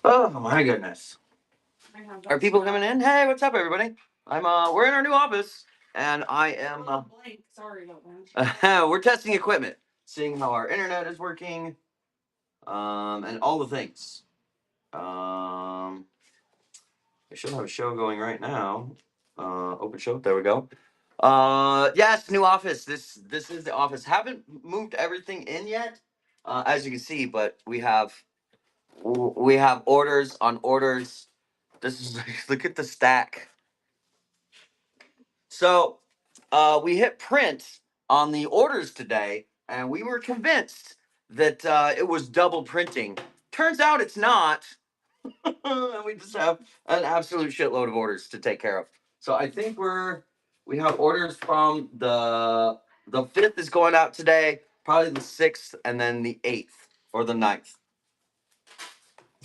Oh my goodness. Are people coming in? Hey, what's up, everybody? We're in our new office, and I am. Blank. Sorry about that. We're testing equipment, seeing how our internet is working, and all the things. I should have a show going right now. Open show. There we go. Yes, new office. This is the office. Haven't moved everything in yet, as you can see, but we have orders on orders. This is look at the stack. So, we hit print on the orders today, and we were convinced that it was double printing. Turns out it's not. And we just have an absolute shitload of orders to take care of. So I think we have orders from the fifth is going out today, probably the sixth, and then the eighth or the ninth.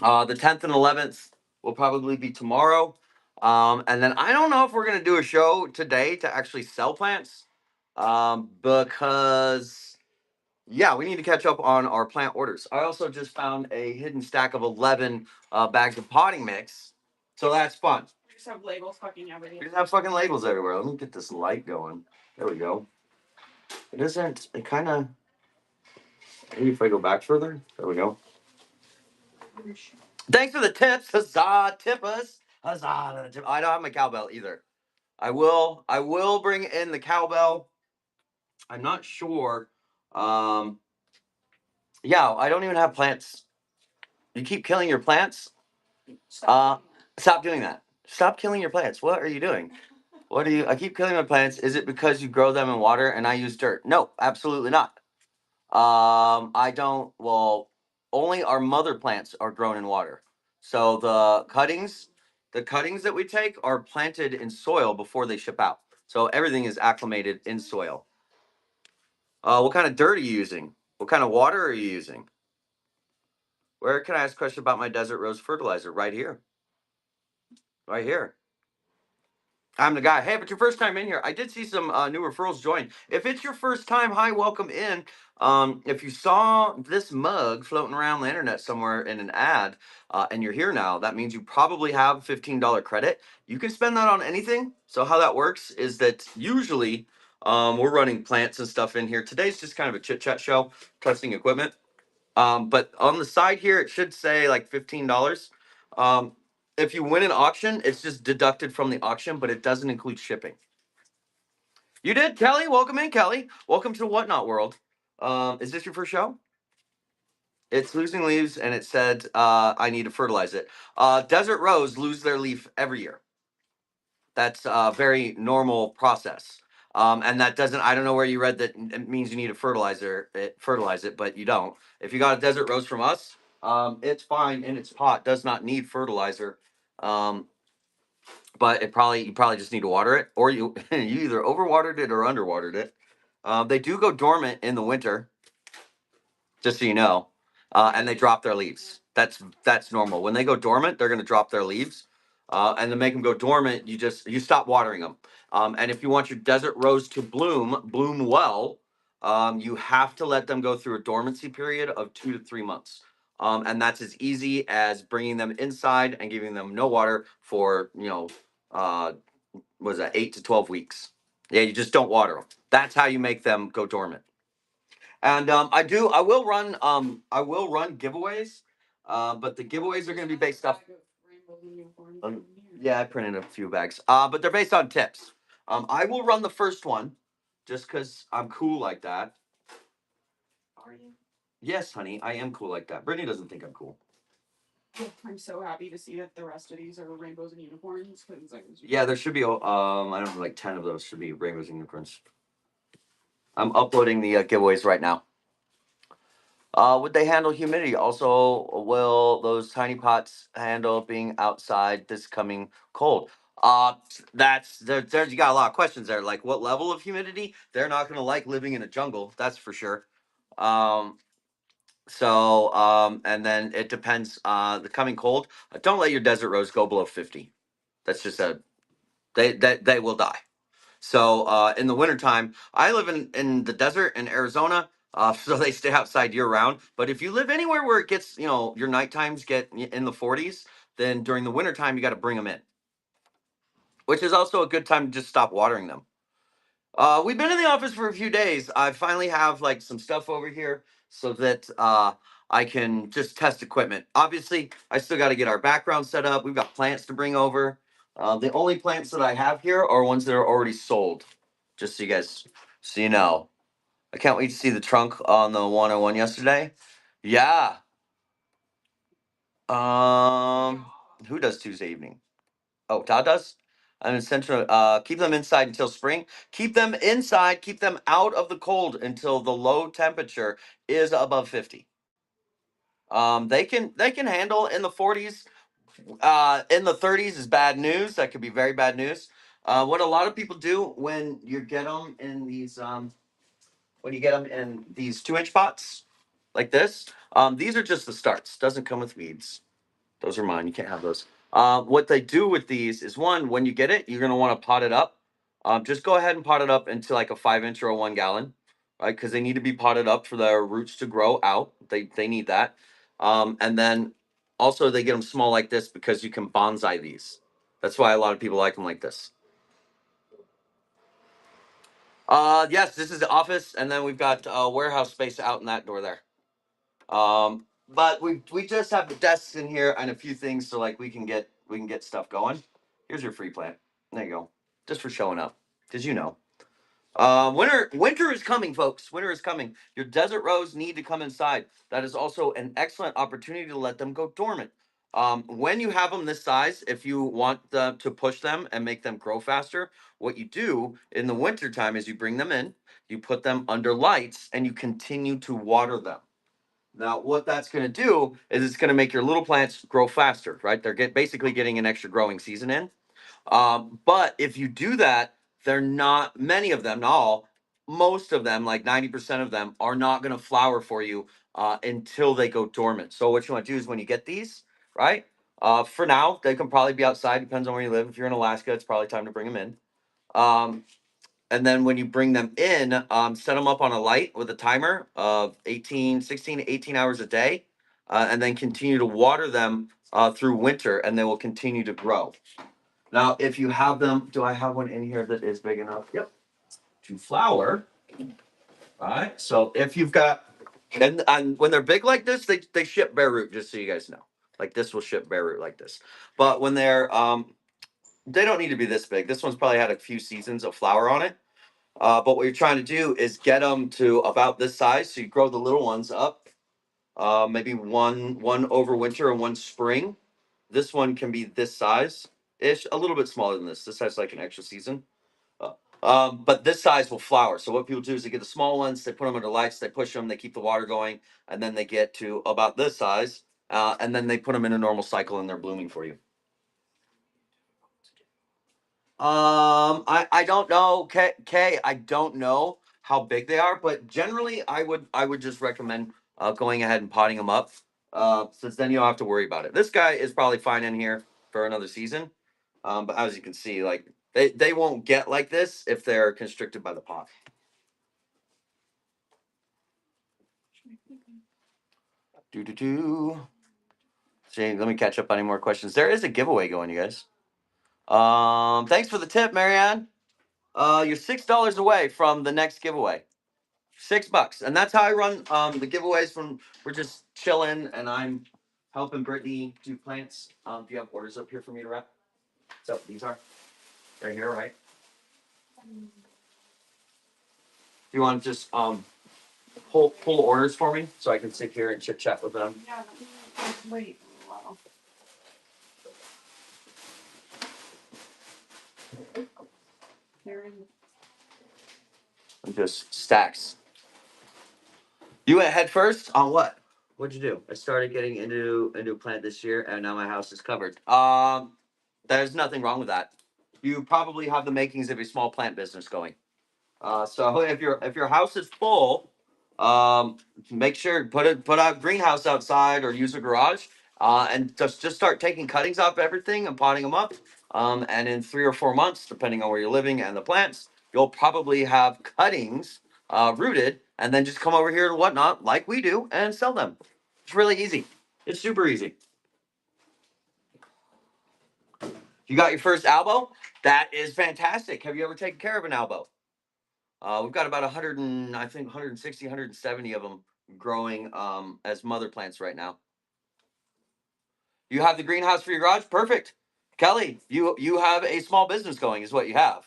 The 10th and 11th will probably be tomorrow. And then I don't know if we're going to do a show today to actually sell plants. Because, yeah, we need to catch up on our plant orders. I also just found a hidden stack of 11 bags of potting mix. So that's fun. We just have labels fucking everywhere. We just have fucking labels everywhere. Let me get this light going. There we go. It kind of, maybe if I go back further. There we go. Thanks for the tips. Huzzah, tip us. Huzzah, the tip. I don't have my cowbell either. I will bring in the cowbell. I'm not sure. Yeah, I don't even have plants. You keep killing your plants? Stop doing that. Stop killing your plants. What are you doing? I keep killing my plants. Is it because you grow them in water and I use dirt? No, absolutely not. I don't. Well, only our mother plants are grown in water. So the cuttings that we take are planted in soil before they ship out. So everything is acclimated in soil. What kind of dirt are you using? What kind of water are you using? Where can I ask a question about my desert rose fertilizer? Right here. Right here. I'm the guy. Hey, if it's your first time in here, I did see some new referrals join. If it's your first time, hi, welcome in. If you saw this mug floating around the internet somewhere in an ad, and you're here now, that means you probably have $15 credit. You can spend that on anything. So how that works is that usually we're running plants and stuff in here. Today's just kind of a chit chat show, testing equipment. But on the side here, it should say like $15. Um, if you win an auction, it's just deducted from the auction, but it doesn't include shipping. You did, Kelly. Welcome in, Kelly. Welcome to the Whatnot world. Is this your first show? It's losing leaves, and it said I need to fertilize it. Desert rose lose their leaf every year. That's a very normal process. And that doesn't, I don't know where you read that it means you need a fertilize it, but you don't. If you got a desert rose from us, it's fine in its pot, does not need fertilizer. But you probably just need to water it, or you you either overwatered it or underwatered it. They do go dormant in the winter, just so you know, and they drop their leaves. That's normal. When they go dormant, they're going to drop their leaves, and to make them go dormant, you stop watering them. And if you want your desert rose to bloom well, you have to let them go through a dormancy period of 2 to 3 months. And that's as easy as bringing them inside and giving them no water for was that 8 to 12 weeks. Yeah, you just don't water them. That's how you make them go dormant. And I will run giveaways, but the giveaways are going to be based off. Yeah, I printed a few bags, but they're based on tips. I will run the first one, just because I'm cool like that. Are you? Yes, honey, I am cool like that. Brittany doesn't think I'm cool. I'm so happy to see that the rest of these are rainbows and unicorns. Yeah, there should be. I don't know, like 10 of those should be rainbows and unicorns. I'm uploading the giveaways right now. Would they handle humidity? Also, will those tiny pots handle being outside this coming cold? That's there's you got a lot of questions there. Like, what level of humidity? They're not going to like living in a jungle, that's for sure. Um, and then it depends. The coming cold. Don't let your desert rose go below 50. That's just they will die. So in the wintertime, I live in the desert in Arizona. so they stay outside year round. But if you live anywhere where it gets, your night times get in the 40s, then during the winter time you got to bring them in, which is also a good time to just stop watering them. We've been in the office for a few days. I finally have like some stuff over here so that I can just test equipment. Obviously, I still got to get our background set up. We've got plants to bring over. The only plants that I have here are ones that are already sold. Just so you know. I can't wait to see the trunk on the 101 yesterday. Yeah. Who does Tuesday evening? Oh, Todd does. I'm in central. Keep them inside until spring. Keep them inside. Keep them out of the cold until the low temperature is above 50. They can handle in the 40s. In the 30s is bad news. That could be very bad news. What a lot of people do when you get them in these 2-inch pots like this. These are just the starts. Doesn't come with weeds. Those are mine. You can't have those. What they do with these is one, when you get it, you're gonna want to pot it up. Just go ahead and pot it up into like a 5-inch or a 1 gallon, right? Because they need to be potted up for their roots to grow out. They need that. And then also they get them small like this because you can bonsai these. That's why a lot of people like them like this. Yes, this is the office, and then we've got warehouse space out in that door there. But we just have the desks in here and a few things so like we can get stuff going. Here's your free plant. There you go. Just for showing up, because winter is coming, folks. Winter is coming. Your desert rose need to come inside. That is also an excellent opportunity to let them go dormant. When you have them this size, if you want to push them and make them grow faster, what you do in the winter time is you bring them in, you put them under lights, and you continue to water them. Now, what that's going to do is it's going to make your little plants grow faster, right? They're basically getting an extra growing season in. But if you do that, they're not, many of them, not all, most of them, like 90% of them, are not going to flower for you until they go dormant. So what you want to do is when you get these, right? For now, they can probably be outside. Depends on where you live. If you're in Alaska, it's probably time to bring them in. And then when you bring them in, set them up on a light with a timer of 16 to 18 hours a day, and then continue to water them through winter, and they will continue to grow. Now, if you have them, do I have one in here that is big enough? Yep. To flower. All right. So if you've got, and when they're big like this, they ship bare root, just so you guys know. Like this will ship bare root like this. But when they don't need to be this big. This one's probably had a few seasons of flower on it. But what you're trying to do is get them to about this size. So you grow the little ones up, maybe one over winter and one spring. This one can be this size ish, a little bit smaller than this. This has like an extra season. But this size will flower. So what people do is they get the small ones, they put them under lights, they push them, they keep the water going, and then they get to about this size, and then they put them in a normal cycle and they're blooming for you. I don't know, Kay. I don't know how big they are, but generally, I would just recommend going ahead and potting them up, since then you don't have to worry about it. This guy is probably fine in here for another season, but as you can see, like they won't get like this if they're constricted by the pot. Do. See, let me catch up on any more questions. There is a giveaway going, you guys. Thanks for the tip, Marianne. You're $6 away from the next giveaway. $6, and that's how I run the giveaways. From we're just chilling, and I'm helping Brittany do plants. Do you have orders up here for me to wrap? So these are right here, right? Do you want to just pull orders for me so I can sit here and chit chat with them? Yeah, wait. Wow. And just stacks. You went head first on what? What'd you do? I started getting into a new plant this year, and now my house is covered. There's nothing wrong with that. You probably have the makings of a small plant business going. So if your house is full, make sure put a greenhouse outside or use a garage, and just start taking cuttings off everything and potting them up. And in 3 or 4 months, depending on where you're living and the plants, you'll probably have cuttings rooted and then just come over here to Whatnot like we do and sell them. It's really easy. It's super easy. You got your first albo? That is fantastic. Have you ever taken care of an albo? We've got about 100 and I think 160, 170 of them growing as mother plants right now. You have the greenhouse for your garage? Perfect. Kelly, you have a small business going, is what you have.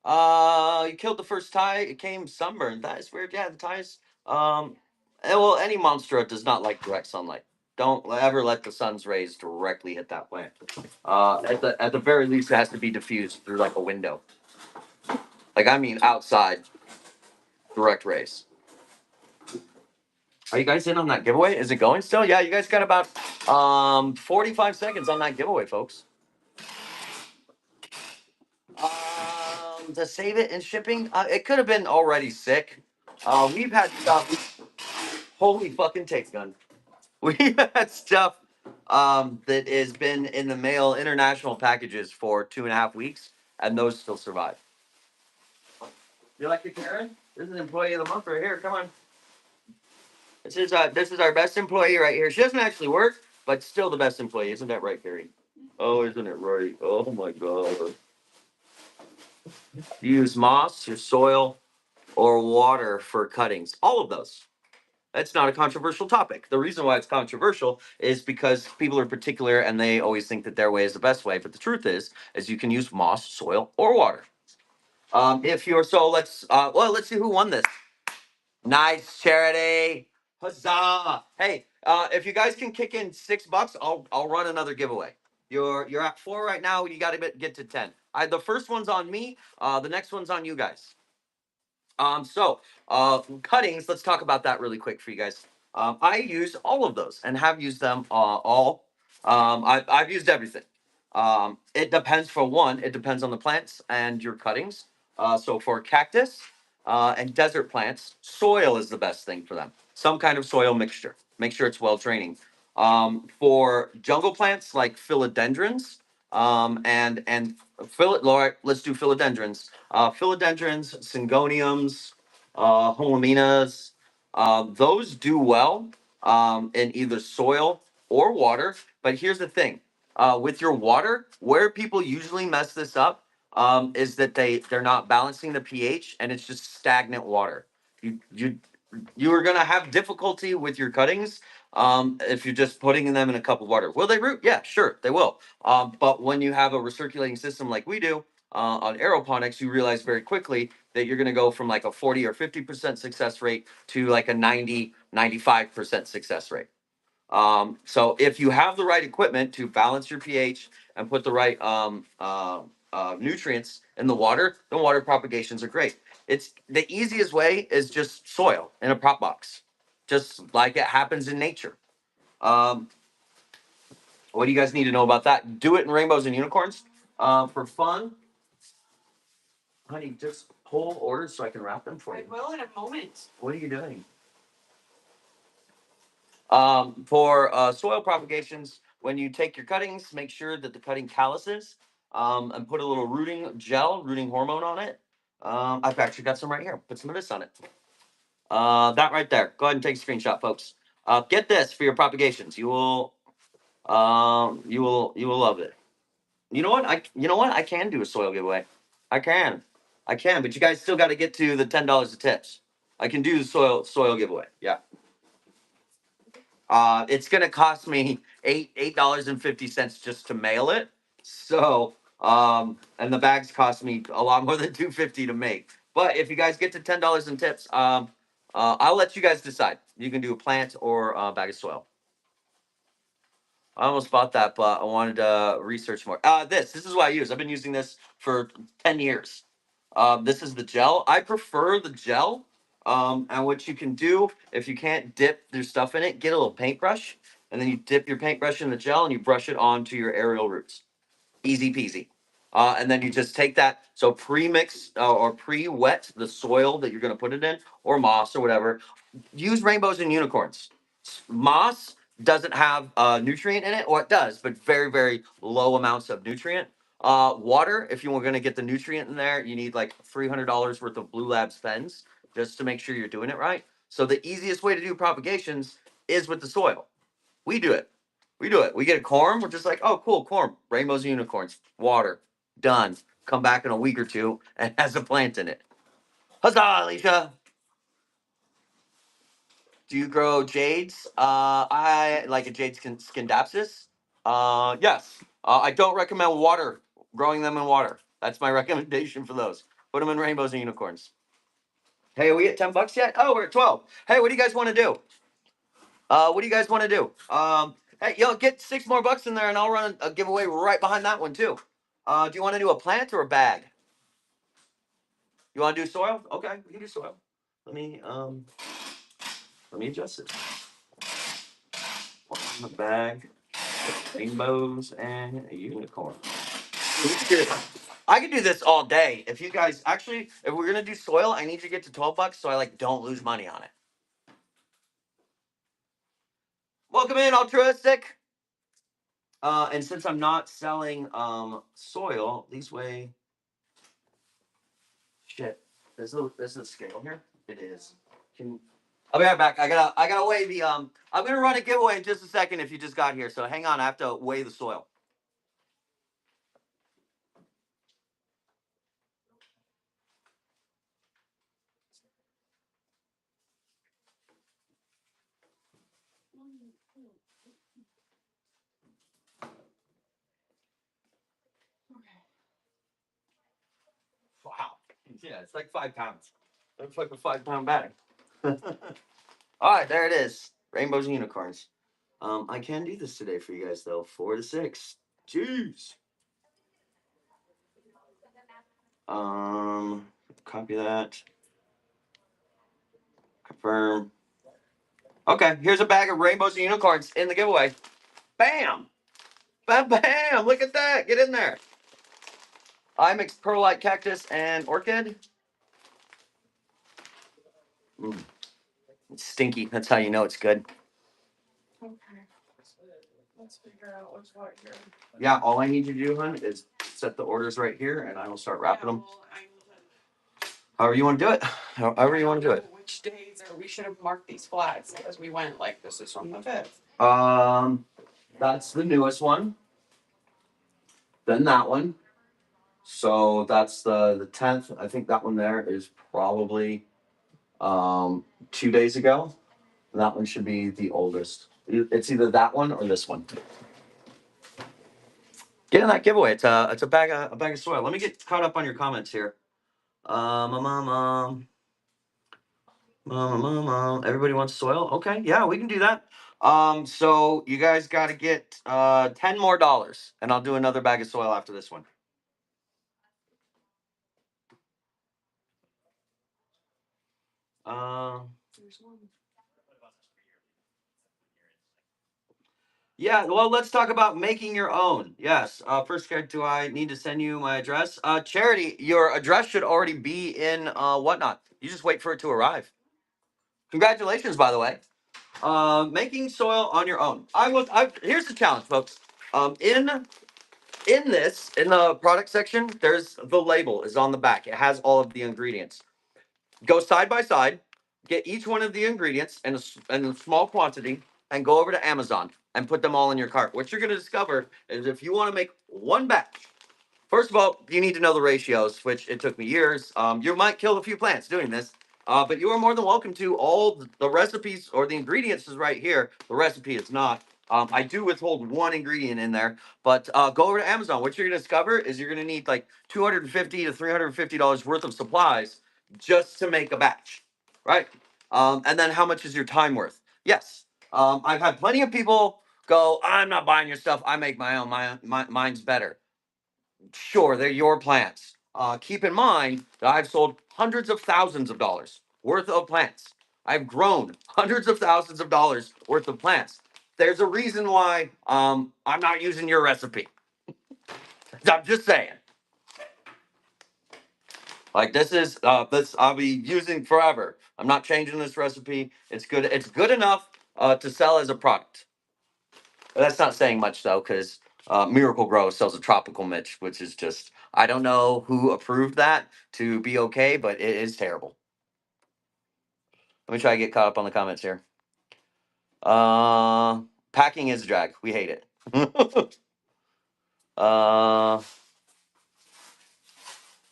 You killed the first tie. It came sunburned. That is weird. Yeah, the ties. Well, any monstera does not like direct sunlight. Don't ever let the sun's rays directly hit that plant. At the very least, it has to be diffused through like a window. Like I mean, outside direct rays. Are you guys in on that giveaway? Is it going still? Yeah, you guys got about 45 seconds on that giveaway, folks. To save it in shipping, it could have been already sick. We've had stuff. Holy fucking take gun. We've had stuff that has been in the mail, international packages for 2.5 weeks, and those still survive. You like it, Karen? This is employee of the month right here. Come on. This is our best employee right here. She doesn't actually work, but still the best employee. Isn't that right, Carrie? Oh, isn't it right? Oh my god. You use moss, your soil, or water for cuttings. All of those. That's not a controversial topic. The reason why it's controversial is because people are particular and they always think that their way is the best way. But the truth is you can use moss, soil, or water. If you're so, let's see who won this. Nice, Charity. Huzzah! Hey, if you guys can kick in $6, I'll run another giveaway. You're at 4 right now. You got to get to 10. The first one's on me. The next one's on you guys. Cuttings. Let's talk about that really quick for you guys. I use all of those and have used them all. I've used everything. It depends. For one, it depends on the plants and your cuttings. So for cactus and desert plants, soil is the best thing for them. Some kind of soil mixture. Make sure it's well draining. For jungle plants like philodendrons Laura, let's do philodendrons. Philodendrons, syngoniums, homominas, those do well in either soil or water. But here's the thing: with your water, where people usually mess this up is that they're not balancing the pH, and it's just stagnant water. You are gonna have difficulty with your cuttings if you're just putting them in a cup of water. Will they root? Yeah, sure, they will. But when you have a recirculating system like we do on aeroponics, you realize very quickly that you're going to go from like a 40 or 50% success rate to like a 90, 95% success rate. So if you have the right equipment to balance your pH and put the right nutrients in the water propagations are great. It's the easiest way is just soil in a prop box, just like it happens in nature. Um, what do you guys need to know about that? Do it in rainbows and unicorns for fun. Honey, just pull orders so I can wrap them for you. I will in a moment. What are you doing? For soil propagations, when you take your cuttings, make sure that the cutting calluses and put a little rooting hormone on it. I've actually got some right here. Put some of this on it. That right there. Go ahead and take a screenshot, folks. Get this for your propagations. You will love it. You know what? I can do a soil giveaway. I can, but you guys still got to get to the $10 of tips. I can do the soil giveaway. Yeah. It's gonna cost me $8.50 just to mail it. So, and the bags cost me a lot more than $2.50 to make. But if you guys get to $10 in tips, I'll let you guys decide. You can do a plant or a bag of soil. I almost bought that, but I wanted to research more. This is what I use. I've been using this for 10 years. This is the gel. I prefer the gel. And what you can do, if you can't dip your stuff in it, get a little paintbrush, and then you dip your paintbrush in the gel and you brush it onto your aerial roots. Easy peasy. And then you just take that, so pre-mix or pre-wet the soil that you're going to put it in, or moss or whatever. Use rainbows and unicorns. Moss doesn't have nutrient in it, or it does, but very, very low amounts of nutrient. Water, if you were going to get the nutrient in there, you need like $300 worth of Blue Labs Fens just to make sure you're doing it right. So the easiest way to do propagations is with the soil. We do it. We do it. We get a corm. We're just like, oh, cool, corm, rainbows and unicorns, water, done. Come back in a week or two and has a plant in it. Huzzah, Alicia! Do you grow jades? I like a jade scindapsus. Yes. I don't recommend growing them in water. That's my recommendation for those. Put them in rainbows and unicorns. Hey, are we at $10 yet? Oh, we're at 12. Hey, what do you guys want to do? What do you guys want to do? Hey, get $6 more in there, and I'll run a giveaway right behind that one too. Do you want to do a plant or a bag? You want to do soil? Okay, we can do soil. Let me adjust it. One bag, rainbows and a unicorn. I could do this all day. If you guys actually, if we're gonna do soil, I need to get to $12 so I like don't lose money on it. Welcome in, altruistic. And since I'm not selling soil, these weigh. Shit, there's a scale here. It is. I'll be right back. I gotta weigh the I'm gonna run a giveaway in just a second if you just got here. So hang on, I have to weigh the soil. Wow. Yeah, it's like 5 pounds. Looks like a 5-pound bag. All right, there it is. Rainbows and unicorns. I can do this today for you guys though. 4 to 6. Jeez. Copy that. Confirm. Okay, here's a bag of rainbows and unicorns in the giveaway. Bam! Bam, bam! Look at that. Get in there. I mixed perlite cactus and orchid. It's stinky. That's how you know it's good. Okay. Let's figure out what's what here. Yeah, all I need you to do, hon, is set the orders right here, and I will start wrapping them. Well, However you want to do it. However you want to do it. Which days are we should have marked these flats as we went like this is from the 5th. That's the newest one. Then that one. So that's the 10th. I think that one there is probably 2 days ago. And that one should be the oldest. It's either that one or this one. Get in that giveaway. It's a bag of soil. Let me get caught up on your comments here. Everybody wants soil? Okay, yeah, we can do that. So you guys got to get $10 more, and I'll do another bag of soil after this one. There's one. Yeah, well, let's talk about making your own. Yes. First, do I need to send you my address? Charity, your address should already be in Whatnot. You just wait for it to arrive. Congratulations, by the way. Making soil on your own. Here's the challenge, folks. In the product section, there's the label is on the back. It has all of the ingredients. Go side by side, get each one of the ingredients in a small quantity, and go over to Amazon and put them all in your cart. What you're going to discover is if you want to make one batch, first of all, you need to know the ratios, which it took me years. You might kill a few plants doing this, but you are more than welcome to. All the recipes or the ingredients is right here. The recipe is not. I do withhold one ingredient in there, but go over to Amazon. What you're going to discover is you're going to need like $250 to $350 worth of supplies just to make a batch, right? And then how much is your time worth? Yes. I've had plenty of people go, I'm not buying your stuff. I make my own. Mine's better. Sure, they're your plants. Keep in mind that I've sold hundreds of thousands of dollars worth of plants. I've grown hundreds of thousands of dollars worth of plants. There's a reason why I'm not using your recipe. I'm just saying. Like this is this I'll be using forever. I'm not changing this recipe. It's good. It's good enough to sell as a product. But that's not saying much though, because Miracle Grow sells a tropical mix, which is just, I don't know who approved that to be okay, but it is terrible. Let me try to get caught up on the comments here. Packing is a drag. We hate it.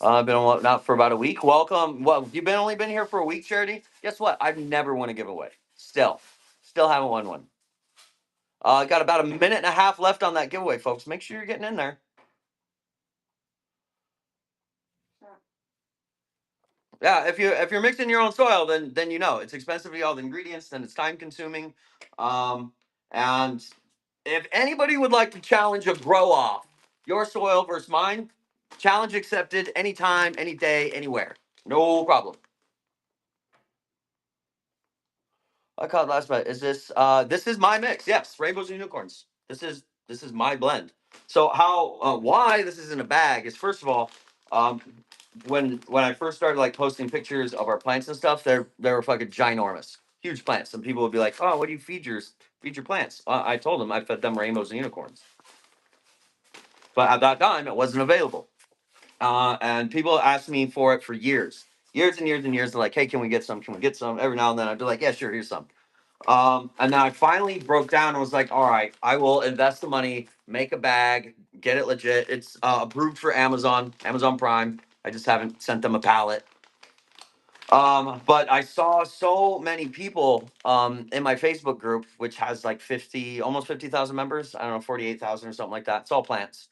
I've been out for about a week. Welcome. Well, you've only been here for a week, Charity. Guess what? I've never won a giveaway. Still haven't won one. Got about a minute and a half left on that giveaway, folks. Make sure you're getting in there. Yeah, if you're mixing your own soil, then you know it's expensive to get all the ingredients, then it's time consuming. And if anybody would like to challenge a grow off, your soil versus mine, challenge accepted anytime, any day, anywhere. No problem. I caught last night. Is this is my mix? Yes, rainbows and unicorns. This is my blend. So how why this is in a bag is, first of all, um, when I first started like posting pictures of our plants and stuff, they were fucking ginormous, huge plants. And people would be like, "Oh, what do you feed your plants?" I told them I fed them rainbows and unicorns, but at that time it wasn't available. And people asked me for it for years and years and years. They're like, "Hey, can we get some? Can we get some?" Every now and then I'd be like, "Yeah, sure, here's some." And then I finally broke down and was like, all right, I will invest the money, make a bag, get it legit. It's approved for Amazon Prime. I just haven't sent them a pallet. But I saw so many people in my Facebook group, which has like almost 50,000 members. I don't know, 48,000 or something like that. It's all plants.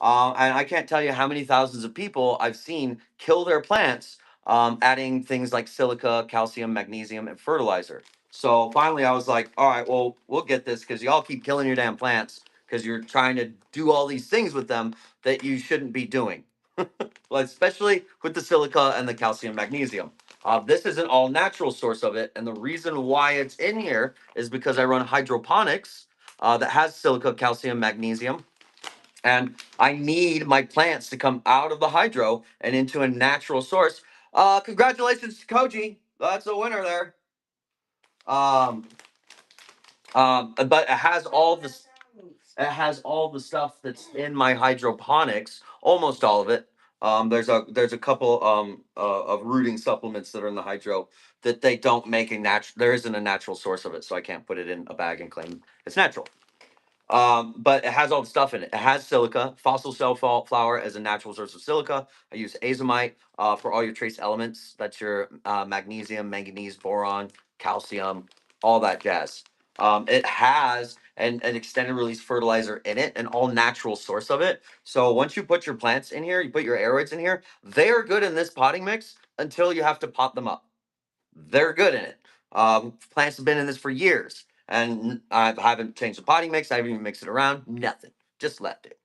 And I can't tell you how many thousands of people I've seen kill their plants adding things like silica, calcium, magnesium, and fertilizer. So finally, I was like, all right, well, we'll get this because y'all keep killing your damn plants because you're trying to do all these things with them that you shouldn't be doing. Well, especially with the silica and the calcium, magnesium. This is an all natural source of it. And the reason why it's in here is because I run hydroponics that has silica, calcium, magnesium, and I need my plants to come out of the hydro and into a natural source. Congratulations to Koji. That's a winner there. Um, but it has all the stuff that's in my hydroponics, almost all of it. There's a couple of rooting supplements that are in the hydro that they don't make a natural. There isn't a natural source of it, so I can't put it in a bag and claim it's natural. But it has all the stuff in it. It has silica, fossil cell flour as a natural source of silica. I use azomite for all your trace elements. That's your magnesium, manganese, boron, calcium, all that jazz. It has an extended release fertilizer in it, an all natural source of it. So once you put your plants in here, you put your aeroids in here, they are good in this potting mix until you have to pot them up. They're good in it. Plants have been in this for years, and I haven't changed the potting mix. I haven't even mixed it around. Nothing. Just left it.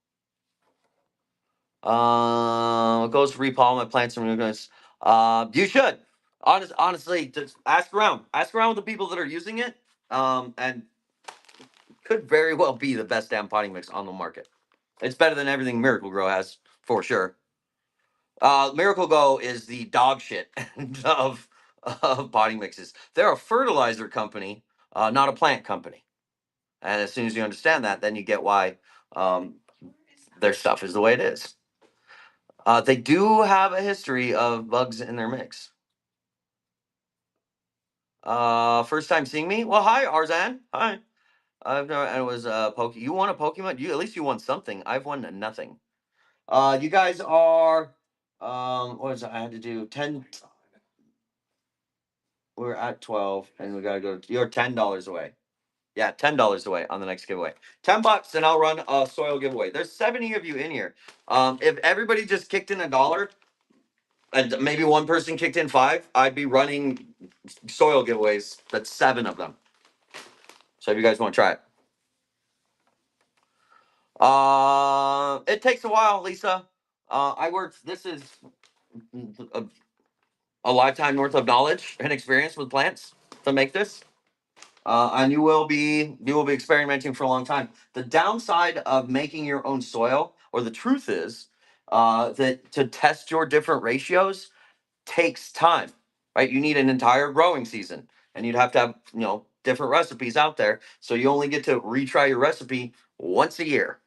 Goes to repollen my plants and goodness. You should honestly just ask around. Ask around with the people that are using it. And could very well be the best damn potting mix on the market. It's better than everything Miracle Grow has for sure. Miracle Go is the dog shit of potting mixes. They're a fertilizer company, not a plant company. And as soon as you understand that, then you get why their stuff is the way it is. They do have a history of bugs in their mix. First time seeing me? Well, hi, Arzan. Hi. I've never. And it was You won a Pokemon? You at least you won something. I've won nothing. You guys are. What was it? I had to do 10. We're at 12, and we gotta go. You're $10 away. Yeah, $10 away on the next giveaway. $10, and I'll run a soil giveaway. There's 70 of you in here. If everybody just kicked in $1, and maybe one person kicked in 5, I'd be running soil giveaways. That's 7 of them. So if you guys want to try it, it takes a while, Lisa. I worked. This is a lifetime worth of knowledge and experience with plants to make this. And you will be experimenting for a long time. The downside of making your own soil, or the truth is, that to test your different ratios takes time, right? You need an entire growing season, and you'd have to have different recipes out there. So you only get to retry your recipe once a year.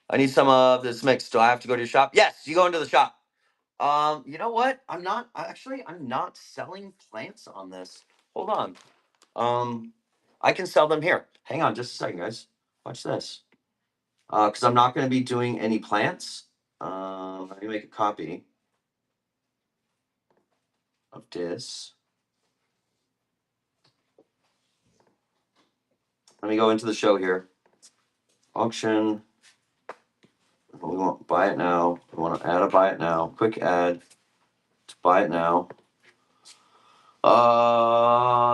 I need some of this mix. Do I have to go to your shop? Yes, you go into the shop. You know what? I'm not selling plants on this. Hold on. I can sell them here. Hang on just a second, guys. Watch this. Because I'm not going to be doing any plants. Let me make a copy of this. Let me go into the show here. Auction. We want to buy it now. We want to add a buy it now. Quick add to buy it now.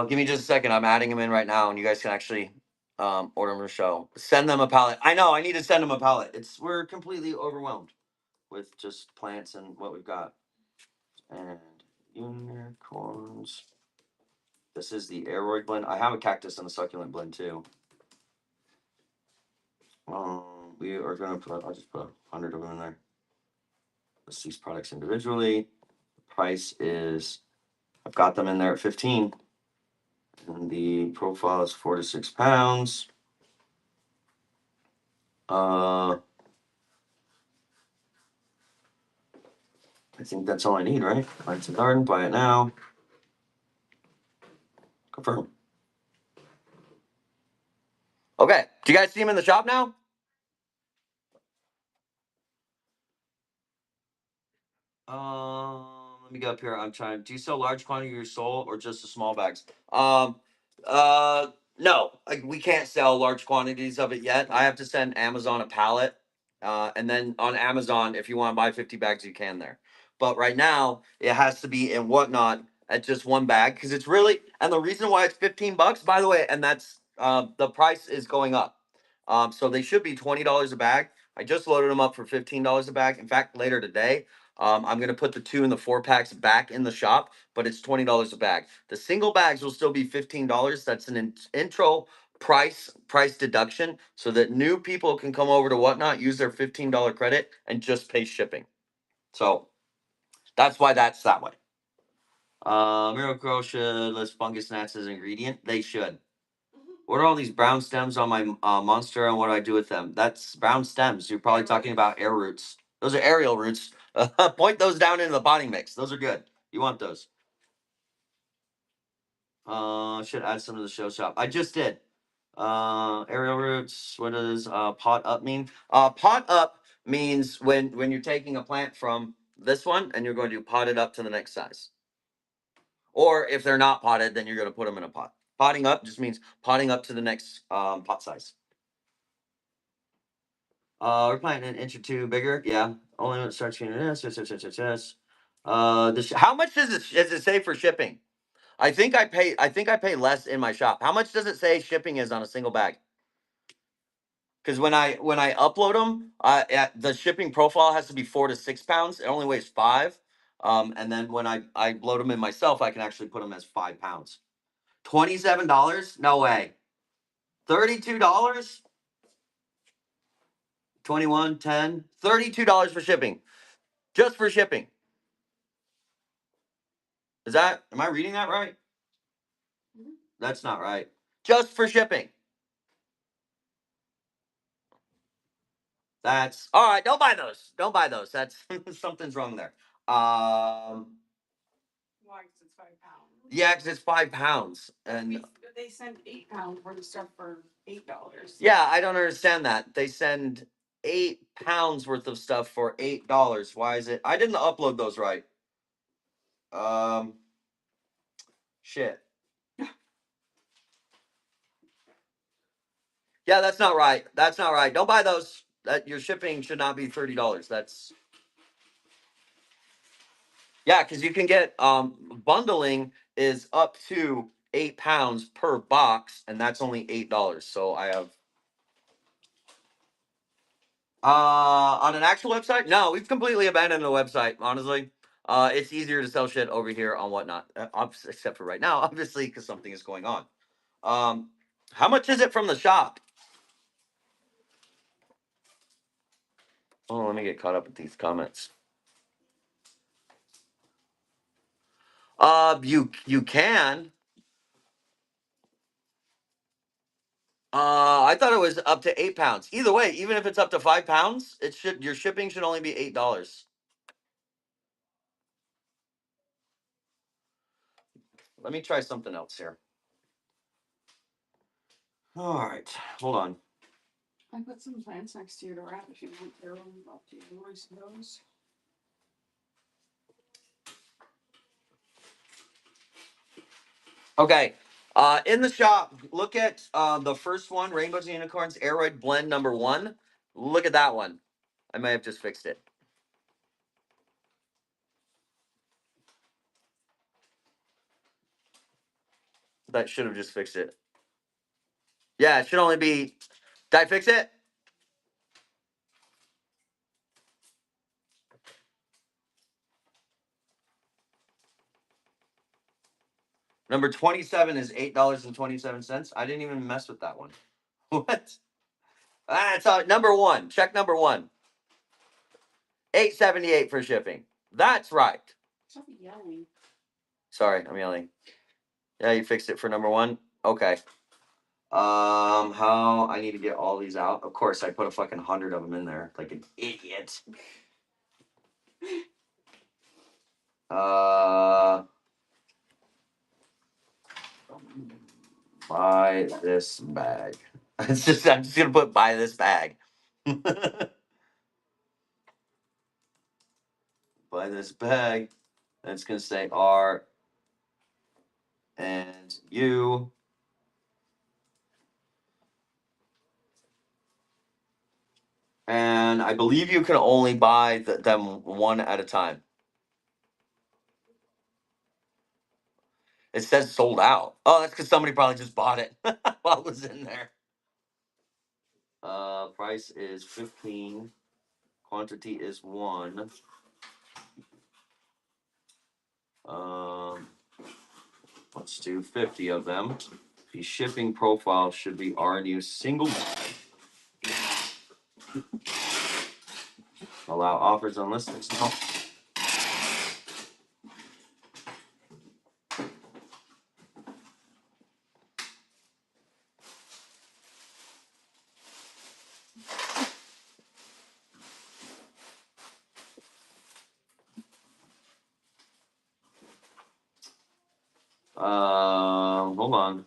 Give me just a second. I'm adding them in right now, and you guys can actually order them to the show. Send them a pallet. I know. I need to send them a pallet. We're completely overwhelmed with just plants and what we've got. And unicorns. This is the aeroid blend. I have a cactus and a succulent blend too. We are gonna put. I'll just put 100 of them in there. List these products individually. The price is. I've got them in there at 15. And the profile is 4 to 6 pounds. I think that's all I need, right? Plants and garden, buy it now. Confirm. Okay. Do you guys see him in the shop now? Let me go up here. I'm trying. Do you sell large quantity of your soul or just the small bags? No. We can't sell large quantities of it yet. I have to send Amazon a pallet. And then on Amazon, if you want to buy 50 bags, you can there. But right now, it has to be in Whatnot at just one bag because it's really. And the reason why it's $15, by the way, and that's the price is going up. So they should be $20 a bag. I just loaded them up for $15 a bag. In fact, later today, I'm gonna put the 2 and the 4 packs back in the shop, but it's $20 a bag. The single bags will still be $15. That's an intro price deduction, so that new people can come over to Whatnot, use their $15 credit, and just pay shipping. So that's why that's that way. Miracle should list fungus gnats as an ingredient. They should. What are all these brown stems on my monster, and what do I do with them? That's brown stems. You're probably talking about air roots. Those are aerial roots. Point those down into the potting mix. Those are good. You want those. Should add some to the show shop. I just did. Aerial roots. What does pot up mean? Pot up means when you're taking a plant from this one and you're going to pot it up to the next size. Or if they're not potted, then you're going to put them in a pot. Potting up just means potting up to the next pot size. We're planting an inch or two bigger. Yeah. Only when it starts getting this. How much does it say for shipping? I think I pay less in my shop. How much does it say shipping is on a single bag? Because when I upload them, the shipping profile has to be 4 to 6 pounds. It only weighs 5. And then when I load them in myself, I can actually put them as 5 pounds. $27? No way. $32? 21, 10, $32 for shipping. Just for shipping. Am I reading that right? That's not right. Just for shipping. That's all right. Don't buy those. Don't buy those. That's something's wrong there. Why? Because it's 5 pounds. Yeah, because it's 5 pounds, and they send 8 pounds worth of stuff for $8. yeah, I don't understand that. They send 8 pounds worth of stuff for $8. Why is it? I didn't upload those right. Shit. Yeah, that's not right. That's not right. Don't buy those. That your shipping should not be $30. That's yeah, because you can get bundling is up to 8 pounds per box, and that's only $8. So I have on an actual website. No, we've completely abandoned the website. Honestly, it's easier to sell shit over here on Whatnot, except for right now, obviously, because something is going on. How much is it from the shop? Oh, let me get caught up with these comments. You can. I thought it was up to 8 pounds. Either way, even if it's up to 5 pounds, your shipping should only be $8. Let me try something else here. All right, hold on. I put some plants next to you to wrap if you want. They're up to you, I suppose. Okay. In the shop, look at the first one, Rainbows and Unicorns Aeroid Blend #1. Look at that one. I may have just fixed it. That should have just fixed it. Yeah, it should only be. Did I fix it? Number 27 is $8.27. I didn't even mess with that one. What? That's number one. Check number one. $8.78 for shipping. That's right. Stop yelling. Sorry, I'm yelling. Yeah, you fixed it for number one. Okay. How I need to get all these out? Of course, I put a fucking 100 of them in there, like an idiot. Buy this bag. I'm just gonna put buy this bag. Buy this bag. And it's gonna say R and U. And I believe you can only buy them one at a time. It says sold out. Oh, that's because somebody probably just bought it while it was in there. Price is 15. Quantity is 1. Let's do 50 of them. The shipping profile should be RNU single bag. Allow offers on listings. No. Hold on.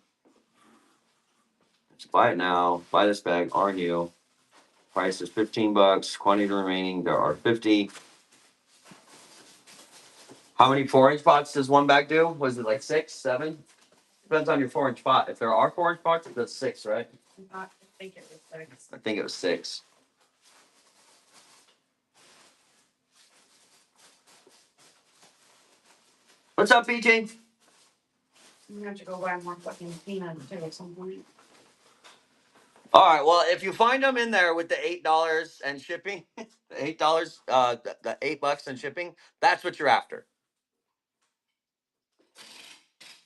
Let's buy it now. Buy this bag, RNU. Price is $15. Quantity remaining. There are 50. How many 4-inch pots does one bag do? Was it like 6, 7? Depends on your 4-inch pot. If there are 4-inch pots, it does 6, right? I think it was 6. I think it was 6. What's up, BJ? I'm gonna have to go buy more fucking peanuts too at some point. All right. Well, if you find them in there with the $8 and shipping, the $8, the $8 and shipping, that's what you're after.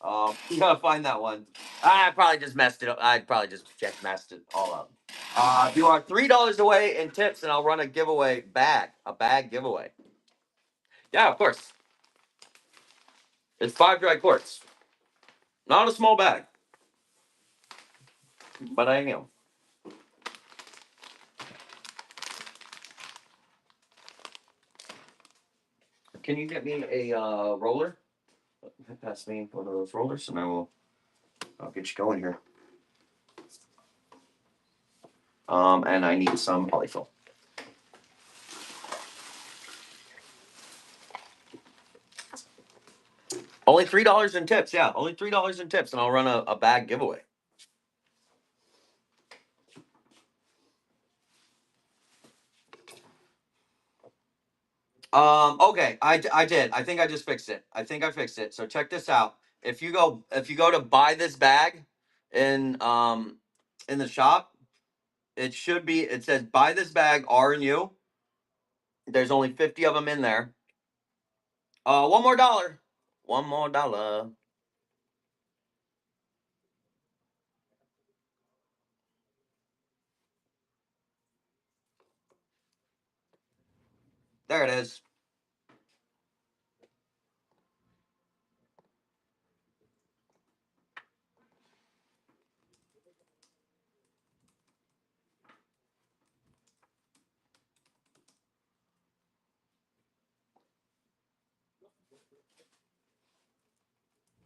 You gotta find that one. I probably just messed it up. I probably just messed it all up. You are $3 away in tips, and I'll run a giveaway a bag giveaway. Yeah, of course. It's 5 dry quarts. Not a small bag, but I am. Can you get me a roller? Pass me one of those rollers, and I'll get you going here. And I need some polyfill. Only $3 in tips. Yeah, only $3 in tips, and I'll run a bag giveaway. Okay, I did. I think I just fixed it. I think I fixed it. So check this out. If you go to buy this bag in the shop, it says buy this bag R and U. There's only 50 of them in there. One more dollar. One more dollar. There it is.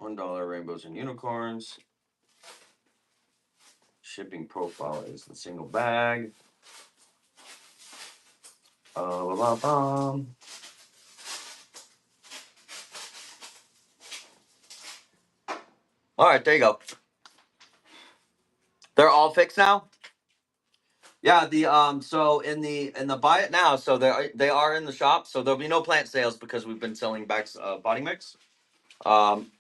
$1 rainbows and unicorns. Shipping profile is the single bag. All right, there you go. They're all fixed now. Yeah, so in the buy it now, so they are in the shop, so there'll be no plant sales because we've been selling bags of potting mix. Um,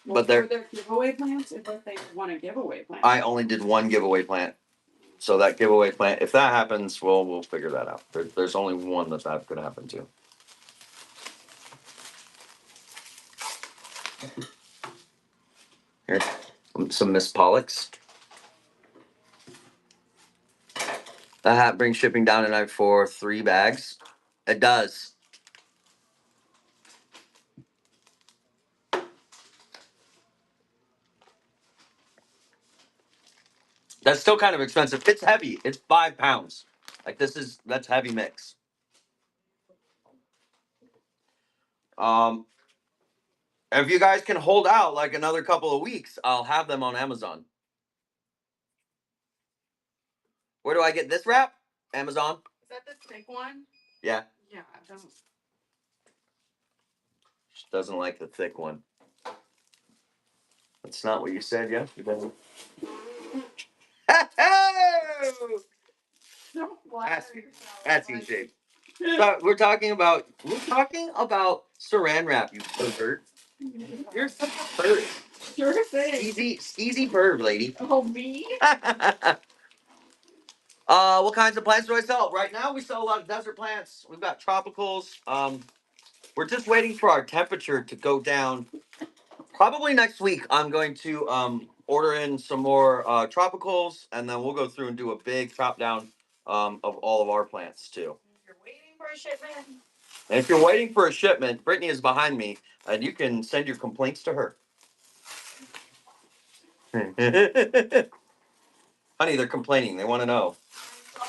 Well, but they're for their giveaway plants, if they want a giveaway plant. I only did one giveaway plant, so that giveaway plant, if that happens, we'll figure that out. There's only one that's gonna happen to. Here, some Miss Pollux. That hat brings shipping down tonight for 3 bags. It does. That's still kind of expensive. It's heavy. It's 5 pounds. Like that's heavy mix. If you guys can hold out like another couple of weeks, I'll have them on Amazon. Where do I get this wrap? Amazon. Is that the thick one? Yeah. Yeah, I don't. She doesn't like the thick one. That's not what you said yesterday. Don't That's in shape. So we're talking about saran wrap, you pervert. You're such a pervert. Sure thing. Easy perv, lady. Oh, me? What kinds of plants do I sell? Right now we sell a lot of desert plants. We've got tropicals. We're just waiting for our temperature to go down. Probably next week I'm going to order in some more tropicals, and then we'll go through and do a big chop down of all of our plants too. You're waiting for a shipment. And if you're waiting for a shipment, Brittany is behind me, and you can send your complaints to her. Honey, they're complaining. They want to know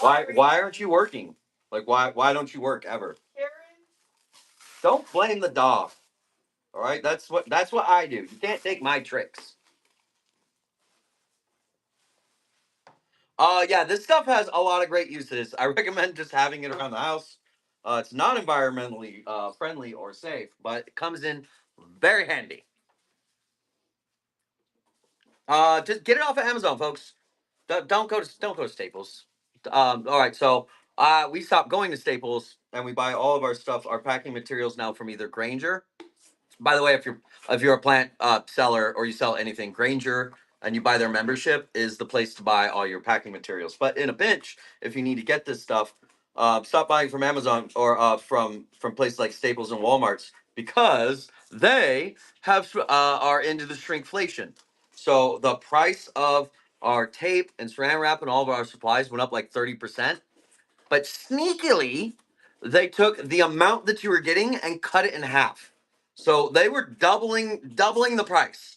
why aren't you working? Like why don't you work ever? Karen? Don't blame the dog. All right, that's what I do. You can't take my tricks. Yeah, this stuff has a lot of great uses. I recommend just having it around the house. It's not environmentally friendly or safe, but it comes in very handy. Just get it off of Amazon, folks. Don't go to Staples. All right, so we stopped going to Staples and we buy all of our stuff, our packing materials now from either Granger. By the way, if you're a plant seller or you sell anything, Granger and you buy their membership is the place to buy all your packing materials. But in a pinch, if you need to get this stuff, stop buying from Amazon or from places like Staples and Walmart's because they are into the shrinkflation. So the price of our tape and saran wrap and all of our supplies went up like 30%. But sneakily, they took the amount that you were getting and cut it in half. So they were doubling the price.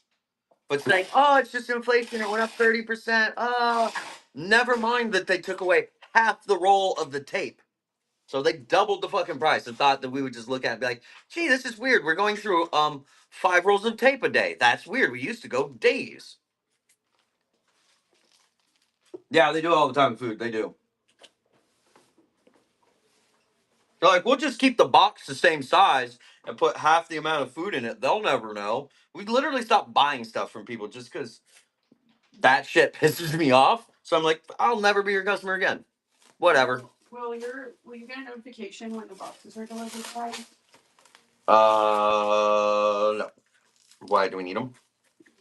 But saying, oh, it's just inflation, it went up 30%. Never mind that they took away half the roll of the tape. So they doubled the fucking price and thought that we would just look at it and be like, gee, this is weird. We're going through 5 rolls of tape a day. That's weird. We used to go days. Yeah, they do all the time with food. They do. They're like, we'll just keep the box the same size and put half the amount of food in it. They'll never know. We literally stopped buying stuff from people just because that shit pisses me off. So I'm like, I'll never be your customer again. Whatever. Will you get a notification when the boxes are delivered by? No. Why do we need them?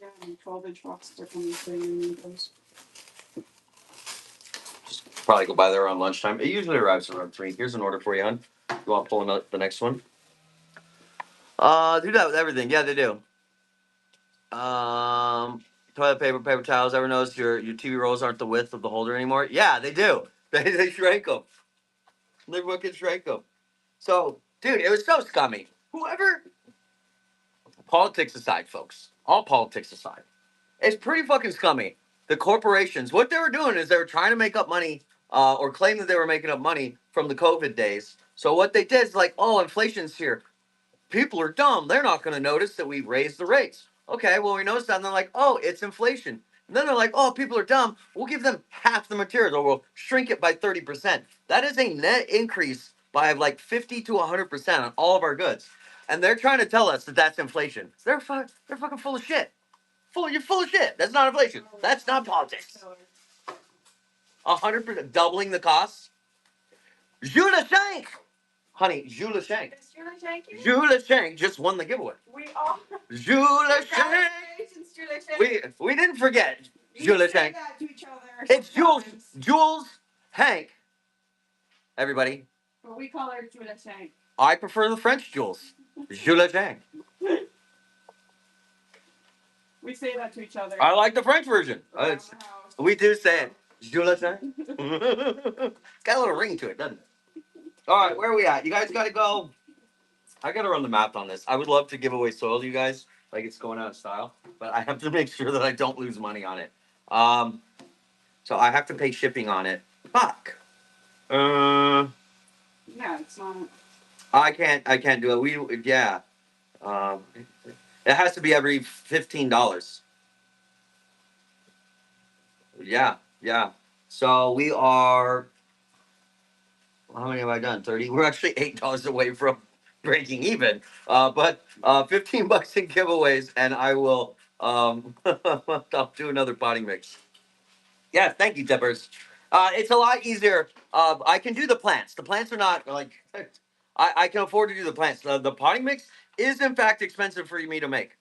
Yeah, 12-inch boxes are coming, so you need those. Just probably go by there around lunchtime. It usually arrives around 3. Here's an order for you, hon. You want to pull in the next one? Do that with everything. Yeah, they do. Toilet paper, paper towels. Ever notice your TV rolls aren't the width of the holder anymore? Yeah, they do. They shrank them. They fucking shrank them. So, dude, it was so scummy. Whoever, politics aside, folks, all politics aside, it's pretty fucking scummy. The corporations, what they were doing is they were trying to make up money, or claim that they were making up money from the COVID days. So what they did is like, oh, inflation's here. people are dumb. They're not going to notice that we raised the rates. Okay, well, we noticed that, and they're like, oh, it's inflation. And then they're like, oh, people are dumb. We'll give them half the materials, or we'll shrink it by 30%. That is a net increase by like 50 to 100% on all of our goods. And they're trying to tell us that that's inflation. They're fucking full of shit. You're full of shit. That's not inflation. That's not politics. 100% doubling the costs. Jula Shank, honey, Jula Shank. Is Julie Shank? Jula Shank just won the giveaway. We all. Jula Shank. Congratulations, Julie Shank. We didn't forget We Jula say Shank. that to each other It's Jules sometimes, Hank. Everybody, but we call her Julie Shank. I prefer the French Jules. Jula Shank. We say that to each other. I like the French version. around the house. We do say it. Jula Shank. It's got a little ring to it, doesn't it? All right, where are we at? You guys got to go. I got to run the math on this. I would love to give away soil to you guys, like it's going out of style, but I have to make sure that I don't lose money on it. So I have to pay shipping on it. Fuck. Yeah, it's not. I can't do it. Yeah. It has to be every $15. Yeah. So we are. How many have I done? 30. We're actually $8 away from breaking even. But $15 in giveaways, and I will. I'll do another potting mix. Yeah, thank you, Deppers. It's a lot easier. I can do the plants. The plants are not like. I can afford to do the plants. The potting mix is in fact expensive for me to make.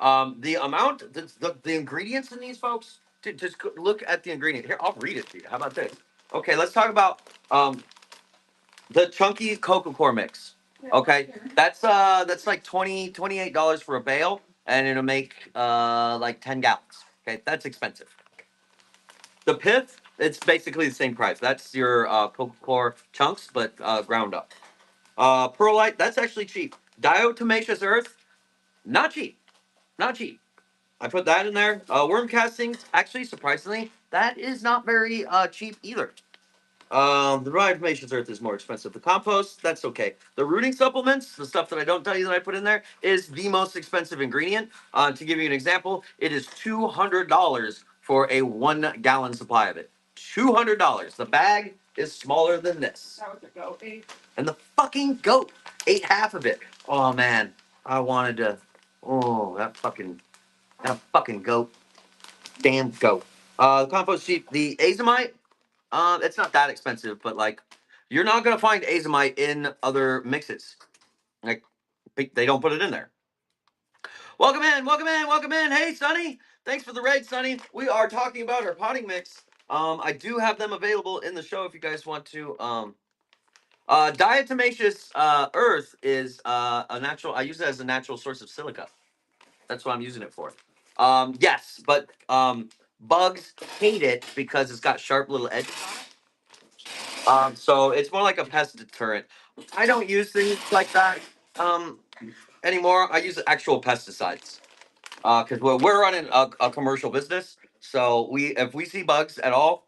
The amount, the ingredients in these folks. Just look at the ingredient here. I'll read it to you. How about this? Okay, let's talk about the chunky cocoa core mix. Okay, that's like $28 for a bale, and it'll make like 10 gallons. Okay, that's expensive. The pith, it's basically the same price. That's your cocoa core chunks, but ground up. Perlite, that's actually cheap. Diatomaceous earth, not cheap. Not cheap. I put that in there. Worm castings, actually, surprisingly, that is not very cheap either. The raw information earth is more expensive. The compost, that's okay. The rooting supplements, the stuff that I don't tell you that I put in there, is the most expensive ingredient. To give you an example, it is $200 for a 1 gallon supply of it. $200. The bag is smaller than this. That was a goat. And the fucking goat ate half of it. Oh man, I wanted to. Oh, that fucking goat. Damn goat. The compost sheet, the azomite. It's not that expensive, but like, you're not gonna find azomite in other mixes. Like, they don't put it in there. Welcome in. Hey, Sonny. Thanks for the raid, Sonny. We are talking about our potting mix. I do have them available in the show if you guys want to. Diatomaceous earth is a natural. I use it as a natural source of silica. That's what I'm using it for. Yes, but bugs hate it because it's got sharp little edges on it. So it's more like a pest deterrent. I don't use things like that anymore. I use actual pesticides because we're running a commercial business. So if we see bugs at all,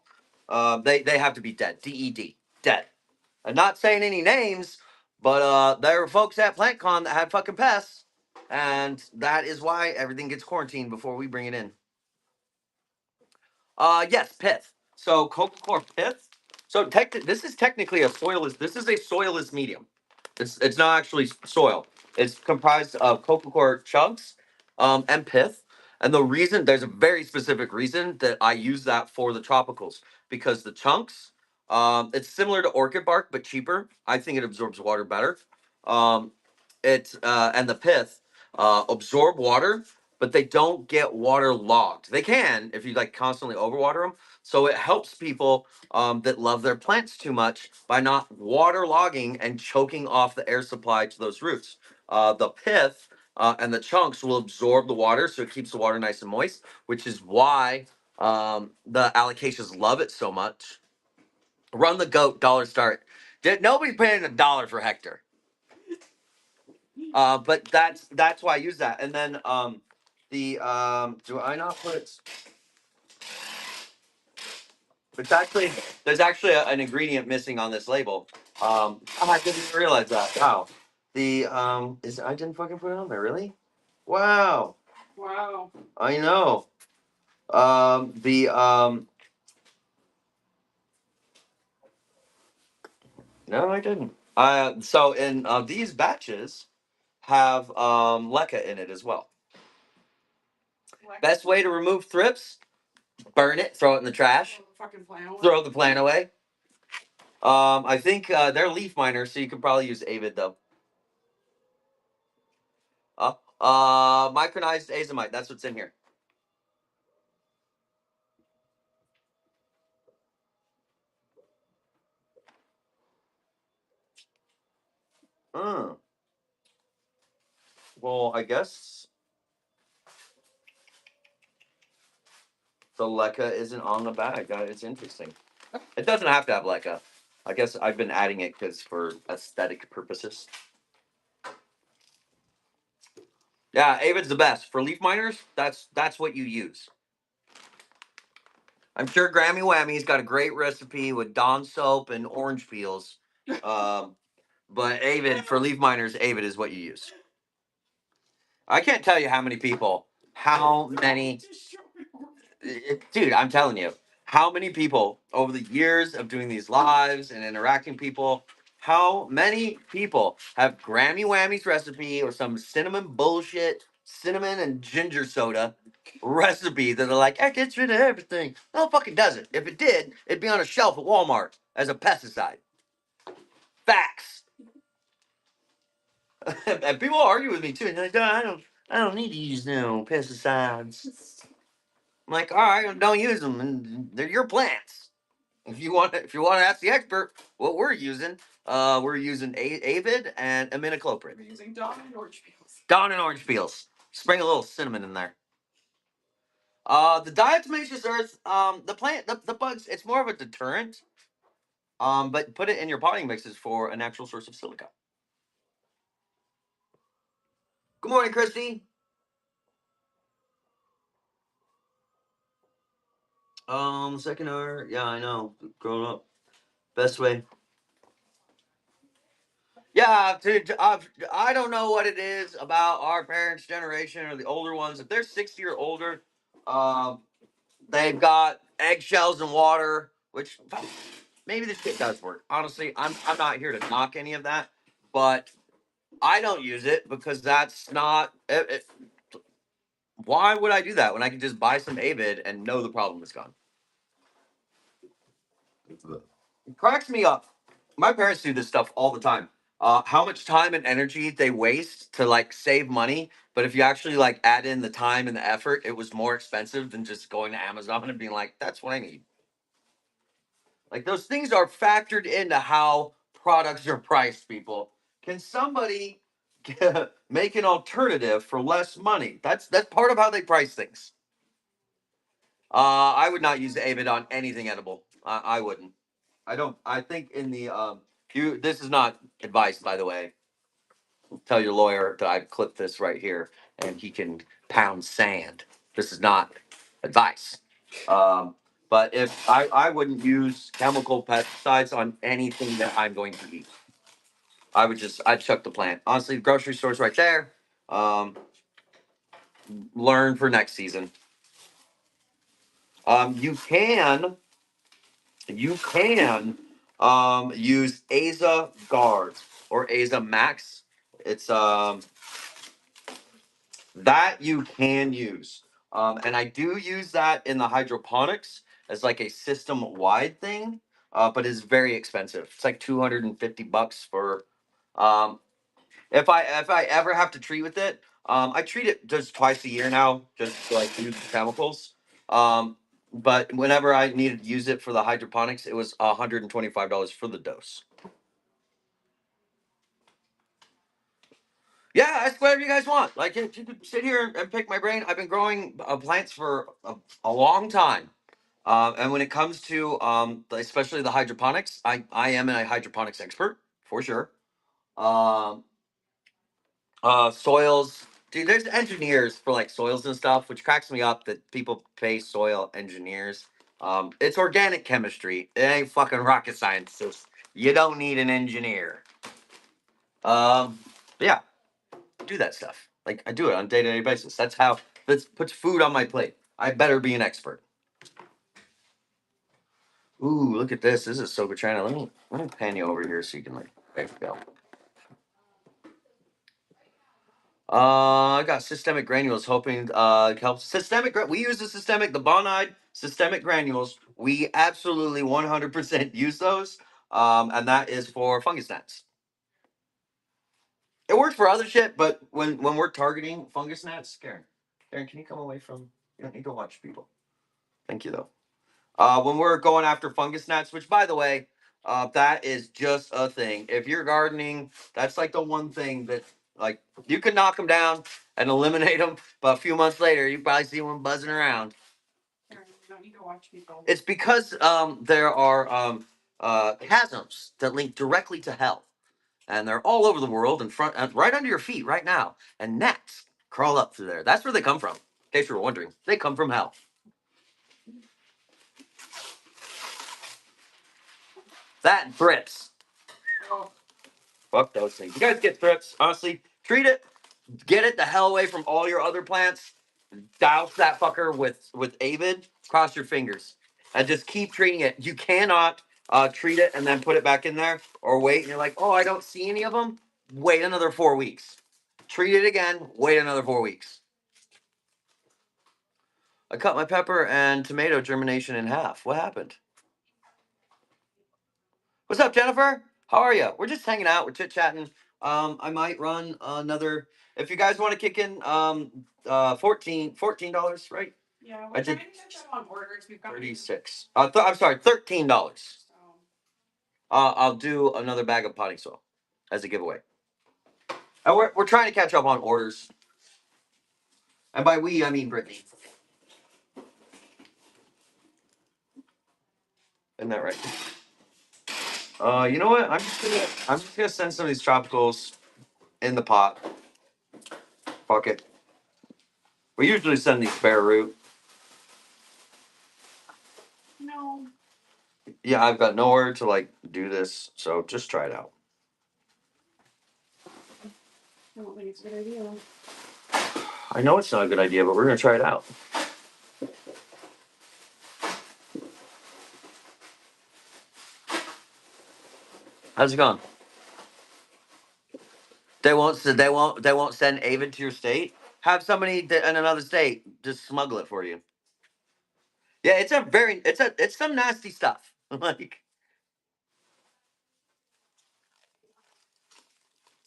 they have to be dead. DED, dead. I'm not saying any names, but there are folks at PlantCon that have fucking pests, and that is why everything gets quarantined before we bring it in. Yes, pith. So cocoa core pith. So this is technically a soilless. This is a soilless medium. It's not actually soil. It's comprised of cocoa core chunks, and pith. And the reason there's a very specific reason that I use that for the tropicals because the chunks, it's similar to orchid bark but cheaper. I think it absorbs water better. It's and the pith absorb water but they don't get waterlogged. They can if you like constantly overwater them. So it helps people that love their plants too much by not waterlogging and choking off the air supply to those roots. The pith and the chunks will absorb the water, so it keeps the water nice and moist, which is why the alocasias love it so much. Run the goat, dollar start. Nobody's paying $1 for hectare. But that's why I use that. And then do I not put? It's actually there's actually an ingredient missing on this label. I didn't even realize that. Wow. The is I didn't fucking put it on there, really? Wow. Wow. I know. The no, I didn't. So in these batches have leca in it as well. Best way to remove thrips: burn it, throw it in the trash, Fucking plan away. throw the plant away. I think they're leaf miners, so you could probably use Avid though. Micronized azomite. That's what's in here. Hmm. Well, I guess the leca isn't on the bag. It's interesting. It doesn't have to have leca. I guess I've been adding it because for aesthetic purposes. Yeah, Avid's the best for leaf miners. That's what you use. I'm sure Grammy Whammy's got a great recipe with Dawn soap and orange peels. Um, but Avid for leaf miners, Avid is what you use. I can't tell you how many, dude. I'm telling you, how many people over the years of doing these lives and interacting people. How many people have Grammy Whammy's recipe or some cinnamon bullshit, cinnamon and ginger soda recipe that are like, it gets rid of everything. No, it fucking doesn't. If it did, it'd be on a shelf at Walmart as a pesticide. Facts. And people argue with me too. And they're like, I don't need to use no pesticides. I'm like, all right, don't use them, and they're your plants. If you want to ask the expert, what we're using, we're using Avid and imidacloprid. We're using Dawn and orange peels. Dawn and orange peels. Spring a little cinnamon in there. The diatomaceous earth, the plant, the bugs, it's more of a deterrent. But put it in your potting mixes for a natural source of silica. Good morning, Christy. Second hour, yeah, I know. Growing up, best way. Yeah, dude, I don't know what it is about our parents' generation or the older ones. If they're 60 or older, um, they've got eggshells and water, which maybe this shit does work. Honestly, I'm not here to knock any of that, but I don't use it because that's not. Why would I do that when I can just buy some Avid and know the problem is gone? It cracks me up. My parents do this stuff all the time. How much time and energy they waste to like save money, but if you actually like add in the time and the effort, it was more expensive than just going to Amazon and being like, "That's what I need." Like those things are factored into how products are priced. People, can somebody make an alternative for less money? That's part of how they price things. I would not use Avid on anything edible. I wouldn't. I don't. I think in the you. This is not advice, by the way. Tell your lawyer that I clipped this right here, and he can pound sand. This is not advice. Um, but if I wouldn't use chemical pesticides on anything that I'm going to eat. I'd chuck the plant. Honestly, the grocery store's right there. Um, Learn for next season. You can use Aza Guard or Aza Max. It's that you can use. And I do use that in the hydroponics as like a system wide thing, but it's very expensive. It's like $250 for um, if I ever have to treat with it. I treat it just twice a year now, just to like use the chemicals. But whenever I needed to use it for the hydroponics, it was $125 for the dose. Yeah, ask whatever you guys want. Like, if you could sit here and pick my brain. I've been growing plants for a long time. And when it comes to especially the hydroponics, I am a hydroponics expert for sure. Um, Soils, dude. There's engineers for like soils and stuff, which cracks me up that people pay soil engineers. It's organic chemistry. It ain't fucking rocket science. So you don't need an engineer. Um, Yeah, do that stuff. Like I do it on a day-to-day basis. That's how this puts food on my plate. I better be an expert. Ooh, look at this. This is Soba China. Let me pan you over here so you can like. There we go. I got systemic granules, hoping it helps. We use the Bonide systemic granules. We absolutely 100% use those, and that is for fungus gnats. It works for other shit, but when we're targeting fungus gnats, Karen, can you come away from? You don't need to watch people. Thank you though. When we're going after fungus gnats, which by the way, that is just a thing. If you're gardening, that's like the one thing that like you can knock them down and eliminate them, but a few months later, you probably see one buzzing around. Karen, you don't need to watch people. It's because there are chasms that link directly to health, and they're all over the world, in front, right under your feet, right now. And gnats crawl up through there. That's where they come from. In case you were wondering, they come from hell. That and thrips. Oh, Fuck those things. You guys get thrips, honestly. Treat it. Get it the hell away from all your other plants. Douse that fucker with Avid. Cross your fingers. And just keep treating it. You cannot treat it and then put it back in there or wait and you're like, oh, I don't see any of them. Wait another 4 weeks. Treat it again. Wait another 4 weeks. I cut my pepper and tomato germination in half. What happened? What's up, Jennifer? How are you? We're just hanging out. We're chit chatting. I might run another. If you guys want to kick in, $14, right? yeah, I we're trying did to catch up on orders. We've got 36. I'm sorry, $13. So, I'll do another bag of potting soil as a giveaway. And we're trying to catch up on orders, and by we I mean Brittany. Isn't that right? You know what? I'm just gonna send some of these tropicals in the pot. Fuck it. We usually send these bare root. no. Yeah, I've got nowhere to like do this, so just try it out. I don't think it's a good idea. I know it's not a good idea, but we're gonna try it out. How's it going? They won't send Avid to your state. Have somebody in another state just smuggle it for you. Yeah, it's some nasty stuff. Like,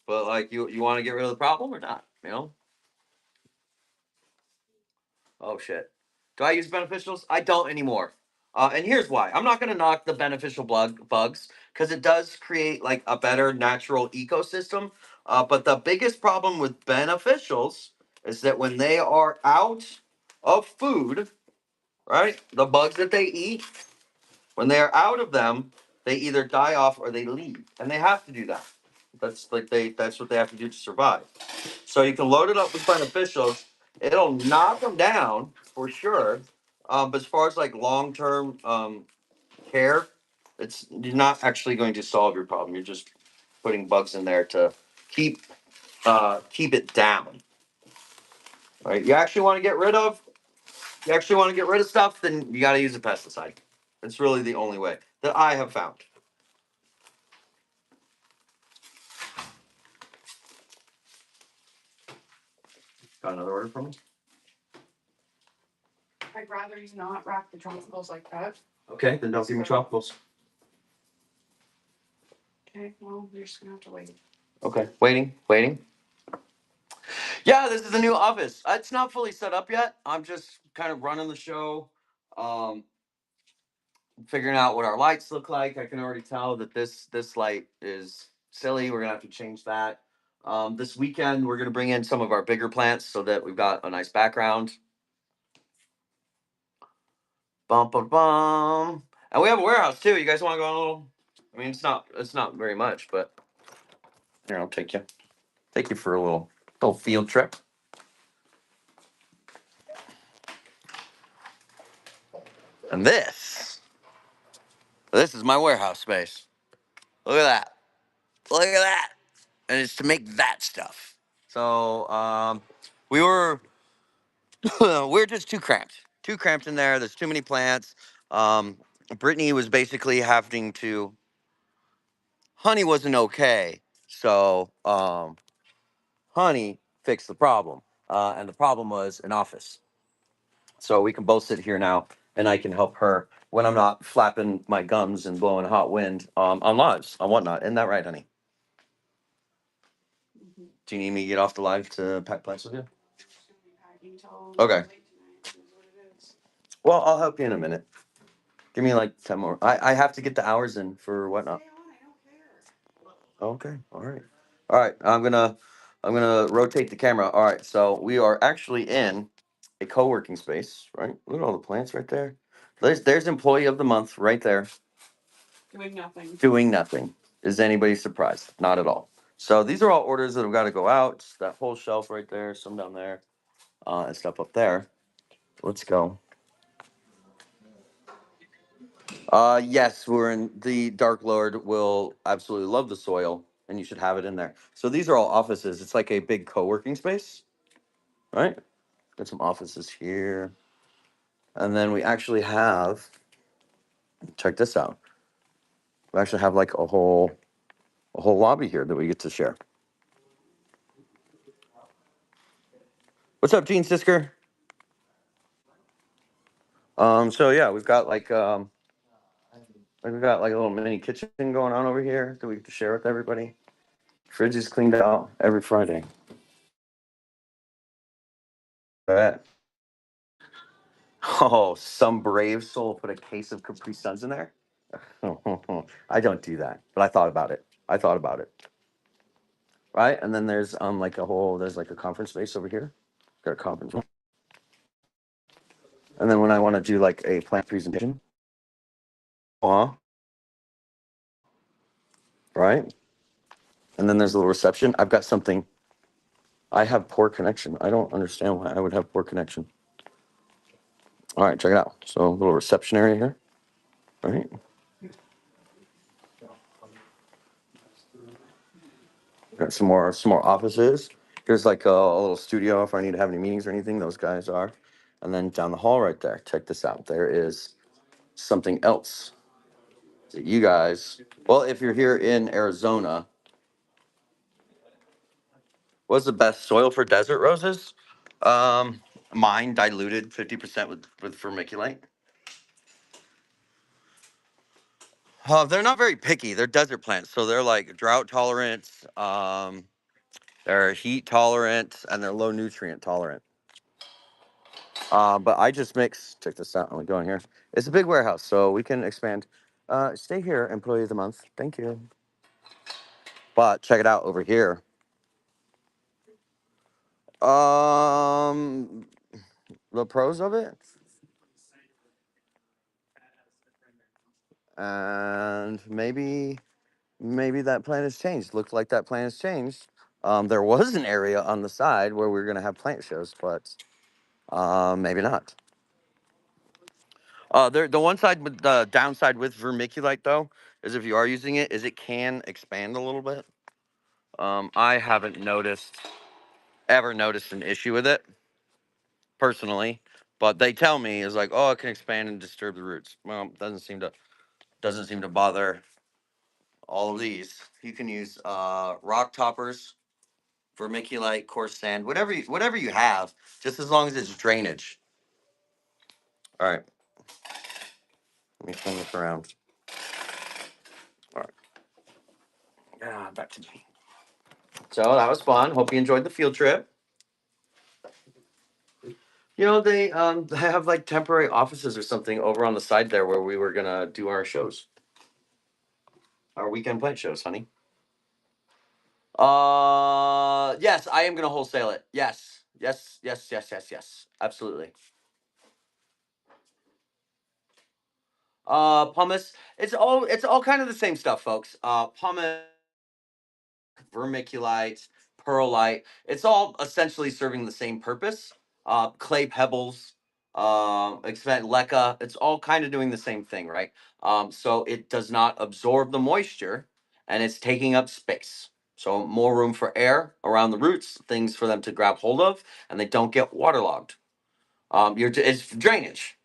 but like you want to get rid of the problem or not? You know? Oh shit. Do I use beneficials? I don't anymore. And here's why. I'm not gonna knock the beneficial bugs because it does create like a better natural ecosystem. But the biggest problem with beneficials is that when they are out of food, right? The bugs that they eat, when they are out of them, they either die off or they leave, and they have to do that. That's what they have to do to survive. So you can load it up with beneficials. It'll knock them down for sure. But as far as like long term care, you're not actually going to solve your problem. You're just putting bugs in there to keep keep it down. Right? You actually want to get rid of stuff, then you got to use a pesticide. It's really the only way that I have found. Got another order from me? I'd rather you not wrap the tropicals like that. Okay, then don't give me tropicals. Okay, well, you're just gonna have to wait. Okay, waiting. Yeah, this is the new office. It's not fully set up yet. I'm just kind of running the show, um, figuring out what our lights look like. I can already tell that this light is silly. We're gonna have to change that. This weekend we're gonna bring in some of our bigger plants so that we've got a nice background. Bum bum bum. And we have a warehouse too. You guys want to go on a little? I mean, it's not very much, but here I'll take you for a little field trip. And this is my warehouse space. Look at that. Look at that. and it's to make that stuff. So we were we're just too cramped in there. There's too many plants. Um, Brittany was basically having to. Honey wasn't okay, so Honey fixed the problem, and the problem was an office. So we can both sit here now, and I can help her when I'm not flapping my gums and blowing hot wind on lives on whatnot. Isn't that right, honey? Mhm. Do you need me to get off the live to pack plants with you? Just gonna be packing till Okay. late tonight. It is what it is. Well, I'll help you in a minute. Give me like 10 more. I have to get the hours in for whatnot. Stay on, I don't care. Okay. All right. All right. I'm gonna rotate the camera. All right. So we are actually in a co-working space, right? Look at all the plants right there. There's employee of the month right there. Doing nothing. Doing nothing. Is anybody surprised? Not at all. So these are all orders that have got to go out. That whole shelf right there, some down there, and stuff up there. Let's go. Yes, we're in the Dark Lord will absolutely love the soil, and you should have it in there. So these are all offices. It's like a big co-working space, right? Got some offices here, and then we actually have. Check this out. We actually have like a whole lobby here that we get to share. What's up, Gene Sisker? So yeah, we've got like a little mini kitchen going on over here that we get to share with everybody. Fridge is cleaned out every Friday. That. Oh, some brave soul put a case of Capri Suns in there. I don't do that, but I thought about it. I thought about it. Right, and then there's there's like a conference space over here. Got a conference room, and then when I want to do like a plant presentation, right, and then there's a little reception. I've got something. I have poor connection. I don't understand why I would have poor connection. All right, check it out. So a little reception area here, right? Got some more offices. Here's like a little studio if I need to have any meetings or anything. Those guys are, and then down the hall right there. Check this out. There is something else that you guys. Well, if you're here in Arizona, what's the best soil for desert roses? Mine diluted 50% with vermiculite. They're not very picky. They're desert plants, so they're like drought tolerant. They're heat tolerant and they're low nutrient tolerant. But I just mix. Check this out. I'm going here. It's a big warehouse, so we can expand. Stay here, employee of the month. Thank you. But check it out over here. Um, the pros of it, and maybe that plan has changed. Looks like that plan has changed. There was an area on the side where we were gonna have plant shows, but maybe not. The one side with the downside with vermiculite though is if you are using it, is it can expand a little bit. I haven't ever noticed an issue with it personally, but they tell me is like, oh, it can expand and disturb the roots. Well, doesn't seem to bother all of these. You can use rock toppers, vermiculite, coarse sand, whatever you have, just as long as it's drainage. All right, let me turn this around. All right, back to me. So that was fun. Hope you enjoyed the field trip. They have like temporary offices or something over on the side there where we were gonna do our shows, our weekend plant shows, honey. Yes, I am gonna wholesale it. Yes, yes, yes, yes, yes, yes, absolutely. Pumice. It's all kind of the same stuff, folks. Pumice, vermiculite, perlite. It's all essentially serving the same purpose. Clay pebbles, expand leca. It's all kind of doing the same thing, right? So it does not absorb the moisture, and it's taking up space. So more room for air around the roots, things for them to grab hold of, and they don't get waterlogged. It's drainage.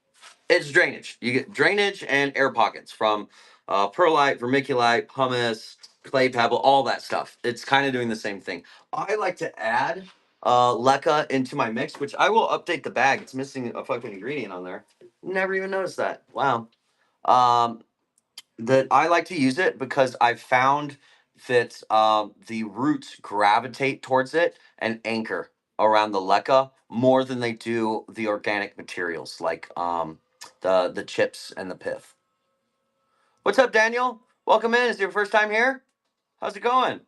It's drainage. You get drainage and air pockets from perlite, vermiculite, pumice, clay pebble, all that stuff. It's kind of doing the same thing. I like to add leca into my mix, which I will update the bag. It's missing a fucking ingredient on there. Never even noticed that. Wow. Um, that I like to use it because I've found that the roots gravitate towards it and anchor around the leca more than they do the organic materials like the chips and the pith. What's up, Daniel? Welcome in. Is it your first time here? How's it going?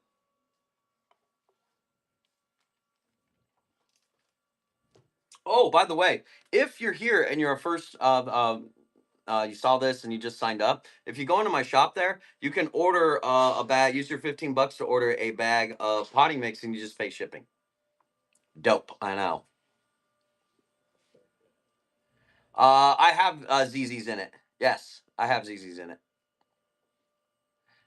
Oh, by the way, if you're here and you're a first you saw this and you just signed up. If you go into my shop there, you can order a bag. Use your $15 to order a bag of potting mix, and you just pay shipping. Dope. I know. I have ZZs in it. Yes, I have ZZs in it.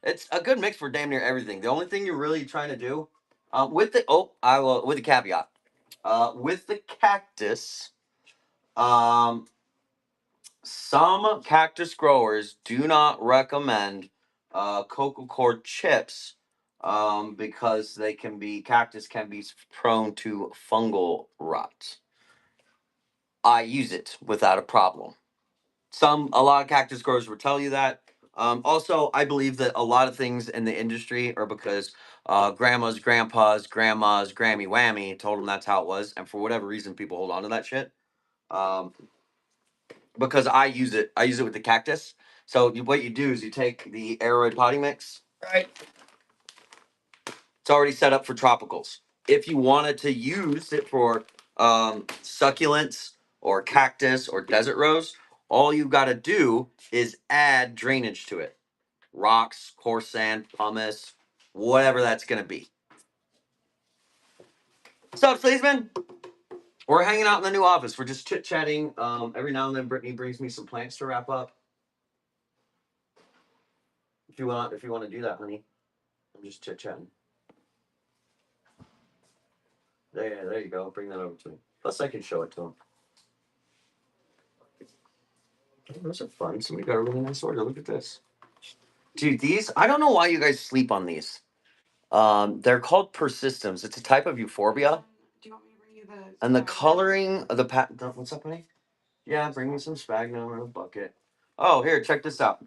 It's a good mix for damn near everything. The only thing you're really trying to do I will with the caveat with the cactus. Um, some cactus growers do not recommend coco cord chips because cactus can be prone to fungal rot. I use it without a problem. A lot of cactus growers will tell you that. Also, I believe that a lot of things in the industry are because grandmas, grandpas, grandmas, Grammy Whammy told them that's how it was, and for whatever reason, people hold on to that shit. Um, because I use it with the cactus. So what you do is you take the aeroid potting mix, right? It's already set up for tropicals. If you wanted to use it for succulents or cactus or desert rose, all you got to do is add drainage to it. Rocks, coarse sand, pumice, whatever that's going to be. What's up, Sleesman? We're hanging out in the new office. We're just chit-chatting. Every now and then Brittany brings me some plants to wrap up. If you want to do that, honey. I'm just chit-chatting. There you go. Bring that over to me. Plus, I can show it to him. Oh, those are fun. Somebody got a really nice order. Look at this. Dude, these, I don't know why you guys sleep on these. They're called persistums. It's a type of euphorbia. Do you want me to bring you the? And the coloring of the what's up, honey? Yeah, bring me some sphagnum in a bucket. Oh, here, check this out.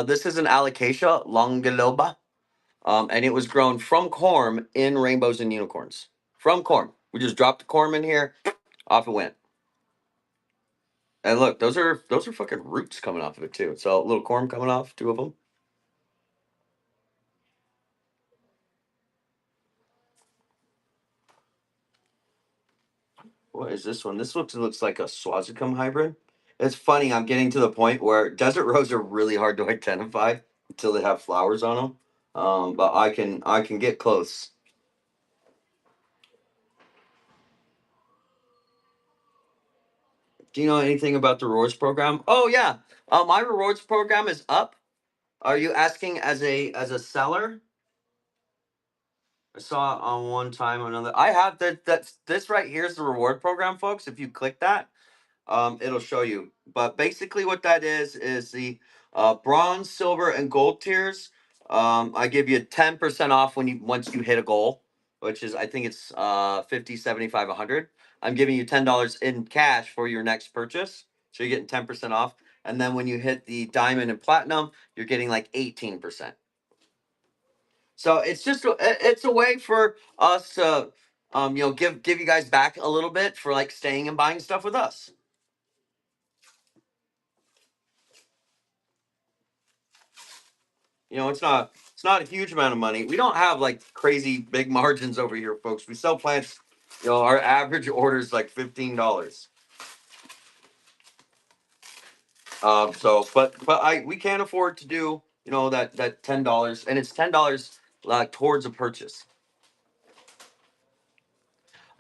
This is an alocasia longiloba. And it was grown from corm in rainbows and unicorns. From corm. We just dropped the corm in here, off it went. And look, those are fucking roots coming off of it too. So a little corm coming off, two of them. What is this one? This looks like a swazicum hybrid. It's funny. I'm getting to the point where desert rose are really hard to identify until they have flowers on them. But I can get close. Do you know anything about the rewards program? Oh yeah, my rewards program is up. Are you asking as a seller? I saw it on one time or another. I have that's this right here is the reward program, folks. If you click that, it'll show you. But basically, what that is the bronze, silver, and gold tiers. I give you 10% off once you hit a goal, which is I think it's 50, 75, 100. I'm giving you $10 in cash for your next purchase, so you're getting 10% off. And then when you hit the diamond and platinum, you're getting like 18%. So it's a way for us to give you guys back a little bit for like staying and buying stuff with us. It's not a huge amount of money. We don't have like crazy big margins over here, folks. We sell plants. Our average order is like $15. But we can't afford to do that $10, and it's $10 towards a purchase.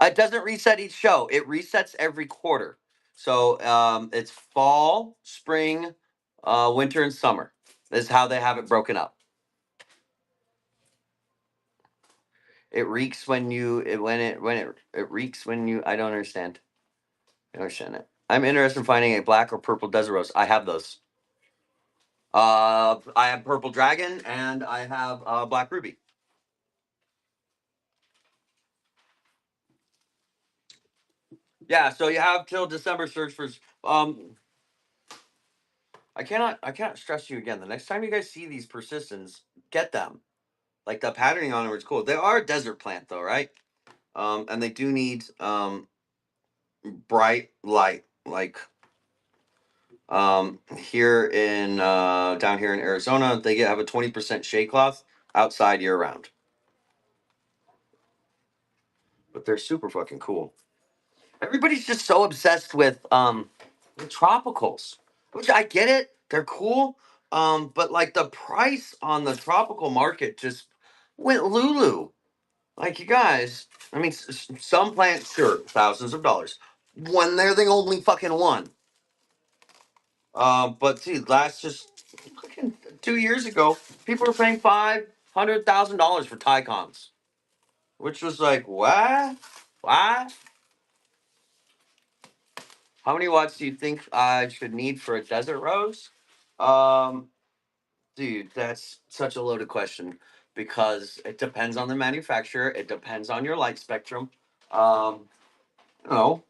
It doesn't reset each show. It resets every quarter. So it's fall, spring, winter, and summer. Is how they have it broken up. It reeks when it reeks when you. I don't understand. I don't understand it. I'm interested in finding a black or purple desert rose. I have those. I have purple dragon and I have black ruby. Yeah, so you have till December search for. I cannot stress you again. The next time you guys see these persistence, get them. Like the patterning on them is cool. They are a desert plant though, right? And they do need bright light. Like here in down here in Arizona, they have a 20% shade cloth outside year round. But they're super fucking cool. Everybody's just so obsessed with the tropicals, which I get it. They're cool. But like the price on the tropical market just went lulu. Like you guys, I mean, some plants, sure, thousands of dollars. When they're the only fucking one. But see, last just fucking 2 years ago, people were paying $500,000 for Tycons, which was like, what? What? How many watts do you think I should need for a desert rose? Um, Dude, that's such a loaded question because it depends on the manufacturer. It depends on your light spectrum. Um, you know,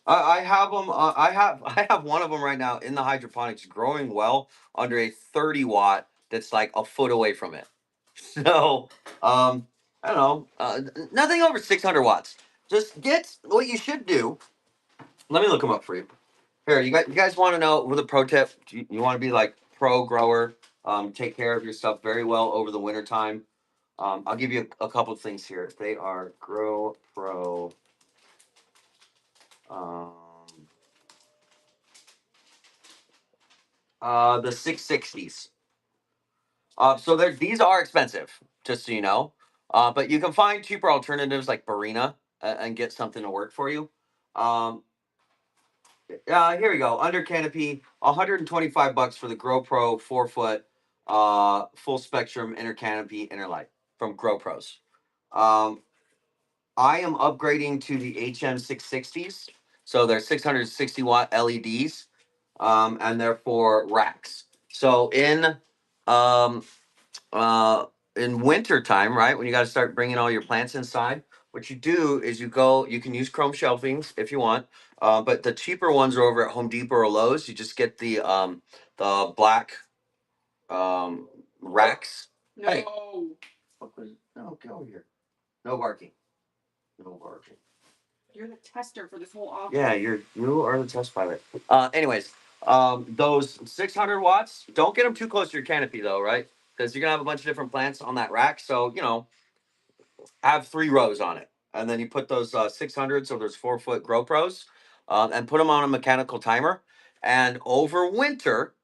I have them. I have one of them right now in the hydroponics, growing well under a 30 watt. That's like a foot away from it. So, I don't know. Nothing over 600 watts. Just get what you should do. Let me look them up for you. Here, you guys want to know with a pro tip? You want to be like pro grower, take care of your stuff very well over the winter time. I'll give you a couple of things here. They are Grow Pro. Um, the 660s. So these are expensive, just so you know. But you can find cheaper alternatives like Barina and get something to work for you. Um, Here we go. Under canopy, $125 for the Grow Pro 4 foot full spectrum inner canopy inner light from Grow Pros. I am upgrading to the HM660s. So they're 660-watt LEDs, and they're for racks. So um, in winter time, right, when you got to start bringing all your plants inside, what you do is you can use chrome shelvings if you want, but the cheaper ones are over at Home Depot or Lowe's. You just get the black racks. No. Hey. No, get over here. No barking. No barking. You're the tester for this whole office. Yeah, you are the test pilot. Anyways, those 600 watts. Don't get them too close to your canopy though, right? Because you're gonna have a bunch of different plants on that rack. So have 3 rows on it, and then you put those 600. So there's 4 foot Grow Pros, and put them on a mechanical timer. And over winter,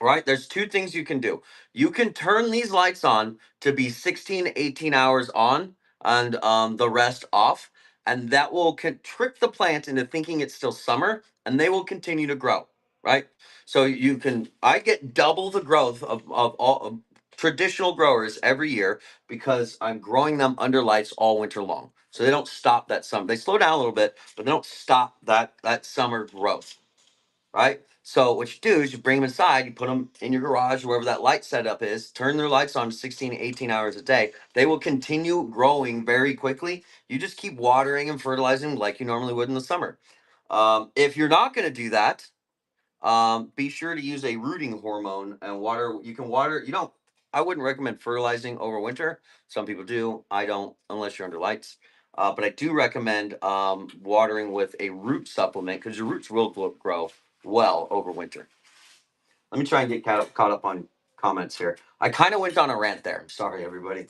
right, there's 2 things you can do. You can turn these lights on to be 16 to 18 hours on and the rest off, and that will trick the plant into thinking it's still summer, and they will continue to grow, right? So I get double the growth of all traditional growers every year because I'm growing them under lights all winter long, so they don't stop that summer. They slow down a little bit, but they don't stop that summer growth, right? So what you do is you bring them inside, you put them in your garage, wherever that light setup is, turn their lights on 16 to 18 hours a day. They will continue growing very quickly. You just keep watering and fertilizing them like you normally would in the summer. If you're not going to do that, be sure to use a rooting hormone and water. You can water. You don't. I wouldn't recommend fertilizing over winter. Some people do. I don't, unless you're under lights. But I do recommend watering with a root supplement because your roots will grow well over winter. Let me try and get caught up on comments here. I kind of went on a rant there. Sorry, everybody.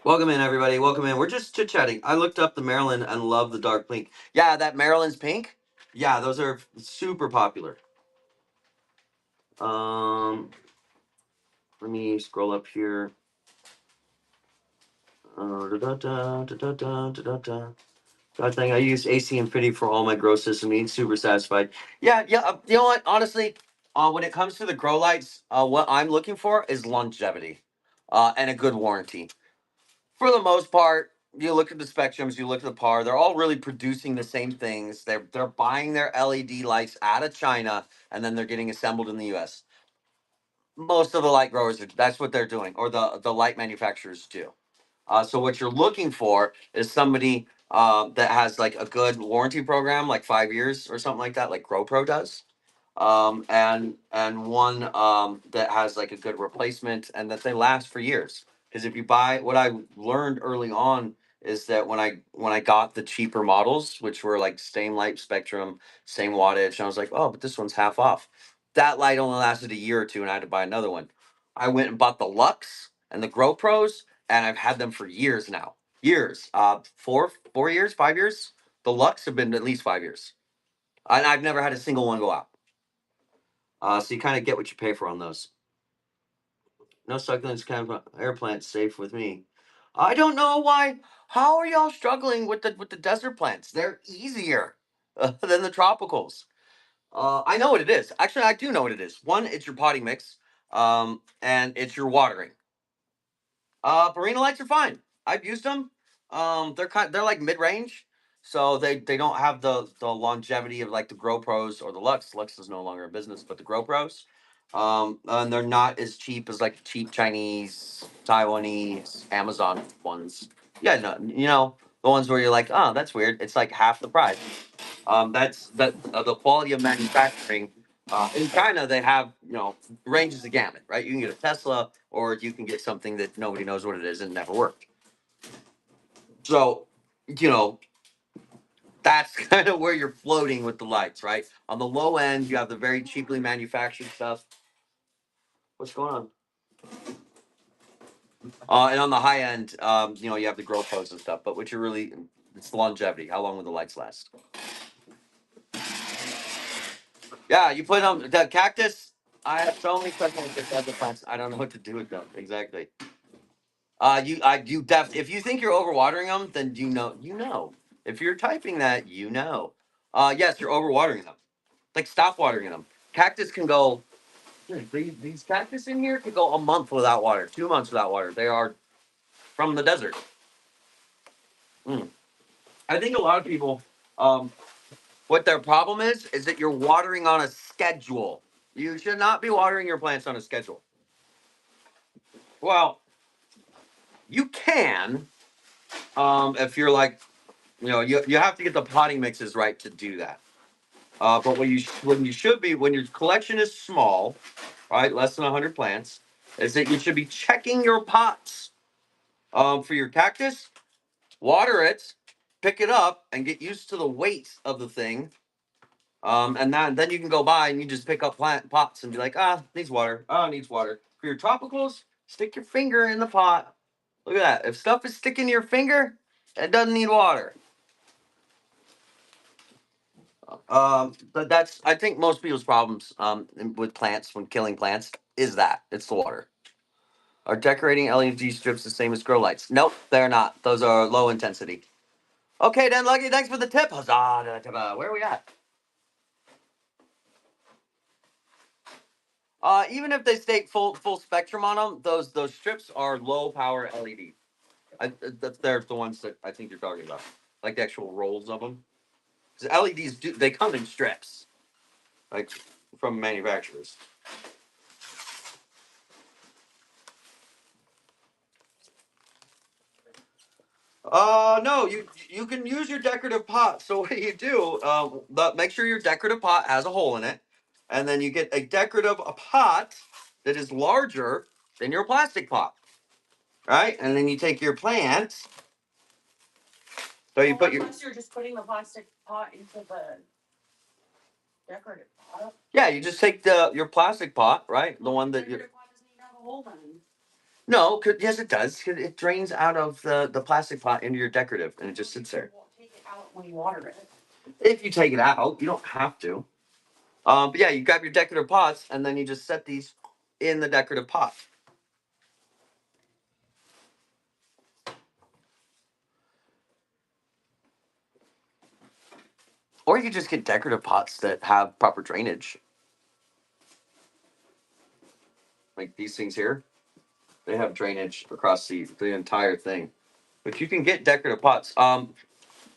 Welcome in, everybody. Welcome in. We're just chit chatting. I looked up the Maryland and love the dark pink. Yeah, that Maryland's pink. Yeah, those are super popular. Let me scroll up here. God dang, I use AC Infinity for all my grow system needs. Super satisfied. Yeah. You know what? Honestly, when it comes to the grow lights, what I'm looking for is longevity. and a good warranty. For the most part, you look at the Spectrums, you look at the Par, they're all really producing the same things. They're buying their LED lights out of China and then they're getting assembled in the US. Most of the light growers, that's what they're doing, or the light manufacturers do. So what you're looking for is somebody that has like a good warranty program, like 5 years or something like that, like GoPro does, and one that has like a good replacement and that they last for years. Because if you buy, what I learned early on is that when I got the cheaper models, which were like same light spectrum, same wattage, and I was like, oh, but this one's half off. That light only lasted a year or two, and I had to buy another one. I went and bought the Lux and the GoPros, and I've had them for years now. Years, 4 years, 5 years. The Lux have been at least 5 years, and I've never had a single one go out. So you kind of get what you pay for on those. No succulents, kind of air plants safe with me. I don't know why. How are y'all struggling with the desert plants? They're easier than the tropicals. I know what it is. Actually, I do know what it is. One, it's your potting mix, and it's your watering. Barina lights are fine. I've used them. They're like mid range, so they don't have the longevity of like the Grow Pros or the Lux. Lux is no longer a business, but the Grow Pros. And they're not as cheap as like cheap Chinese, Taiwanese, Amazon ones. Yeah, no, the ones where you're like, oh, that's weird. It's like half the price. That's the quality of manufacturing. In China, they have ranges the gamut, right? You can get a Tesla, or you can get something that nobody knows what it is and never worked. So, you know, that's kind of where you're floating with the lights, right? On the low end, you have the very cheaply manufactured stuff. What's going on? And on the high end, you have the grow posts and stuff. But what you really, it's the longevity. How long will the lights last? Yeah, you put on the cactus. I have so many questions with other plants. I don't know what to do with them exactly. If you think you're overwatering them, then you know. If you're typing that, you know. Yes, you're overwatering them. Like stop watering them. Cactus can go. These cactus in here could go a month without water, 2 months without water. They are from the desert. Mm. I think a lot of people, um, what their problem is that you're watering on a schedule. You should not be watering your plants on a schedule. Well, you can, if you're like, you have to get the potting mixes right to do that. But when you should be, when your collection is small, right, less than 100 plants, is that you should be checking your pots for your cactus, water it, pick it up, and get used to the weight of the thing. And then you can go by and you just pick up plant pots and be like, needs water. Oh, needs water. For your tropicals, stick your finger in the pot. Look at that. If stuff is sticking to your finger, it doesn't need water. But I think most people's problems with plants when killing plants is that it's the water. Are decorating LED strips the same as grow lights? Nope, they're not. Those are low intensity. Okay, then, Lucky, thanks for the tip. Huzzah! Where are we at? Even if they state full spectrum on them, those strips are low power LED. They're the ones that I think you're talking about, like the actual rolls of them. Because LEDs they come in strips, like from manufacturers. No, you can use your decorative pot. So what you do, make sure your decorative pot has a hole in it, and then you get a decorative pot that is larger than your plastic pot, right? And then you take your plant. So you put your. Unless you're just putting the plastic pot into the decorative pot. Yeah, you just take your plastic pot, right? The one that you. Decorative pot doesn't even have a hole then. No, yes, it does. 'Cause it drains out of the plastic pot into your decorative, and it just sits there. You won't take it out when you water it. If you take it out, you don't have to. But yeah, you grab your decorative pots, and then you just set these in the decorative pot. Or you could just get decorative pots that have proper drainage. Like these things here. They have drainage across the entire thing. But you can get decorative pots.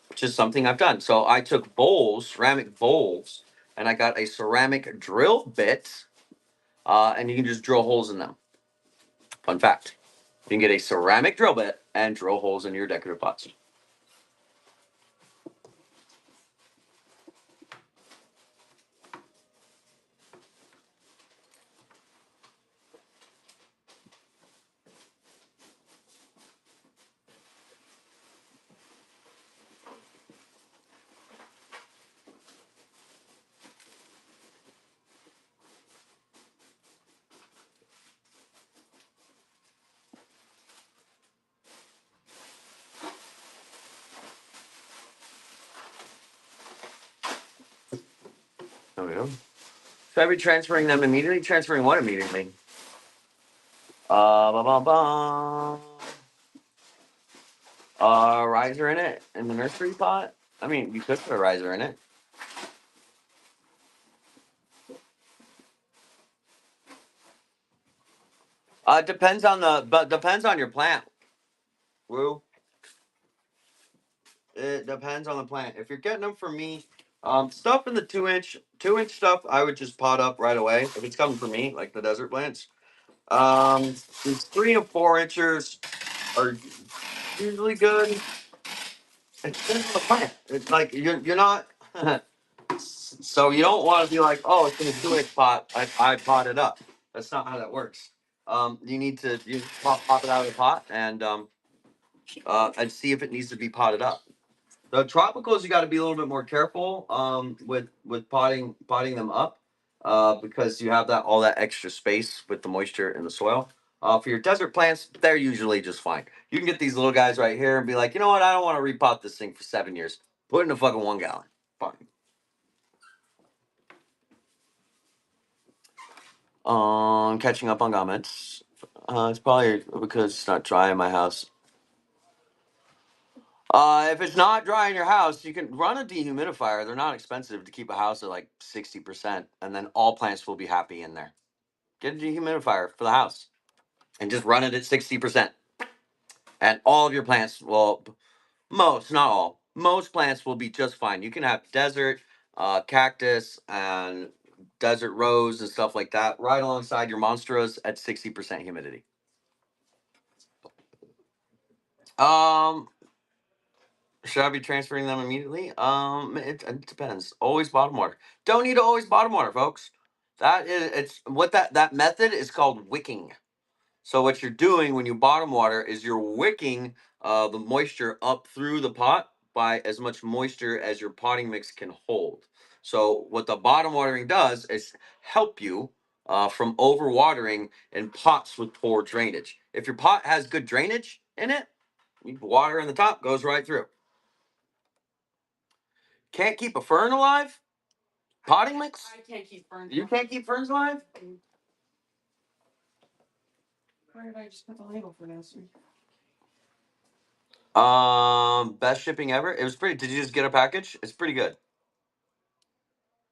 Which is something I've done. So I took bowls, ceramic bowls, and I got a ceramic drill bit, and you can just drill holes in them. Fun fact: you can get a ceramic drill bit and drill holes in your decorative pots. There we go. Should I be transferring them immediately? Transferring what immediately? Ba ba ba. Riser in it in the nursery pot. I mean, you could put a riser in it. Depends on your plant. Woo. It depends on the plant. If you're getting them from me, stuff in the 2-inch stuff, I would just pot up right away. If it's coming from me, like the desert plants, these 3 and 4 inchers are usually good. It depends on the plant. It's like you're not. So you don't want to be like, oh, it's in a 2-inch pot. I pot it up. That's not how that works. You need to pop it out of the pot and see if it needs to be potted up. The tropicals, you got to be a little bit more careful with potting them up because you have that all that extra space with the moisture in the soil. For your desert plants, they're usually just fine. You can get these little guys right here and be like, you know what? I don't want to repot this thing for 7 years. Put it in a fucking 1 gallon. Fine. Catching up on comments. It's probably because it's not dry in my house. If it's not dry in your house, you can run a dehumidifier. They're not expensive to keep a house at like 60%, and then all plants will be happy in there. Get a dehumidifier for the house and just run it at 60%. And all of your plants will, most, not all, most plants will be just fine. You can have desert, cactus, and desert rose and stuff like that right alongside your monsteras at 60% humidity. Um, Should I be transferring them immediately? It depends. Always bottom water. Don't need to always bottom water, folks. It's what that method is called wicking. So what you're doing when you bottom water is you're wicking the moisture up through the pot by as much moisture as your potting mix can hold. So what the bottom watering does is help you from overwatering in pots with poor drainage. If your pot has good drainage in it, water in the top goes right through. Can't keep a fern alive? Potting mix? I can't keep ferns. You can't keep ferns alive? Where did I just put the label for this? Best shipping ever. It was pretty. Did you just get a package? It's pretty good.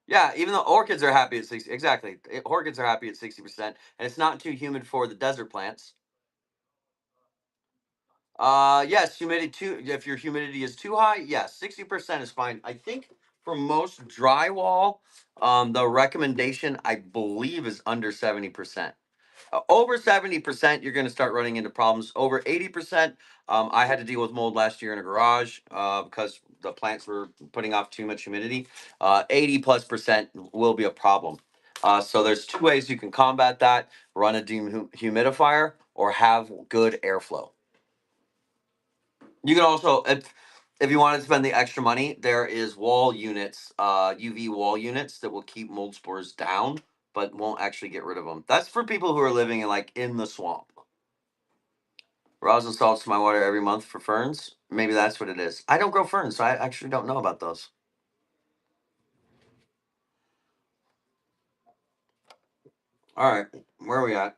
Yeah, even though orchids are happy at 60, exactly. Orchids are happy at 60%, and it's not too humid for the desert plants. Yes, humidity too. If your humidity is too high, yes, 60% is fine. I think for most drywall, the recommendation I believe is under 70%. Over 70%, you're going to start running into problems. Over 80%, I had to deal with mold last year in a garage because the plants were putting off too much humidity. 80+% will be a problem. So there's two ways you can combat that: run a dehumidifier or have good airflow. You can also, if you want to spend the extra money, there is wall units, UV wall units that will keep mold spores down, but won't actually get rid of them. That's for people who are living in the swamp. Rosin salts my water every month for ferns. Maybe that's what it is. I don't grow ferns, so I actually don't know about those. All right, where are we at?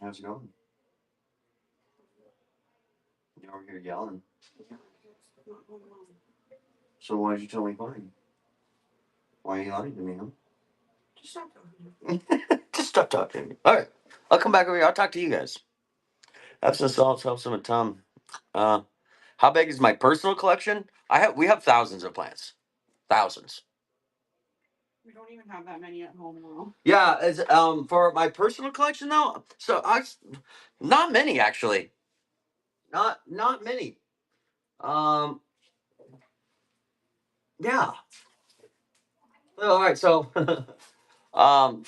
How's it going? You're over here yelling. So why did you tell me fine? Why are you lying to me, huh? Just stop talking. Just stop talking to me. All right, I'll come back over here. I'll talk to you guys. Epsom salts helps them a ton. How big is my personal collection? We have thousands of plants, thousands. We don't even have that many at home now. Yeah, it's for my personal collection though. So not many actually. Not many. Um, yeah. All right, so um,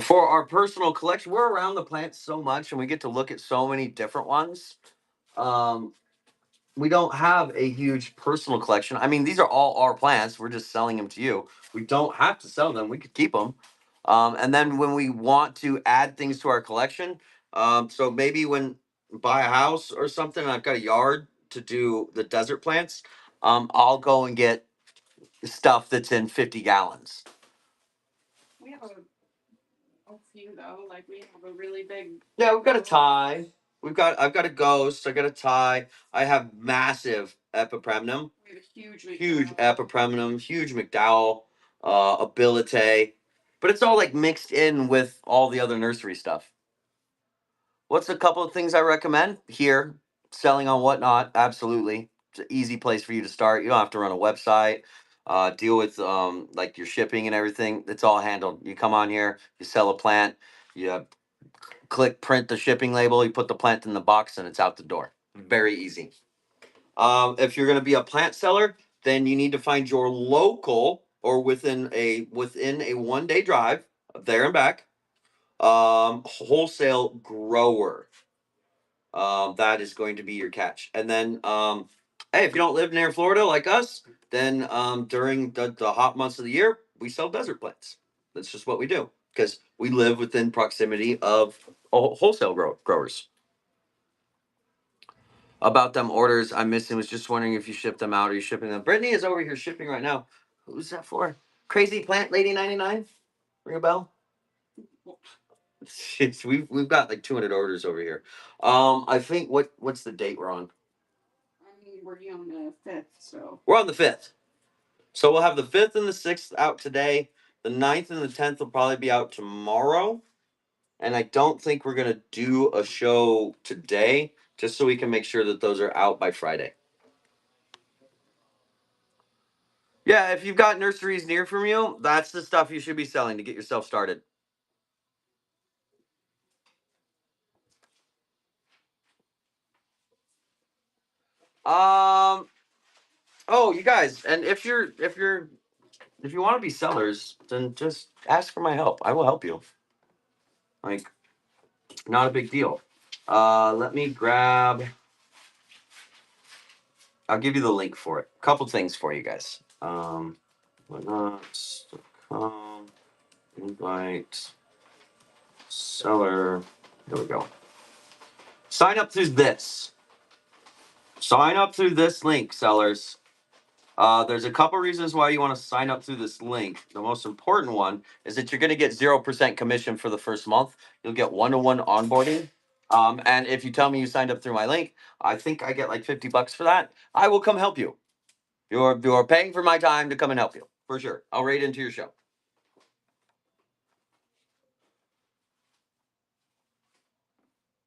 for our personal collection, we're around the plants so much, and we get to look at so many different ones. Um, we don't have a huge personal collection. I mean, these are all our plants. We're just selling them to you. We don't have to sell them. We could keep them. And then when we want to add things to our collection, so maybe when buy a house or something, and I've got a yard to do the desert plants, I'll go and get stuff that's in 50 gallons. We have a few though. Like we have a really big. Yeah, we've got a tie. I've got a ghost. I got a tie. I have massive epipremnum. We have a huge. Huge McDowell. epipremnum, huge McDowell, abilite, but it's all like mixed in with all the other nursery stuff. What's a couple of things I recommend here? Selling on Whatnot, absolutely. It's an easy place for you to start. You don't have to run a website. Deal with like your shipping and everything. It's all handled. You come on here, you sell a plant, you click print the shipping label, you put the plant in the box, and it's out the door. Very easy. If you're going to be a plant seller, then you need to find your local or within a 1 day drive there and back wholesale grower. That is going to be your catch. And then, hey, if you don't live near Florida like us, then during the hot months of the year, we sell desert plants. That's just what we do because we live within proximity of wholesale growers. About them orders I'm missing, was just wondering if you ship them out or you shipping them. Brittany is over here shipping right now. Who's that for? Crazy Plant Lady 99? Ring a bell? We've got like 200 orders over here. I think what's the date we're on? I mean, we're on the 5th, so. We're on the 5th. So we'll have the 5th and the 6th out today. The 9th and the 10th will probably be out tomorrow. And I don't think we're gonna do a show today, just so we can make sure that those are out by Friday. Yeah, if you've got nurseries near from you, that's the stuff you should be selling to get yourself started. Oh, you guys, and if you want to be sellers, then just ask for my help. I will help you. Like, not a big deal. Let me grab. I'll give you the link for it. Couple things for you guys. Whatnot.com, invite seller. There we go. Sign up through this. Sign up through this link, sellers. There's a couple reasons why you want to sign up through this link. The most important one is that you're going to get 0% commission for the first month. You'll get one-to-one onboarding. And if you tell me you signed up through my link, I think I get like $50 for that. I will come help you. You're paying for my time to come and help you for sure. I'll raid into your show.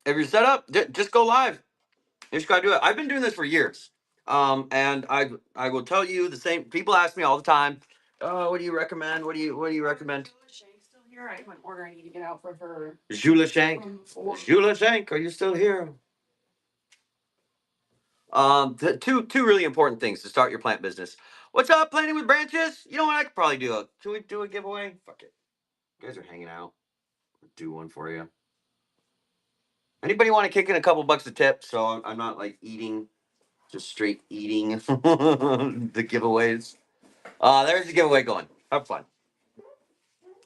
If you're set up, just go live. You just gotta do it. I've been doing this for years. And I will tell you the same. People ask me all the time, "Oh, what do you recommend? What do you recommend?" Shank's still here. I have an order I need to get out for her. Jula Shank. Jula Shank, are you still here? Two really important things to start your plant business. What's up, planting with branches? You know what? I could probably do a. Can we do a giveaway? Fuck it. You guys are hanging out. I'll do one for you. Anybody want to kick in a couple bucks a tip so I'm not like eating, just straight eating the giveaways? There's the giveaway going. Have fun.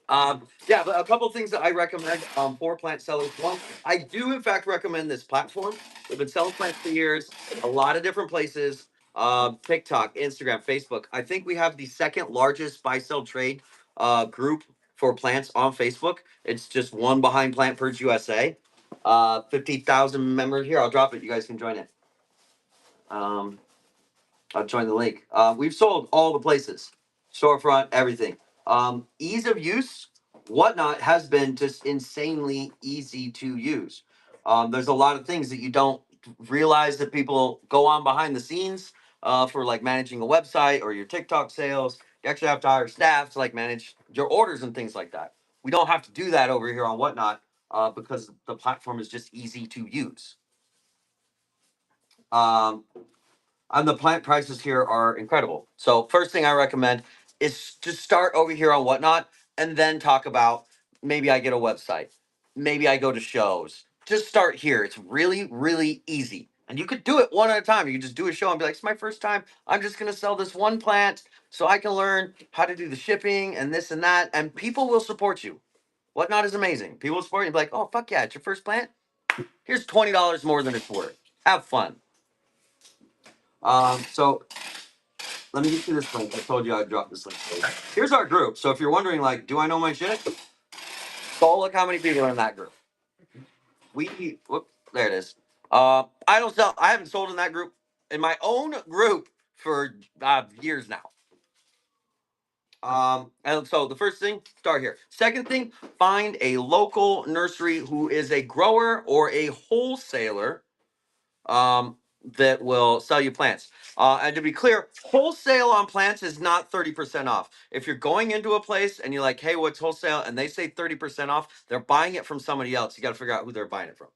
Yeah, but a couple of things that I recommend for plant sellers. One, I do in fact recommend this platform. We've been selling plants for years, a lot of different places. TikTok, Instagram, Facebook. I think we have the second largest buy sell trade group for plants on Facebook. It's just one behind Plant Purge USA. 50,000 members here. I'll drop it. You guys can join it. I'll join the link. We've sold all the places, storefront, everything. Ease of use. Whatnot has been just insanely easy to use. There's a lot of things that you don't realize that people go on behind the scenes for like managing a website or your TikTok sales. You actually have to hire staff to like manage your orders and things like that. We don't have to do that over here on Whatnot because the platform is just easy to use. Um, and the plant prices here are incredible. So first thing I recommend is just start over here on Whatnot and then talk about maybe I get a website, maybe I go to shows. Just start here. It's really, really easy. And you could do it one at a time. You can just do a show and be like, it's my first time. I'm just gonna sell this one plant so I can learn how to do the shipping and this and that. And people will support you. Whatnot is amazing. People will support you and be like, oh fuck yeah, it's your first plant. Here's $20 more than it's worth. Have fun. So let me get you this link. I told you I'd drop this link. Here's our group. So if you're wondering, like, do I know my shit? Go look how many people are in that group. Whoop, there it is. I don't sell. I haven't sold in that group, in my own group, for years now. And so the first thing, start here. Second thing, find a local nursery who is a grower or a wholesaler that will sell you plants. And to be clear, wholesale on plants is not 30% off. If you're going into a place and you're like, hey, what's wholesale? And they say 30% off, they're buying it from somebody else. You got to figure out who they're buying it from.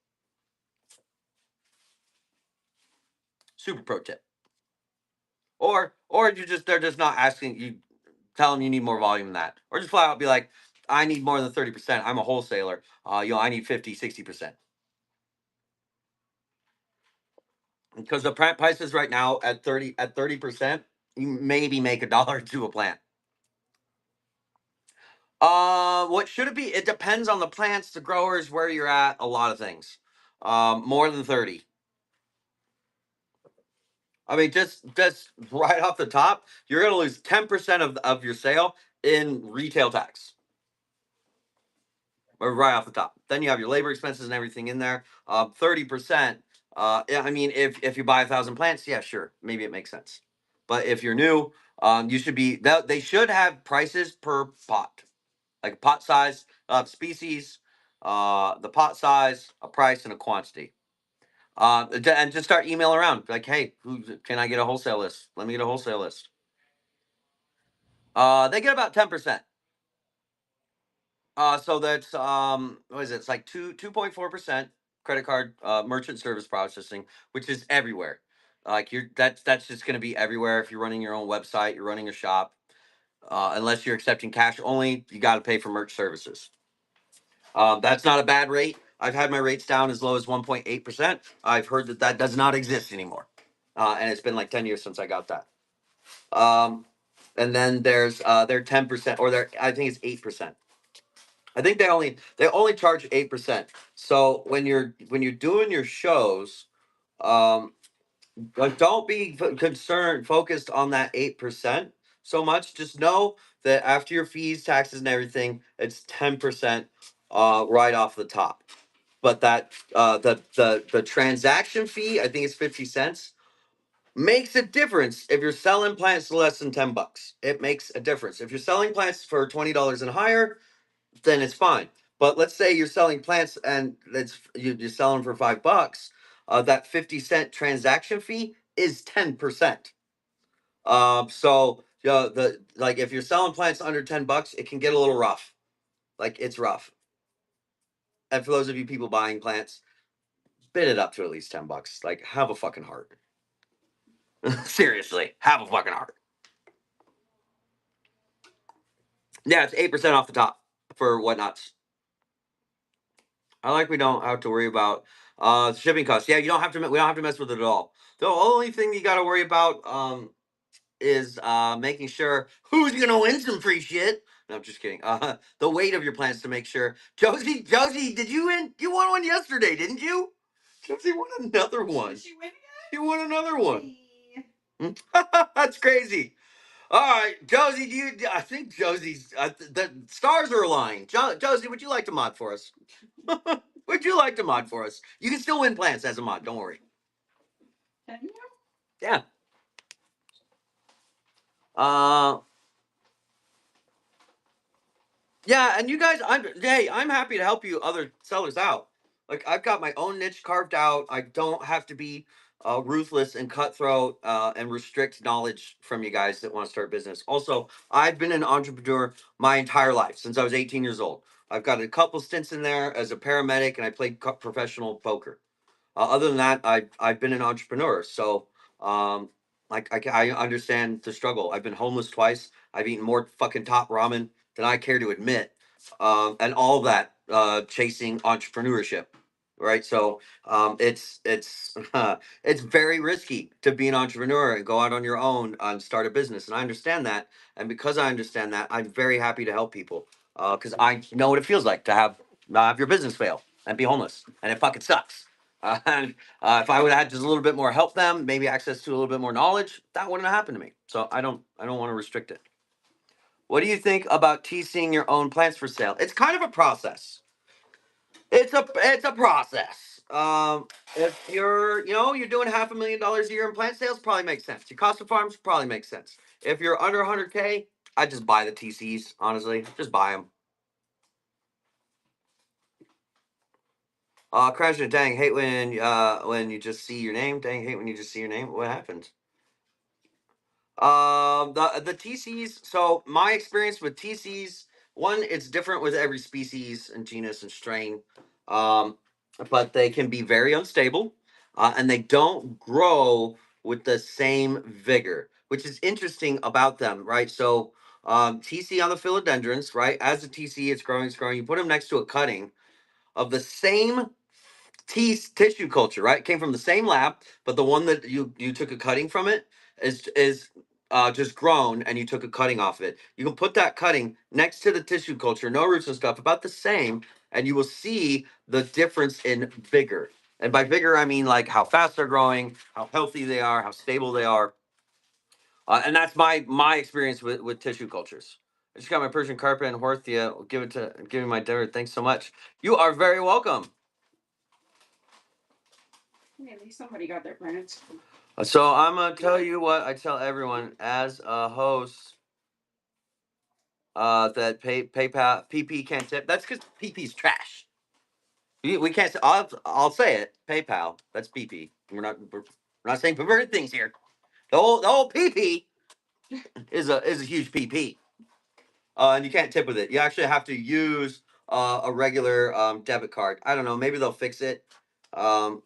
Super pro tip. Or they're just not asking you, tell them you need more volume than that. Or just flat out be like, I need more than 30%. I'm a wholesaler. I need 50, 60%. Because the prices right now at 30%, you maybe make $1 to a plant. What should it be? It depends on the plants, the growers, where you're at, a lot of things. More than 30. I mean, just right off the top, you're gonna lose 10% of your sale in retail tax. Or right off the top. Then you have your labor expenses and everything in there. 30%. Yeah, I mean, if you buy 1,000 plants, yeah, sure, maybe it makes sense. But if you're new, you should be. They should have prices per pot, like pot size, species, the pot size, a price, and a quantity. And just start emailing around, like, hey, who can I get a wholesale list? Let me get a wholesale list. They get about 10%. So that's what is it? It's like 2.4% credit card merchant service processing, which is everywhere. Like that's just gonna be everywhere if you're running your own website, you're running a shop. Unless you're accepting cash only, you got to pay for merch services. That's not a bad rate. I've had my rates down as low as 1.8%. I've heard that does not exist anymore, and it's been like 10 years since I got that. Um, and then there's their 10%, or their I think it's 8%. I think they only charge 8%. So when you're doing your shows, um, like don't be focused on that 8% so much. Just know that after your fees, taxes, and everything, it's 10% right off the top. But that the transaction fee, I think it's 50 cents, makes a difference if you're selling plants for less than $10. It makes a difference. If you're selling plants for $20 and higher, then it's fine. But let's say you're selling plants and you're selling for $5. That 50-cent transaction fee is 10%. So the like if you're selling plants under $10, it can get a little rough. Like it's rough. And for those of you people buying plants, bid it up to at least $10. Like have a fucking heart. Seriously, have a fucking heart. Yeah, it's 8% off the top for whatnots. I like we don't have to worry about shipping costs. Yeah, you don't have to. We don't have to mess with it at all. The only thing you got to worry about is making sure who's gonna win some free shit. No, I'm just kidding. The weight of your plants to make sure. Josie, did you win? You won one yesterday, didn't you? Josie won another one. Did she win again? You won another one. That's crazy. All right, Josie. I think Josie's. The stars are aligned. Josie, would you like to mod for us? Would you like to mod for us? You can still win plants as a mod. Don't worry. Can you? Yeah. Uh. Yeah, and you guys, I'm happy to help you other sellers out. Like I've got my own niche carved out. I don't have to be ruthless and cutthroat and restrict knowledge from you guys that want to start business. Also, I've been an entrepreneur my entire life since I was 18 years old. I've got a couple stints in there as a paramedic, and I played professional poker. Other than that, I've been an entrepreneur, so um, I understand the struggle. I've been homeless twice. I've eaten more fucking top ramen than I care to admit, and all of that chasing entrepreneurship, right? So it's it's very risky to be an entrepreneur and go out on your own and start a business, and I understand that. And because I understand that, I'm very happy to help people because I know what it feels like to have your business fail and be homeless, and it fucking sucks. And if I would have had just a little bit more help them, maybe access to a little bit more knowledge, that wouldn't have happened to me. So I don't want to restrict it. What do you think about TCing your own plants for sale? It's kind of a process. It's a process. If you're doing $500,000 a year in plant sales, probably makes sense. Your cost of farms probably makes sense. If you're under 100K, I just buy the TCs. Honestly, just buy them. Crasher, dang, hate when you just see your name. Dang, hate when you just see your name. What happens? The TCs. So my experience with TCs, one, it's different with every species and genus and strain, um, but they can be very unstable, and they don't grow with the same vigor, which is interesting about them, right? So TC on the philodendrons, right? As the TC, it's growing, it's growing. You put them next to a cutting of the same tissue culture, right? It came from the same lab, but the one that you took a cutting from it is just grown, and you took a cutting off of it. You can put that cutting next to the tissue culture, no roots and stuff, about the same, and you will see the difference in vigor. And by vigor, I mean like how fast they're growing, how healthy they are, how stable they are. And that's my experience with tissue cultures. I just got my Persian carpet and Horthia. Give me my dinner. Thanks so much. You are very welcome. Yeah, at least somebody got their plants. So I'm gonna tell you what I tell everyone as a host. That PayPal PP can't tip. That's because PP's trash. We can't. I'll say it. PayPal. That's PP. We're not saying perverted things here. The whole PP is a huge PP. And you can't tip with it. You actually have to use a regular debit card. I don't know. Maybe they'll fix it. Um,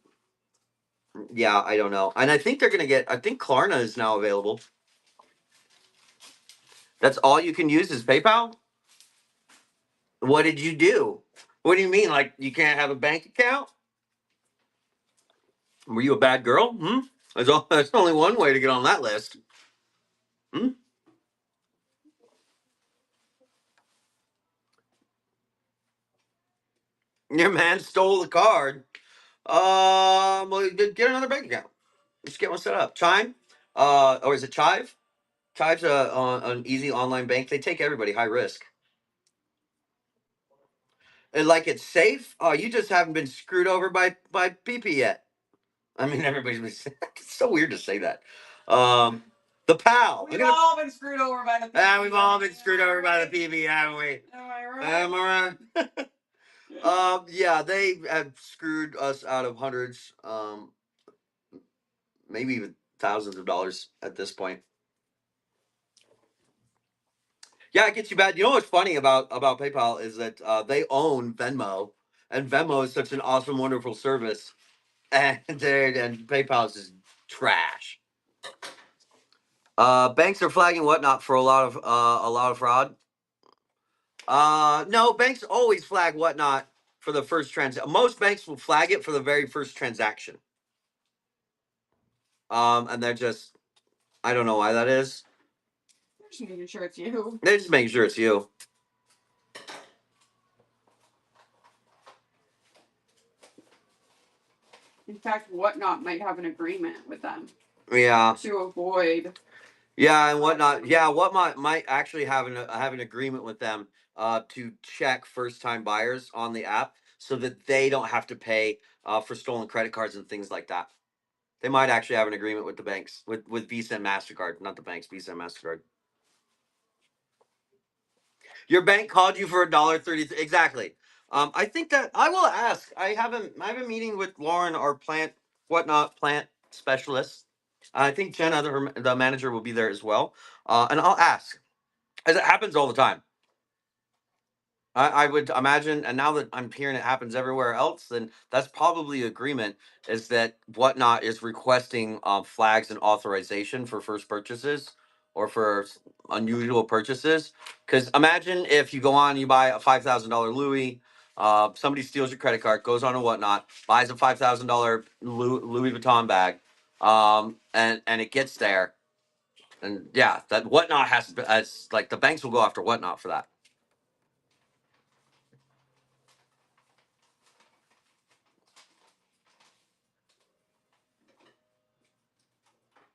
yeah, I don't know. And I think they're gonna get. I think Klarna is now available. That's all you can use is PayPal. What did you do? What do you mean? Like you can't have a bank account? Were you a bad girl? Hmm. There's only one way to get on that list. Hmm. Your man stole the card. Well, get another bank account. Just get one set up. Chime, or is it Chive? Chive's an easy online bank. They take everybody high risk. And like it's safe. Oh, you just haven't been screwed over by PP yet. I mean, everybody's been. It's so weird to say that. Um, the pal. We've all been screwed over by the PB. Ah, we've all been screwed over by the PB, haven't we? Am I right? Am I right? Yeah, they have screwed us out of hundreds, maybe even thousands of dollars at this point. Yeah, it gets you bad. You know what's funny about PayPal is that they own Venmo, and Venmo is such an awesome, wonderful service, and PayPal is just trash. Banks are flagging whatnot for a lot of fraud. No, banks always flag whatnot for the first transaction. Most banks will flag it for the very first transaction. And they're just, I don't know why that is. Just making sure it's you. They're just making sure it's you. In fact, Whatnot might have an agreement with them Yeah. to avoid. Yeah, and whatnot. Yeah, what might actually have an agreement with them to check first time buyers on the app so that they don't have to pay for stolen credit cards and things like that. They might actually have an agreement with the banks, with Visa and MasterCard, not the banks, Visa and MasterCard. Your bank called you for $1.30. Exactly. I think that I will ask. I have a meeting with Lauren, our plant specialist. I think Jenna, the manager, will be there as well. And I'll ask, as it happens all the time. I would imagine, and now that I'm hearing it happens everywhere else, then that's probably agreement is that Whatnot is requesting flags and authorization for first purchases or for unusual purchases. Because imagine if you go on, you buy a $5,000 Louis, somebody steals your credit card, goes on to Whatnot, buys a $5,000 Louis Vuitton bag, and it gets there, and yeah, that Whatnot has as like the banks will go after Whatnot for that.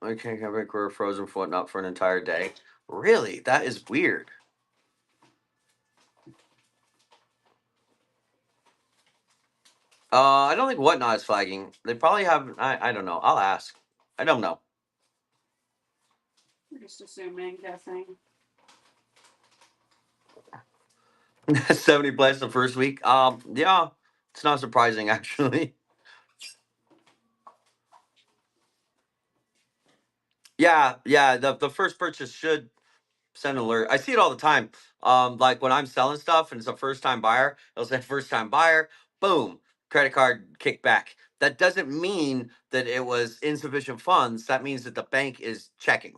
Okay, have we're frozen for Whatnot for an entire day. Really? That is weird. I don't think Whatnot is flagging. They probably have. I don't know. I'll ask. I don't know. We're just assuming, guessing. 70 plays the first week. Yeah, it's not surprising actually. Yeah, yeah. The first purchase should send an alert. I see it all the time. Like when I'm selling stuff and it's a first time buyer, it'll say first time buyer. Boom, credit card kickback. That doesn't mean that it was insufficient funds. That means that the bank is checking.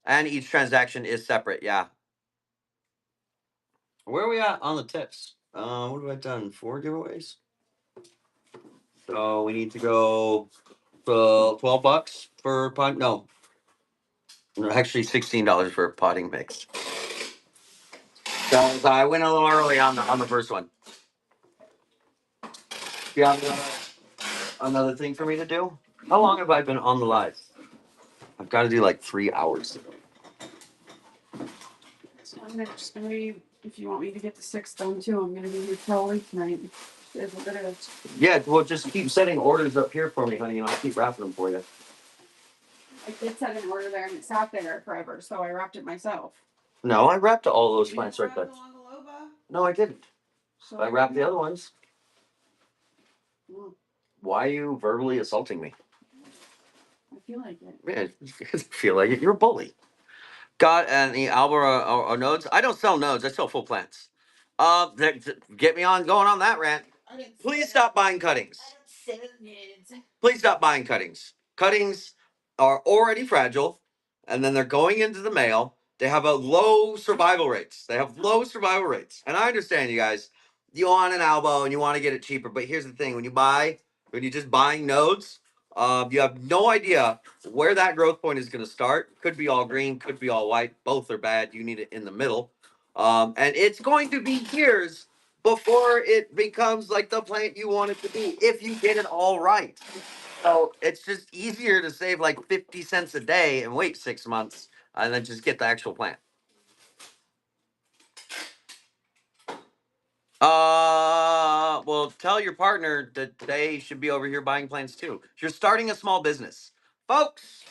And each transaction is separate. Yeah. Where are we at on the tips? What have I done? 4 giveaways. So we need to go $12 for pot. No, actually $16 for a potting mix. So I went a little early on the first one. Do you have another thing for me to do? How long have I been on the live? I've got to do like 3 hours. So I'm just gonna be, if you want me to get the 6 done too, I'm gonna be here for all week tonight. Is what it is. Yeah, well, just keep setting orders up here for me, honey, and I'll keep wrapping them for you. I did set an order there and it sat there forever, so I wrapped it myself. No, I wrapped all those You plants didn't right wrap there. the Langoloba? No, I didn't. So I wrapped the other ones. Mm, Why are you verbally assaulting me? I feel like it. Man, I feel like it. You're a bully. Got any Albera or nodes? I don't sell nodes. I sell full plants. Get me on going on that rant. Please stop buying cuttings. I don't sell nudes. Please stop buying cuttings. Cuttings are already fragile, and then they're going into the mail. They have a low survival rates. They have low survival rates, and I understand you guys. You want an elbow and you want to get it cheaper, but here's the thing: when you're just buying nodes, you have no idea where that growth point is going to start. Could be all green, could be all white. Both are bad. You need it in the middle, and it's going to be years before it becomes like the plant you want it to be if you get it all right. So it's just easier to save like 50 cents a day and wait 6 months and then just get the actual plant. Well, tell your partner that they should be over here buying plants too. You're starting a small business. Folks,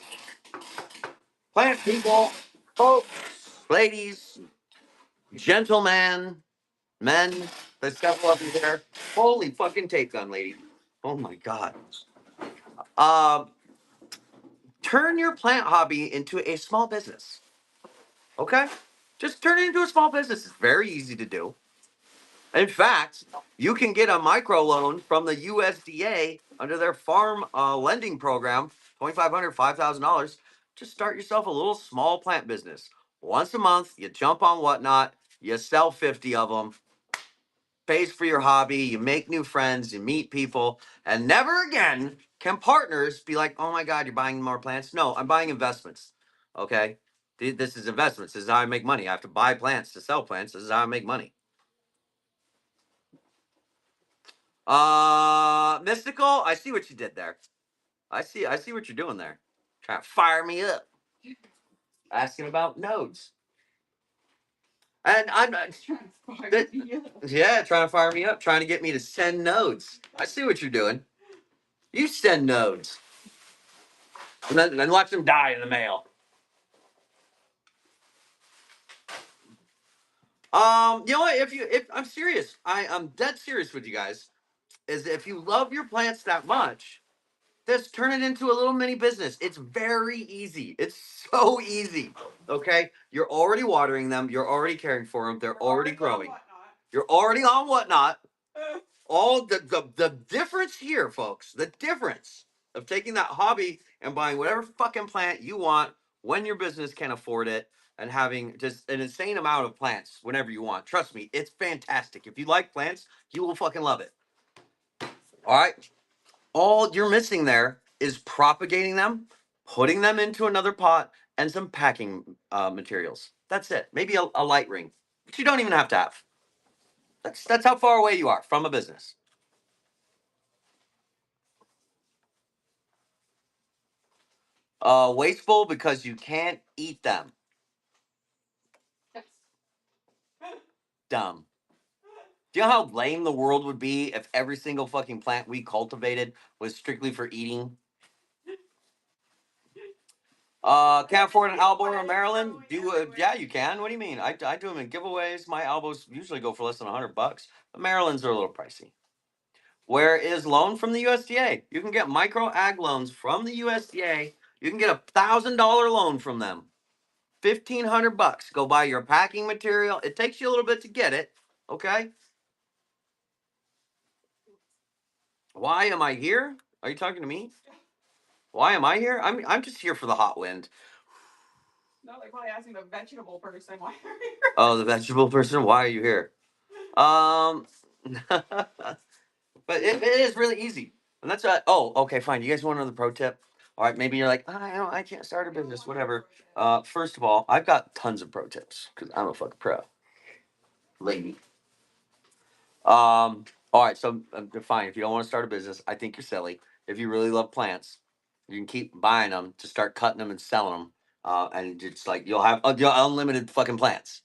plant people, folks, ladies, gentlemen, men, there's several of you there. Holy fucking tape gun, lady. Oh my God. Um, Turn your plant hobby into a small business. Okay? Just turn it into a small business. It's very easy to do. In fact, you can get a micro loan from the USDA under their farm lending program, $2,500, $5,000. Just start yourself a little small plant business. Once a month, you jump on Whatnot, you sell 50 of them, pays for your hobby, you make new friends, you meet people, and never again can partners be like, oh my God, you're buying more plants. No, I'm buying investments. Okay? This is investments. This is how I make money. I have to buy plants to sell plants. This is how I make money. Mystical, I see what you did there. I see what you're doing there. Trying to fire me up. Asking about nodes. And I'm not yeah, trying to fire me up, trying to get me to send nodes. I see what you're doing. You send nodes. And then watch them die in the mail. You know what? If I'm serious, I'm dead serious with you guys. Is if you love your plants that much, just turn it into a little mini business. It's very easy. It's so easy. Okay, you're already watering them. You're already caring for them. They're already growing. You're already on whatnot. All the difference here, folks. The difference of taking that hobby and buying whatever fucking plant you want when your business can afford it and having just an insane amount of plants whenever you want. Trust me, it's fantastic. If you like plants, you will fucking love it. All right. All you're missing there is propagating them, putting them into another pot, and some packing materials. That's it. Maybe a light ring, which you don't even have to have. That's how far away you are from a business. Wasteful because you can't eat them. Dumb. Do you know how lame the world would be if every single fucking plant we cultivated was strictly for eating? Can't afford an elbow in Maryland? Yeah, you can. What do you mean? I do them in giveaways. My elbows usually go for less than $100. The Marylands are a little pricey. Where is loan from the USDA? You can get micro ag loans from the USDA. You can get $1,000 loan from them. $1,500. Go buy your packing material. It takes you a little bit to get it. Okay. Why am I here? Are you talking to me? Why am I here? I'm just here for the hot wind. No, they're probably asking the vegetable person why are you here. Oh, the vegetable person. Why are you here? But it is really easy, and that's oh, okay, fine. You guys want another pro tip? All right, maybe you're like, I can't start a business, whatever. First of all, I've got tons of pro tips because I'm a fucking pro, lady. All right, so fine. If you don't want to start a business, I think you're silly. If you really love plants, you can keep buying them to start cutting them and selling them, and it's like you'll unlimited fucking plants.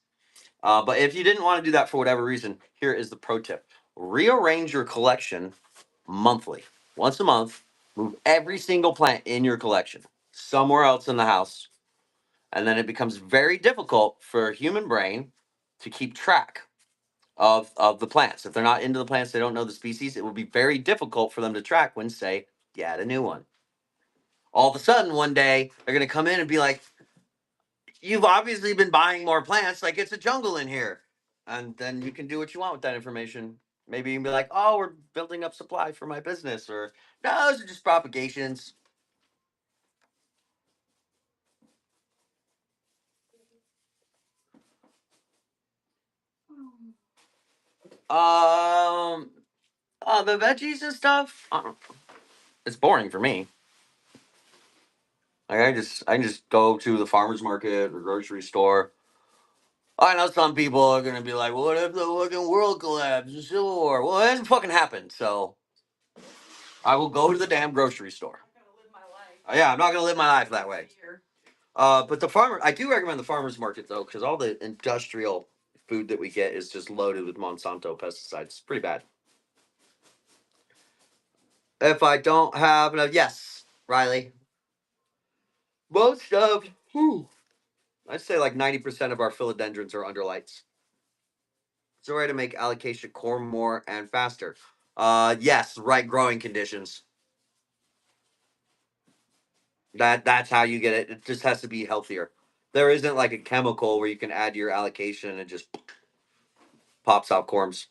But if you didn't want to do that for whatever reason, here is the pro tip: rearrange your collection monthly. Once a month, move every single plant in your collection somewhere else in the house. And then it becomes very difficult for a human brain to keep track of the plants. If they're not into the plants, they don't know the species, it will be very difficult for them to track when, say, you add a new one. All of a sudden, one day, they're going to come in and be like, you've obviously been buying more plants, like it's a jungle in here. And then you can do what you want with that information. Maybe you can be like, oh, we're building up supply for my business, or no, those are just propagations. Um, the veggies and stuff. It's boring for me. Like I can just go to the farmer's market or grocery store. I know some people are gonna be like, well, "What if the fucking world collapsed, the Civil War?" Well, it hasn't fucking happened, so I will go to the damn grocery store. Yeah, I'm not gonna live my life that way. But I do recommend the farmer's market though, because all the industrial food that we get is just loaded with Monsanto pesticides. It's pretty bad. If I don't have enough, yes, Riley. Most of, I'd say like 90% of our philodendrons are under lights. It's a way to make allocation core more and faster. Yes, right growing conditions. That's how you get it. It just has to be healthier. There isn't like a chemical where you can add your allocation and it just pops out corms.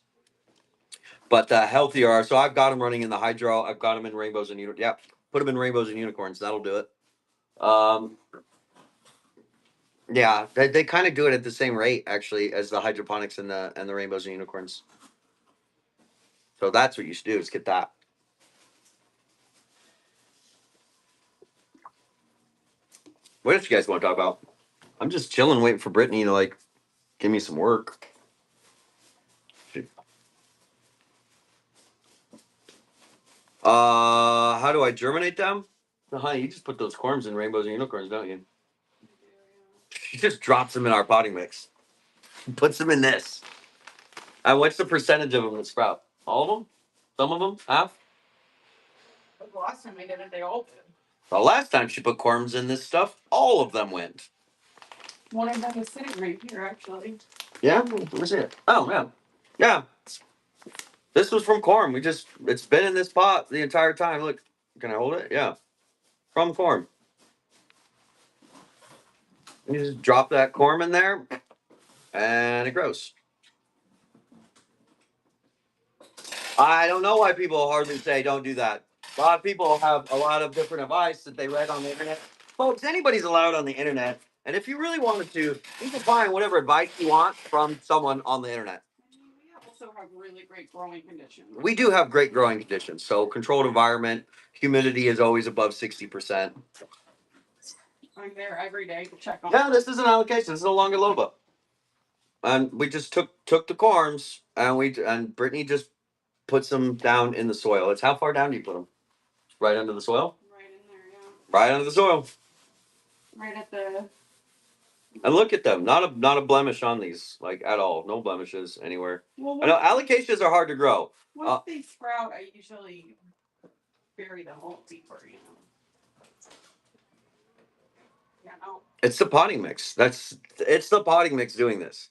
But healthier are, so I've got them running in the hydro. I've got them in rainbows and unicorns. Yeah, put them in rainbows and unicorns. That'll do it. Um, yeah, they kind of do it at the same rate actually as the hydroponics and the rainbows and unicorns. So that's what you should do is get that. What else you guys want to talk about? I'm just chilling, waiting for Brittany to like give me some work. How do I germinate them? No, honey, you just put those corms in rainbows and unicorns, don't you? She just drops them in our potting mix. Puts them in this. And what's the percentage of them that sprout? All of them? Some of them? Half? The last time we did it, they all did. The last time she put corms in this stuff, all of them went. One of them is sitting right here, actually. Yeah, let me see it. Oh yeah, yeah. This was from corn. It's been in this pot the entire time. Look, can I hold it? Yeah, from corn. You just drop that corn in there, and it grows. I don't know why people hardly say don't do that. A lot of people have a lot of different advice that they read on the internet. Folks, anybody's allowed on the internet. And if you really wanted to, you can find whatever advice you want from someone on the internet. We also have really great growing conditions. We do have great growing conditions. So controlled environment, humidity is always above 60%. I'm there every day to check on. Yeah, this is an allocation. This is a Longa and we just took the corms and Brittany just puts them down in the soil. It's how far down do you put them? Right under the soil. Right in there, yeah. Right under the soil. Right at the. And look at them. Not a blemish on these, like at all. No blemishes anywhere. Well, I know alocasias are hard to grow. Once they sprout, I usually bury them a little deeper. You know. Yeah. No. It's the potting mix. It's the potting mix doing this.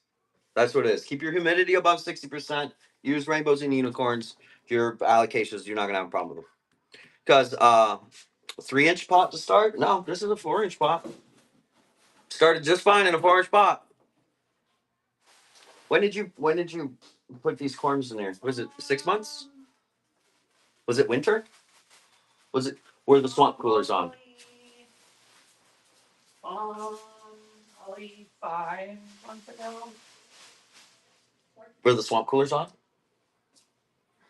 That's what it is. Keep your humidity above 60%. Use rainbows and unicorns. Your allocations, you're not gonna have a problem with them. Because 3-inch pot to start? No, this is a 4-inch pot. Started just fine in a 4-inch pot. When did you put these corms in there? Was it 6 months? Was it winter? Was it were the swamp coolers on? Probably 5 months ago. Were the swamp coolers on?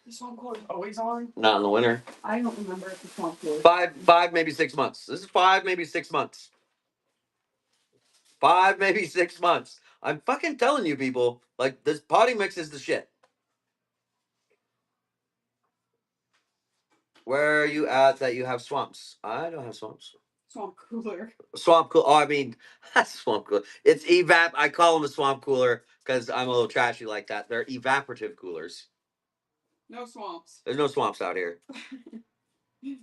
The swamp cooler's always on. Not in the winter. I don't remember if the swamp cooler. Five, maybe 6 months. This is 5, maybe 6 months. 5, maybe 6 months. I'm fucking telling you, people. Like this potting mix is the shit. Where are you at that you have swamps? I don't have swamps. Swamp cooler. Swamp cooler. Oh, I mean, that's swamp cooler. It's evap. I call them a swamp cooler because I'm a little trashy like that. They're evaporative coolers. No swamps. There's no swamps out here. Is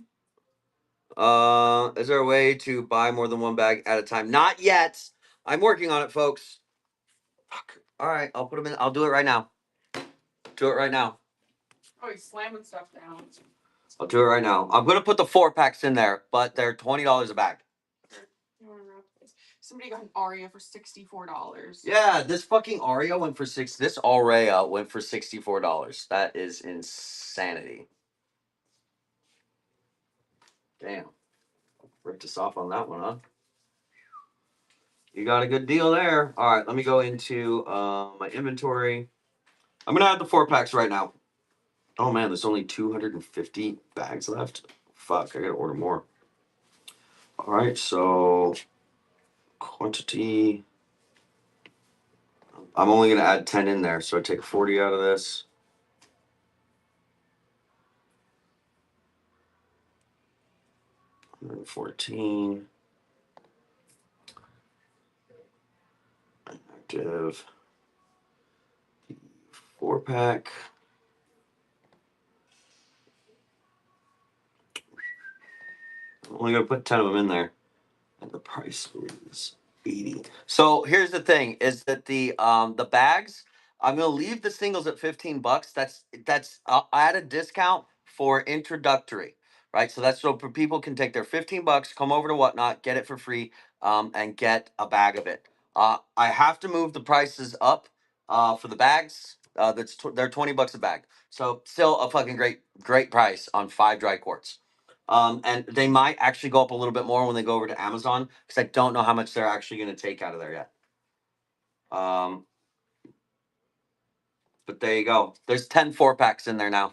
there a way to buy more than one bag at a time? Not yet. I'm working on it, folks. Fuck. All right, I'll put them in. I'll do it right now. Do it right now. Oh, he's slamming stuff down. I'll do it right now. I'm gonna put the 4-packs in there, but they're $20 a bag. Somebody got an Aria for $64. Yeah, this fucking Aria went for six. This Aria went for $64. That is insanity. Damn, ripped us off on that one, huh? You got a good deal there. All right, let me go into my inventory. I'm gonna add the 4-packs right now. Oh man, there's only 250 bags left. Fuck, I gotta order more. All right, so quantity. I'm only gonna add 10 in there, so I take 40 out of this. And 14. Active. 4-pack. I'm only gonna put 10 of them in there, and the price is 80. So here's the thing: is that the bags? I'm gonna leave the singles at $15. That's I'll add a discount for introductory, right? So that's so people can take their $15, come over to Whatnot, get it for free, and get a bag of it. I have to move the prices up for the bags. They're $20 a bag. So still a fucking great price on 5 dry quarts. And they might actually go up a little bit more when they go over to Amazon because I don't know how much they're actually going to take out of there yet. But there you go. There's 10 4-packs in there now.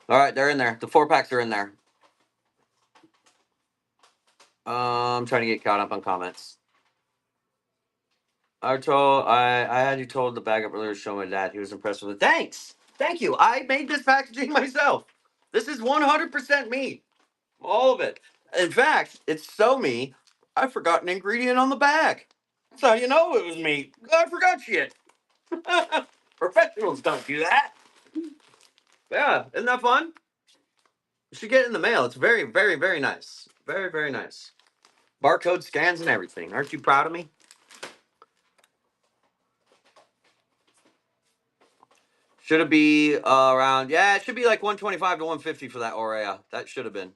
All right, they're in there. The 4-packs are in there. I'm trying to get caught up on comments. I had you told the bag up earlier to show my dad. He was impressed with it. Thanks. Thank you. I made this packaging myself. This is 100% me. All of it. In fact, it's so me, I forgot an ingredient on the bag. That's how you know it was me. I forgot shit. Professionals don't do that. Yeah, isn't that fun? You should get it in the mail. It's very, very, very nice. Very, very nice. Barcode scans and everything. Aren't you proud of me? Should it be around? Yeah, it should be like 125 to 150 for that Aurea. That should have been.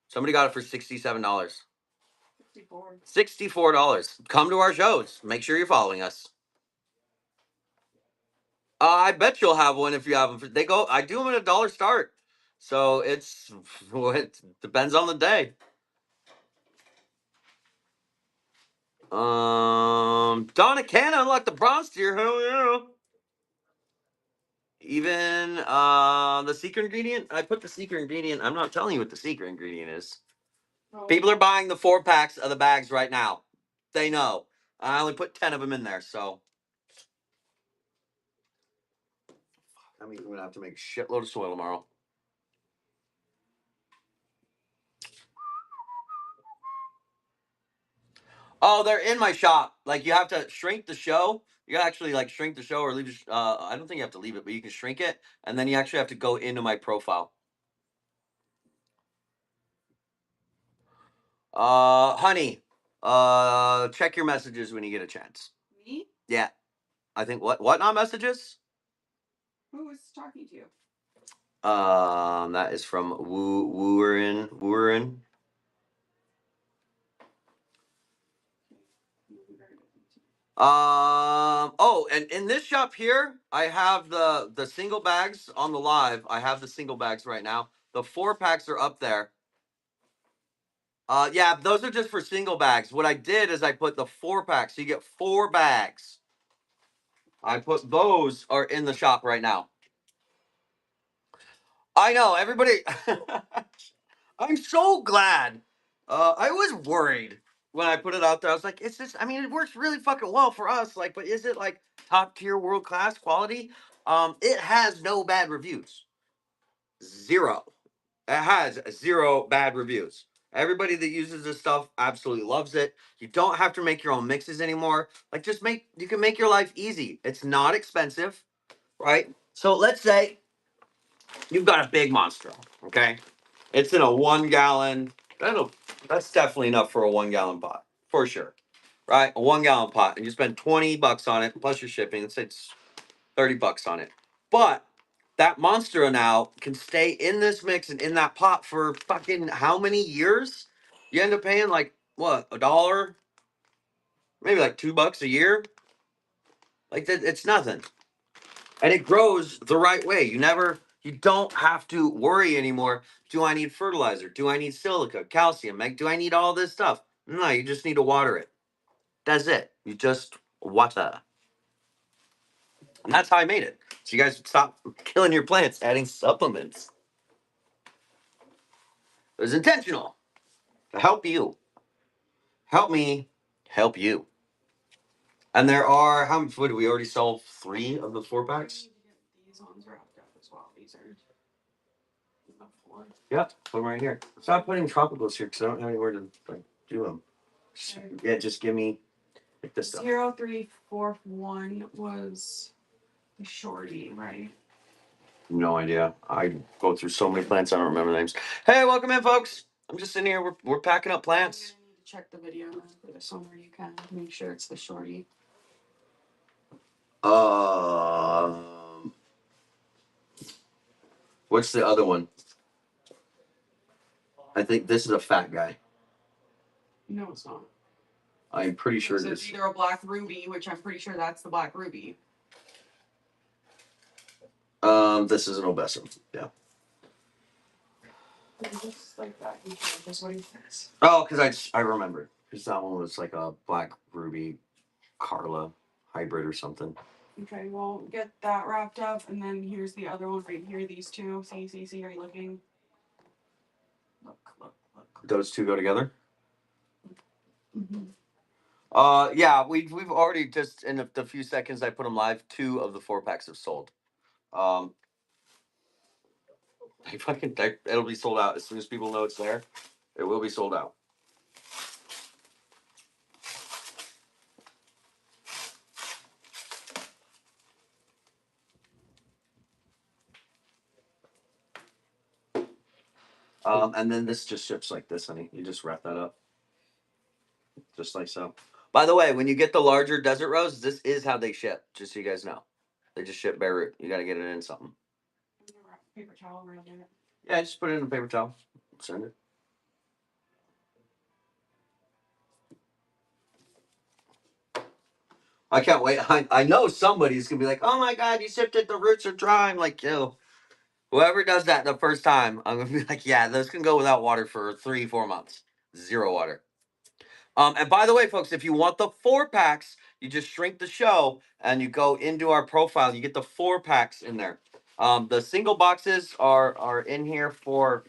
Somebody got it for $67. 64. $64. Come to our shows. Make sure you're following us. I bet you'll have one if you have them. They go. I do them at $1 start, so it depends on the day. Donna Canna unlocked the bronze tier. Hell yeah. Even the secret ingredient. I put the secret ingredient. I'm not telling you what the secret ingredient is. Oh, People are buying the 4-packs of the bags right now. They know. I only put 10 of them in there, so I mean, we're gonna have to make a shitload of soil tomorrow. Oh, they're in my shop. Like you have to shrink the show. You actually like shrink the show or leave. I don't think you have to leave it, but you can shrink it, and then you actually have to go into my profile. Honey, check your messages when you get a chance. me? Yeah, I think what not messages? Who was talking to you? That is from Woorin. Oh, and in this shop here, I have the single bags on the live. I have the single bags right now. The 4-packs are up there. Yeah, those are just for single bags. What I did is I put the 4-packs. So you get 4 bags. I put those are in the shop right now. I know everybody. I'm so glad. I was worried when I put it out there. I was like, "It's just. I mean, it works really fucking well for us. Like, but is it like top tier, world class quality?" It has no bad reviews. Zero. It has 0 bad reviews. Everybody that uses this stuff absolutely loves it. You don't have to make your own mixes anymore. Like, just you can make your life easy. It's not expensive, right? So let's say you've got a big monster, okay? It's in a 1 gallon. That's definitely enough for a 1 gallon pot, for sure, right? A 1 gallon pot, and you spend $20 on it plus your shipping. Let's say it's $30 on it. But that monster now can stay in this mix and in that pot for fucking how many years? You end up paying like what, $1, maybe like $2 a year. Like that, it's nothing, and it grows the right way. You don't have to worry anymore. Do I need fertilizer? Do I need silica, calcium? Like, do I need all this stuff? No, you just need to water it. That's it. You just water. And that's how I made it. So you guys stop killing your plants, adding supplements. It was intentional to help you. Help me help you. And there are, how much wood do we already sell? 3 of the 4-packs? These ones wrapped up as well. These are the 4. Yeah, put them right here. Stop putting tropicals here because I don't have anywhere to like do them. Yeah, just give me like this stuff. 0341 was the shorty, right? No idea. I go through so many plants I don't remember the names. Hey, welcome in, folks. I'm just sitting here. We're packing up plants. You're gonna need to check the video then for this one where you can make sure it's the shorty. What's the other one? I think this is a fat guy. No, it's not. I'm pretty sure So it it's is. either a black ruby, which I'm pretty sure that's the black ruby. This is an obesum. Yeah. Just like that. That's what he says. Oh, because I remembered. Because that one was like a black ruby Carla hybrid or something. Okay, well, get that wrapped up, and then here's the other one right here. These two. See, are you looking? Look. Those two go together? Mm-hmm. Yeah, we've already just in the few seconds I put them live, 2 of the 4-packs have sold. It'll be sold out as soon as people know it's there. It will be sold out. And then this just ships like this, honey. You just wrap that up, just like so. By the way, when you get the larger desert rose, this is how they ship. Just so you guys know, they just ship bare root. You got to get it in something. Wrap a paper towel around it. Yeah, just put it in a paper towel. Send it. I can't wait. I know somebody's gonna be like, "Oh my god, you shipped it. The roots are dry." I'm like, yo, whoever does that the first time, I'm gonna be like, yeah, those can go without water for 3-4 months. Zero water. And by the way, folks, if you want the 4-packs, you just shrink the show and you go into our profile. You get the 4-packs in there. The single boxes are in here for.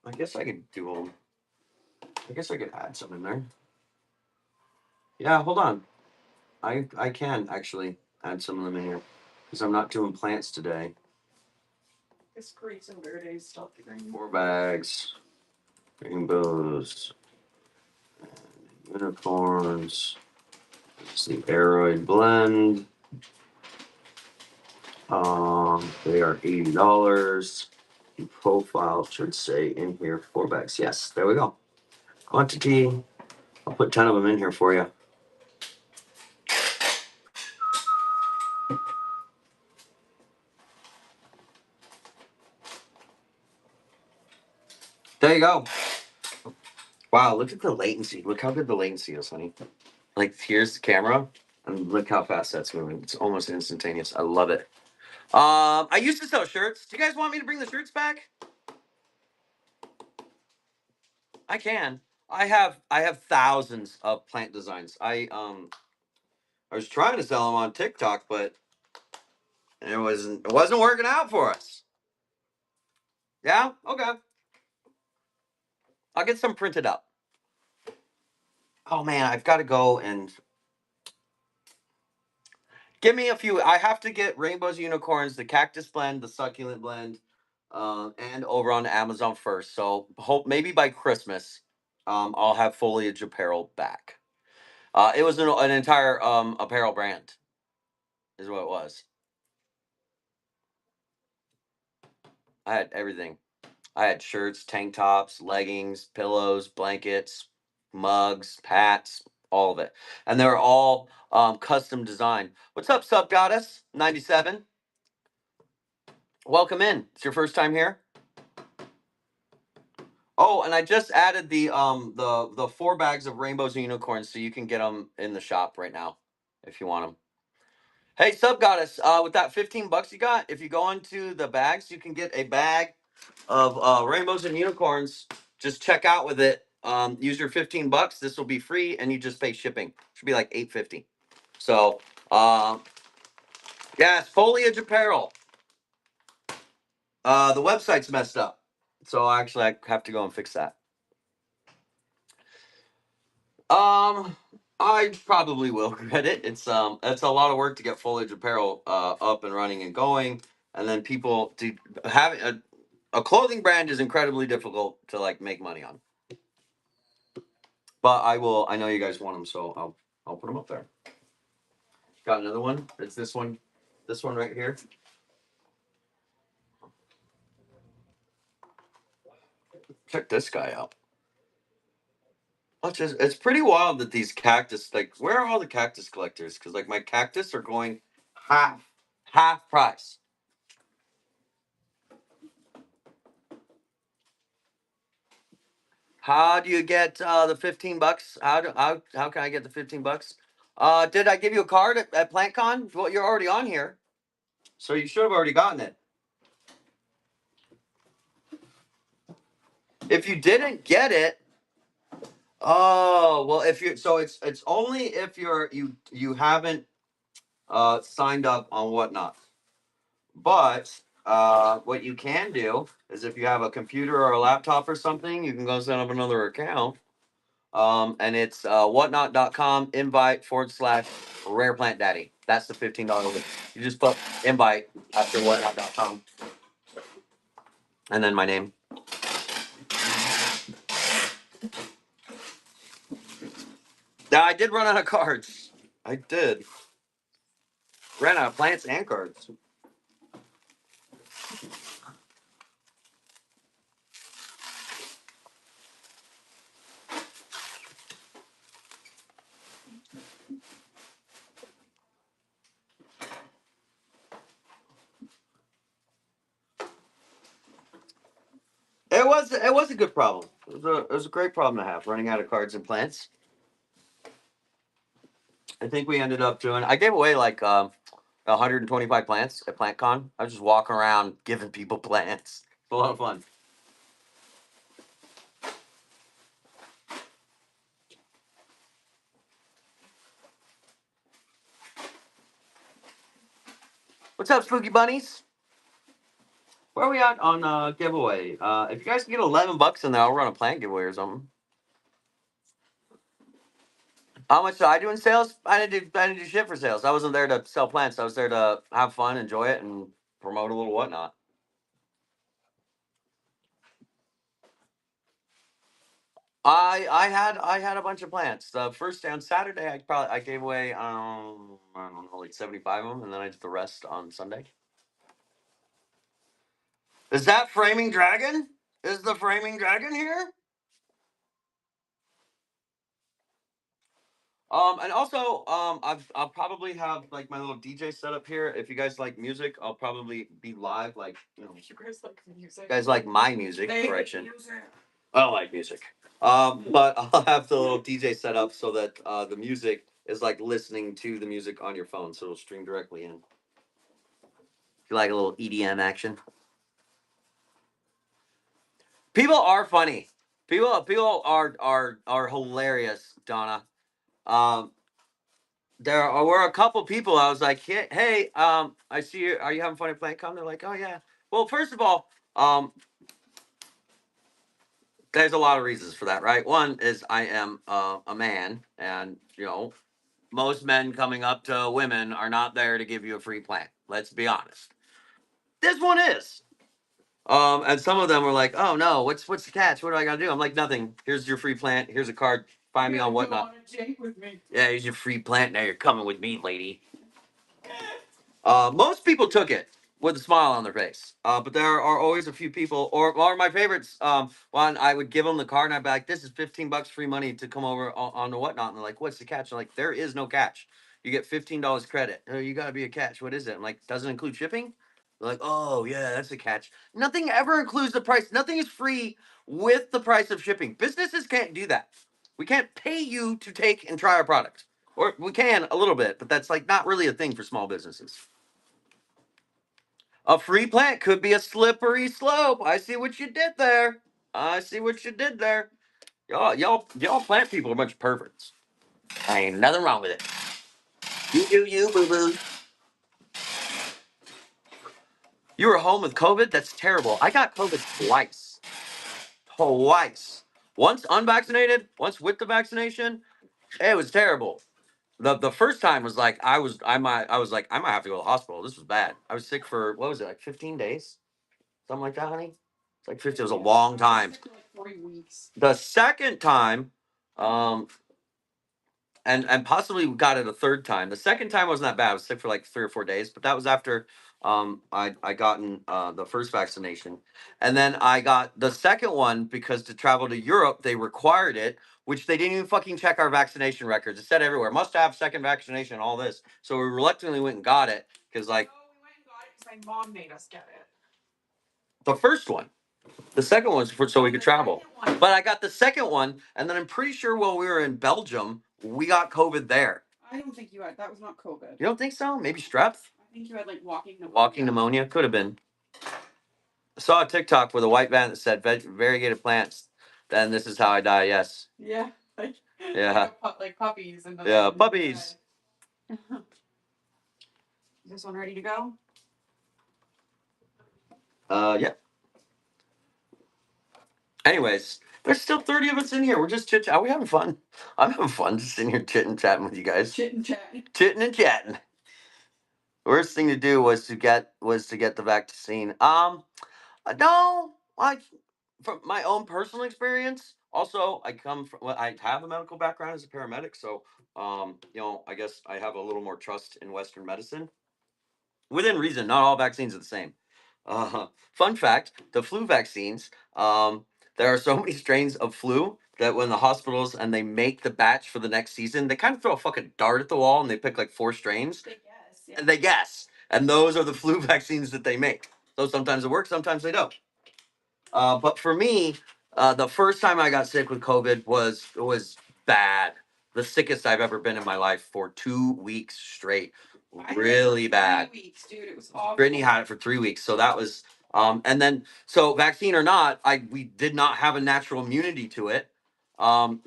I guess I could do them. I guess I could add some in there. Yeah, hold on. I can actually add some of them in here because I'm not doing plants today. This creates a weird a stuff green. 4 bags, rainbows, and unicorns. It's the Aeroid blend. They are $80. The profile should say in here 4 bags. Yes, there we go. Quantity. I'll put 10 of them in here for you. There you go. Wow, look at the latency. Look how good the latency is, honey. Like, here's the camera, and look how fast that's moving. It's almost instantaneous. I love it. I used to sell shirts. Do you guys want me to bring the shirts back? I can. I have thousands of plant designs. I was trying to sell them on TikTok, but it wasn't working out for us. Yeah? Okay. I'll get some printed up. Oh man, I've got to go and give me a few. I have to get Rainbows Unicorns, the Cactus Blend, the Succulent Blend, and over on Amazon first. So hope maybe by Christmas, I'll have Foliage Apparel back. It was an entire apparel brand, is what it was. I had everything. I had shirts, tank tops, leggings, pillows, blankets, mugs, hats, all of it. And they were all custom designed. What's up, Sub Goddess 97? Welcome in. It's your first time here? Oh, and I just added the 4 bags of rainbows and unicorns, so you can get them in the shop right now if you want them. Hey, Sub Goddess, with that $15 you got, if you go into the bags, you can get a bag of rainbows and unicorns. Just check out with it. Use your $15. This will be free, and you just pay shipping. Should be like $8.50. So, yes, Foliage Apparel. The website's messed up, so actually I have to go and fix that. I probably will get it. It's a lot of work to get Foliage Apparel up and running and going, and then people to having a clothing brand is incredibly difficult to like make money on. But I will. I know you guys want them, so I'll put them up there. Got another one. It's this one. This one right here. Check this guy out. It's pretty wild that these cactus, like, where are all the cactus collectors? Because like my cactus are going half price. How do you get the $15? How can I get the $15? Did I give you a card at PlantCon? Well, you're already on here, so you should have already gotten it. If you didn't get it, oh well, if you so it's only if you haven't signed up on Whatnot. But what you can do is if you have a computer or a laptop or something, you can go set up another account. And it's whatnot.com invite / rare plant daddy. That's the $15 link. You just put invite after whatnot.com. And then my name. Now, I did run out of cards. I did. Ran out of plants and cards. it was a good problem. It was a great problem to have, running out of cards and plants. I think we ended up doing. I gave away like 125 plants at PlantCon. I was just walking around giving people plants. It's a lot of fun. What's up, spooky bunnies? Where are we at on giveaway? If you guys can get $11 in there, I'll run a plant giveaway or something. How much did I do in sales? I didn't do shit for sales. I wasn't there to sell plants. I was there to have fun, enjoy it, and promote a little whatnot. I had a bunch of plants. The first day on Saturday, I gave away I don't know, like 75 of them, and then I did the rest on Sunday. Is that Framing Dragon? Is the Framing Dragon here? And also, I'll probably have like my little DJ setup here. If you guys like music, I'll probably be live. Like, You guys like music? guys like my music. They Correction. use it. I don't like music. But I'll have the little DJ set up so that the music is like listening to the music on your phone, so it'll stream directly in. If you like a little EDM action, people are funny. People are hilarious, Donna. Um, there were a couple people. I was like, hey, I see you. Are you having fun at PlantCon? They're like, oh yeah. Well, first of all, there's a lot of reasons for that, right? One is I am a man, and most men coming up to women are not there to give you a free plant. Let's be honest. This one is. And some of them were like, "Oh no, what's the catch? What do I gotta do?" I'm like, "Nothing. Here's your free plant. Here's a card. Find me on whatnot." With me. Yeah, here's your free plant. Now you're coming with me, lady. Most people took it with a smile on their face. But there are always a few people, or my favorites. One, I would give them the card, and I'd be like, "This is $15 free money to come over on the whatnot." And they're like, "What's the catch?" I'm like, "There is no catch. You get $15 credit. Oh, you gotta be a catch. What is it?" I'm like, "Doesn't include shipping." They're like, "Oh yeah, that's a catch." Nothing ever includes the price. Nothing is free with the price of shipping. Businesses can't do that. We can't pay you to take and try our product. Or we can a little bit, but that's like not really a thing for small businesses. A free plant could be a slippery slope. I see what you did there. I see what you did there. Y'all plant people are a bunch of perverts. Ain't nothing wrong with it. You do you, boo boo. You were home with COVID? That's terrible. I got COVID twice. Twice. Once unvaccinated, once with the vaccination. It was terrible. The first time was like I might have to go to the hospital. This was bad. I was sick for what was it, like 15 days? Something like that, honey? It's like 50. It was a long time. Like 3 weeks. The second time, um, and possibly got it a third time. The second time wasn't that bad. I was sick for like 3 or 4 days, but that was after I gotten the first vaccination, and then I got the second one because to travel to Europe they required it, which they didn't even fucking check our vaccination records. It said everywhere must have second vaccination, all this. So we reluctantly went and got it because like No, we went and got it because my mom made us get it. the first one. The second one's for so we could travel. But I got the second one, and then I'm pretty sure while we were in Belgium, we got COVID there. I don't think you had. That was not COVID. You don't think so? Maybe strep? I think you had like walking pneumonia. Walking pneumonia? Could have been. I saw a TikTok with a white van that said variegated plants. Then this is how I die, yes. Yeah. Like, Yeah. like puppies. And Yeah, puppies. Is this one ready to go? Yeah. Anyways, there's still 30 of us in here. We're just chit chatting. Are we having fun? I'm having fun just sitting here chitting chatting with you guys. Chitting chatting. Chitting and chatting. Worst thing to do was to get the vaccine. No, from my own personal experience. Also, I come from. Well, I have a medical background as a paramedic, so I guess I have a little more trust in Western medicine. Within reason, not all vaccines are the same. Fun fact: the flu vaccines. There are so many strains of flu that when the hospitals and they make the batch for the next season, they kind of throw a fucking dart at the wall and they pick like 4 strains. They guess. Yeah. And they guess. And those are the flu vaccines that they make. So sometimes it works, sometimes they don't. But for me, the first time I got sick with COVID was bad. The sickest I've ever been in my life for 2 weeks straight. I had it Really for bad. 3 weeks, dude. It was awful. Brittany had it for 3 weeks, so that was and then so vaccine or not, we did not have a natural immunity to it, um,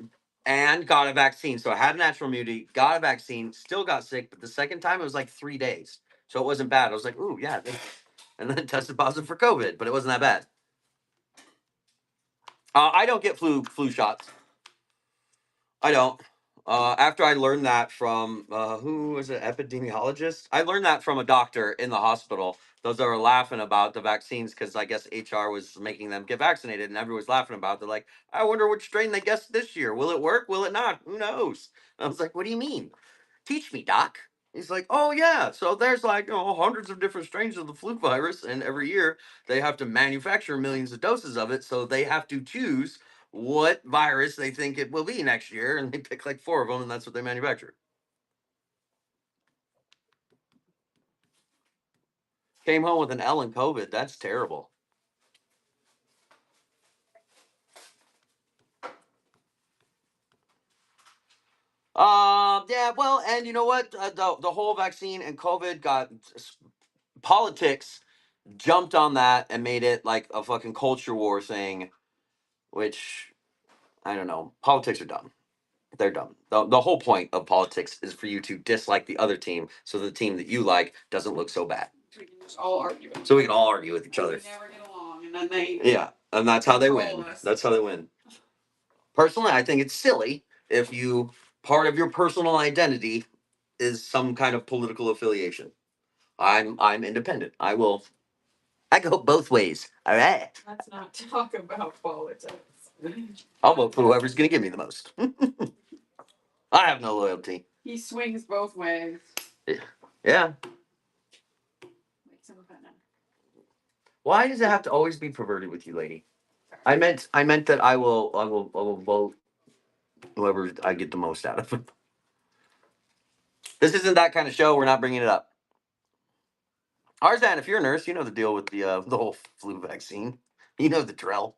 and got a vaccine. So I had a natural immunity, got a vaccine, still got sick, but the second time it was like 3 days, so it wasn't bad. I was like, ooh yeah, and then tested positive for COVID, but it wasn't that bad. I don't get flu shots. I don't. After I learned that from who was it, epidemiologist? I learned that from a doctor in the hospital. Those that were laughing about the vaccines because I guess HR was making them get vaccinated, and everyone was laughing about it. They're like, I wonder which strain they guessed this year. Will it work? Will it not? Who knows? I was like, what do you mean? Teach me, doc. He's like, oh yeah. So there's like hundreds of different strains of the flu virus, and every year they have to manufacture millions of doses of it. So they have to choose what virus they think it will be next year, and they pick like 4 of them, and that's what they manufacture. Came home with an L in COVID. That's terrible. Yeah, well, and you know what? The whole vaccine and COVID got politics jumped on that and made it like a fucking culture war thing, which I don't know. Politics are dumb. They're dumb. The whole point of politics is for you to dislike the other team so the team that you like doesn't look so bad. So we can just all argue. So we can all argue with each And other. we never get along, and then they. Yeah, and that's how they control win. us. That's how they win. Personally, I think it's silly if you part of your personal identity is some kind of political affiliation. I'm independent. I go both ways. All right. Let's not talk about politics. I'll vote for whoever's gonna give me the most. I have no loyalty. He swings both ways. Yeah. Makes him kind of. Why does it have to always be perverted with you, lady? I meant that I will vote whoever I get the most out of. This isn't that kind of show. We're not bringing it up. Arzan, if you're a nurse, you know the deal with the whole flu vaccine. You know the drill.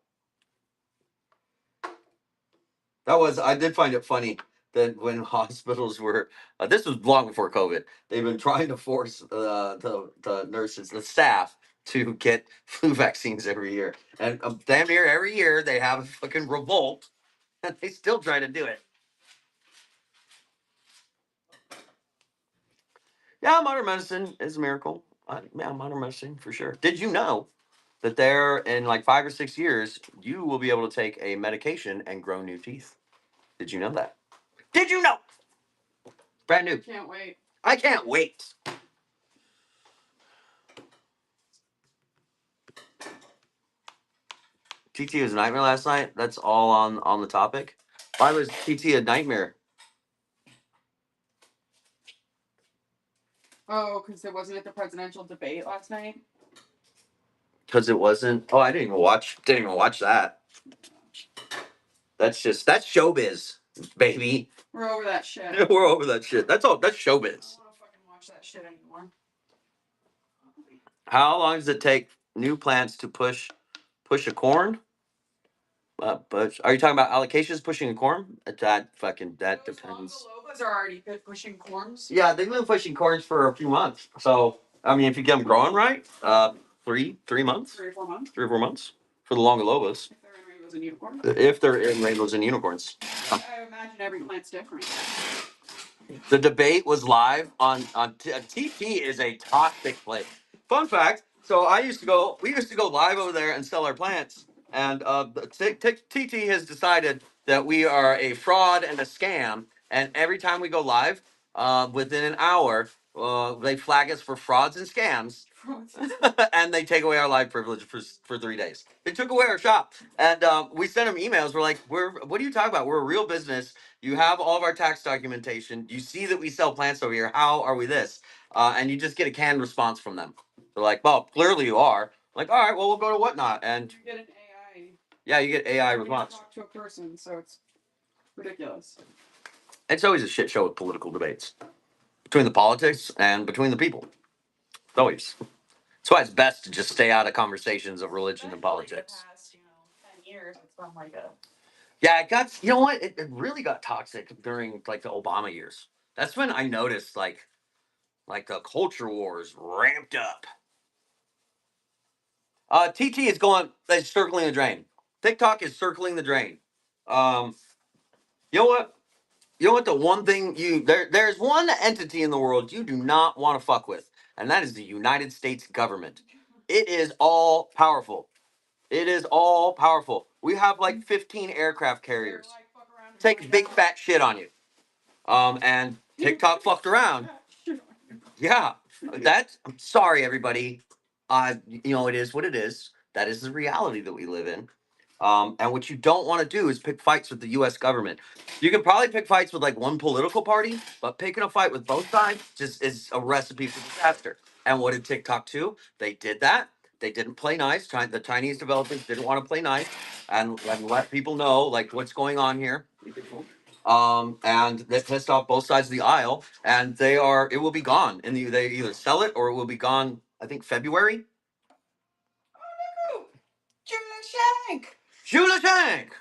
I did find it funny that when hospitals were, this was long before COVID, they've been trying to force the nurses, the staff, to get flu vaccines every year. And damn near every year they have a fucking revolt, and they still try to do it. Yeah, modern medicine is a miracle. Yeah, modern medicine for sure. Did you know that there in like 5 or 6 years you will be able to take a medication and grow new teeth? Did you know that? Did you know? Brand new. Can't wait. I can't wait. TT was a nightmare last night. That's all on the topic. Why was TT a nightmare? Oh, because it wasn't at the presidential debate last night. Because it wasn't. Oh, I didn't even watch. Didn't even watch that. That's showbiz, baby. We're over that shit. We're over that shit. That's all. That's I don't showbiz. want to fucking watch that shit anymore. How long does it take new plants to push a corn? But are you talking about allocations pushing a corn? That Those depends. Longalobas are already pushing corns. Yeah, they've been pushing corns for a few months. So I mean, if you get them growing right, 3 months, 3 or 4 months. 3 or 4 months for the longalobas. If they're in rainbows and unicorns. If they're in rainbows and unicorns. I imagine every plant's different. The debate was live on TT is a toxic place. Fun fact: so we used to go live over there and sell our plants, and TT has decided that we are a fraud and a scam. And every time we go live, within an hour, they flag us for frauds and scams, and they take away our live privilege for 3 days. They took away our shop, and we sent them emails. We're like, what are you talking about? We're a real business. You have all of our tax documentation. You see that we sell plants over here. How are we this? And you just get a canned response from them. They're like, well, clearly you are. Like, all right, well, we'll go to Whatnot. And you get an AI. Yeah, you get AI You response. talk to a person, so it's ridiculous. It's always a shit show with political debates. Between the politics and between the people. It's always. That's why it's best to just stay out of conversations of religion and politics. years, it's been like a. Yeah, it got. You know what? It really got toxic during like the Obama years. That's when I noticed like the culture wars ramped up. TT is circling the drain. TikTok is circling the drain. Um, you know what? You know what? The one thing there's one entity in the world you do not want to fuck with, and that is the United States government. It is all powerful. It is all powerful. We have like 15 aircraft carriers. Take big fat shit on you. And TikTok fucked around. Yeah, I'm sorry, everybody. You know, it is what it is. That is the reality that we live in. And what you don't want to do is pick fights with the U.S. government. You can probably pick fights with like one political party, but picking a fight with both sides just is a recipe for disaster. And what did TikTok do? They did that. They didn't play nice. The Chinese developers didn't want to play nice and let people know like what's going on here. And they pissed off both sides of the aisle, and it will be gone. And they either sell it or it will be gone. I think February. Oh, Shank. Shula Shank.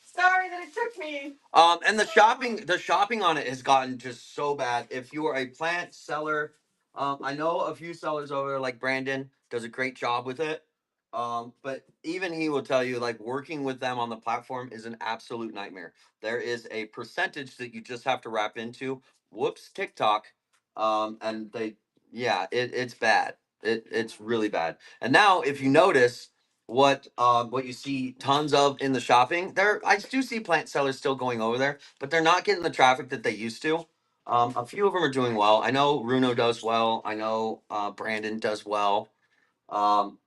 Sorry that it took me. And the shopping on it has gotten just so bad. If you are a plant seller, I know a few sellers over there, like Brandon, does a great job with it. But even he will tell you, like working with them on the platform is an absolute nightmare. There is a percentage that you just have to wrap into. Whoops, TikTok. And it's bad. It's really bad. And now, if you notice, what you see tons of in the shopping there, I do see plant sellers still going over there, but they're not getting the traffic that they used to. A few of them are doing well. I know Runo does well. I know Brandon does well. um,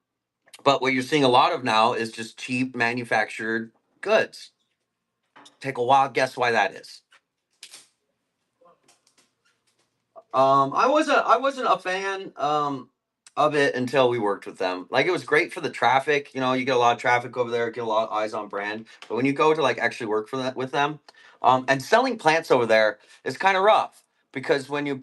but what you're seeing a lot of now is just cheap manufactured goods. Take a wild guess why that is. I wasn't a fan of it until we worked with them. Like it was great for the traffic. You know, you get a lot of traffic over there, get a lot of eyes on brand. But when you go to like actually work for that with them, and selling plants over there is kind of rough because when you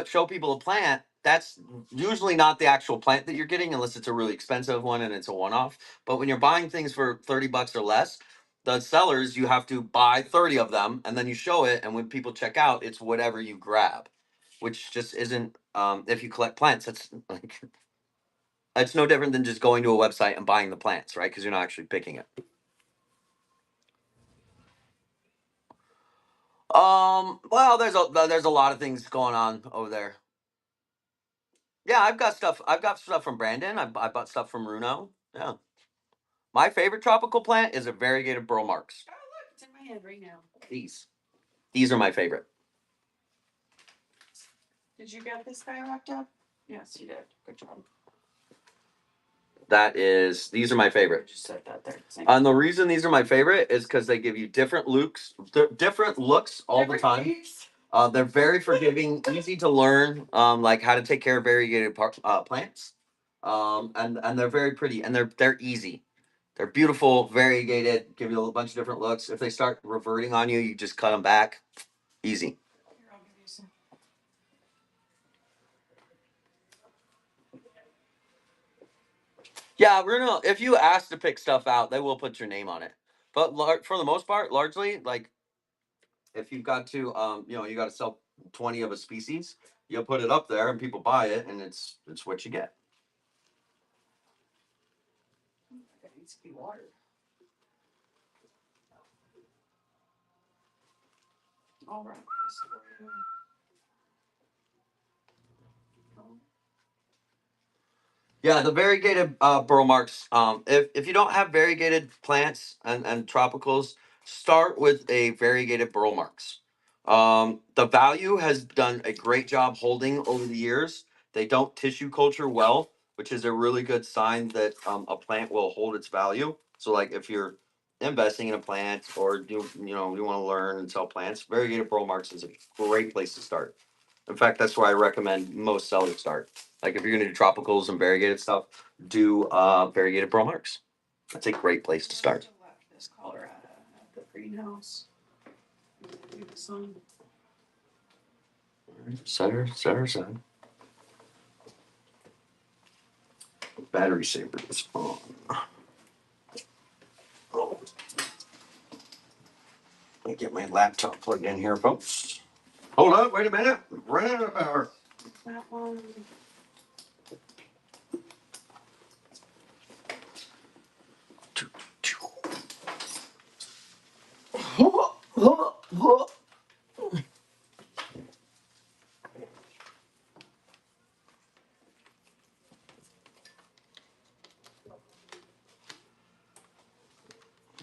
show people a plant, that's usually not the actual plant that you're getting unless it's a really expensive one and it's a one off. But when you're buying things for $30 or less, the sellers you have to buy 30 of them and then you show it, and when people check out, it's whatever you grab, which just isn't. If you collect plants, that's like it's no different than just going to a website and buying the plants, right? Because you're not actually picking it. Well, there's a lot of things going on over there. Yeah, I've got stuff. I've got stuff from Brandon. I bought stuff from Runo. Yeah, my favorite tropical plant is a variegated Burl Marks. Oh look, it's in my hand right now. These are my favorite. Did you get this guy wrapped up? Yes, you did. Good job. These are my favorite. Just said that there. And the reason these are my favorite is because they give you different looks, different looks all the time. Leaves. They're very forgiving, easy to learn, like how to take care of variegated plants. And they're very pretty, and they're easy. They're beautiful, variegated, give you a bunch of different looks. If they start reverting on you, you just cut them back. Easy. Here, I'll give you some. Yeah, Bruno, if you ask to pick stuff out, they will put your name on it. But for the most part, largely, like if you've got to, you got to sell 20 of a species, you'll put it up there and people buy it, and it's what you get. That needs to be watered. All right. Yeah, the variegated burl marks. If you don't have variegated plants and tropicals, start with a variegated burl marks. The value has done a great job holding over the years. They don't tissue culture well, which is a really good sign that a plant will hold its value. So, like if you're investing in a plant or you want to learn and sell plants, variegated burl marks is a great place to start. In fact, that's where I recommend most sellers start. Like if you're gonna do tropicals and variegated stuff, do variegated burl marks. That's a great place to start. I left this Colorado at the greenhouse. Do the sun. Center. Battery saver is on. Let me get my laptop plugged in here, folks. Hold up, wait a minute. Run out of power. That one.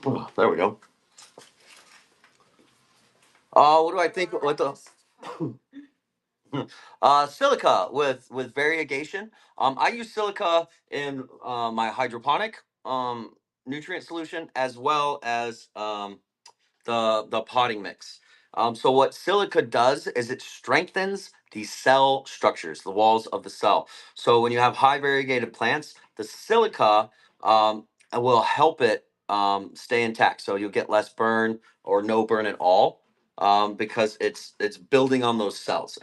Oh, there we go. What do I think? What the silica with variegation. I use silica in my hydroponic nutrient solution as well as the potting mix. So what silica does is it strengthens the cell structures, the walls of the cell. So when you have high variegated plants, the silica will help it stay intact. So you'll get less burn or no burn at all because it's building on those cells.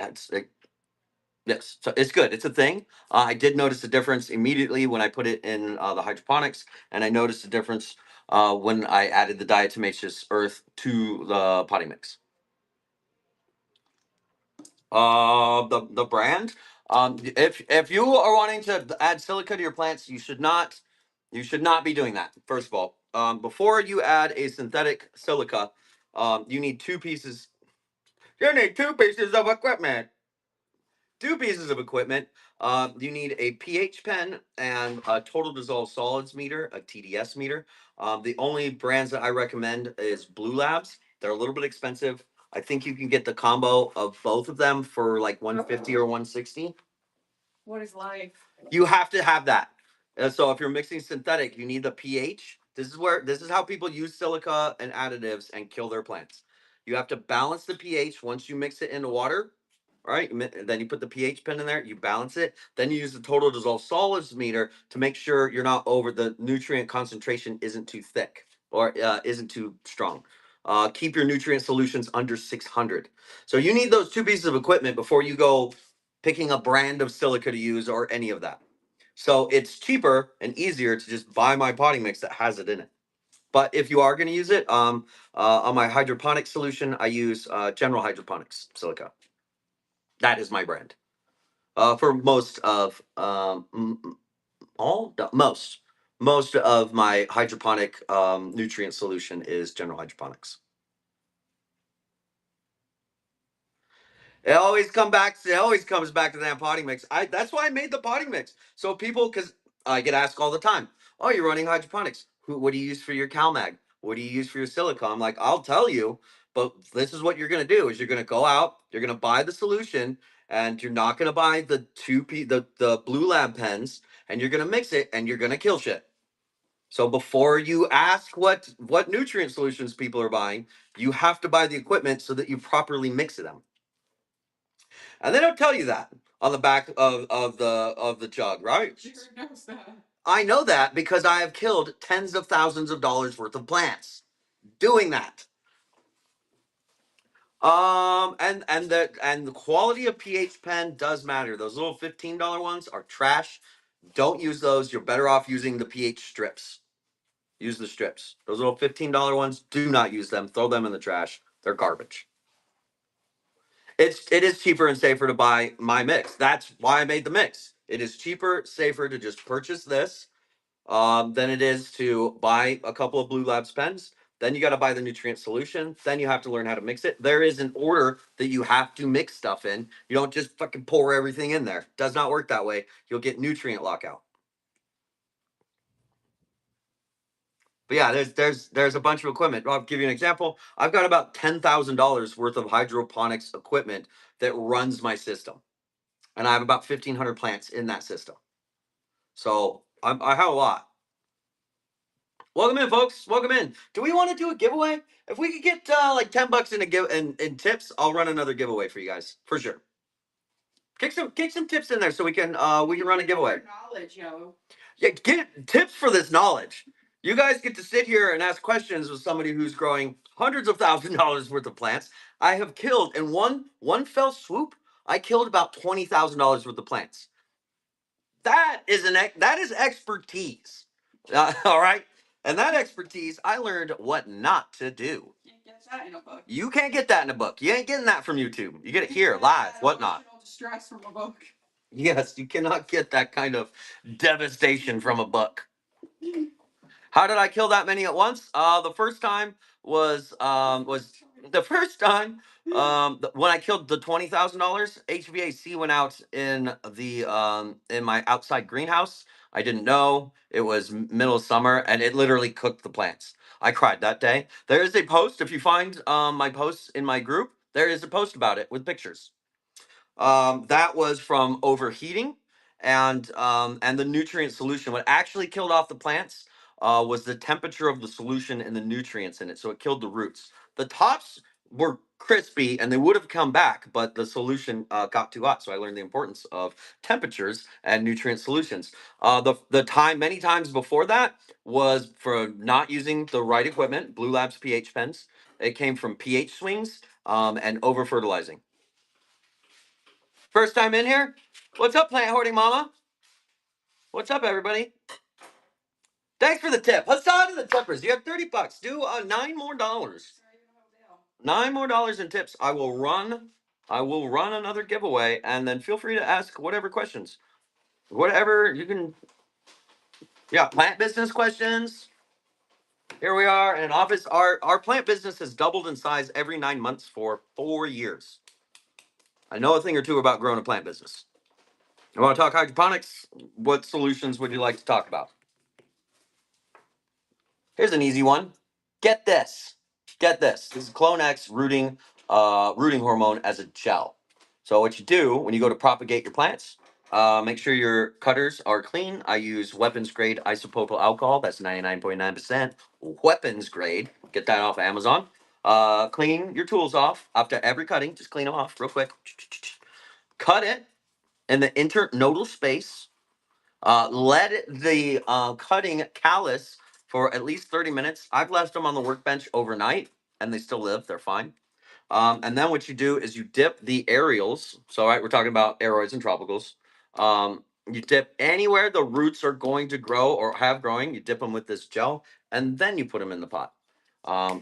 Yes, so it's good. It's a thing. I did notice a difference immediately when I put it in the hydroponics, and I noticed a difference when I added the diatomaceous earth to the potting mix. The brand. If you are wanting to add silica to your plants, you should not be doing that. First of all, before you add a synthetic silica, you need two pieces. You need two pieces of equipment. Two pieces of equipment. You need a pH pen and a total dissolved solids meter, a TDS meter. The only brands that I recommend is Blue Labs. They're a little bit expensive. I think you can get the combo of both of them for like 150 or 160. What is life? You have to have that. So if you're mixing synthetic, you need the pH. This is how people use silica and additives and kill their plants. You have to balance the pH once you mix it into water. Right, then you put the pH pen in there, you balance it, then you use the total dissolved solids meter to make sure you're not over the nutrient concentration isn't too thick or isn't too strong. Keep your nutrient solutions under 600. So you need those two pieces of equipment before you go picking a brand of silica to use or any of that. So it's cheaper and easier to just buy my potting mix that has it in it. But if you are going to use it, on my hydroponic solution, I use General Hydroponics silica. That is my brand. For most of all most of my hydroponic nutrient solution is General Hydroponics. It always comes back to that potting mix. That's why I made the potting mix. So people, because I get asked all the time, oh, you're running hydroponics. What do you use for your CalMag? What do you use for your silica? I'm like, I'll tell you, but this is what you're gonna do: is you're gonna go out, you're gonna buy the solution, and you're not gonna buy the Blue Lab pens, and you're gonna mix it, and you're gonna kill shit. So before you ask what nutrient solutions people are buying, you have to buy the equipment so that you properly mix them. And they don't tell you that on the back of the jug, right? Sure knows that. I know that because I have killed tens of thousands of dollars worth of plants doing that. And the quality of pH pen does matter. Those little $15 ones are trash. Don't use those. You're better off using the pH strips. Use the strips. Those little $15 ones, do not use them. Throw them in the trash. They're garbage. It is cheaper and safer to buy my mix. That's why I made the mix. It is cheaper, safer to just purchase this than it is to buy a couple of Blue Labs pens. Then you got to buy the nutrient solution. Then you have to learn how to mix it. There is an order that you have to mix stuff in. You don't just fucking pour everything in there. Does not work that way. You'll get nutrient lockout. But yeah, there's a bunch of equipment. I'll give you an example. I've got about $10,000 worth of hydroponics equipment that runs my system, and I have about 1,500 plants in that system. So I have a lot. Welcome in, folks. Welcome in. Do we want to do a giveaway? If we could get like $10 in tips, I'll run another giveaway for you guys for sure. Kick some tips in there so we can run a giveaway. Knowledge, yo. Yeah, get tips for this knowledge. You guys get to sit here and ask questions with somebody who's growing hundreds of thousands of dollars worth of plants. I have killed in one fell swoop. I killed about $20,000 worth of plants. That is expertise. All right. And that expertise, I learned what not to do. Can't get that in a book. You can't get that in a book. You ain't getting that from YouTube. You get it here, Get live, that whatnot. emotional distress from a book. Yes, you cannot get that kind of devastation from a book. How did I kill that many at once? The first time was the first time when I killed the $20,000. HVAC went out in my outside greenhouse. I didn't know it was middle of summer, and it literally cooked the plants. I cried that day. There is a post. If you find my posts in my group, there is a post about it with pictures. That was from overheating and the nutrient solution. What actually killed off the plants was the temperature of the solution and the nutrients in it. So it killed the roots. The tops were crispy and they would have come back, but the solution got too hot. So I learned the importance of temperatures and nutrient solutions. The time many times before that was for not using the right equipment. Blue Labs pH pens. It came from pH swings and over fertilizing. First time in here? What's up, plant hoarding mama? What's up, everybody? Thanks for the tip. Let's talk to the tippers. You have $30. Do $9 more. $9 more in tips. I will run another giveaway, and then feel free to ask whatever questions. Whatever you can. Yeah, plant business questions. Here we are in an office. Our plant business has doubled in size every 9 months for 4 years. I know a thing or two about growing a plant business. You want to talk hydroponics? What solutions would you like to talk about? Here's an easy one. Get this. Get this. This is Clone X rooting hormone as a gel. So what you do when you go to propagate your plants, make sure your cutters are clean. I use weapons grade isopropyl alcohol. That's 99.9% weapons grade. Get that off Amazon. Clean your tools off after every cutting. Just clean them off real quick. Cut it in the internodal space. Let the cutting callus for at least 30 minutes. I've left them on the workbench overnight and they still live. They're fine. And then what you do is you dip the aerials. So, right, we're talking about aeroids and tropicals. You dip anywhere the roots are going to grow or have growing. You dip them with this gel and then you put them in the pot.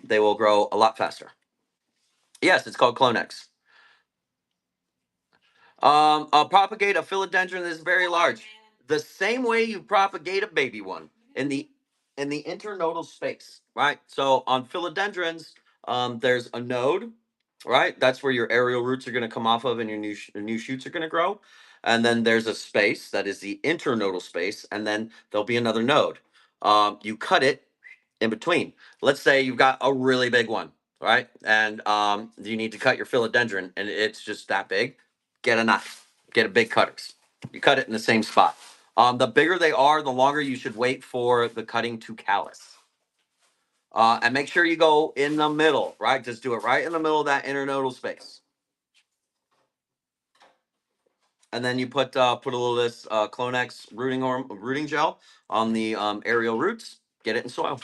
They will grow a lot faster. Yes, it's called Clonex. Propagate a philodendron that is very large. The same way you propagate a baby one in the internodal space, right? So on philodendrons, there's a node, right? That's where your aerial roots are going to come off of, and your new shoots are going to grow. And then there's a space that is the internodal space, and then there'll be another node. You cut it in between. Let's say you've got a really big one, right? And you need to cut your philodendron, and it's just that big. Get a knife. Get a big cutters. You cut it in the same spot. The bigger they are, the longer you should wait for the cutting to callus. And make sure you go in the middle, right? Just do it right in the middle of that internodal space. And then you put a little of this Clonex rooting gel on the aerial roots. Get it in soil.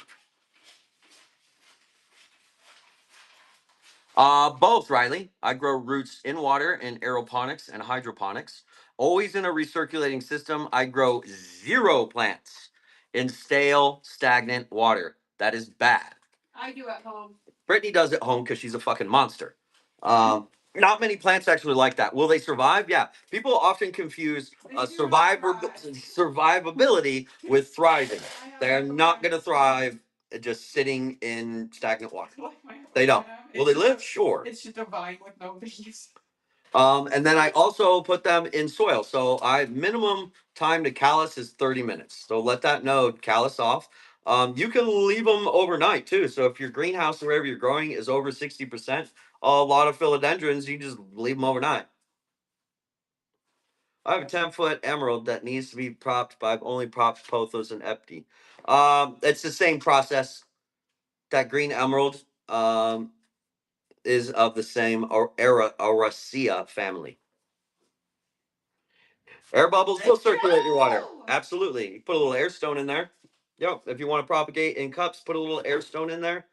Both, Riley. I grow roots in water in aeroponics and hydroponics. Always in a recirculating system. I grow 0 plants in stale, stagnant water. That is bad. I do at home. Brittany does at home because she's a fucking monster. Not many plants actually like that. Will they survive? Yeah. People often confuse survivability with thriving. They're not going to thrive just sitting in stagnant water. They don't. Will they live? Sure. It's just a vine with no leaves. And then I also put them in soil. So minimum time to callus is 30 minutes. So let that node callus off. You can leave them overnight too. So if your greenhouse or wherever you're growing is over 60%, a lot of philodendrons, you just leave them overnight. I have a 10-foot emerald that needs to be propped, but I've only propped pothos and epti. It's the same process. That green emerald is of the same Auracea family. Air bubbles will circulate your water. Absolutely. You put a little air stone in there. Yep. If you want to propagate in cups, put a little air stone in there.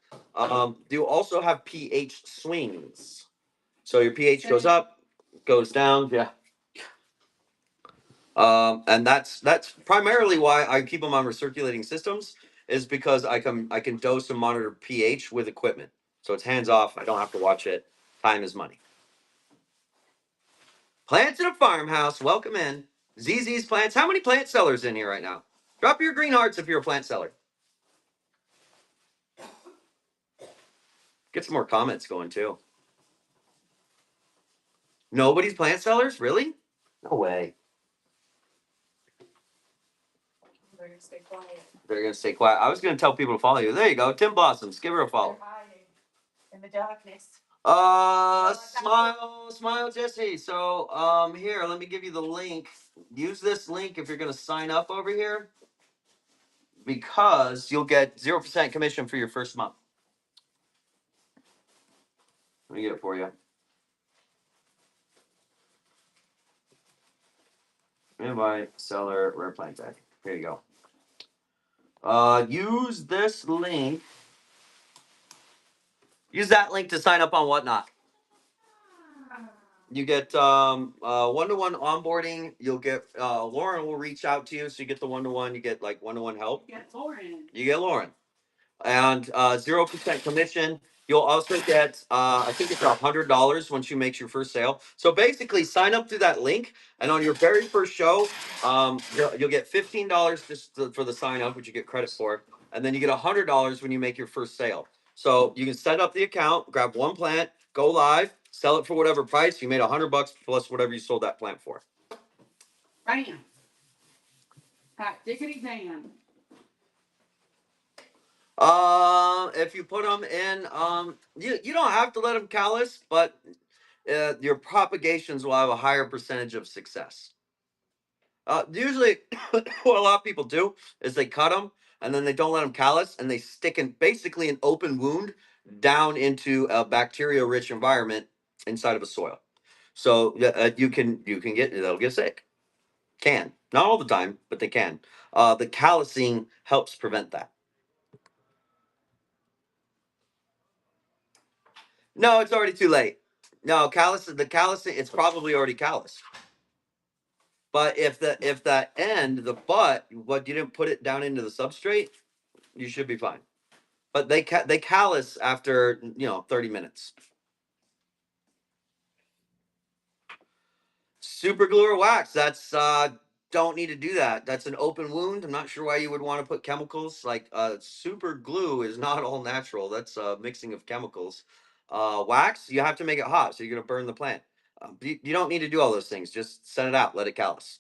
You also have pH swings. So your pH goes up, goes down. Yeah. And that's primarily why I keep them on recirculating systems, is because I can dose and monitor pH with equipment. So it's hands off. I don't have to watch it. Time is money. Plants in a farmhouse. Welcome in. ZZ's Plants. How many plant sellers in here right now? Drop your green hearts if you're a plant seller. Get some more comments going too. Nobody's plant sellers? Really? No way. They're gonna stay quiet. They're going to stay quiet. I was going to tell people to follow you. There you go. Tim Blossoms. Give her a follow. They're hiding in the darkness. Smile, Jesse. So, here, let me give you the link. Use this link if you're going to sign up over here, because you'll get 0% commission for your first month. Let me get it for you. Invite seller rare plant tag. Here you go. Use this link. Use that link to sign up on Whatnot. You get one-to-one onboarding. You'll get Lauren will reach out to you, so you get the one-to-one. You get like one-to-one help. You get Lauren. You get Lauren, and 0% commission. You'll also get I think it's $100 once you make your first sale. So basically, sign up through that link, and on your very first show, you'll get $15 just for the sign up, which you get credit for, and then you get $100 when you make your first sale. So you can set up the account, grab one plant, go live, sell it for whatever price. You made $100 plus whatever you sold that plant for. Bam. Hot diggity damn. If you put them in, you don't have to let them callus, but your propagations will have a higher percentage of success. Usually, what a lot of people do is they cut them and then they don't let them callus, and they stick in basically an open wound down into a bacteria-rich environment inside of a soil. So you can get, they'll get sick. Can, not all the time, but they can. The callusing helps prevent that. No, it's already too late. No, the callusing, it's probably already callous. But if the end, the butt, what you didn't put it down into the substrate, you should be fine. But they callus after 30 minutes. Super glue or wax. That's don't need to do that. That's an open wound. I'm not sure why you would want to put chemicals. Like super glue is not all natural. That's a mixing of chemicals. Wax, you have to make it hot, so you're gonna burn the plant. You don't need to do all those things. Just set it out. Let it callus.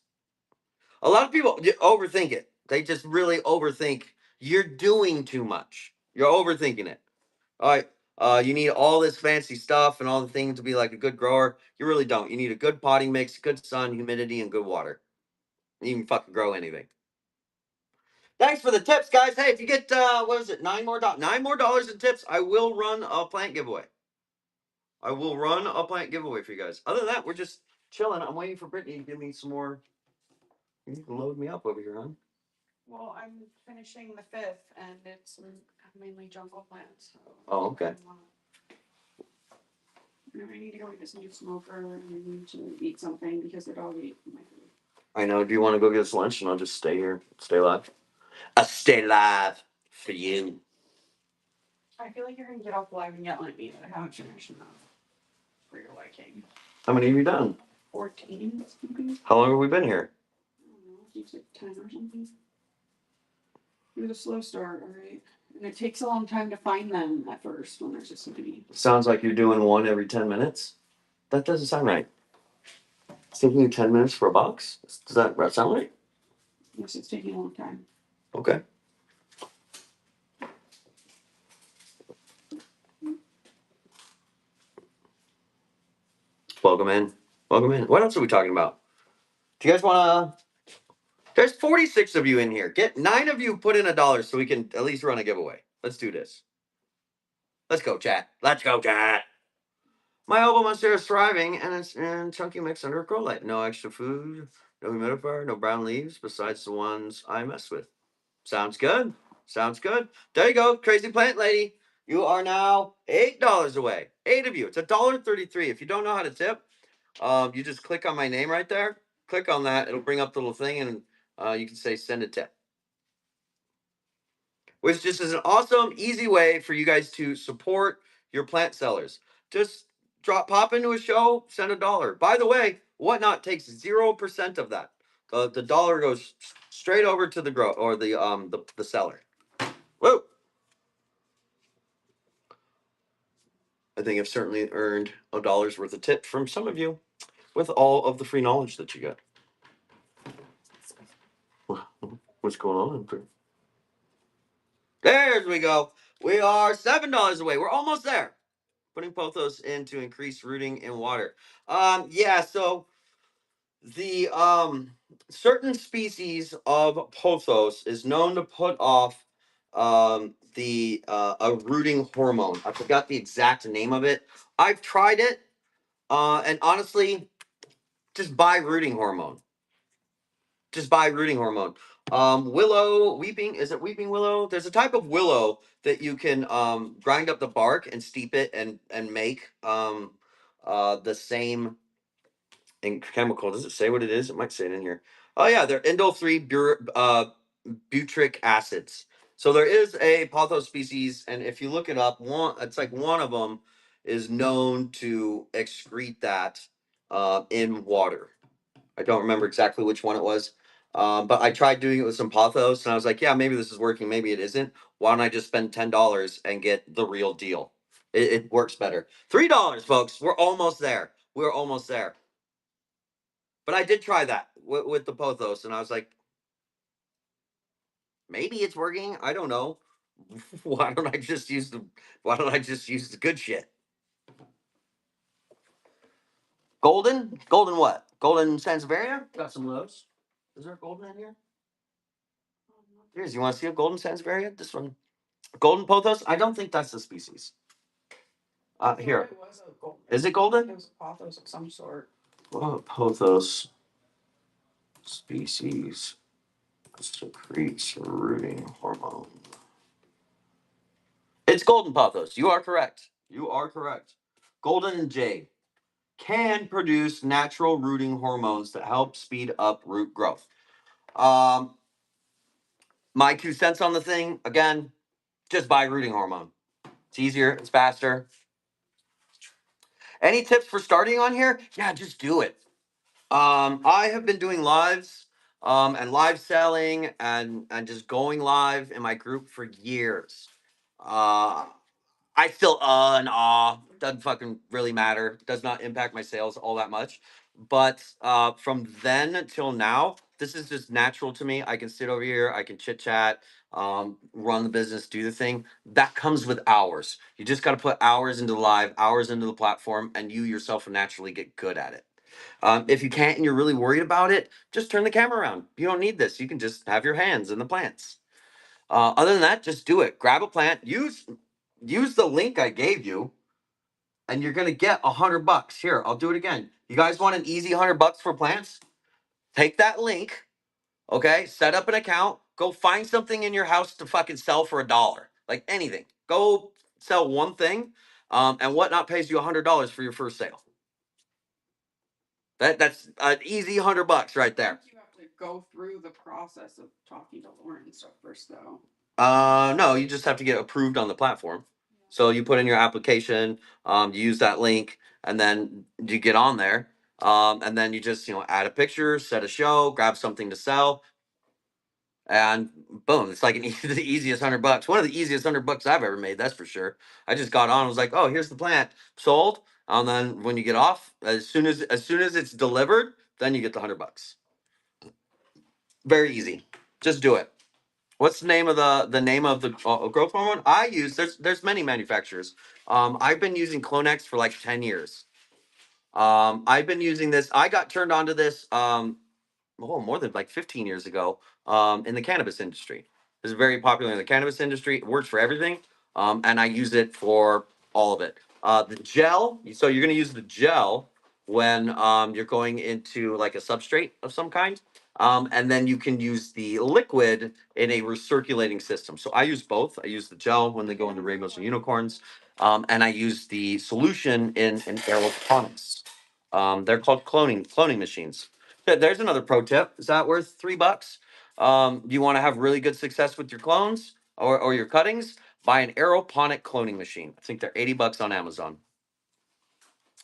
A lot of people overthink it. They just really overthink. You're doing too much. You're overthinking it. All right. You need all this fancy stuff and all the things to be like a good grower. You really don't. You need a good potting mix, good sun, humidity, and good water. You can fucking grow anything. Thanks for the tips, guys. Hey, if you get what is it, $9 more in tips, I will run a plant giveaway. I will run a plant giveaway for you guys. Other than that, we're just chilling. I'm waiting for Brittany to give me some more. You can load me up over here, huh? Well, I'm finishing the 5th, and it's mainly jungle plants. So Oh, okay. I need to go get this new smoker, and I need to eat something because the dog ate my food. I know. Do you want to go get us lunch, and I'll just stay here, stay live? I'll stay live for you. I feel like you're gonna get off live and yell at me that I haven't finished enough for your liking. How many have you done? 14, maybe? How long have we been here? I don't know, it's like 10 or something. It was a slow start, alright? And it takes a long time to find them at first when there's just so many. Sounds like you're doing one every 10 minutes. That doesn't sound right. It's taking you 10 minutes for a box? Does that sound right? Yes, it's taking a long time. Okay. Welcome in. Welcome in. What else are we talking about? Do you guys want to... There's 46 of you in here. Get 9 of you put in $1 so we can at least run a giveaway. Let's do this. Let's go, chat. Let's go, chat. My elbow monster is thriving, and it's in chunky mix under a grow light. No extra food, no humidifier, no brown leaves besides the ones I mess with. Sounds good. Sounds good. There you go, crazy plant lady. You are now $8 away. 8 of you. It's $1.33. If you don't know how to tip, you just click on my name right there. Click on that. It'll bring up the little thing, and you can say send a tip. which just is an awesome, easy way for you guys to support your plant sellers. Just pop into a show, send $1. By the way, Whatnot takes 0% of that. The dollar goes straight over to the the seller. Whoa! I think I've certainly earned $1 worth of tip from some of you with all of the free knowledge that you get. What's going on? There we go. We are $7 away. We're almost there. Putting pothos in to increase rooting in water. Yeah, so the certain species of pothos is known to put off a rooting hormone. I forgot the exact name of it. I've tried it, and honestly, just buy rooting hormone. Just buy rooting hormone. Willow, weeping, is it weeping willow? There's a type of willow that you can grind up the bark and steep it and make the same in chemical. Does it say what it is? It might say it in here. Oh yeah, they're indole 3 butyric acids. So there is a pothos species, and if you look it up, it's like one of them is known to excrete that in water. I don't remember exactly which one it was. But I tried doing it with some pothos, and I was like, yeah, maybe this is working, maybe it isn't. Why don't I just spend $10 and get the real deal? It works better. $3, folks. We're almost there. We're almost there. But I did try that with the pothos, and I was like, maybe it's working. I don't know. Why don't I just use the good shit? Golden what? Golden Sansevieria? Got some of those. Is there a golden in here? Here's, you want to see a golden Sansevieria? This one, golden pothos. I don't think that's the species. Here, is it golden? It was a pothos of some sort. Oh, pothos species secretes rooting hormone. It's golden pothos. You are correct. You are correct. Golden and jade can produce natural rooting hormones that help speed up root growth. My 2 cents on the thing, again, just buy rooting hormone. It's easier, it's faster. Any tips for starting on here? Yeah, just do it. I have been doing lives and live selling and just going live in my group for years. I still and doesn't fucking really matter. Does not impact my sales all that much. But from then till now, this is just natural to me. I can sit over here, I can chit chat, run the business, do the thing. That comes with hours. You just got to put hours into live, hours into the platform, and you yourself will naturally get good at it. If you can't and you're really worried about it, just turn the camera around. You don't need this. You can just have your hands in the plants. Other than that, just do it. Grab a plant, use the link I gave you, and you're gonna get $100. Here, I'll do it again. You guys want an easy $100 for plants? Take that link, okay? Set up an account. Go find something in your house to fucking sell for $1. Like anything. Go sell one thing, and Whatnot pays you $100 for your first sale. That's an easy $100 right there. You have to go through the process of talking to Lauren and stuff first, though. No, you just have to get approved on the platform. So you put in your application, you use that link, and then you get on there. And then you just, add a picture, set a show, grab something to sell, and boom, it's like the easiest $100. One of the easiest $100 I've ever made, that's for sure. I just got on, and was like, oh, here's the plant, sold. And then when you get off, as soon as it's delivered, then you get the $100. Very easy. Just do it. What's the name of the growth hormone I use? There's many manufacturers. I've been using Clonex for like 10 years. I've been using this. I got turned on to this more than like 15 years ago in the cannabis industry. This is very popular in the cannabis industry. It works for everything, and I use it for all of it. The gel. So you're going to use the gel when you're going into like a substrate of some kind. And then you can use the liquid in a recirculating system. So I use both. I use the gel when they go into rainbows and unicorns, and I use the solution in aeroponics. They're called cloning machines. There's another pro tip. Is that worth $3? You want to have really good success with your clones? or your cuttings, buy an aeroponic cloning machine. I think they're $80 on Amazon.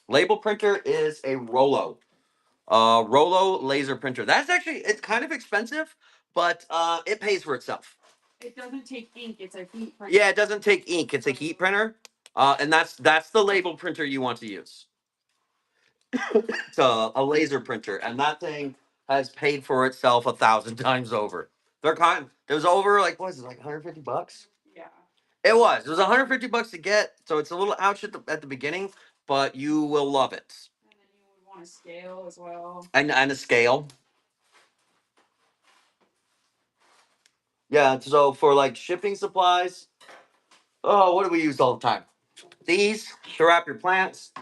Label printer is a Rollo. Rollo laser printer. That's actually, it's kind of expensive, but it pays for itself. It doesn't take ink. It's a heat printer. Yeah, it doesn't take ink. It's a heat printer, and that's the label printer you want to use. It's a laser printer, and that thing has paid for itself 1,000 times over. They're kind. It was over like what is it, like $150? Yeah. It was. It was $150 to get. So it's a little ouch at the beginning, but you will love it. And then you would want a scale as well. And a scale. Yeah. So for like shipping supplies, oh, what do we use all the time? These to wrap your plants.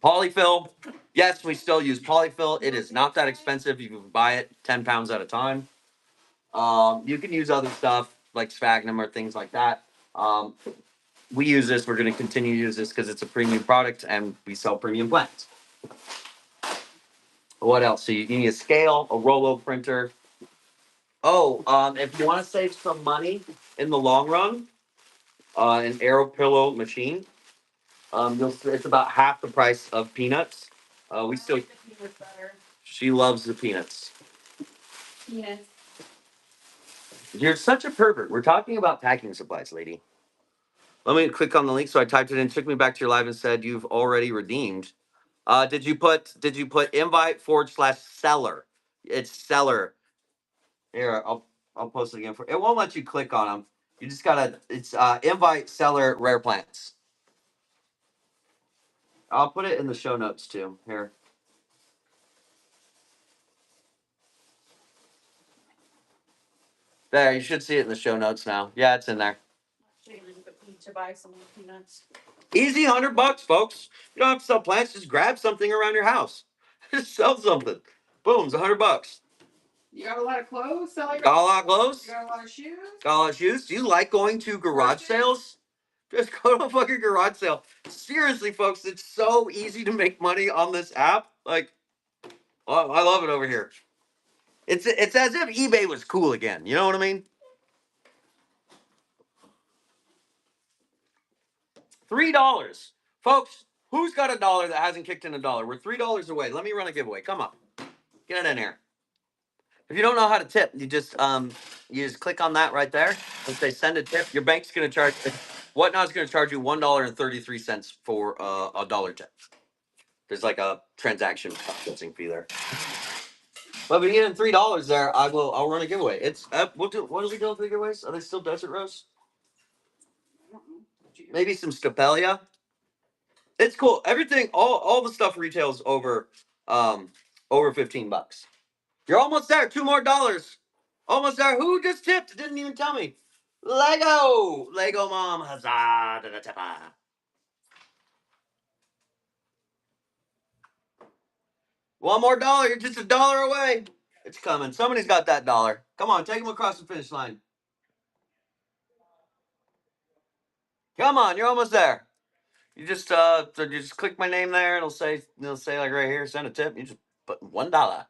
Polyfill. Yes, we still use polyfill. It is not that expensive. You can buy it 10 pounds at a time. You can use other stuff like sphagnum or things like that. We use this. We're going to continue to use this because it's a premium product and we sell premium plants. What else? So you need a scale, a Rollo printer. Oh, if you want to save some money in the long run, an AeroPillow machine. It's about half the price of peanuts. We still. Like the peanuts better. She loves the peanuts. Peanuts. You're such a pervert. We're talking about packing supplies, lady. Let me click on the link. So I typed it in, took me back to your live and said you've already redeemed. Did you put invite/seller? It's seller. Here, I'll post it again for it won't let you click on them. You just gotta it's invite seller rare plants. I'll put it in the show notes too. Here. There, you should see it in the show notes now. Yeah, it's in there. To buy some peanuts. Easy $100, folks. You don't have to sell plants. Just grab something around your house. Just sell something. Boom, it's $100. You got a lot of clothes? Got a lot of clothes? You got a lot of shoes? Got a lot of shoes? Do you like going to garage sales? Just go to a fucking garage sale. Seriously, folks, it's so easy to make money on this app. Like, oh, I love it over here. It's as if eBay was cool again. You know what I mean? $3. Folks, who's got $1 that hasn't kicked in $1? We're $3 away. Let me run a giveaway. Come on. Get in here. If you don't know how to tip, you just click on that right there and say send a tip. Your bank's gonna charge Whatnot's gonna charge you $1.33 for a dollar tip. There's like a transaction processing fee there. But if you get in $3 there, I'll run a giveaway. It's what do we do with the giveaways? Are they still desert rose? I don't know. Maybe some Stapelia. It's cool. Everything, all the stuff retails over $15. You're almost there. $2 more. Almost there. Who just tipped? Didn't even tell me. Lego mom. Huzzah to the tipper. $1 more. You're just $1 away. It's coming. Somebody's got that dollar. Come on, take them across the finish line. Come on, you're almost there. You just click my name there. It'll say like right here, send a tip. You just put $1.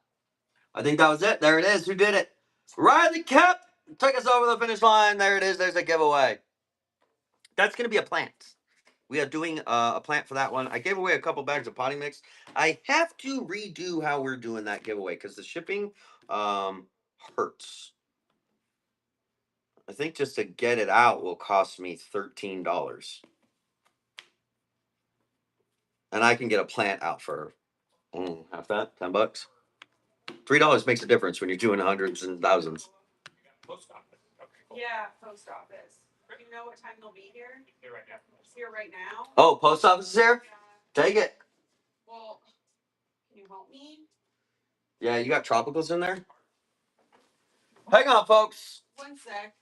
I think that was it. There it is. Who did it? Riley Kep took us over the finish line. There it is. There's a giveaway. That's gonna be a plant. We are doing a plant for that one. I gave away a couple bags of potting mix. I have to redo how we're doing that giveaway because the shipping hurts. I think just to get it out will cost me $13. And I can get a plant out for half that, $10. $3 makes a difference when you're doing hundreds and thousands. Yeah, post office. Do you know what time they'll be here? Here right now. It's here right now. Oh, post office is here? Yeah. Take it. Well, can you help me? Yeah, you got tropicals in there? Hang on, folks. One sec.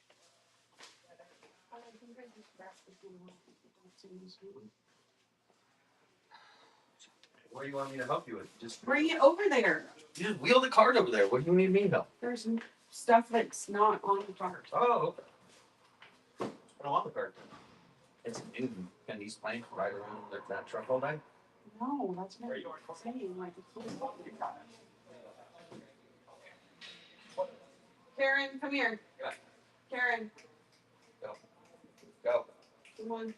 What do you want me to help you with? Just Bring it over there. you just wheel the cart over there. What do you need me to help? There's stuff that's not on the cart. Oh, okay. I don't want the cart. It's new. Can these plants ride around that truck all day? No, that's not what I'm saying. Like, it's Karen, come here. Karen. Come on.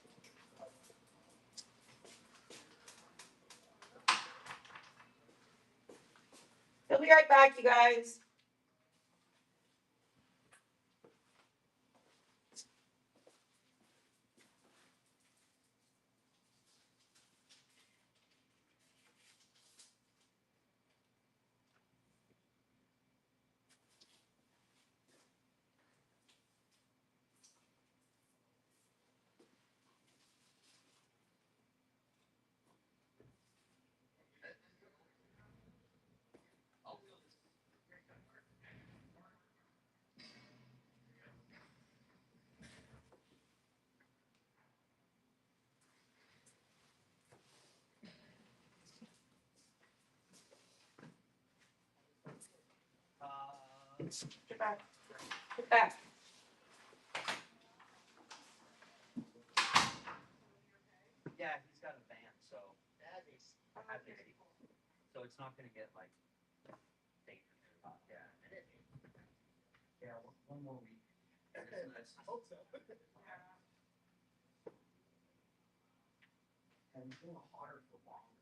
He'll be right back, you guys. Get back. Get back. Yeah, he's got a van, so so it's not gonna get like dangerous or not. Yeah. Yeah, one more week. Okay. I hope so. And it's a little hotter for longer.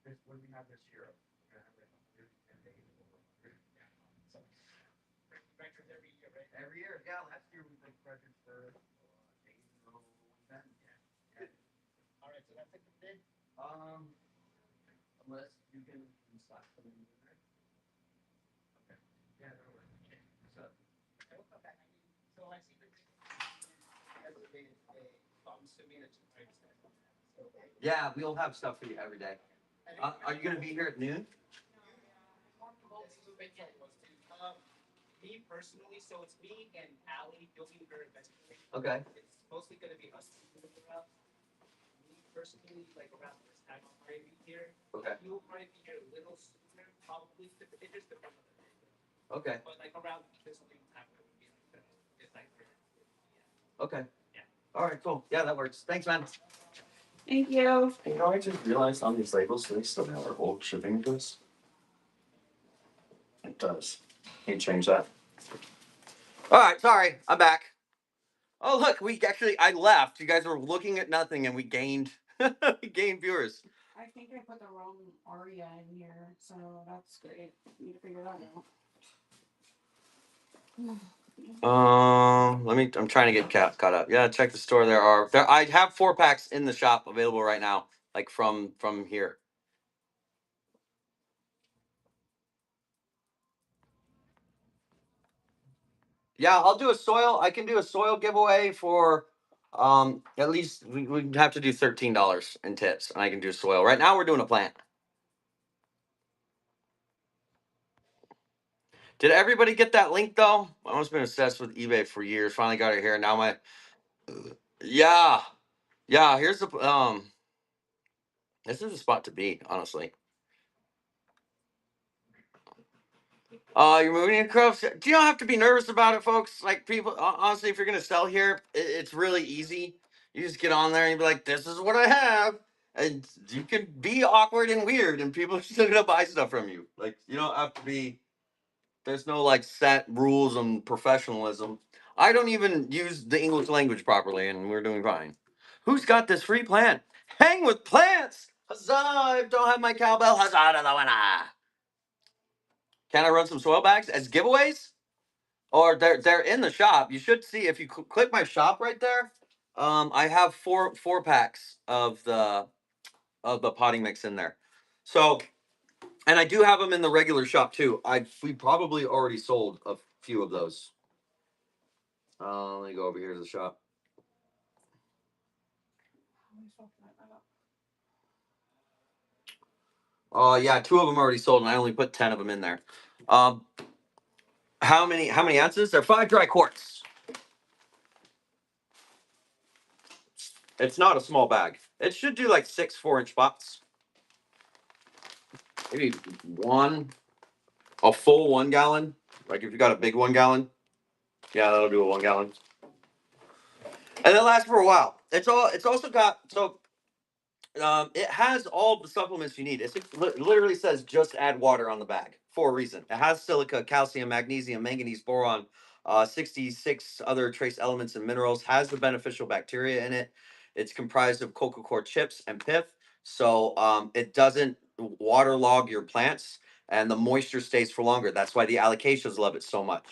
This what do we have this year? We're gonna have like 110 days over 100. Yeah. So records every year, right? Every year, yeah. Last year we broke records for days in a row. Yeah. All right, so that's like the bid. Unless you can install something in there. Okay. Yeah, that'll work. Okay. So I will come back. So I see the I'm assuming it's right. Yeah, we'll have stuff for you every day. Are you gonna be here at noon? Me personally, so it's me and Allie. You'll be here eventually. Okay. It's mostly gonna be us moving around. Me personally, like around this time, I'll probably be here. Okay. You'll probably be here a little sooner, probably. It just depends on the day. Okay. But like around this time, it would be like it's like. Yeah. Okay. Yeah. All right. Cool. Yeah, that works. Thanks, man. Thank you. You know, I just realized on these labels they still have our old shipping address. It does. Can't change that. All right. Sorry, I'm back. Oh look, I left. You guys were looking at nothing, and we gained we gained viewers. I think I put the wrong Aria in here, so that's great. Need to figure that out. I'm trying to get caught up. Yeah, check the store. I have 4-packs in the shop available right now, like from here. Yeah, I'll do a soil. I can do a soil giveaway for at least we have to do $13 in tips, and I can do soil. Right now we're doing a plant. Did everybody get that link though? I've almost been obsessed with eBay for years. Finally got it here. Now yeah. Yeah, here's the this is a spot to be, honestly. You're moving across. Do you don't have to be nervous about it, folks? Like people, honestly, if you're gonna sell here, it's really easy. You just get on there and you be like, "This is what I have," and you can be awkward and weird, and people are still gonna buy stuff from you. Like you don't have to be. There's no like set rules and professionalism. I don't even use the English language properly, and we're doing fine. Who's got this free plant? Hang with plants. Huzzah! I don't have my cowbell. Huzzah to the winner. Can I run some soil bags as giveaways? Or they're in the shop. You should see if you click my shop right there. I have four packs of the potting mix in there. So, and I do have them in the regular shop too. We probably already sold a few of those. Let me go over here to the shop. Yeah, 2 of them already sold, and I only put 10 of them in there. How many ounces? They're 5 dry quarts. It's not a small bag. It should do like 6 4-inch pots. Maybe a full 1 gallon. Like if you got a big 1 gallon, yeah, that'll do a 1 gallon. And it lasts for a while. It's also got it has all the supplements you need. It literally says just add water on the bag for a reason. It has silica, calcium, magnesium, manganese, boron, 66 other trace elements and minerals, has the beneficial bacteria in it. It's comprised of coca coir chips and pith, so it doesn't waterlog your plants, and the moisture stays for longer. That's why the alocasias love it so much.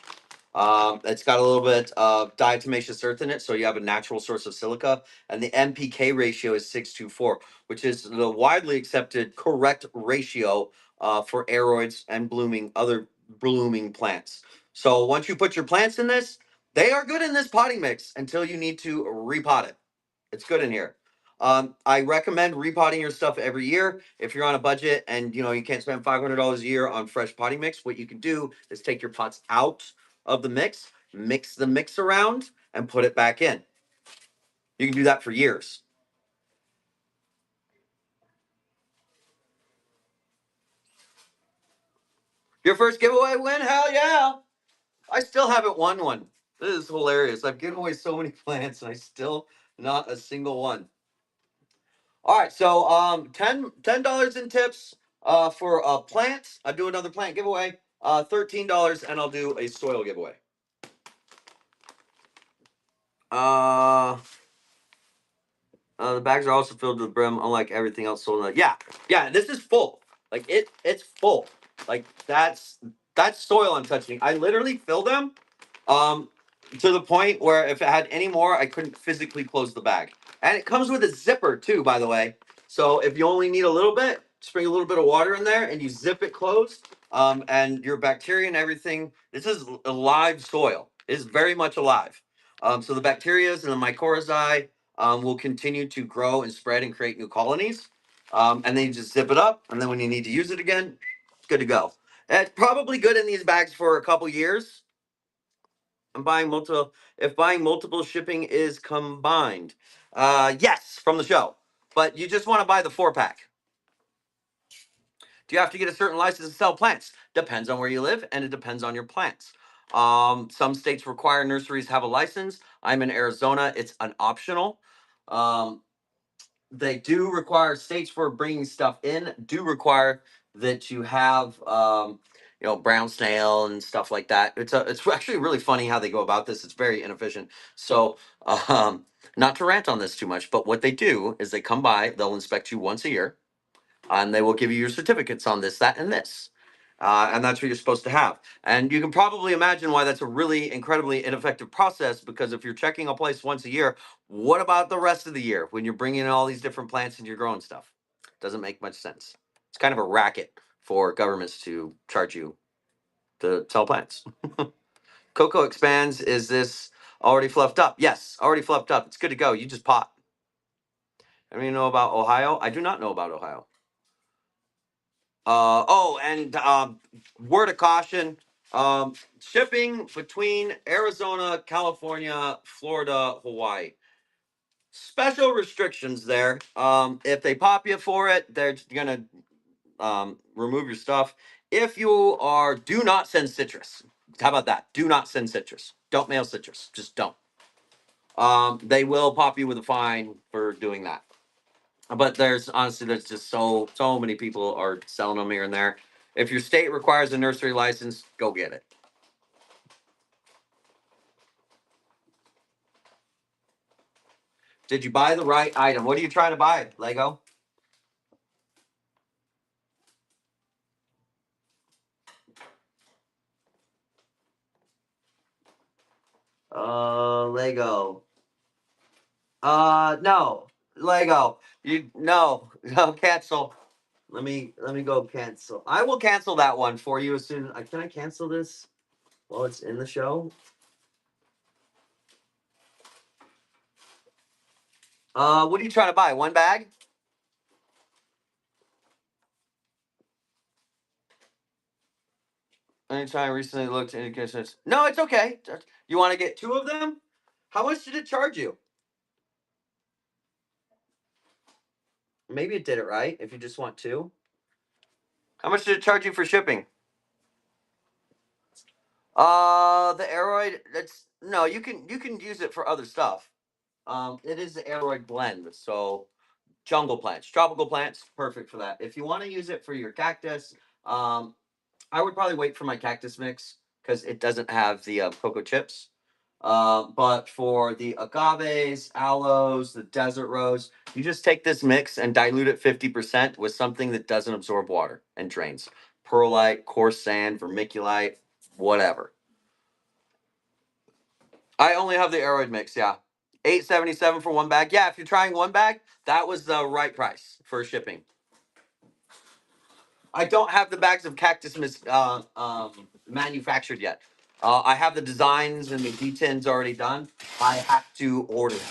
It's got a little bit of diatomaceous earth in it, so you have a natural source of silica, and the NPK ratio is 6:4, which is the widely accepted correct ratio for aroids and other blooming plants. So once you put your plants in this, they are good in this potting mix until you need to repot it. It's good in here. I recommend repotting your stuff every year. If you're on a budget and you can't spend $500 a year on fresh potting mix, what you can do is take your pots out of the mix the mix around, and put it back in. You can do that for years. Your first giveaway win? Hell yeah! I still haven't won one. This is hilarious. I've given away so many plants and I still not a single one. All right, so $10 in tips for plants. I'll do another plant giveaway. $13, and I'll do a soil giveaway. The bags are also filled to the brim, unlike everything else sold. Yeah. This is full. Like it's full. Like that's soil I'm touching. I literally fill them, to the point where if it had any more, I couldn't physically close the bag. And it comes with a zipper too, by the way. So if you only need a little bit, just bring a little bit of water in there and you zip it closed. And your bacteria and everything. This is a live soil. It is very much alive. So the bacterias and the mycorrhizae will continue to grow and spread and create new colonies. And then you just zip it up, and then when you need to use it again, it's good to go. It's probably good in these bags for a couple years. I'm buying multiple. If buying multiple shipping is combined, yes, from the show. But you just want to buy the 4-pack. Do you have to get a certain license to sell plants? Depends on where you live, and it depends on your plants. Some states require nurseries have a license. I'm in Arizona. It's an optional. They do require states for bringing stuff in do require that you have brown snail and stuff like that. It's actually really funny how they go about this. It's very inefficient. So not to rant on this too much, but what they do is they come by, they'll inspect you once a year, and they will give you your certificates on this, that, and this. And that's what you're supposed to have. And you can probably imagine why that's a really incredibly ineffective process, because if you're checking a place once a year, what about the rest of the year when you're bringing in all these different plants and you're growing stuff? Doesn't make much sense. It's kind of a racket for governments to charge you to sell plants. Cocoa expands. Is this already fluffed up? Yes, already fluffed up. It's good to go. You just pot. I mean, you know about Ohio? I do not know about Ohio. And word of caution, shipping between Arizona, California, Florida, Hawaii. Special restrictions there. If they pop you for it, they're gonna remove your stuff. If you do not send citrus. How about that? Do not send citrus. Don't mail citrus. Just don't. They will pop you with a fine for doing that. But there's just so many people are selling them here and there. If your state requires a nursery license, go get it. Did you buy the right item? What are you trying to buy, Lego? Lego. No, Lego. No, cancel. Let me go cancel. I will cancel that one for you as soon. Can I cancel this while it's in the show? What are you trying to buy? One bag? Anytime I recently looked into indications. No, it's okay. You want to get 2 of them? How much did it charge you? Maybe it did it right if you just want 2. How much did it charge you for shipping? The aroid. You can use it for other stuff. It is the aroid blend, so jungle plants, tropical plants, perfect for that. If you want to use it for your cactus, I would probably wait for my cactus mix. because it doesn't have the cocoa chips. But for the agaves, aloes, the desert rose, you just take this mix and dilute it 50% with something that doesn't absorb water and drains. Perlite, coarse sand, vermiculite, whatever. I only have the aeroid mix, yeah. $8.77 for one bag. Yeah, if you're trying one bag, that was the right price for shipping. I don't have the bags of cactus manufactured yet. I have the designs and the D10s already done. I have to order it,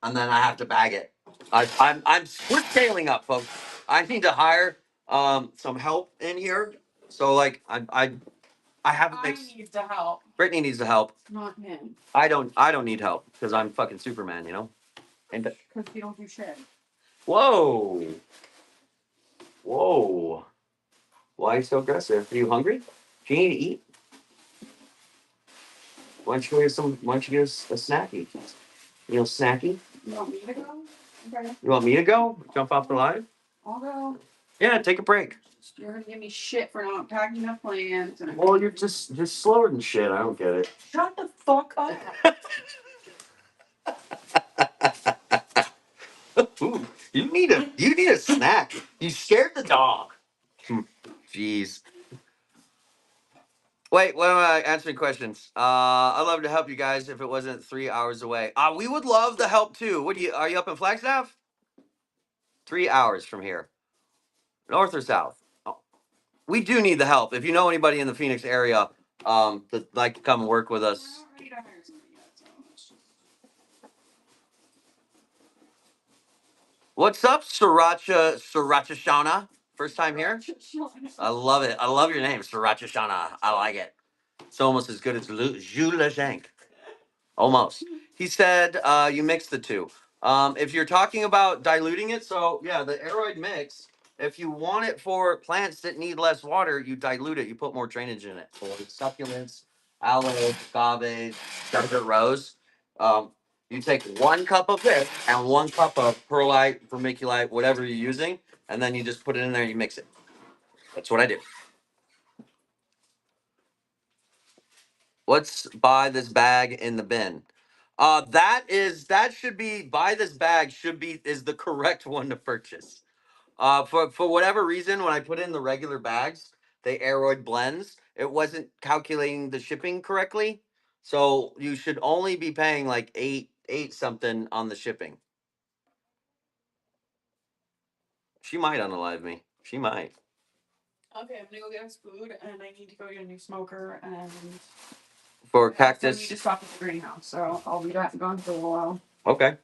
and then I have to bag it. We're scaling up, folks. I need to hire some help in here. So like I haven't I mixed. need to help, Brittany needs the help. not him, I don't need help because I'm fucking Superman, you know. And because he don't do shit. whoa, whoa. Why are you so aggressive? Are you hungry? Do you need to eat? Why don't you get some? Why don't you get us a snacky? You know, snacky. You want me to go? Okay, You want me to go? Jump off the line? I'll go. Yeah, take a break. You're gonna give me shit for not packing up plans. And Well, you're slower than shit. I don't get it. shut the fuck up. Ooh, you need a snack. You scared the dog. Jeez. Wait, what am I answering questions? I'd love to help you guys if it wasn't 3 hours away. We would love the help too. Are you up in Flagstaff? 3 hours from here. North or south? Oh, we do need the help. If you know anybody in the Phoenix area, that'd like to come and work with us. We're not ready to hire somebody yet, so it's just- What's up, Sriracha Shauna? First time here? I love it. I love your name, Sriracha Shauna. I like it. It's almost as good as Jules Lejenc. Almost. He said you mix the two. If you're talking about diluting it, so yeah, the aeroid mix, if you want it for plants that need less water, you dilute it. You put more drainage in it. For succulents, aloe, agave, desert rose, you take 1 cup of this and 1 cup of perlite, vermiculite, whatever you're using, and then you just put it in there and you mix it. That's what I do. Let's buy this bag in the bin. That should be buy this bag should be is the correct one to purchase. For whatever reason, when I put in the regular bags, the aeroid blends, it wasn't calculating the shipping correctly. So you should only be paying like eight something on the shipping. She might unalive me. She might. Okay, I'm gonna go get us food, and I need to go get a new smoker, and For I also cactus. need to stop at the greenhouse, so I'll be gone for a little while. Okay.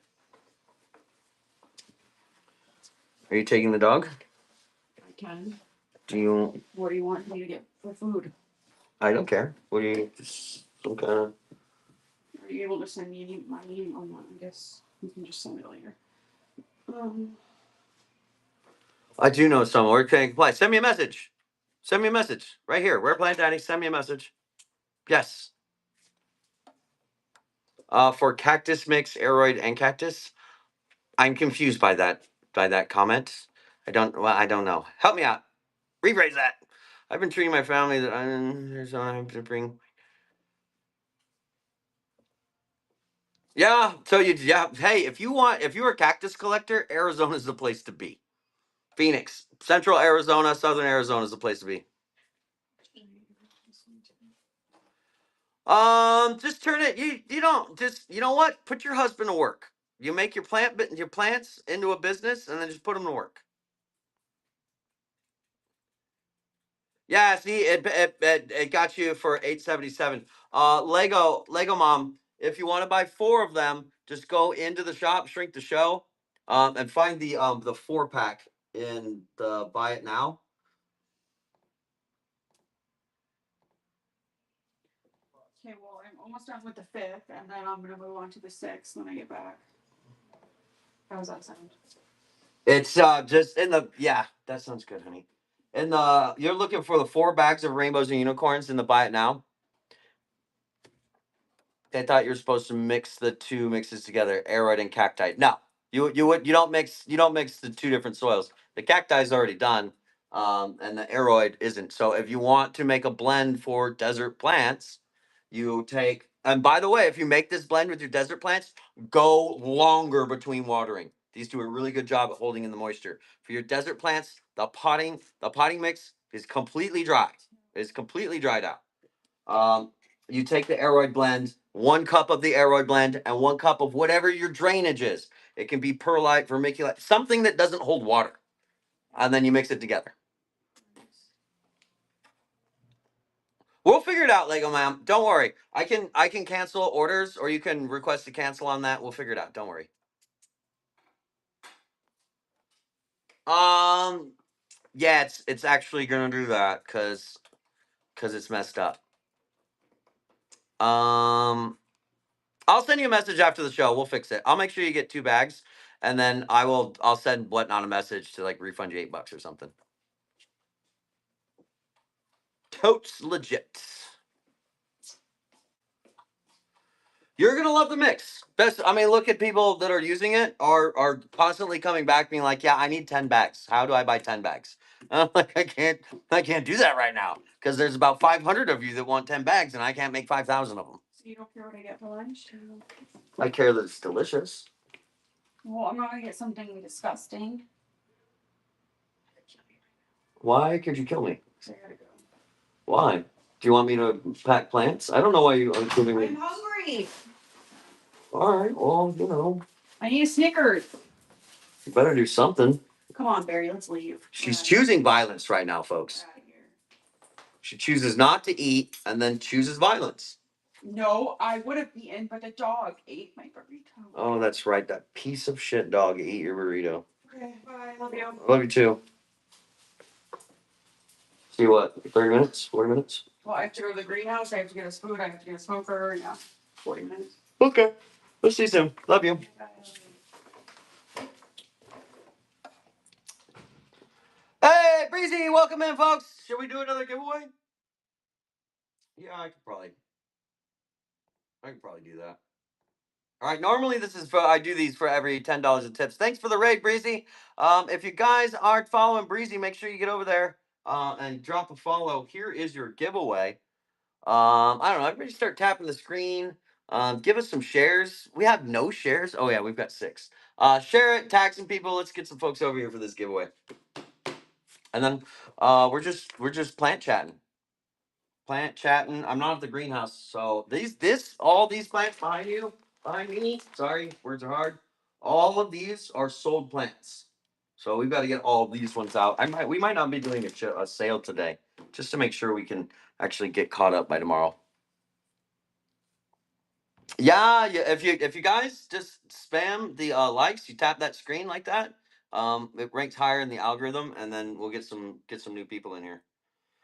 Are you taking the dog? I can. Do you? What do you want me to get for food? I don't care. What do you? Just some kind of. Are you able to send me my email? I guess you can just send it later. I do know someone. Where can I apply? Send me a message. Send me a message right here. Where Plant Daddy? Send me a message. Yes. For cactus mix, aeroid, and cactus, I'm confused by that comment. I don't know. Help me out. Rephrase that. I've been treating my family that I have to bring. Yeah. So yeah. Hey, if you're a cactus collector, Arizona's the place to be. Phoenix, Central Arizona, Southern Arizona is the place to be. Just turn it. You don't just you know what? Put your husband to work. You make your plants into a business, and then just put them to work. Yeah, see, it got you for $8.77. Lego mom. If you want to buy 4 of them, just go into the shop, shrink the show, and find the 4-pack in the buy it now. Okay, well, I'm almost done with the 5th, and then I'm gonna move on to the 6th when I get back. How does that sound? It's just in the that sounds good, honey. And you're looking for the 4 bags of rainbows and unicorns in the buy it now. I thought you were supposed to mix the 2 mixes together, aeroid and cacti. No, you don't mix the 2 different soils. The cacti is already done. and the aroid isn't. So if you want to make a blend for desert plants, you take. And by the way, if you make this blend with your desert plants, go longer between watering. These do a really good job at holding in the moisture. For your desert plants, the potting mix is completely dry. It's completely dried out. Um, you take the aroid blend, 1 cup of the aroid blend, and 1 cup of whatever your drainage is. It can be perlite, vermiculite, something that doesn't hold water, and then you mix it together. We'll figure it out, Lego Ma'am. Don't worry. I can cancel orders, or you can request to cancel on that. We'll figure it out. Don't worry. Yeah, it's actually gonna do that because it's messed up. I'll send you a message after the show. We'll fix it. I'll make sure you get 2 bags, and then I'll send Whatnot a message to like refund you $8 or something. Totes legit. You're gonna love the mix. Best. I mean, look at people that are using it are constantly coming back, being like, "Yeah, I need 10 bags. How do I buy 10 bags?" And I'm like, I can't do that right now because there's about 500 of you that want 10 bags, and I can't make 5,000 of them. So you don't care what I get for lunch? I care that it's delicious. Well, I'm not gonna get something disgusting. Why could you kill me? 'Cause I gotta go. Why? Do you want me to pack plants? I don't know why you are giving me. I'm hungry. All right. Well, I need a Snickers. you better do something. Come on, Barry, let's leave. She's choosing violence right now, folks. Get out of here. She chooses not to eat and then chooses violence. No, I would have eaten, but the dog ate my burrito. Oh, that's right. That piece of shit dog ate your burrito. Okay, bye. Love you. Love you too. See what? 30 minutes? 40 minutes? Well, I have to go to the greenhouse. I have to get us food. I have to get a smoker. Yeah, 40 minutes. Okay. We'll see you soon. Love you. Bye. Hey, Breezy, welcome in, folks. Should we do another giveaway? Yeah, I could probably do that. All right, normally I do these for every $10 in tips. Thanks for the raid, Breezy. If you guys aren't following Breezy, make sure you get over there and drop a follow. Here is your giveaway. I don't know. Everybody start tapping the screen. Give us some shares. We have no shares. Oh yeah, we've got 6. Share it, tag some people. Let's get some folks over here for this giveaway. And then we're just plant chatting. I'm not at the greenhouse, so all these plants behind me. Sorry, words are hard. All of these are sold plants, so we've got to get all of these ones out. We might not be doing a sale today, just to make sure we can actually get caught up by tomorrow. Yeah. If you guys just spam the likes, you tap that screen like that. It ranks higher in the algorithm, and then we'll get some new people in here.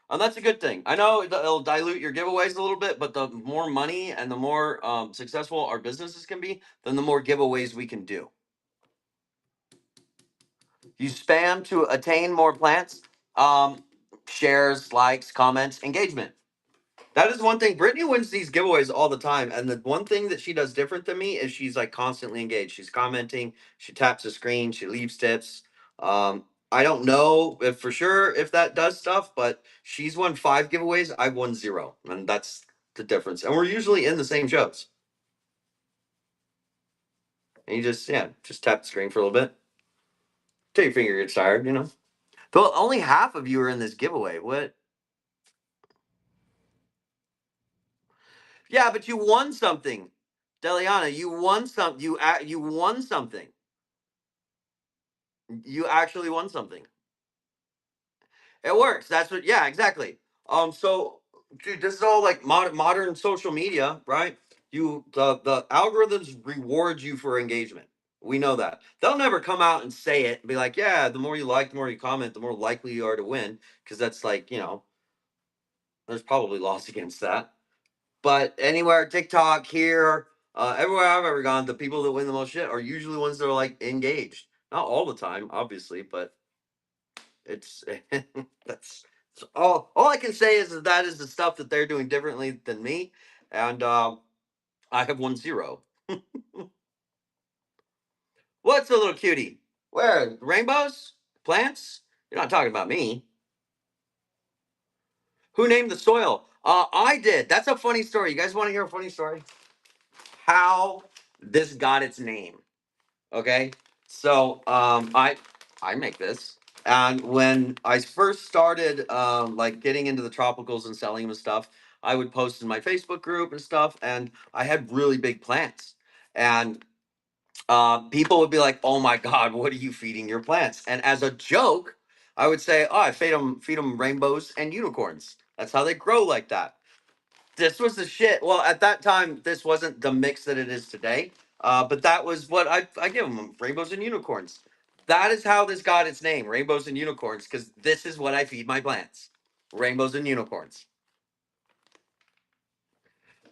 And that's a good thing. I know it'll dilute your giveaways a little bit, but the more money and the more successful our businesses can be, then the more giveaways we can do. You spam to attain more plants, shares, likes, comments, engagement. That is one thing. Brittany wins these giveaways all the time, and the one thing that she does different than me is she's like constantly engaged. She's commenting. She taps the screen. She leaves tips. I don't know if for sure if that does stuff, but she's won 5 giveaways. I've won 0, and that's the difference. And we're usually in the same shows. And you just tap the screen for a little bit till your finger gets tired. But only half of you are in this giveaway. What? Yeah, but you won something, Deliana. You won some. You won something. You actually won something. It works. That's what. Yeah, exactly. So, dude, this is all like modern social media, right? The algorithms reward you for engagement. We know that. They'll never come out and say it and be like, yeah, the more you like, the more you comment, the more likely you are to win. Because that's like, there's probably laws against that. But anywhere, TikTok, here, everywhere I've ever gone, the people that win the most shit are usually the ones that are like engaged. Not all the time, obviously, but it's that's all I can say is that is the stuff that they're doing differently than me, and I have won 0. What's a little cutie? Where rainbows, plants? You're not talking about me. Who named the soil? I did. That's a funny story. You guys want to hear a funny story? How this got its name? Okay, so I make this, and when I first started like getting into the tropicals and selling them and stuff, I would post in my Facebook group and stuff, and I had really big plants, and people would be like, "Oh my God, what are you feeding your plants?" And as a joke, I would say, "Oh, I feed them rainbows and unicorns. That's how they grow like that." This was the shit. Well, at that time, this wasn't the mix that it is today. But that was what I give them, rainbows and unicorns. That is how this got its name, rainbows and unicorns, because this is what I feed my plants, rainbows and unicorns.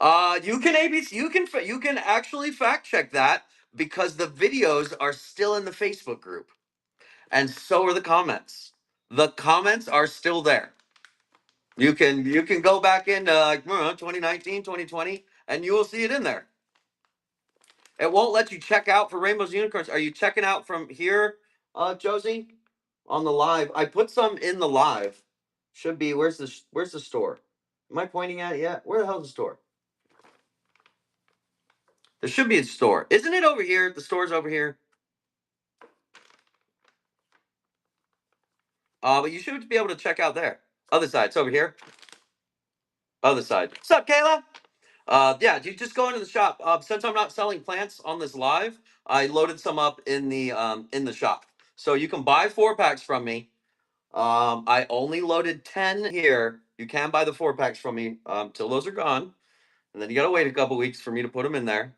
You can ABC, you can actually fact check that because the videos are still in the Facebook group, and so are the comments. The comments are still there. You can go back in like 2019, 2020, and you will see it in there. It won't let you check out for rainbows and unicorns. Are you checking out from here, Josie? On the live, I put some in the live. Should be. Where's the store? Am I pointing at it yet? Where the hell's the store? There should be a store. Isn't it over here? The store's over here. But you should be able to check out there. Other side. It's over here. Other side. What's up, Kayla? Yeah, you just go into the shop. Since I'm not selling plants on this live, I loaded some up in the shop. So you can buy 4-packs from me. I only loaded 10 here. You can buy the 4-packs from me till those are gone, and then you gotta wait a couple weeks for me to put them in there.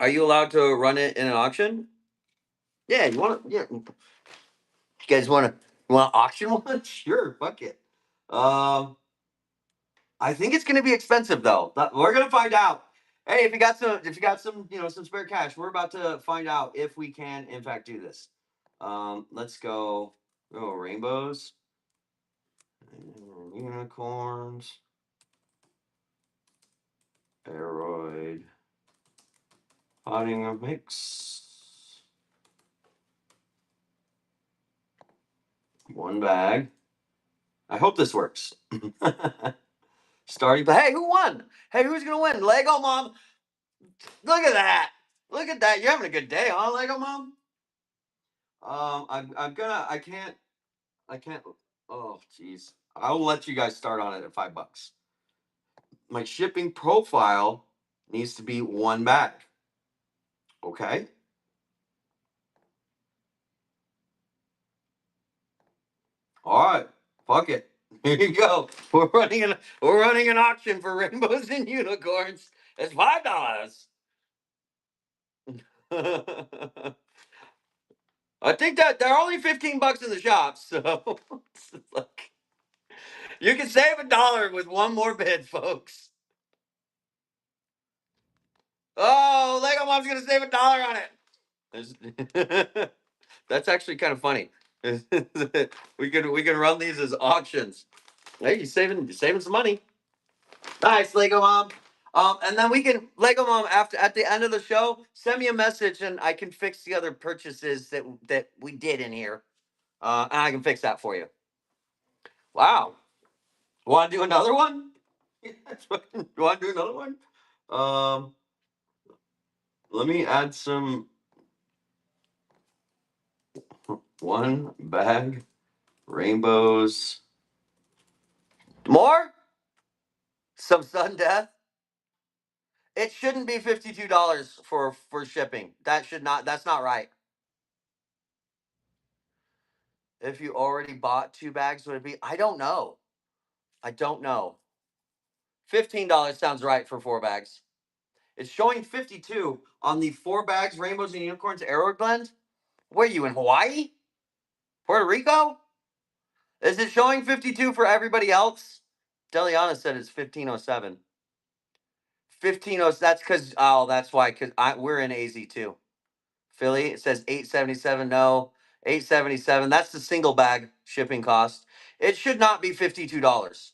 Are you allowed to run it in an auction? Yeah, you want to? Yeah, you guys want to auction one? Sure, fuck it. I think it's gonna be expensive though. We're gonna find out. Hey, if you got some, some spare cash, we're about to find out if we can in fact do this. Let's go. Oh, rainbows, unicorns, aeroid, potting a mix. One bag. I hope this works. Starting, but hey, who won? Hey, who's gonna win? Lego Mom. Look at that. Look at that. You're having a good day, huh, Lego Mom? I can't. Oh, jeez. I'll let you guys start on it at $5. My shipping profile needs to be one bag. Okay. All right. Fuck it. Here you go. We're running an auction for rainbows and unicorns. It's $5. I think that they're only $15 in the shop, so like, you can save $1 with one more bid, folks. Oh, Lego Mom's gonna save $1 on it. That's actually kind of funny. We can run these as auctions. Hey, you're saving some money. Nice, Lego Mom. And then we can Lego Mom at the end of the show, send me a message and I can fix the other purchases that we did in here. And I can fix that for you. Wow. Want to do another one? You want to do another one? Um, Let me add some. One bag rainbows. More? Some sudden death? It shouldn't be $52 for shipping. That's not right. If you already bought 2 bags, would it be? I don't know. I don't know. $15 sounds right for 4 bags. It's showing 52 on the 4 bags, rainbows and unicorns Aero blend. Where are you in Hawaii? Puerto Rico? Is it showing 52 for everybody else? Deliana said it's 1507. 1507. That's because that's why because we're in AZ too. Philly, it says 877. No, 877. That's the single bag shipping cost. It should not be $52.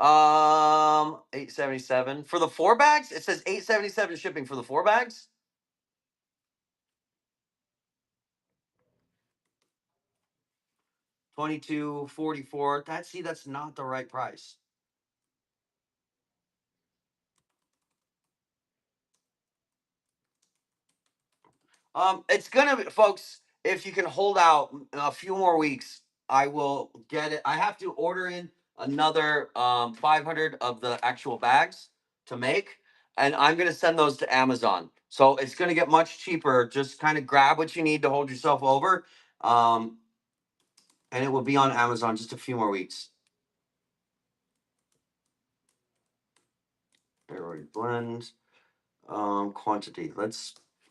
877 for the 4 bags. It says 877 shipping for the 4 bags. $22.44. That's not the right price. It's gonna be, folks. If you can hold out a few more weeks, I will get it. I have to order in another 500 of the actual bags to make, and I'm gonna send those to Amazon. So it's gonna get much cheaper. Just kind of grab what you need to hold yourself over, um, and it will be on Amazon just a few more weeks. Aeroid blend quantity.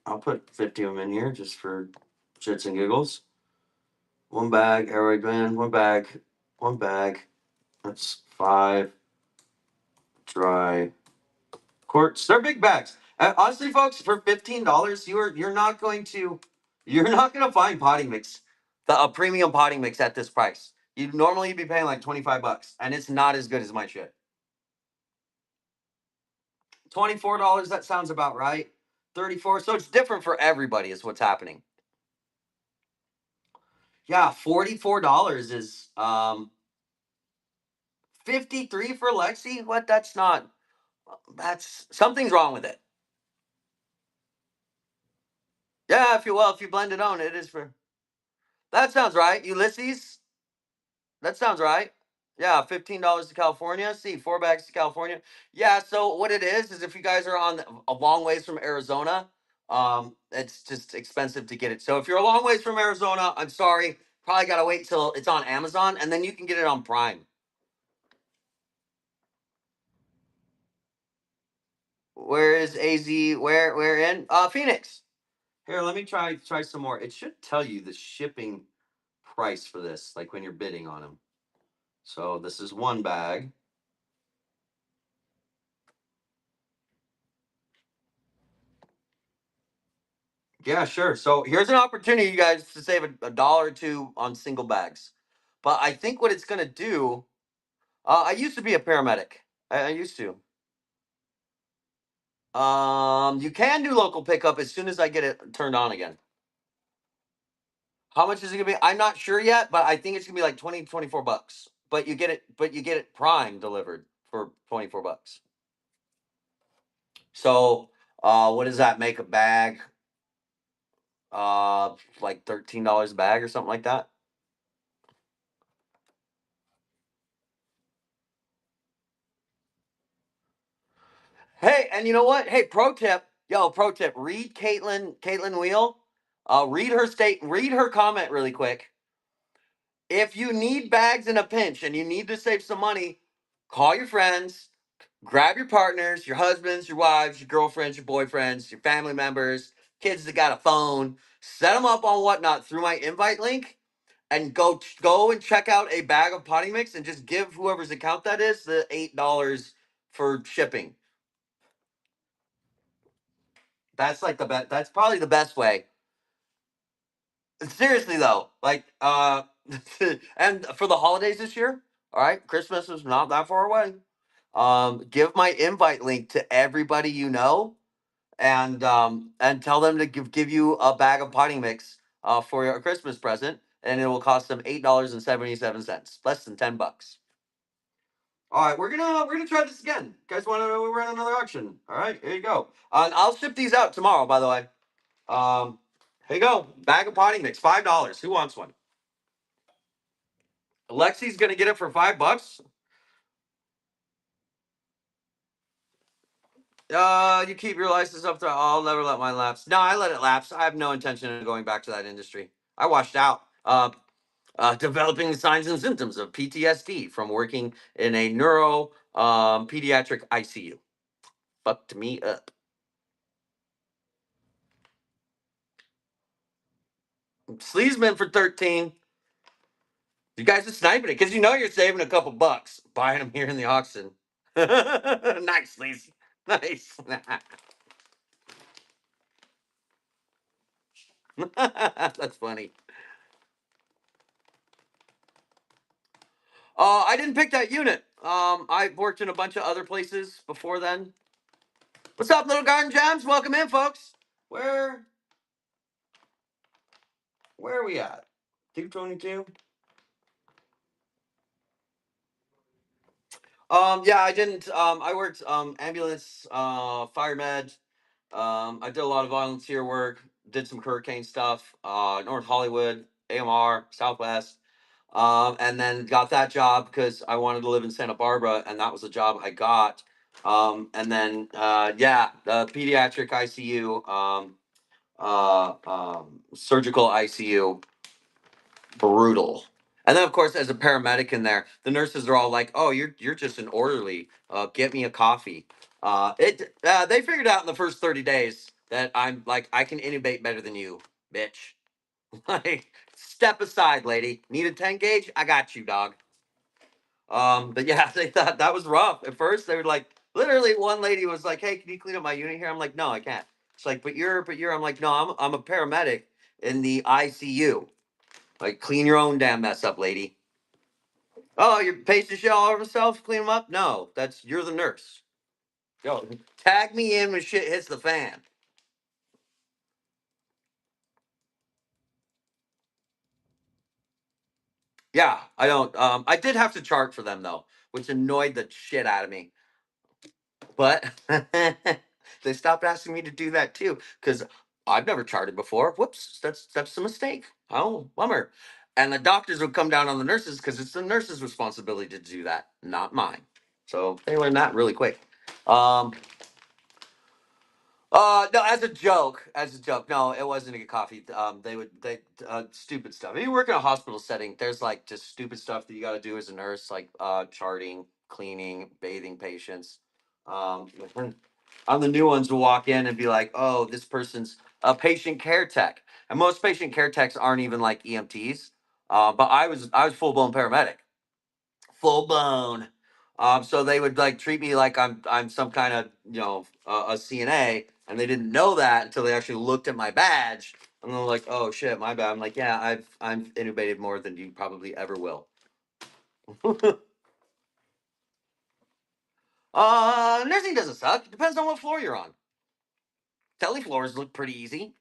I'll put 50 of them in here just for shits and giggles. One bag, aeroid blend, one bag. That's 5 dry quarts. They're big bags. Honestly, folks, for $15, you're not gonna find potting mix, a premium potting mix at this price. You'd normally be paying like $25, and it's not as good as my shit. $24, that sounds about right. 34, so it's different for everybody, is what's happening. Yeah, $44 is 53 for Lexi. What? That's something's wrong with it. Yeah, if you blend it on, it is for. That sounds right. Ulysses. That sounds right. Yeah, $15 to California. See, 4 bags to California. Yeah. So what it is if you guys are on a long ways from Arizona, it's just expensive to get it. So if you're a long ways from Arizona, I'm sorry. Probably gotta wait till it's on Amazon, and then you can get it on Prime. Where is AZ? Where in? Phoenix. Here, let me try some more. It should tell you the shipping price for this, like when you're bidding on them. So this is 1 bag. Yeah, sure. So here's an opportunity, you guys, to save a dollar or two on single bags. But I think what it's gonna do. I used to be a paramedic. I used to. You can do local pickup as soon as I get it turned on again. How much is it gonna be? I'm not sure yet, but I think it's gonna be like 24 bucks. But you get it prime delivered for 24 bucks. So what does that make a bag? Like $13 a bag or something like that. Hey, and you know what? Hey, pro tip, read Caitlin Wheel. Read her comment really quick. If you need bags in a pinch and you need to save some money, call your friends, grab your partners, your husbands, your wives, your girlfriends, your boyfriends, your family members, kids that got a phone, set them up on Whatnot through my invite link, and go and check out a bag of potting mix and just give whoever's account that is the $8 for shipping. That's like the best. That's probably the best way. Seriously though, like and for the holidays this year, all right, Christmas is not that far away. Give my invite link to everybody you know, and tell them to give you a bag of potting mix for your Christmas present, and it will cost them $8.77, less than $10. All right, we're gonna try this again. You guys want to run another auction? All right, here you go. I'll ship these out tomorrow, by the way. Um, here you go. Bag of potting mix, $5. Who wants one? Lexi's gonna get it for $5. You keep your license up to. I'll never let mine lapse. No, I let it lapse. I have no intention of going back to that industry. I washed out. Developing signs and symptoms of PTSD from working in a neuro pediatric ICU. Fucked me up. Sleazeman for 13. You guys are sniping it because you know you're saving a couple bucks buying them here in the auction. Nice, Sleaze. Nice. That's funny. I didn't pick that unit. I worked in a bunch of other places before then. What's up, Little Garden Jams? Welcome in, folks. Where are we at? 222. Yeah, I didn't. I worked ambulance, fire med. I did a lot of volunteer work. Did some hurricane stuff. North Hollywood, AMR, Southwest. And then got that job because I wanted to live in Santa Barbara, and that was the job I got. And then yeah, the pediatric ICU, surgical ICU, brutal. And then of course, as a paramedic in there, the nurses are all like, "Oh, you're just an orderly. Get me a coffee." They figured out in the first 30 days that I'm like I can intubate better than you, bitch. Like, step aside, lady. Need a 10 gauge? I got you, dog. But yeah, they thought that was rough. At first, they were like, literally, one lady was like, "Hey, can you clean up my unit here?" I'm like, "No, I can't." It's like, but you're." I'm like, "No, I'm a paramedic in the ICU. Like, clean your own damn mess up, lady." Oh, your patient shit all over himself? Clean him up? No, you're the nurse. Yo, tag me in when shit hits the fan. Yeah, I don't. I did have to chart for them though, which annoyed the shit out of me. But they stopped asking me to do that too because I've never charted before. Whoops, that's a mistake. Oh, bummer. And the doctors would come down on the nurses because it's the nurses' responsibility to do that, not mine. So they learned that really quick. Um, no, as a joke. No, it wasn't a coffee. They stupid stuff. If you work in a hospital setting, there's like just stupid stuff that you got to do as a nurse, like charting, cleaning, bathing patients. When I'm the new ones will walk in and be like, "Oh, this person's a patient care tech," and most patient care techs aren't even like EMTs. But I was full blown paramedic, full blown. So they would like treat me like I'm some kind of a CNA, and they didn't know that until they actually looked at my badge, and they're like, "Oh shit, my bad." I'm like, "Yeah, I'm intubated more than you probably ever will." Nursing doesn't suck. It depends on what floor you're on. Tele floors look pretty easy.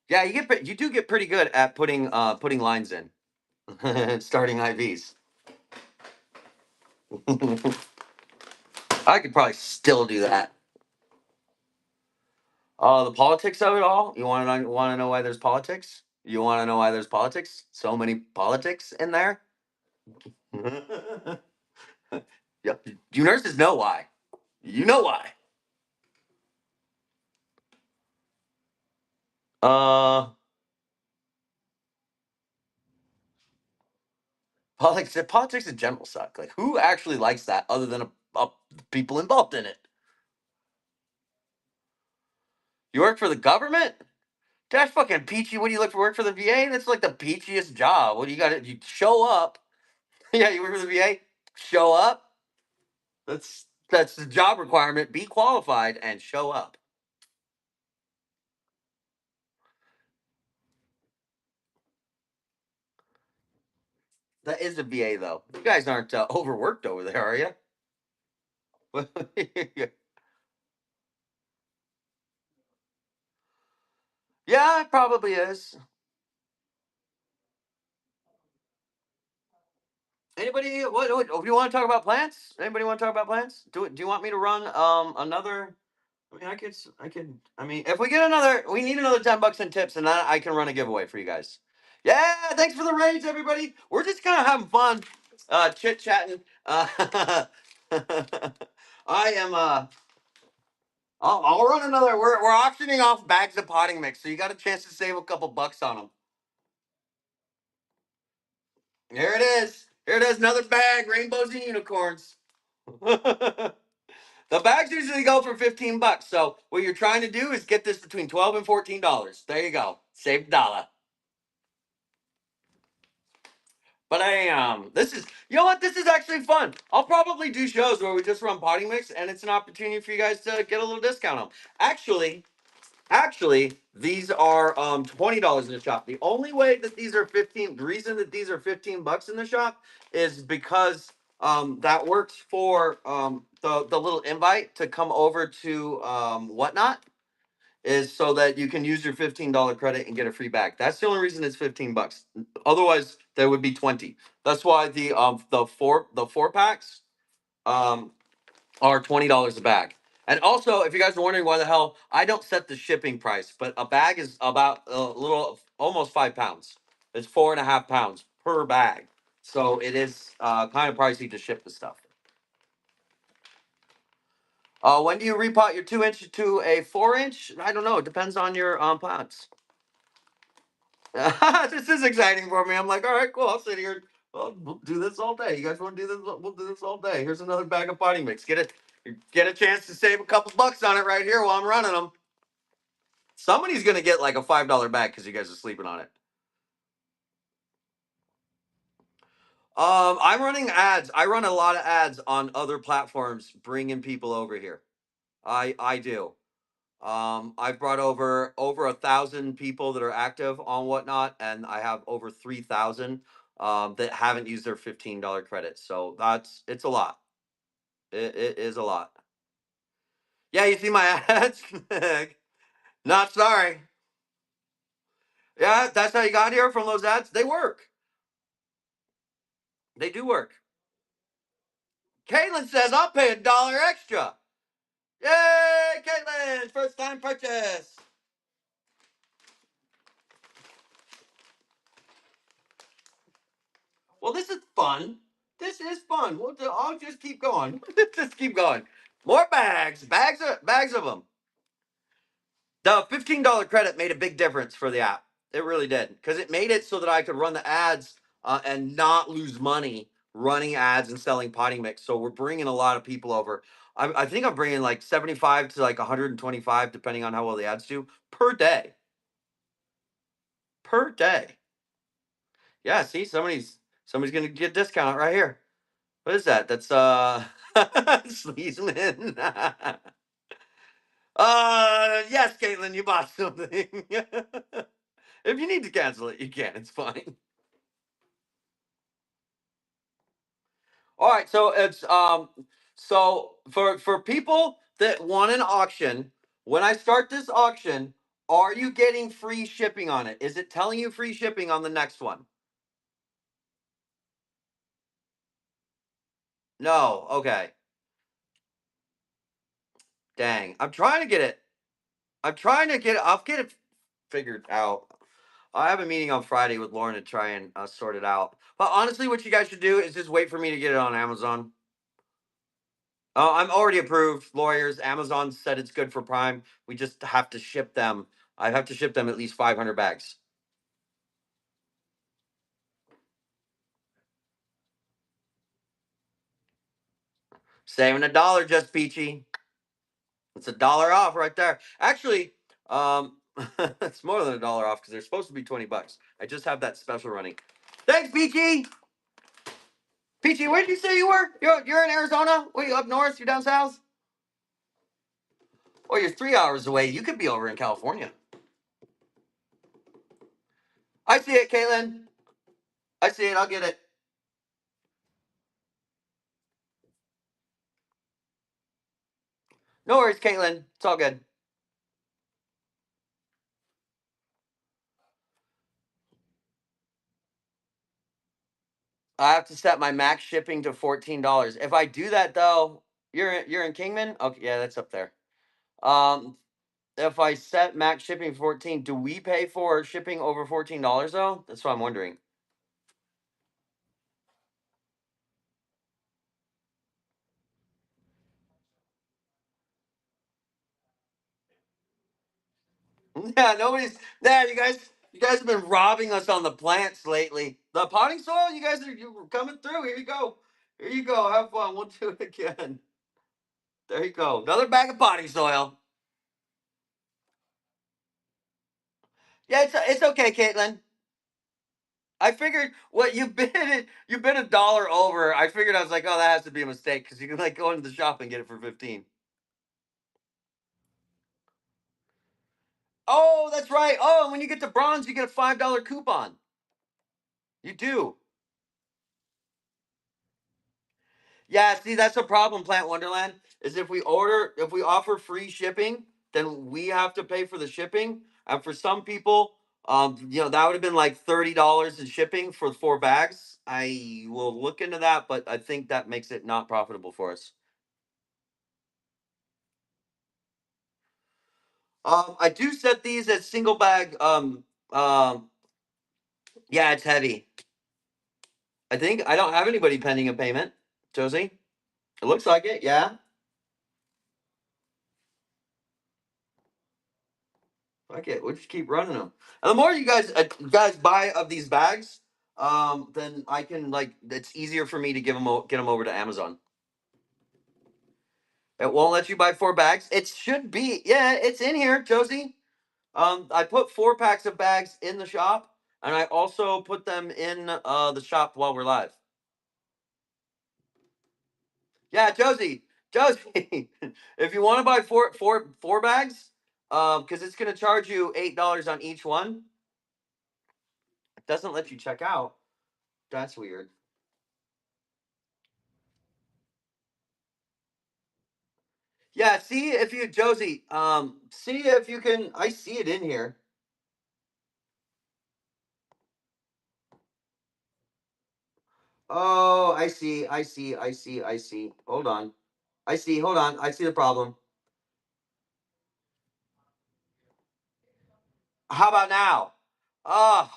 Yeah, you do get pretty good at putting lines in, starting IVs. I could probably still do that. The politics of it all. You want to know why there's politics? You want to know why there's politics? So many politics in there. Yeah, you nurses know why. You know why. Uh, politics in general suck. Like, who actually likes that other than people involved in it? You work for the government? That's fucking peachy. What do you look for work for the VA? That's like the peachiest job. What do you got? You show up. Yeah, you work for the VA. Show up. That's the job requirement. Be qualified and show up. That is a VA though. You guys aren't overworked over there, are you? Yeah, it probably is. Anybody? What? Do you want to talk about plants? Anybody want to talk about plants? Do you want me to run another? I mean, I could. I mean, if we get another, we need another $10 in tips, and then I can run a giveaway for you guys. Yeah, thanks for the raids, everybody. We're just kind of having fun, chit chatting. I am. I'll run another. We're auctioning off bags of potting mix, so you got a chance to save a couple bucks on them. Here it is. Here it is. Another bag. Rainbows and unicorns. The bags usually go for $15. So what you're trying to do is get this between $12 and $14. There you go. Save a dollar. But this is this is actually fun. I'll probably do shows where we just run potting mix, and it's an opportunity for you guys to get a little discount on. 'Em. Actually, these are $20 in the shop. The only way that these are 15, the reason that these are $15 in the shop is because that works for the little invite to come over to whatnot. is so that you can use your $15 credit and get a free bag. That's the only reason it's $15. Otherwise, there would be 20. That's why the four packs are $20 a bag. And also, if you guys are wondering why the hell I don't set the shipping price, but a bag is about a little almost 5 pounds. It's 4.5 pounds per bag. So it is kind of pricey to ship the stuff. When do you repot your 2-inch to a 4-inch? I don't know. It depends on your pots. This is exciting for me. I'm like, all right, cool. I'll sit here. We'll do this all day. You guys want to do this? We'll do this all day. Here's another bag of potting mix. Get a chance to save a couple bucks on it right here while I'm running them. Somebody's gonna get like a $5 bag because you guys are sleeping on it. I'm running ads. I run a lot of ads on other platforms, bringing people over here. I do. I've brought over 1,000 people that are active on Whatnot, and I have over 3,000 that haven't used their $15 credit. So it's a lot. It is a lot. Yeah, you see my ads? Not sorry. Yeah, that's how you got here from those ads. They work. They do work. Caitlin says I'll pay $1 extra. Yay, Caitlin! First time purchase. Well, this is fun. This is fun. I'll just keep going. Just keep going. More bags of them. The $15 credit made a big difference for the app. It really did, because it made it so that I could run the ads and not lose money running ads and selling potting mix. So we're bringing a lot of people over. I think I'm bringing like 75 to like 125, depending on how well the ads do, per day. Per day. Yeah, see, somebody's gonna get a discount right here. What is that? That's Sleesman. Yes, Caitlin, you bought something. If you need to cancel it, you can. It's fine. All right, so it's so for people that want an auction, when I start this auction, are you getting free shipping on it? Is it telling you free shipping on the next one? No. Okay. Dang. I'm trying to get it. I'll get it figured out. I have a meeting on Friday with Lauren to try and sort it out. But honestly, what you guys should do is just wait for me to get it on Amazon. I'm already approved. Lawyers, Amazon said it's good for Prime. We just have to ship them. I have to ship them at least 500 bags. Saving $1, just peachy. It's $1 off right there. Actually, it's more than $1 off because they're supposed to be 20 bucks. I just have that special running. Thanks, Peachy. Peachy, where did you say you were? You're in Arizona? What, you up north? You down south? Or you're 3 hours away. You could be over in California. I see it, Caitlin. I see it. I'll get it. No worries, Caitlin. It's all good. I have to set my max shipping to $14. If I do that though, you're in Kingman? Okay, yeah, that's up there. If I set max shipping 14, do we pay for shipping over $14 though? That's what I'm wondering. Yeah, you guys have been robbing us on the plants lately. The potting soil, you're coming through. Here you go. Here you go. Have fun. We'll do it again. There you go. Another bag of potting soil. Yeah, it's okay, Caitlin. I figured what you've been $1 over. I figured I was like, oh, that has to be a mistake because you can like go into the shop and get it for 15. Oh, that's right. Oh, and when you get to bronze, you get a $5 coupon. You do. Yeah, see, that's a problem, Plant Wonderland. Is if we offer free shipping, then we have to pay for the shipping. And for some people, that would have been like $30 in shipping for 4 bags. I will look into that, but I think that makes it not profitable for us. I do set these as single bag. Yeah, it's heavy. I think I don't have anybody pending a payment, Josie. It looks like it. Yeah. Fuck it. We'll just keep running them. And the more you guys buy of these bags, then I can it's easier for me to get them over to Amazon. It won't let you buy 4 bags. It should be. Yeah, it's in here, Josie. I put 4 packs of bags in the shop, and I also put them in the shop while we're live. Yeah, Josie, if you want to buy four bags, because it's gonna charge you $8 on each one. It doesn't let you check out. That's weird. Yeah, see if you Josie, see if you can. I see it in here. Oh, I see. I see. I see. I see. Hold on. I see. Hold on. I see the problem. How about now? Oh,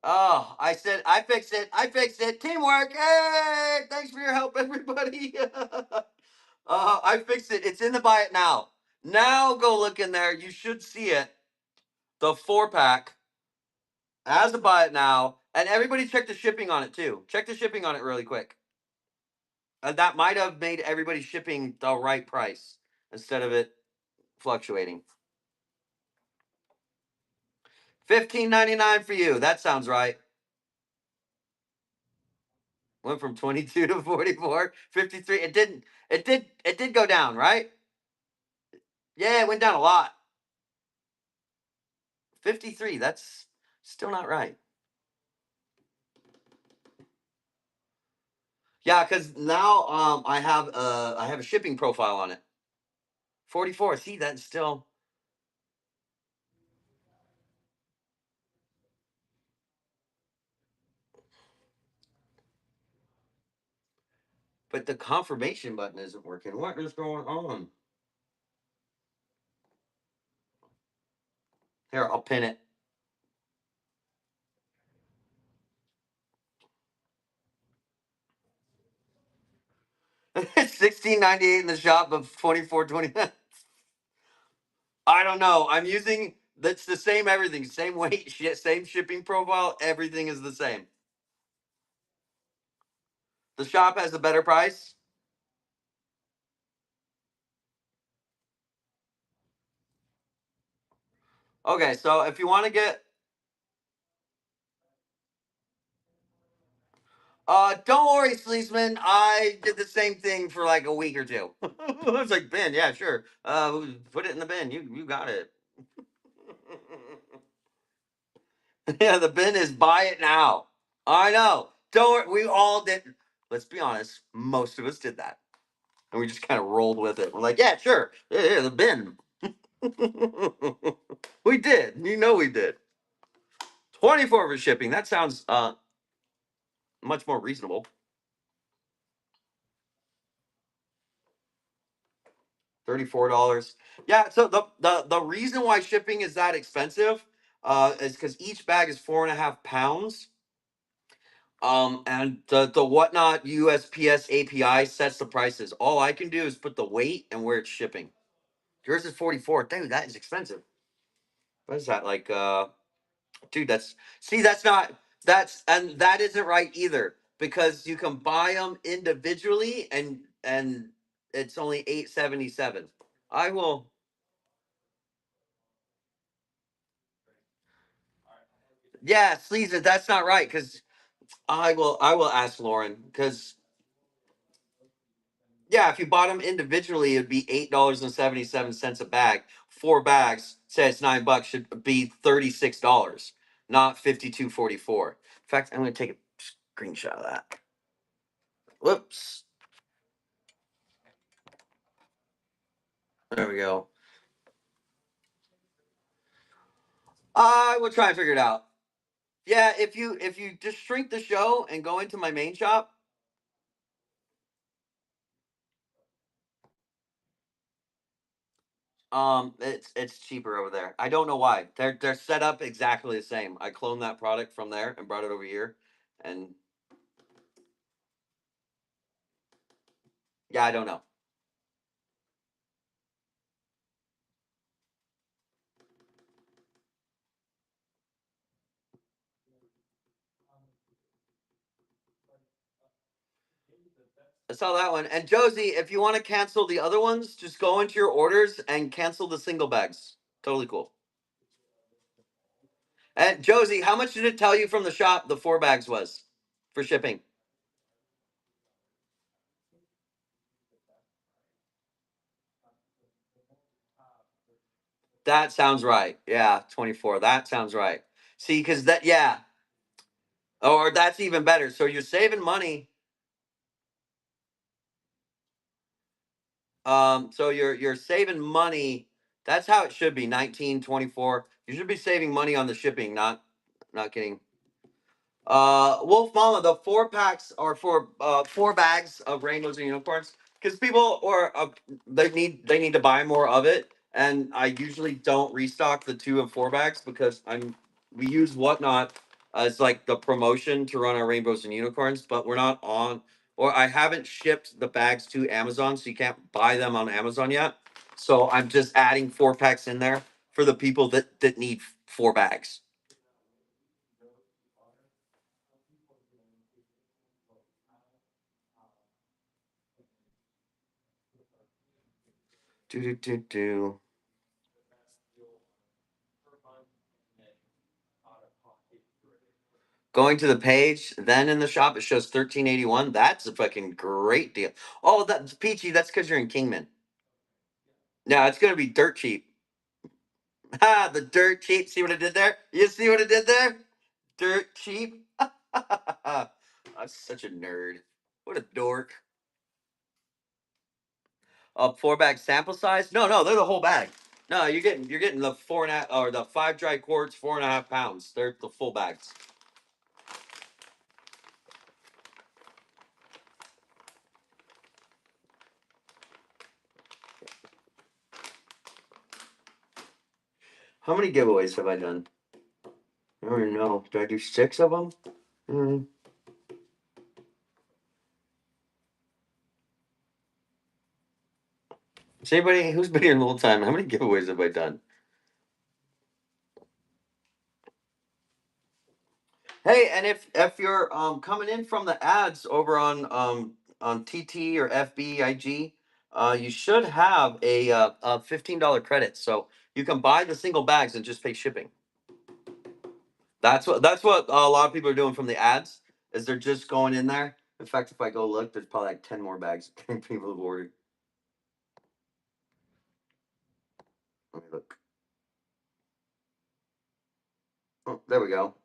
oh, I said I fixed it. I fixed it. Teamwork. Hey, thanks for your help, everybody. I fixed it. It's in the buy it now. Now go look in there. You should see it. The 4 pack as a buy it now. And everybody check the shipping on it too. Check the shipping on it really quick. And that might have made everybody shipping the right price instead of it fluctuating. $15.99 for you. That sounds right. Went from 22 to 44, 53. It did go down, right? Yeah, it went down a lot. 53. That's still not right. Yeah, because now I have a shipping profile on it. 44. See, that's still. But the confirmation button isn't working. What is going on? Here, I'll pin it. It's $16.98 in the shop, but $24.29. I don't know. I'm using that's the same everything, same weight, same shipping profile. Everything is the same. The shop has a better price. Okay, so if you want to get, don't worry, Sleesman. I did the same thing for like a week or two. I was like, bin, yeah, sure. Put it in the bin. You got it. Yeah, the bin is buy it now. I know. Don't worry. We all did. Let's be honest. Most of us did that, and we just kind of rolled with it. We're like, yeah, sure. Yeah, the bin. We did. We did. 24 for shipping. That sounds much more reasonable. $34. Yeah. So the reason why shipping is that expensive is because each bag is 4.5 pounds. And the whatnot USPS API sets the prices. All I can do is put the weight and where it's shipping. Yours is 44. Dude, that is expensive. What is that like? Dude, that isn't right either because you can buy them individually and it's only $8.77. I will. Yeah, Sleazer, that's not right because I will ask Lauren because yeah, if you bought them individually, it'd be $8.77 a bag. 4 bags, say it's $9, should be $36, not $52.44. In fact, I'm gonna take a screenshot of that. Whoops. There we go. I will try and figure it out. Yeah, if you just shrink the show and go into my main shop, it's cheaper over there. I don't know why. They're set up exactly the same. I cloned that product from there and brought it over here, and yeah, I don't know. I saw that one. And Josie, if you want to cancel the other ones, just go into your orders and cancel the single bags. Totally cool. And Josie, how much did it tell you from the shop the 4 bags was for shipping? That sounds right. Yeah, 24. That sounds right. See, because that, yeah. Or that's even better. So you're saving money. So you're saving money. That's how it should be. 19, 24. You should be saving money on the shipping, not getting. Wolf Mama, the 4 packs are for 4 bags of rainbows and unicorns because people or they need to buy more of it, and I usually don't restock the 2 and 4 bags because we use Whatnot as like the promotion to run our rainbows and unicorns, but we're not on or I haven't shipped the bags to Amazon, so you can't buy them on Amazon yet. So I'm just adding 4 packs in there for the people that need 4 bags. Do do do do. Going to the page, then in the shop it shows 1381. That's a fucking great deal. Oh, that's peachy. That's because you're in Kingman. No, it's gonna be dirt cheap. Ah, the dirt cheap. See what I did there? You see what I did there? Dirt cheap. I'm such a nerd. What a dork. A 4 bag sample size? No, no, they're the whole bag. No, you're getting the 4.5 or the 5 dry quarts, 4.5 pounds. They're the full bags. How many giveaways have I done? I don't even know. Did I do 6 of them? Hmm. Is anybody who's been here the whole time? How many giveaways have I done? Hey, and if you're coming in from the ads over on TT or FBIG, you should have a $15 credit, so you can buy the single bags and just pay shipping. That's what a lot of people are doing from the ads is they're just going in there. In fact, if I go look, there's probably like 10 more bags people have ordered. Let me look. Oh, there we go.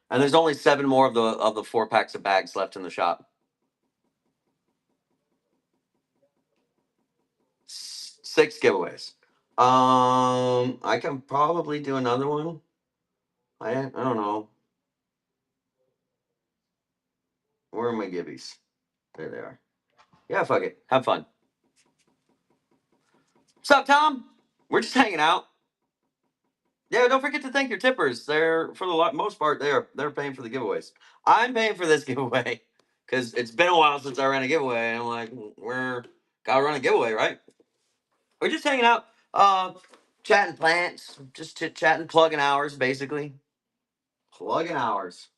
And there's only 7 more of the 4 packs of bags left in the shop. 6 giveaways. I can probably do another one. I don't know. Where are my gibbies? There they are. Yeah, fuck it. Have fun. What's up, Tom? We're just hanging out. Yeah, don't forget to thank your tippers. They're for the most part they're paying for the giveaways. I'm paying for this giveaway because it's been a while since I ran a giveaway. And I'm like, we're gotta run a giveaway, right? We're just hanging out, chatting plants, just chit chatting, plugging hours, basically. Plugging hours.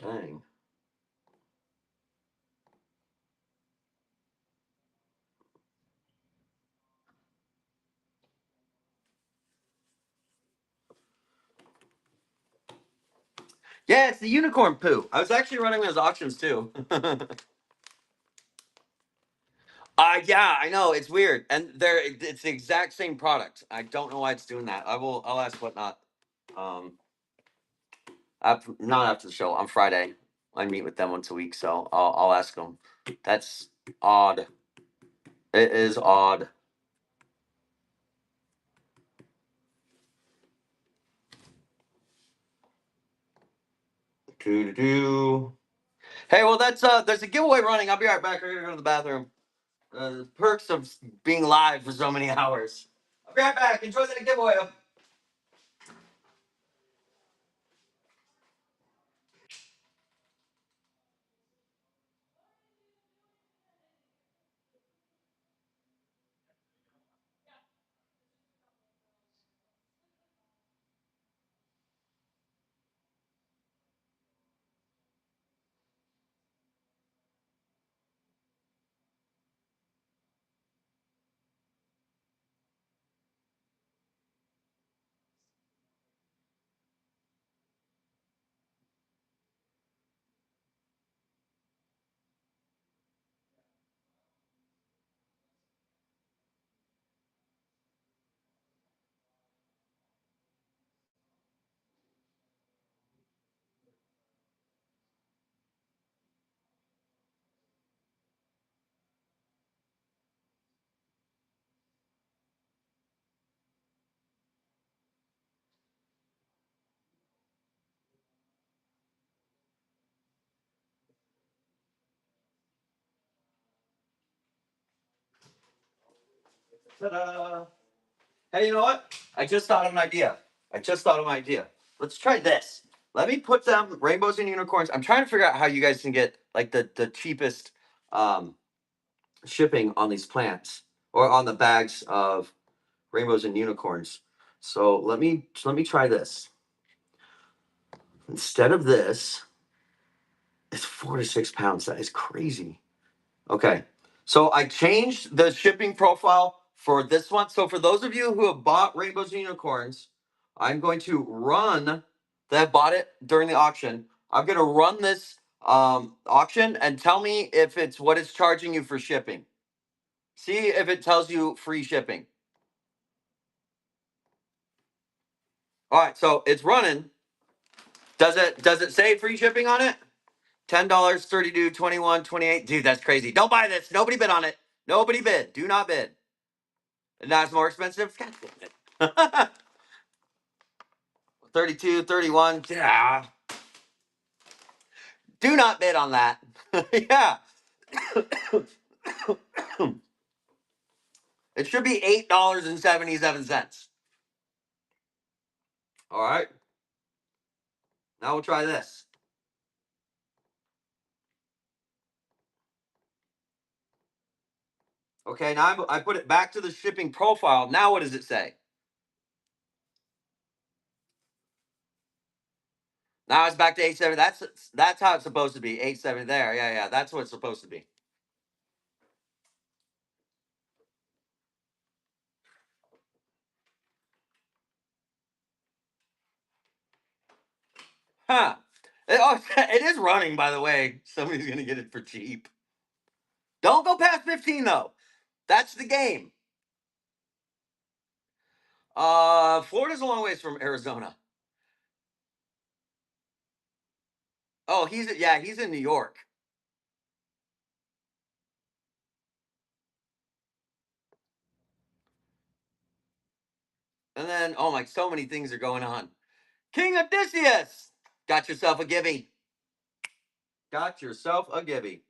Dang. Yeah, it's the unicorn poo. I was actually running those auctions too. Yeah, I know it's weird, and it's the exact same product. I don't know why it's doing that. I'll ask Whatnot. Um, not after the show on Friday. I meet with them once a week, so I'll ask them. That's odd. It is odd. Doo doo. Hey, well that's there's a giveaway running. I'll be right back. I gotta go to the bathroom. The perks of being live for so many hours. I'll be right back. Enjoy that giveaway. Ta-da! Hey, you know what? I just thought of an idea. Let's try this. Let me put them rainbows and unicorns. I'm trying to figure out how you guys can get like the cheapest um, shipping on these plants or on the bags of rainbows and unicorns. So let me try this. Instead of this, it's 4 to 6 pounds. That is crazy. Okay. So I changed the shipping profile for this one. So for those of you who have bought rainbows and unicorns, I'm going to run that bought it during the auction. I'm going to run this auction and tell me if it's what it's charging you for shipping. See if it tells you free shipping. All right, so it's running. Does it say free shipping on it? $10, 32, 21, 28. Dude, that's crazy. Don't buy this. Nobody bid on it. Nobody bid. Do not bid. And now it's more expensive. God damn it. 32, 31. Yeah. Do not bid on that. Yeah. It should be $8.77. All right. Now we'll try this. Okay, now I put it back to the shipping profile. Now what does it say? Now it's back to 870. That's how it's supposed to be. 870 there. Yeah. That's what it's supposed to be. Huh. It is running, by the way. Somebody's gonna get it for cheap. Don't go past 15 though. That's the game. Florida's a long ways from Arizona. Oh, he's in New York. And then oh my, so many things are going on. King Odysseus, got yourself a gibby. Got yourself a gibby.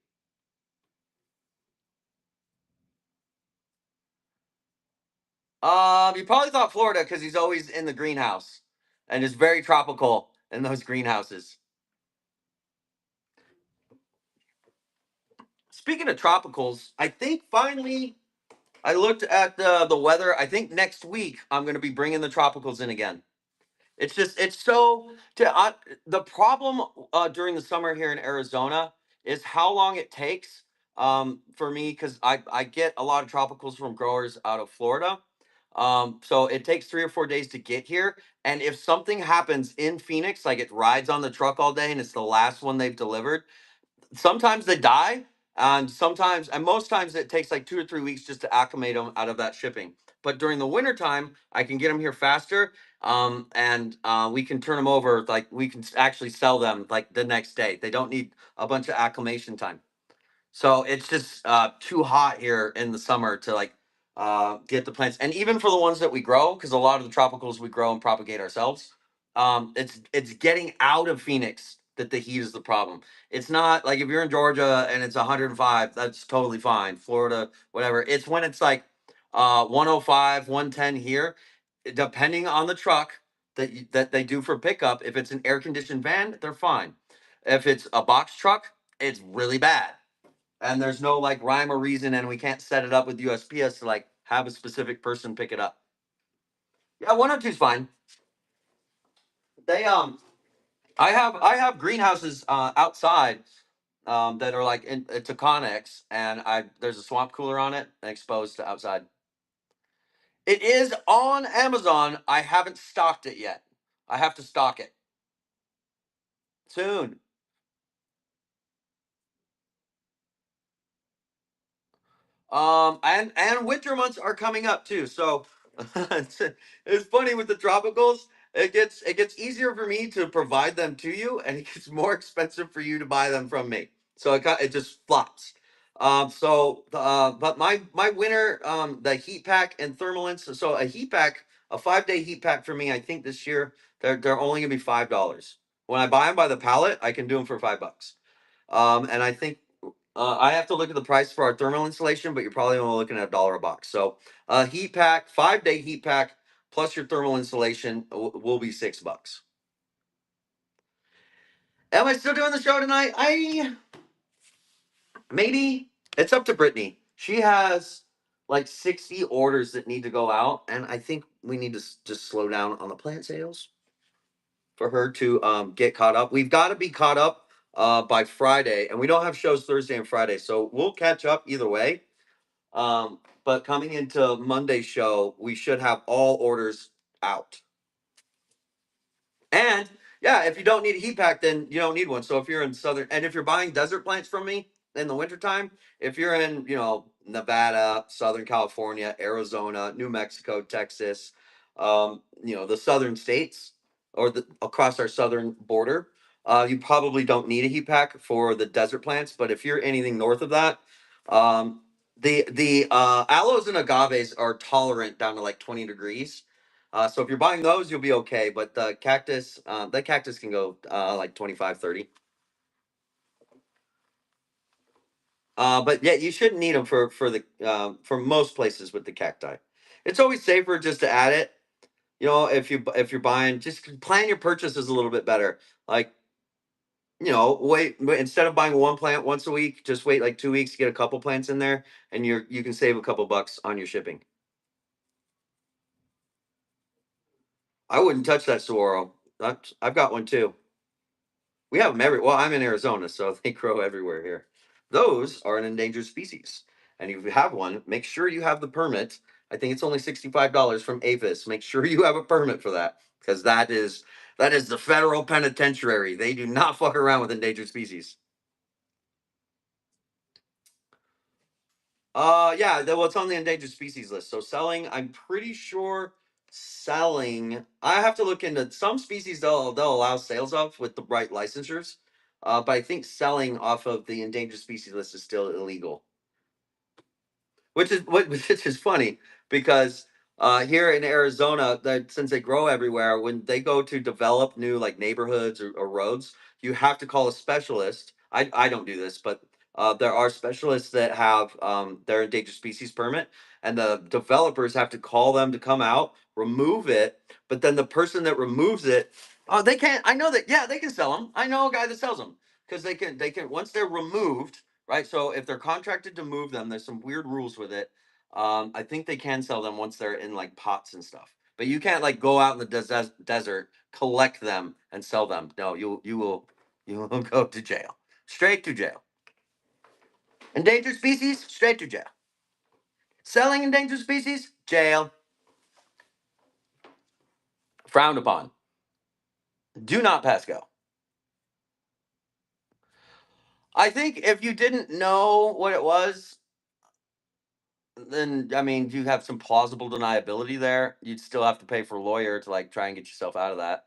You probably thought Florida because he's always in the greenhouse, and it's very tropical in those greenhouses. Speaking of tropicals, I think finally I looked at the weather. I think next week I'm going to be bringing the tropicals in again. It's just it's so the problem during the summer here in Arizona is how long it takes for me because I get a lot of tropicals from growers out of Florida. So it takes 3 or 4 days to get here, And if something happens in Phoenix, like it rides on the truck all day and it's the last one they've delivered, sometimes they die, and sometimes, and most times, it takes like 2 or 3 weeks just to acclimate them out of that shipping. But during the wintertime, I can get them here faster, and we can turn them over. Like we can actually sell them like the next day. They don't need a bunch of acclimation time. So it's just too hot here in the summer to like get the plants, and even for the ones that we grow, because a lot of the tropicals we grow and propagate ourselves. It's getting out of Phoenix that the heat is the problem. It's not like if you're in Georgia and it's 105, that's totally fine. Florida, whatever. It's when it's like 105, 110 here, depending on the truck that they do for pickup. If it's an air conditioned van, they're fine. If it's a box truck, it's really bad, and there's no like rhyme or reason, and we can't set it up with USPS to like have a specific person pick it up. Yeah, 102 is fine. They I have greenhouses outside that are like it's a Connex, and I there's a swamp cooler on it and exposed to outside. It is on Amazon. I haven't stocked it yet. I have to stock it soon. And winter months are coming up too. So it's funny with the tropicals. It gets easier for me to provide them to you, and it gets more expensive for you to buy them from me. So it just flops. But my winter the heat pack and thermal so a heat pack, a 5 day heat pack for me, I think this year they're only gonna be $5. When I buy them by the pallet, I can do them for $5. And I think I have to look at the price for our thermal insulation, but you're probably only looking at $1 a box. So a heat pack, 5 day heat pack plus your thermal insulation will be $6. Am I still doing the show tonight? I maybe it's up to Brittany. She has like 60 orders that need to go out, and I think we need to just slow down on the plant sales for her to get caught up. We've got to be caught up by Friday, and we don't have shows Thursday and Friday, so we'll catch up either way. But coming into Monday's show, we should have all orders out. And yeah, if you don't need a heat pack, then you don't need one. So if you're in southern, and if you're buying desert plants from me in the wintertime, if you're in, Nevada, Southern California, Arizona, New Mexico, Texas, the southern states or across our southern border, you probably don't need a heat pack for the desert plants. But if you're anything north of that, um, the aloes and agaves are tolerant down to like 20 degrees. So if you're buying those, you'll be okay. But the cactus can go like 25, 30. But yeah, you shouldn't need them for most places with the cacti. It's always safer just to add it. If you're buying, just plan your purchases a little bit better. Like, wait, instead of buying one plant once a week, just wait like 2 weeks to get a couple plants in there, and you can save a couple bucks on your shipping. I wouldn't touch that saguaro. I've got one too. We have them well, I'm in Arizona, so they grow everywhere here. Those are an endangered species. And if you have one, make sure you have the permit. I think it's only $65 from APHIS. Make sure you have a permit for that, because that is the federal penitentiary. They do not fuck around with endangered species. Yeah, well, it's on the endangered species list. So selling, I'm pretty sure selling. I have to look into some species they'll allow sales of with the right licensures. But I think selling off of the endangered species list is still illegal, which is funny because here in Arizona, that since they grow everywhere, when they go to develop new like neighborhoods or roads, you have to call a specialist. I don't do this, but there are specialists that have their endangered species permit, and the developers have to call them to come out, remove it. But then the person that removes it, oh, they can't. I know that. Yeah, they can sell them. I know a guy that sells them because they can once they're removed, right? So if they're contracted to move them, there's some weird rules with it. I think they can sell them once they're in like pots and stuff. But you can't like go out in the desert, collect them, and sell them. No, you will go to jail, straight to jail. Endangered species, straight to jail. Selling endangered species, jail. Frowned upon. Do not pass go. I think if you didn't know what it was, then I mean, you have some plausible deniability there. You'd still have to pay for a lawyer to like try and get yourself out of that.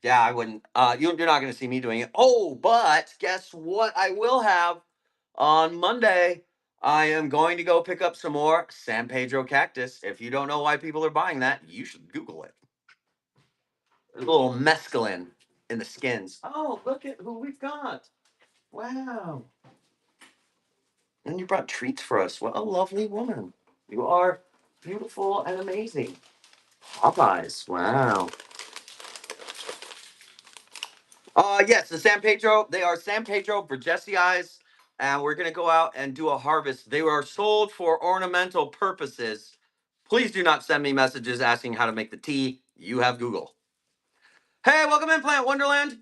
Yeah, I wouldn't. You're not going to see me doing it. Oh, but guess what? I will have on Monday. I am going to go pick up some more San Pedro cactus. If you don't know why people are buying that, you should Google it. A little mescaline in the skins. Oh, look at who we've got. Wow. And you brought treats for us. What a lovely woman. You are beautiful and amazing. Popeyes. Wow. Yes, the San Pedro. They are San Pedro Burgessiais, and we're gonna go out and do a harvest. They are sold for ornamental purposes. Please do not send me messages asking how to make the tea. You have Google. Hey, welcome in Plant Wonderland.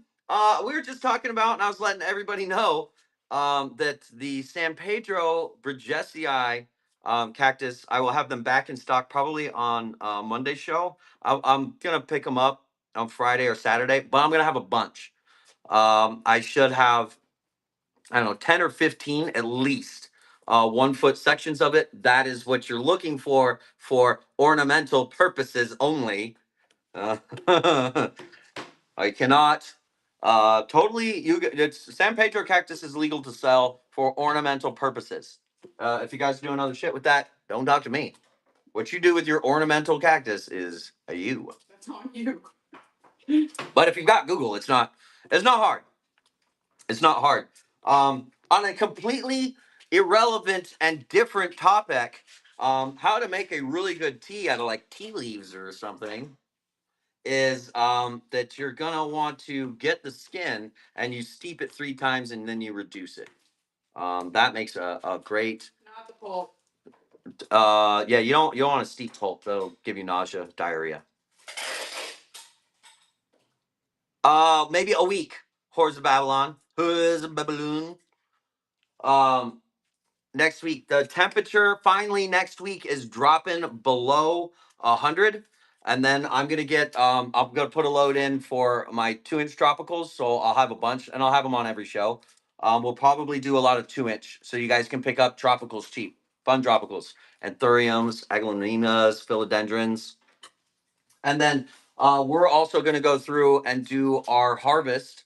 We were just talking about, and I was letting everybody know that the San Pedro Burgessii cactus, I will have them back in stock probably on Monday's show. I'm gonna pick them up on Friday or Saturday, but I'm gonna have a bunch. I should have, I don't know, 10 or 15 at least. 1 foot sections of it. That is what you're looking for ornamental purposes only. Uh, I cannot totally. It's San Pedro cactus is legal to sell for ornamental purposes. If you guys do another shit with that, don't talk to me. What you do with your ornamental cactus is a you. That's on you. But if you've got Google, it's not hard. It's not hard. On a completely irrelevant and different topic, how to make a really good tea out of like tea leaves or something is that you're gonna want to get the skin and you steep it 3 times and then you reduce it. That makes a great. Not the pulp. Yeah, you don't want to steep pulp. That'll give you nausea, diarrhea. Maybe a week. Hordes of Babylon. Hordes of Babylon. Um, Next week the temperature finally next week is dropping below 100, and then I'm gonna put a load in for my 2-inch tropicals, so I'll have a bunch and I'll have them on every show. We'll probably do a lot of 2-inch so you guys can pick up tropicals cheap, fun tropicals, anthuriums, aglaonemas, philodendrons. And then we're also going to go through and do our harvest.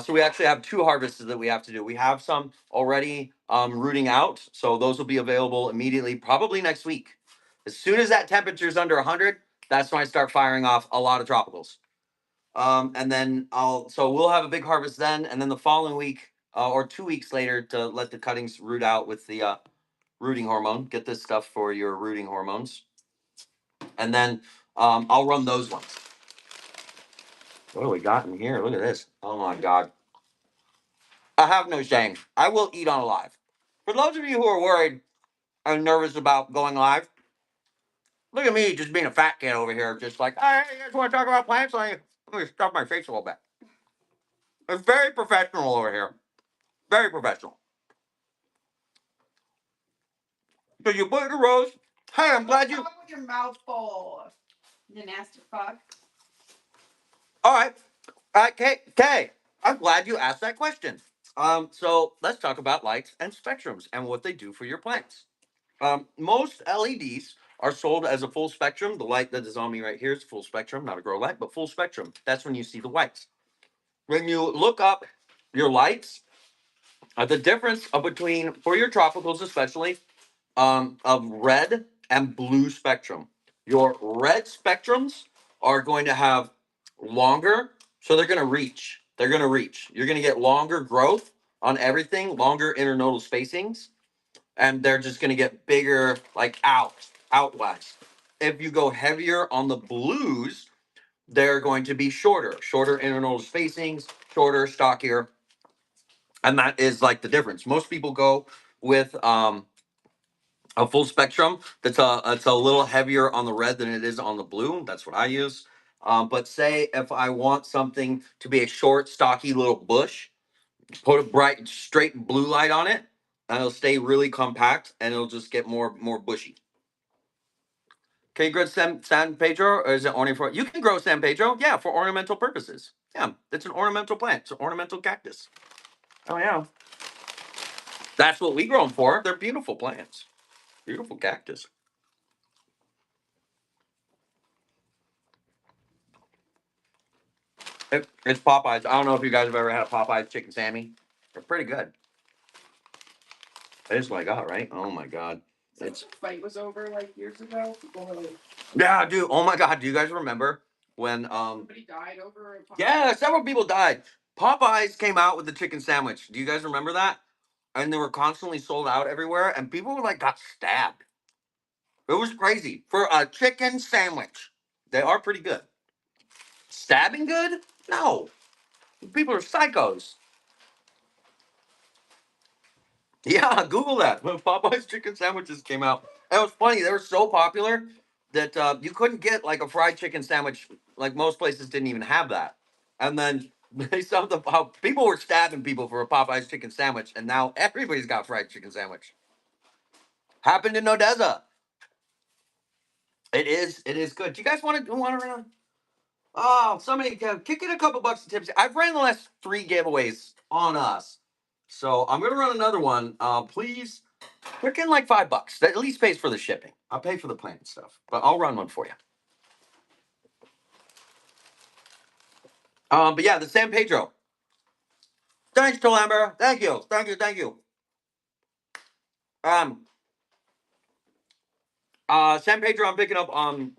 So we actually have 2 harvests that we have to do. We have some already rooting out. So those will be available immediately, probably next week. As soon as that temperature is under 100, that's when I start firing off a lot of tropicals. And then so we'll have a big harvest then. And then the following week or 2 weeks later to let the cuttings root out with the rooting hormone. Get this stuff for your rooting hormones. And then I'll run those ones. What do we got in here? Look at this. Oh my God. I have no shame. I will eat on live. For those of you who are worried and nervous about going live, look at me just being a fat kid over here, just like, hey, you guys want to talk about plants? Let me stuff my face a little bit. It's very professional over here. Very professional. So you put your rose. Hey, I'm glad you. Talk with your mouth full. You nasty fuck. All right. Kay, I'm glad you asked that question. So let's talk about lights and spectrums and what they do for your plants. Most LEDs are sold as a full spectrum. The light that is on me right here is full spectrum, not a grow light, but full spectrum. That's when you see the whites. When you look up your lights, the difference between, for your tropicals especially, of red and blue spectrum. Your red spectrums are going to have longer, so they're going to reach. They're going to reach. You're going to get longer growth on everything, longer internodal spacings, and they're just going to get bigger, like out west. If you go heavier on the blues, they're going to be shorter internodal spacings, shorter, stockier, and that is like the difference. Most people go with a full spectrum that's it's a little heavier on the red than it is on the blue. That's what I use. But say if I want something to be a short, stocky little bush, put a bright, straight blue light on it. and it'll stay really compact, and it'll just get more bushy. Can you grow San Pedro, or is it only for? You can grow San Pedro, yeah, for ornamental purposes. Yeah, it's an ornamental plant. It's an ornamental cactus. Oh yeah, that's what we grow them for. They're beautiful plants, beautiful cactus. It's Popeyes. I don't know if you guys have ever had a Popeyes chicken Sammy. They're pretty good. That's what I got, right? Oh my god. It's fight was over like years ago. People were like, Yeah, dude. Oh my god. Do you guys remember when somebody died over a yeah, several people died. Popeyes came out with the chicken sandwich. Do you guys remember that? And they were constantly sold out everywhere, and people were like got stabbed. It was crazy. For a chicken sandwich. They are pretty good. Stabbing good? No. People are psychos. Yeah, Google that. When Popeye's chicken sandwiches came out, and it was funny. They were so popular that you couldn't get like a fried chicken sandwich. Like most places didn't even have that. And then they saw how people were stabbing people for a Popeye's chicken sandwich, and now everybody's got fried chicken sandwich. Happened in Odessa. It is. It is good. Do you guys want to run? Oh, somebody kick in a couple bucks of tips. I've ran the last 3 giveaways on us, so I'm gonna run another one. Please. We're getting like $5. That at least pays for the shipping. I'll pay for the plant stuff, but I'll run one for you. But yeah, the San Pedro. Thanks, Tolamber. Thank you, thank you, thank you. Um, San Pedro, I'm picking up on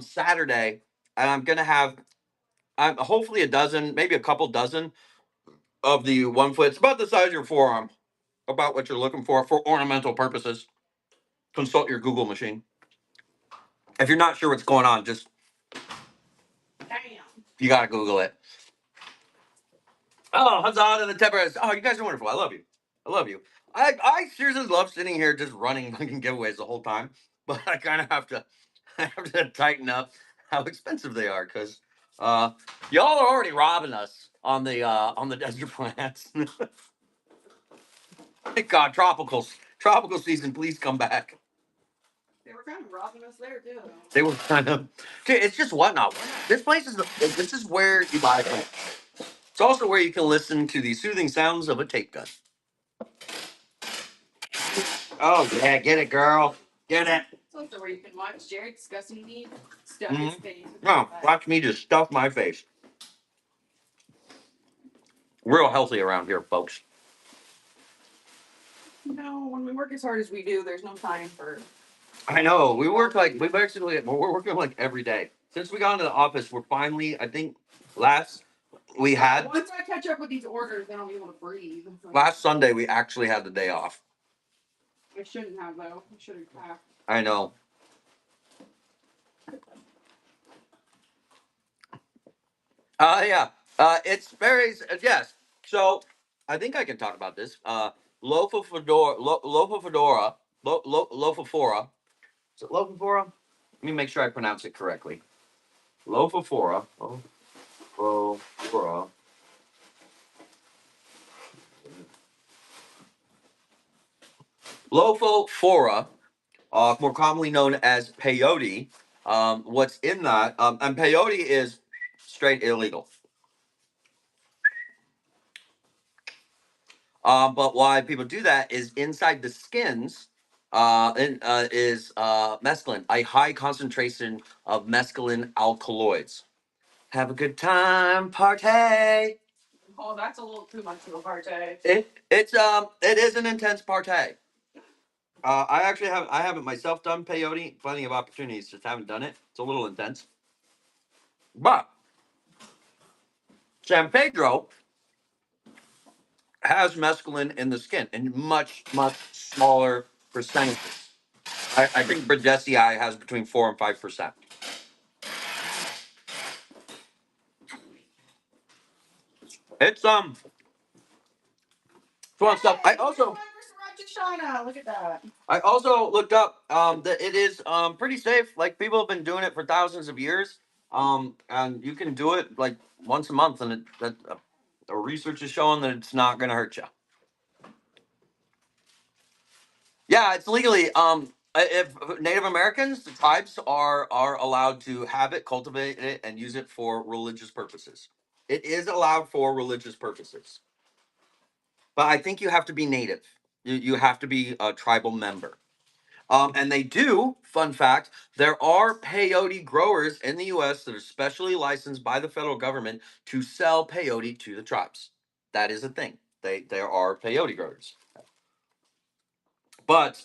Saturday, and I'm gonna have hopefully a dozen, maybe a couple dozen of the 1 foot. It's about the size of your forearm. About what you're looking for ornamental purposes. Consult your Google machine. If you're not sure what's going on, just damn. you gotta Google it. Oh, Hazard and the Temperance. Oh, you guys are wonderful. I love you. I love you. I seriously love sitting here just running fucking giveaways the whole time, but I kind of have to I have to tighten up how expensive they are because y'all are already robbing us on the desert plants. Thank God, tropical season, please come back. They were kind of robbing us there too. They were kind of. Dude, it's just whatnot. This place is this is where you buy plants. It's also where you can listen to the soothing sounds of a tape gun. Oh yeah, get it, girl, get it. It's also where you can watch Jared discussing me stuff Mhm. his face. Oh, watch me just stuff my face. Real healthy around here, folks. No, when we work as hard as we do, there's no time for. I know. We're working like every day. Since we got into the office, we're finally. I think last we had Once I catch up with these orders, then I'll be able to breathe. last Sunday we actually had the day off. I shouldn't have though. I should have. I know. Yeah. It's very yes. So I think I can talk about this. Loaf of fedora, loaf of fedora, loaf of fora. Is it loaf of fora? Let me make sure I pronounce it correctly. Loaf of fora. Loaf of fora. Lophophora, more commonly known as peyote. What's in that? And peyote is straight illegal. But why people do that is inside the skins is mescaline, a high concentration of mescaline alkaloids. Have a good time, party. Oh, that's a little too much of a party. It is an intense party. I haven't myself done peyote. Plenty of opportunities, just haven't done it. It's a little intense. But San Pedro has mescaline in the skin in much, much smaller percentages. I think Bradesii has between 4 and 5%. It's fun stuff. Look at that. I also looked up that it is pretty safe. Like people have been doing it for thousands of years. And you can do it like once a month, and the research is showing that it's not going to hurt you. Yeah, it's legally. If Native Americans, the tribes are allowed to have it, cultivate it, and use it for religious purposes. It is allowed for religious purposes, but I think you have to be native. You have to be a tribal member. And they do. Fun fact: there are peyote growers in the U.S. that are specially licensed by the federal government to sell peyote to the tribes. That is a thing. There are peyote growers. But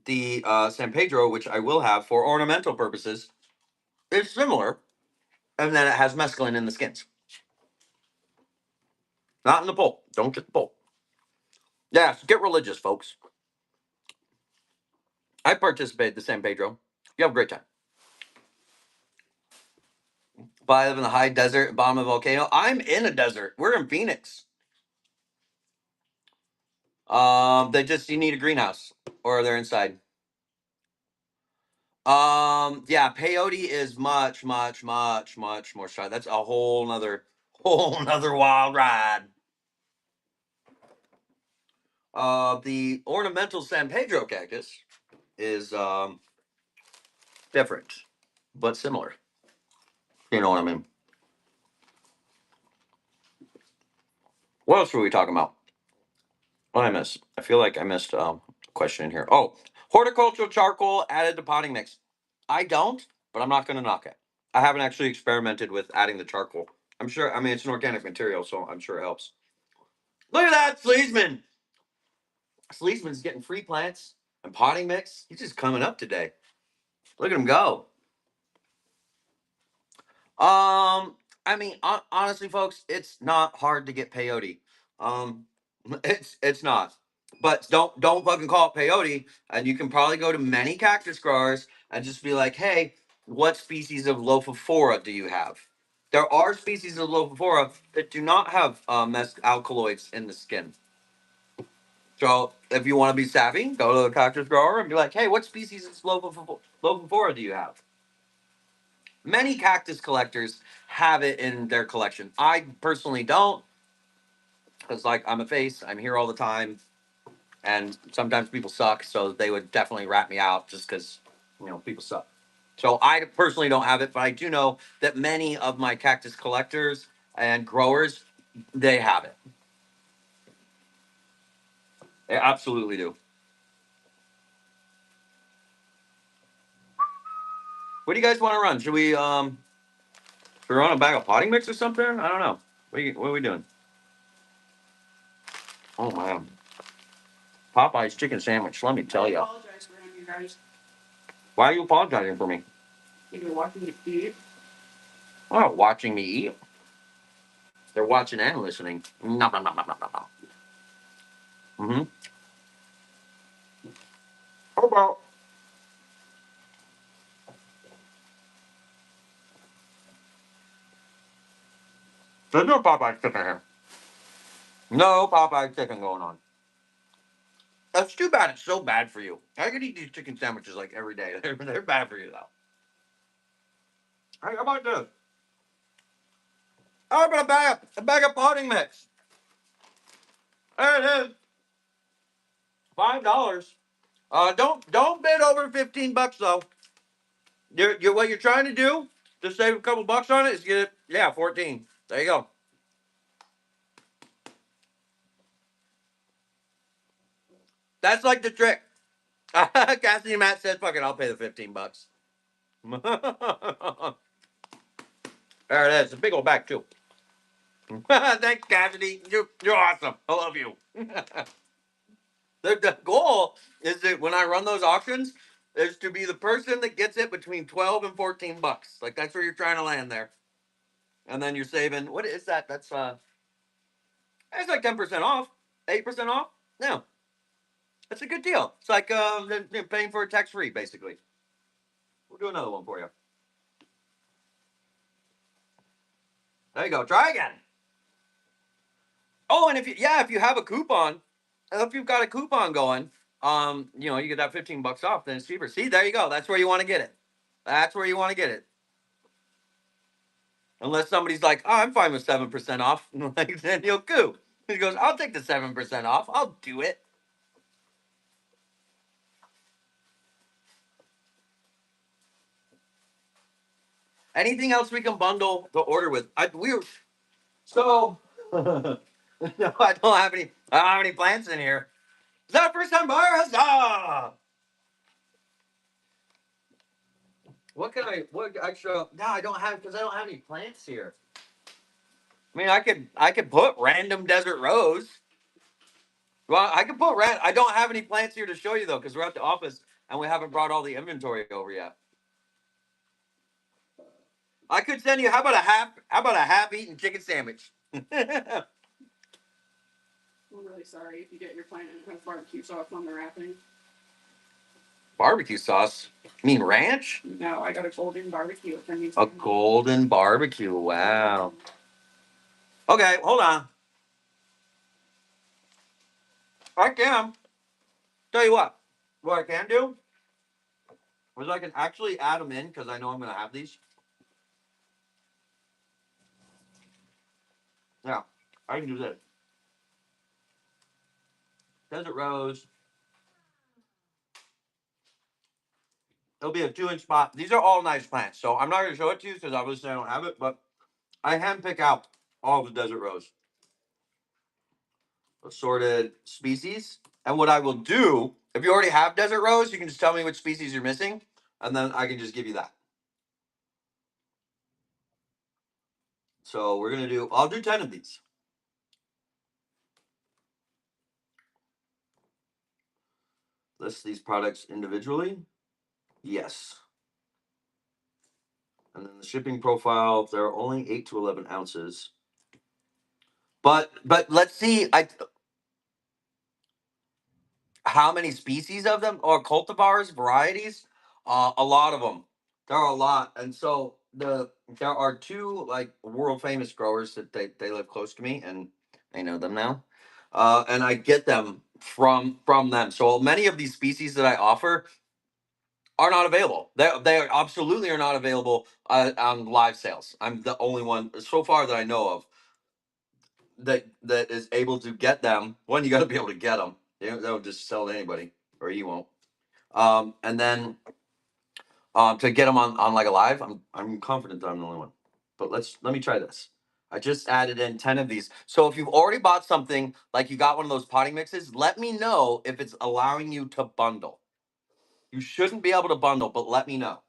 the San Pedro, which I will have for ornamental purposes, is similar, and then it has mescaline in the skins, not in the pulp. Don't get the pulp. Yes, get religious, folks. I participate in the San Pedro. You have a great time. But I live in the high desert, bottom of a volcano. I'm in a desert. We're in Phoenix. They just you need a greenhouse, or they're inside. Yeah, peyote is much, much, much, much more shy. That's a whole nother wild ride. The ornamental San Pedro cactus is different, but similar. You know what I mean? What else were we talking about? What did I miss? I feel like I missed a question in here. Oh, horticultural charcoal added to potting mix. I don't, but I'm not going to knock it. I haven't actually experimented with adding the charcoal. I'm sure. I mean, it's an organic material, so I'm sure it helps. Look at that, Sleesman. Sleesman's getting free plants and potting mix. He's just coming up today. Look at him go. I mean, honestly, folks, it's not hard to get peyote. Um, it's not. But don't fucking call it peyote. And you can probably go to many cactus growers and just be like, hey, what species of Lophophora do you have? There are species of Lophophora that do not have alkaloids in the skin. So if you want to be savvy, go to the cactus grower and be like, hey, what species of Lophophora do you have? Many cactus collectors have it in their collection. I personally don't, because like I'm a face, I'm here all the time, and sometimes people suck, so they would definitely rat me out just because people suck. So I personally don't have it, but I do know that many of my cactus collectors and growers, they have it. They absolutely do. What do you guys want to run? Should we run a bag of potting mix or something? I don't know. What are we doing? Oh man, Popeye's chicken sandwich. Let me tell I you. apologize for him, you guys. Why are you apologizing for me? You've been watching me eat. They're not watching me eat. They're watching and listening. No, no, no, no, no, no. Mm-hmm. How about there's no Popeye chicken here? No Popeye chicken going on. That's too bad. It's so bad for you. I could eat these chicken sandwiches like every day. They're bad for you though. Hey, how about this? How about a bag of potting mix? There it is. $5. Don't bid over $15 though. What you're trying to do to save a couple bucks on it is get it. Yeah, 14. There you go. That's like the trick. Cassidy and Matt said, "Fuck it, I'll pay the $15." There it is. A big old bag too. Thanks, Cassidy. You're awesome. I love you. The goal is that when I run those auctions, is to be the person that gets it between 12 and $14. Like that's where you're trying to land there, and then you're saving. What is that? That's like 10% off, 8% off. No, that's a good deal. It's like paying for a tax free, basically. We'll do another one for you. There you go. Try again. Oh, and if you have a coupon, if you've got a coupon going, you get that $15 off, then it's cheaper. See, there you go. That's where you want to get it. That's where you want to get it. Unless somebody's like, oh, I'm fine with 7% off. Like, then you'll go. He goes, I'll take the 7% off. I'll do it. Anything else we can bundle the order with? So no, I don't have any. I don't have any plants in here. Is that a first time buyer? Huzzah! What can I? What extra? No, I don't have because I don't have any plants here. I mean, I could put random desert rose. Well, I can put I don't have any plants here to show you though, because we're at the office and we haven't brought all the inventory over yet. I could send you. How about a half? How about a half-eaten chicken sandwich? I'm really sorry if you get your plant and it has barbecue sauce on the wrapping. Barbecue sauce? You mean ranch? No, I got a golden barbecue. A golden barbecue. Wow. Okay, hold on. I can. Tell you what. What I can do is I can actually add them in because I know I'm going to have these. Yeah, I can do this. Desert rose. It'll be a 2-inch spot. These are all nice plants, so I'm not going to show it to you because obviously I don't have it, but I handpick out all the desert rose. Assorted species. And what I will do, if you already have desert rose, you can just tell me which species you're missing, and then I can just give you that. So we're going to do, I'll do 10 of these. List these products individually. Yes. And then the shipping profile, there are only 8 to 11 ounces. But let's see how many species of them or cultivars, varieties. A lot of them. There are a lot, and so there are 2 like world famous growers that they live close to me, and I know them now, and I get them from them. So many of these species that I offer are not available. They are absolutely are not available on live sales. I'm the only one so far that I know of that is able to get them. One, you got to be able to get them. They don't just sell to anybody, or you won't. And then to get them on like a live, I'm confident that I'm the only one. But let me try this. I just added in 10 of these. So if you've already bought something, like you got one of those potting mixes, let me know if it's allowing you to bundle. You shouldn't be able to bundle, but let me know.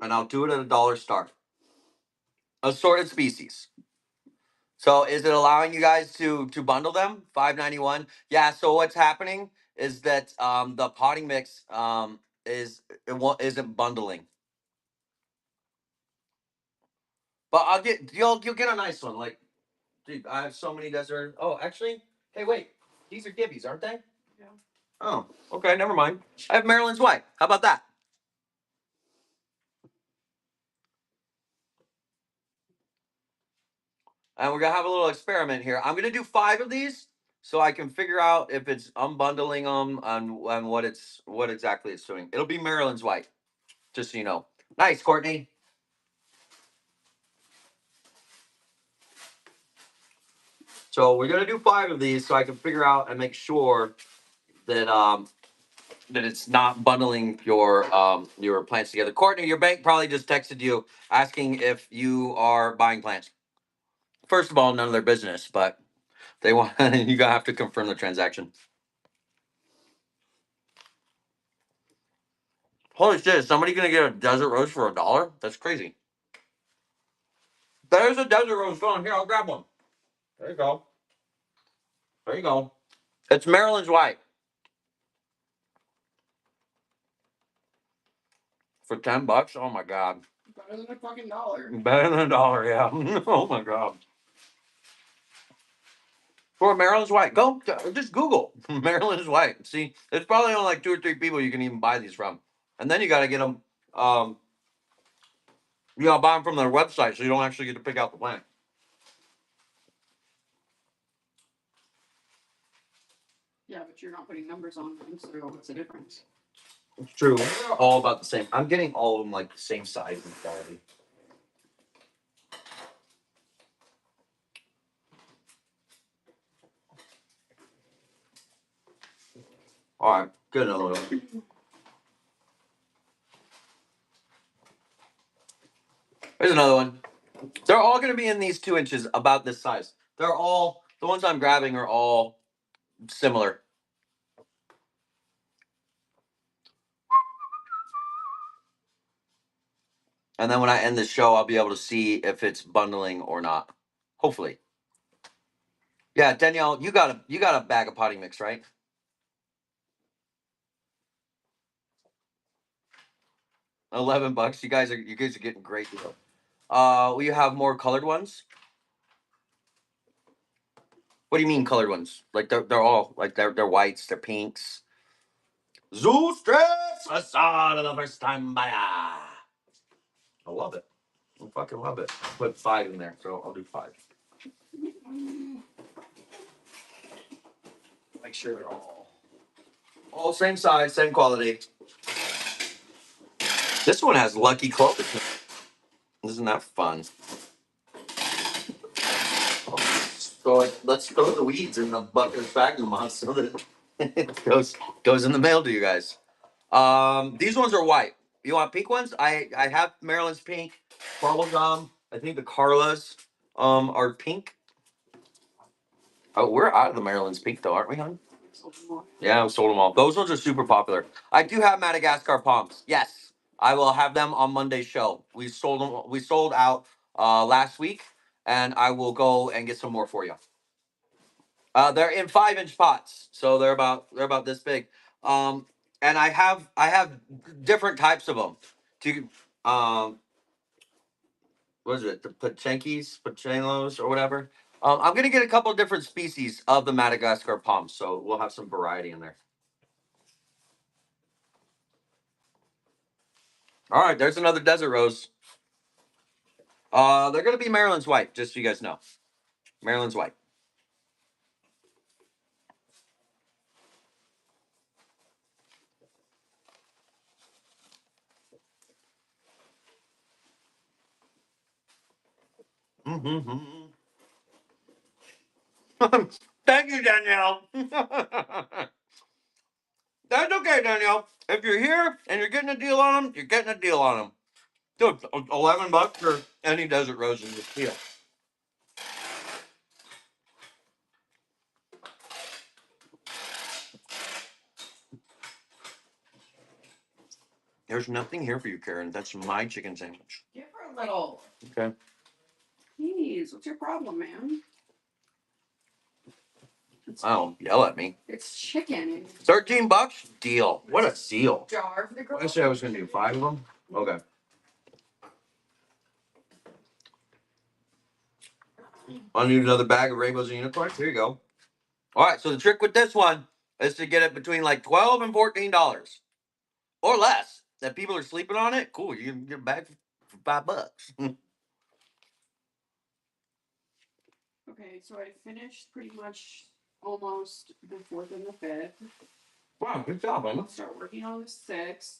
And I'll do it at $1 start. Assorted species. So is it allowing you guys to bundle them? $5.91. Yeah. So what's happening is that the potting mix isn't bundling. But you'll get a nice one. Like, dude, I have so many desert. Oh, actually, hey, wait, these are Gibbies, aren't they? Yeah. Oh, okay, never mind. I have Maryland's White. How about that? And we're gonna have a little experiment here. I'm gonna do 5 of these so I can figure out if it's unbundling them and what exactly it's doing. It'll be Maryland's White, just so you know. Nice, Courtney. So we're gonna do 5 of these so I can figure out and make sure that that it's not bundling your plants together. Courtney, your bank probably just texted you asking if you are buying plants. First of all, none of their business, but they want you gotta have to confirm the transaction. Holy shit, is somebody gonna get a desert rose for $1? That's crazy. There's a desert rose going here. I'll grab one. There you go. There you go. It's Maryland's White for $10. Oh my god. Better than a fucking dollar. Better than $1, yeah. Oh my god. For Maryland's White, go just Google Maryland's White. See, it's probably only like 2 or 3 people you can even buy these from, and then you got to get them. You got to buy them from their website, so you don't actually get to pick out the plant. Yeah, but you're not putting numbers on them, so what's the difference? It's true. They're all about the same. I'm getting all of them like the same size and quality. All right, get another one. Here's another one. They're all going to be in these 2 inches, about this size. They're all, the ones I'm grabbing are all similar. And then when I end the show, I'll be able to see if it's bundling or not. Hopefully. Yeah, Danielle, you got a bag of potting mix, right? $11. You guys are getting great deal. We have more colored ones. What do you mean colored ones? Like they're all like they're whites, they're pinks. Zoo stress facade of the first time buyer. I love it. I fucking love it. Put 5 in there, so I'll do 5. Make sure they're all same size, same quality. This one has Lucky Clover. Isn't that fun? So let's throw the weeds in the bucket of Magnum on so that it goes in the mail to you guys. These ones are white. You want pink ones? I have Maryland's pink, bubblegum. I think the Carlas are pink. Oh, we're out of the Maryland's pink though, aren't we, hon? Yeah, we sold them all. Those ones are super popular. I do have Madagascar palms. Yes, I will have them on Monday's show. We sold them. We sold out last week, and I will go and get some more for you. They're in 5-inch pots, so they're about this big. Um, and I have different types of them. To what is it? The Pachelos or whatever. I'm gonna get a couple of different species of the Madagascar palms, so we'll have some variety in there. All right, there's another desert rose. They're gonna be Maryland's white, just so you guys know. Maryland's white. Mm-hmm. Thank you, Danielle. That's okay, Danielle. If you're here and you're getting a deal on them, you're getting a deal on them. Dude, $11 for any desert rose in this deal. There's nothing here for you, Karen. That's my chicken sandwich. Give her a little. Okay. Jeez, what's your problem, man? Oh, yell at me. It's chicken. $13? Deal. What a deal. Jar for the girl. I said I was gonna do 5 of them. Okay. I need another bag of rainbows and unicorns. Here you go. All right. So the trick with this one is to get it between like $12 and $14 or less. If people are sleeping on it, cool. You can get a bag for $5. Okay, so I finished pretty much almost the 4th and the 5th. Wow, good job, Emma. I'll start working on the 6th.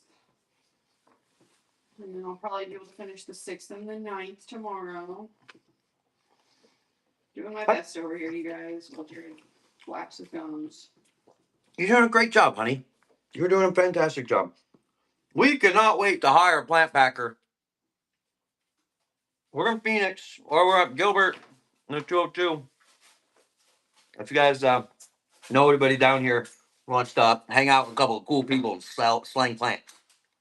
And then I'll probably be able to finish the 6th and the 9th tomorrow. Doing my best over here, you guys. While Jared waxes gums. You're doing a great job, honey. You're doing a fantastic job. We cannot wait to hire a plant packer. We're in Phoenix, or we're at Gilbert in the 202. If you guys know anybody down here who wants to hang out with a couple of cool people and slang plants.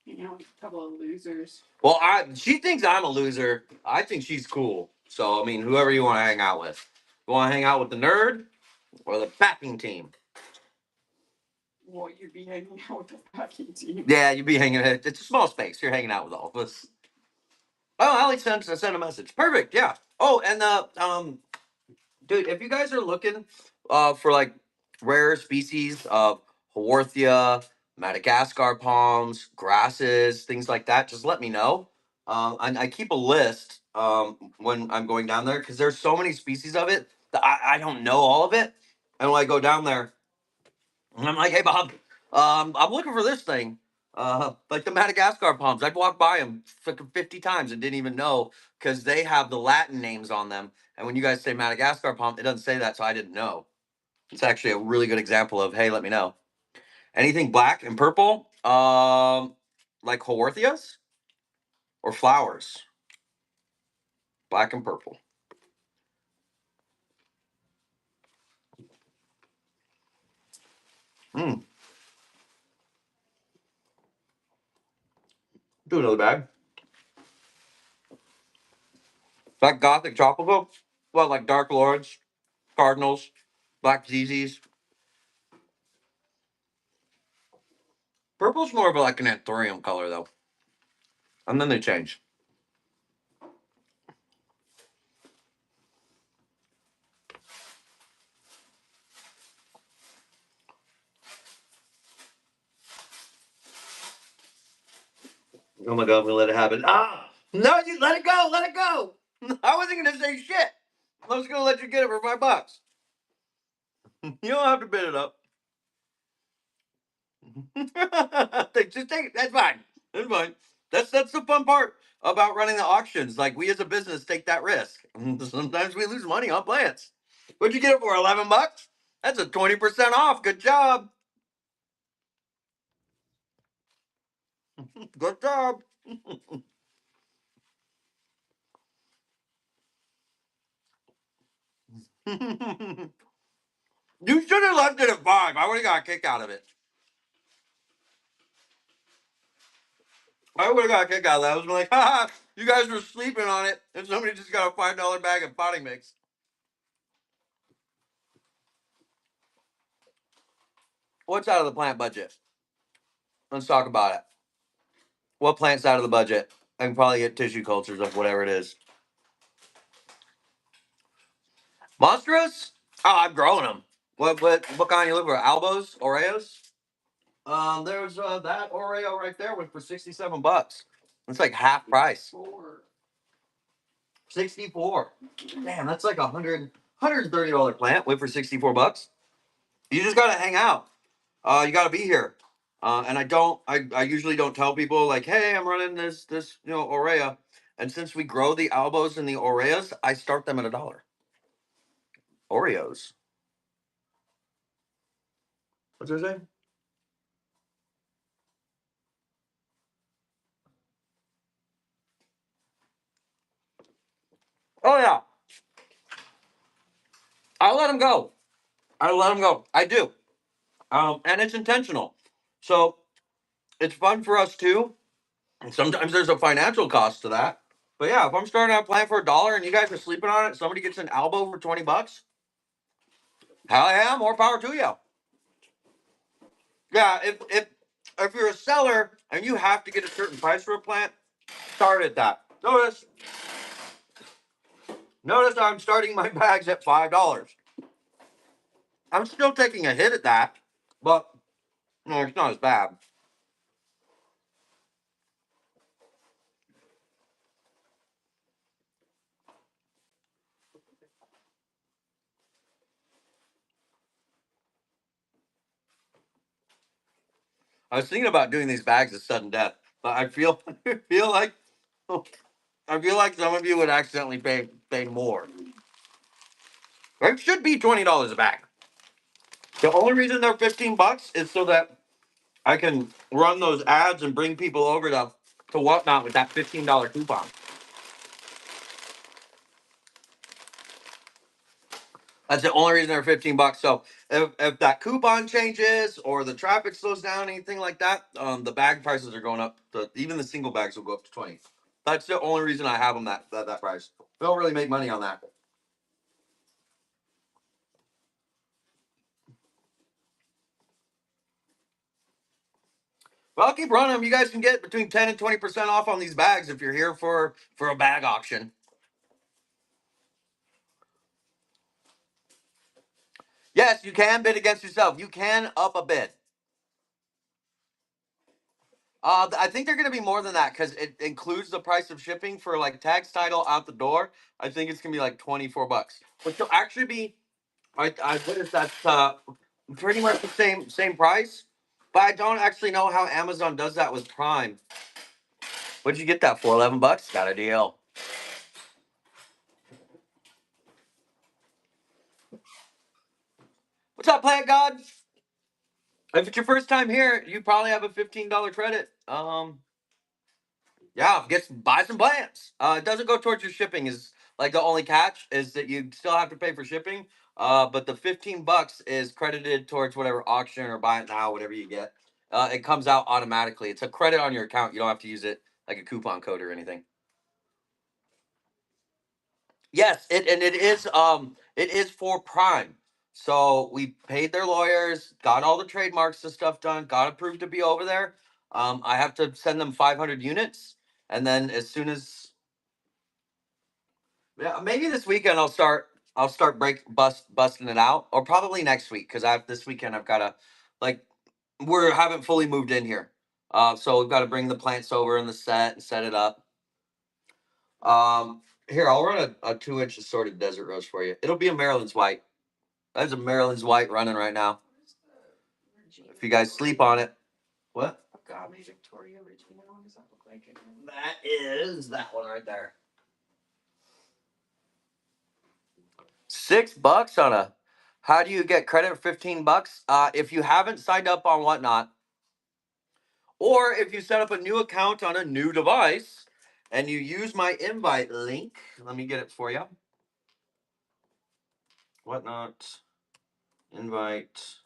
You know, a couple of losers. Well, she thinks I'm a loser. I think she's cool. So, I mean, whoever you want to hang out with. You want to hang out with the nerd or the packing team? Well, you'd be hanging out with the packing team. Yeah, you'd be hanging out. It's a small space. You're hanging out with all of us. Oh, Ali sent a message. Perfect. Yeah. Oh, and dude, if you guys are looking for like rare species of Haworthia, Madagascar palms, grasses, things like that, just let me know. I keep a list when I'm going down there because there's so many species of it that I don't know all of it. And when I go down there, and I'm like, hey Bob, I'm looking for this thing. Like the Madagascar palms. I've walked by them 50 times and didn't even know because they have the Latin names on them. And when you guys say Madagascar palm, it doesn't say that, so I didn't know. It's actually a really good example of, hey, let me know. Anything black and purple, like Haworthias or flowers? Black and purple. Mm. Do another bag. That gothic tropical. Well, like Dark Lords, Cardinals, Black ZZs. Purple's more of like an anthurium color though. And then they change. Oh my god, I'm gonna let it happen. Ah! No, you let it go, let it go! I wasn't gonna say shit. I was gonna let you get it for $5. You don't have to bid it up. Just take it. That's fine. That's fine. That's the fun part about running the auctions. Like we as a business take that risk. Sometimes we lose money on plants. What'd you get it for? $11? That's a 20% off. Good job. Good job. You should have left it at 5. I would have got a kick out of it. I would have got a kick out of that. I was like, ha, you guys were sleeping on it, and somebody just got a $5 bag of potting mix. What's out of the plant budget? Let's talk about it. What plant's out of the budget? I can probably get tissue cultures of whatever it is. Monstrous? Oh, I'm growing them. What kind you look for? Albos? Oreos? There's that Oreo right there went for $67. It's like half price. 64. Damn, that's like $130 plant. Went for $64. You just gotta hang out. You gotta be here. And I usually don't tell people like, hey, I'm running this Oreo. And since we grow the albos and the Oreos, I start them at $1. Oreos. What's it say? Oh yeah, I let them go. I let them go. I do. And it's intentional. So it's fun for us too. And sometimes there's a financial cost to that. But yeah, if I'm starting out playing for $1 and you guys are sleeping on it, somebody gets an elbow for $20. Hell yeah, more power to you. Yeah, if you're a seller and you have to get a certain price for a plant, start at that. Notice I'm starting my bags at $5. I'm still taking a hit at that, but no, it's not as bad. I was thinking about doing these bags of sudden death, but I feel feel like I feel like some of you would accidentally pay more. It should be $20 a bag. The only reason they're $15 is so that I can run those ads and bring people over to Whatnot with that $15 coupon. That's the only reason they're $15. So if that coupon changes or the traffic slows down, anything like that, the bag prices are going up. Even the single bags will go up to 20. That's the only reason I have them that price. We don't really make money on that. Well, I'll keep running them. You guys can get between 10 and 20% off on these bags if you're here for a bag auction. Yes, you can bid against yourself. You can up a bid. I think they're going to be more than that because it includes the price of shipping for like tax title out the door. I think it's going to be like $24, which will actually be, what is that? Pretty much the same price. But I don't actually know how Amazon does that with Prime. What'd you get that for? $11? Got a deal. What's up, Plant God? If it's your first time here, you probably have a $15 credit. Yeah, buy some plants. It doesn't go towards your shipping Like the only catch is that you still have to pay for shipping. But the $15 is credited towards whatever auction or buy it now, whatever you get. It comes out automatically. It's a credit on your account. You don't have to use it like a coupon code or anything. Yes, it is for Prime. So we paid their lawyers, got all the trademarks and stuff done, got approved to be over there. I have to send them 500 units, and then as soon as yeah, maybe this weekend I'll start busting it out, or probably next week because I this weekend I've got to like we haven't fully moved in here, so we've got to bring the plants over and the set and set it up. Here I'll run a 2 inch assorted desert rose for you. It'll be a Maryland's white. There's a Maryland's white running right now. If you guys sleep on it, what? Agave Victoria Regina. What does that look like? That is that one right there. $6 on a. How do you get credit for $15? If you haven't signed up on Whatnot, or if you set up a new account on a new device, and you use my invite link, let me get it for you. Whatnot invite.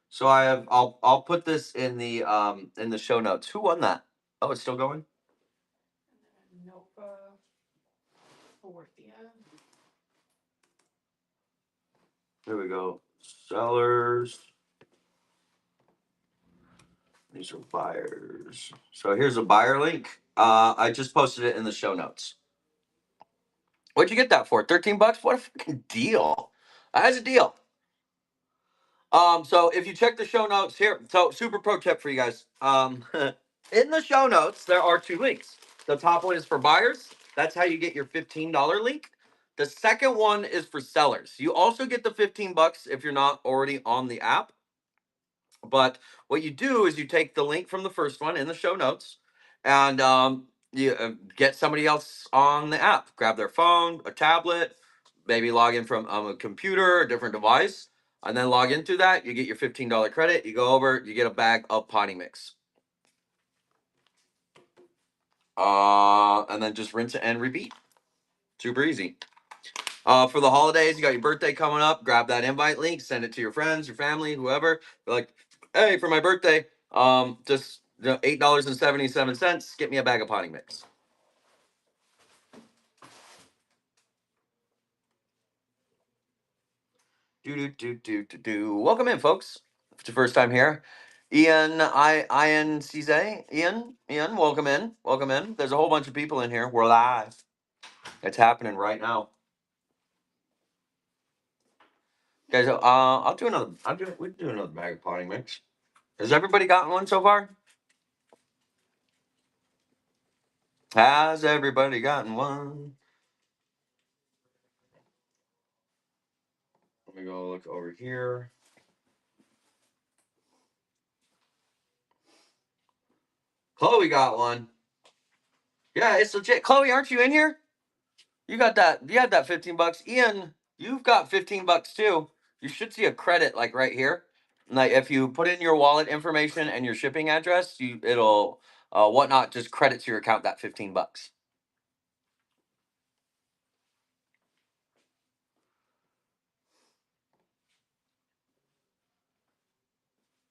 So I'll put this in the show notes. Who won that? Oh, it's still going? Nova Forthia. There we go. Sellers. These are buyers. So here's a buyer link. I just posted it in the show notes. What'd you get that for? $13? What a fucking deal. That's a deal. So if you check the show notes here, so super pro tip for you guys. In the show notes, there are 2 links. The top one is for buyers. That's how you get your $15 link. The second one is for sellers. You also get the $15 if you're not already on the app. But what you do is you take the link from the first one in the show notes, and you get somebody else on the app. Grab their phone, a tablet, maybe log in from a computer, a different device, and then log into that. You get your $15 credit. You go over, you get a bag of potting mix. And then just rinse it and repeat. Super easy. For the holidays, you got your birthday coming up. Grab that invite link, send it to your friends, your family, whoever. Be like, hey, for my birthday, just $8.77. Get me a bag of potting mix. Welcome in, folks. If it's your first time here, Ian Cize. Ian, welcome in. Welcome in. There's a whole bunch of people in here. We're live. It's happening right now. Guys, we do another bag of potting mix. Has everybody gotten one so far? Has everybody gotten one? Let me go look over here. Chloe got one. Yeah, it's legit. Chloe, aren't you in here? You got that. You had that $15. Ian, you've got $15 too. You should see a credit like right here. Like if you put in your wallet information and your shipping address, it'll Whatnot just credits your account that $15.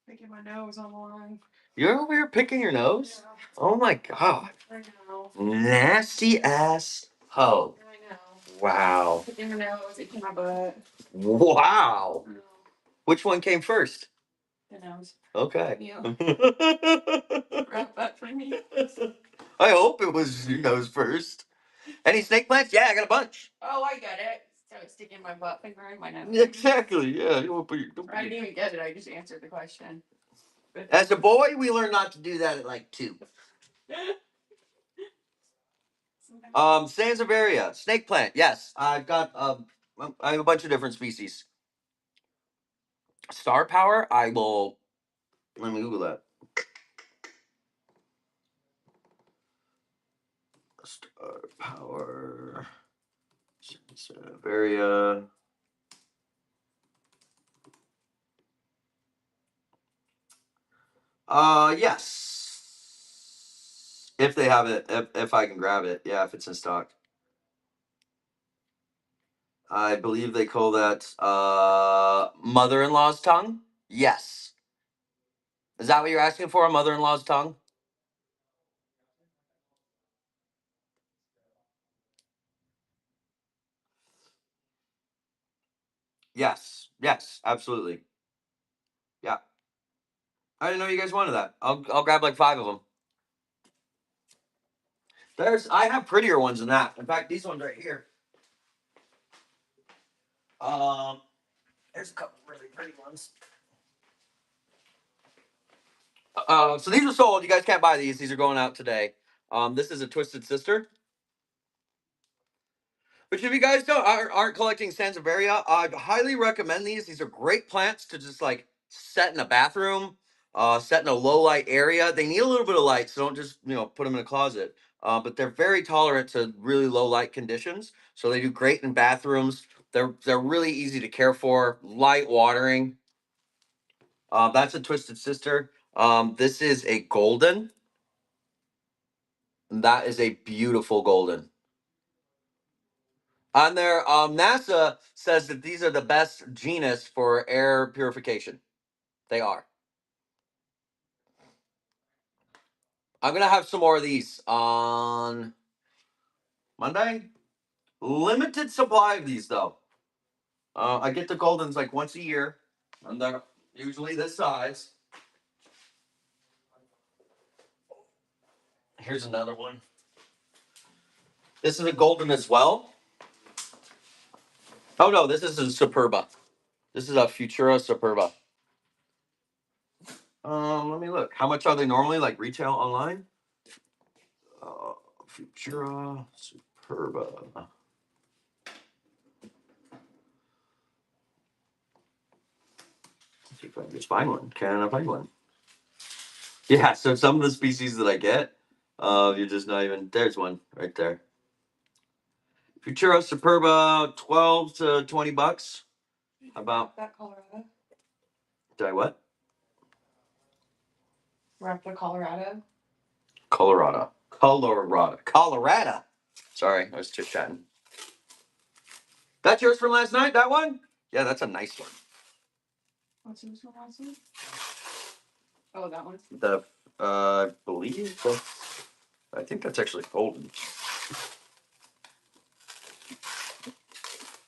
Picking my nose on the line. You're over here picking your nose? Yeah, Oh my god. I know. Nasty ass hoe. I know. Wow. Picking my nose, itching my butt. Wow. I know. Which one came first? The nose. Okay. Yeah. Wrap that for me. I hope it was your nose first. Any snake plants? Yeah, I got a bunch. Oh, I get it. So it's sticking my butt finger in my nose. Exactly. Yeah. You won't put your, I didn't even get it. I just answered the question. As a boy, we learned not to do that at like 2. Sansevieria, snake plant. Yes, I've got. I have a bunch of different species. Star power. I will. Let me Google that. Star power. Sansevieria. Yes. If they have it, if I can grab it, yeah, if it's in stock. I believe they call that mother-in-law's tongue. Yes. Is that what you're asking for? A mother-in-law's tongue? Yes. Yes. Absolutely. Yeah. I didn't know you guys wanted that. I'll grab like 5 of them. I have prettier ones than that. In fact, these ones right here. Um, there's a couple really pretty ones. So these are sold. You guys can't buy these. These are going out today. This is a Twisted Sister. Which, if you guys aren't collecting Sansevieria, I'd highly recommend these. These are great plants to just like set in a bathroom, set in a low light area. They need a little bit of light, so don't just put them in a closet. But they're very tolerant to really low light conditions, so they do great in bathrooms. They're really easy to care for. Light watering. That's a Twisted Sister. This is a golden. And that is a beautiful golden. On there, NASA says that these are the best genus for air purification. They are. I'm gonna have some more of these on Monday. Limited supply of these though. I get the goldens like once a year, and they're usually this size. Here's another one. This is a golden as well. Oh no, this is a Superba. This is a Futura Superba. Let me look. How much are they normally, like retail online? Futura Superba. See if I can just find one. Can I find one? Yeah, so some of the species that I get, you're just not even. There's one right there. Futura Superba, 12 to 20 bucks. About that Colorado. did I what? We're up to Colorado. Colorado. Sorry, I was chit chatting. That's yours from last night. That one? Yeah, that's a nice one. What's yours from last week? Oh, that one. The I believe I think that's actually golden.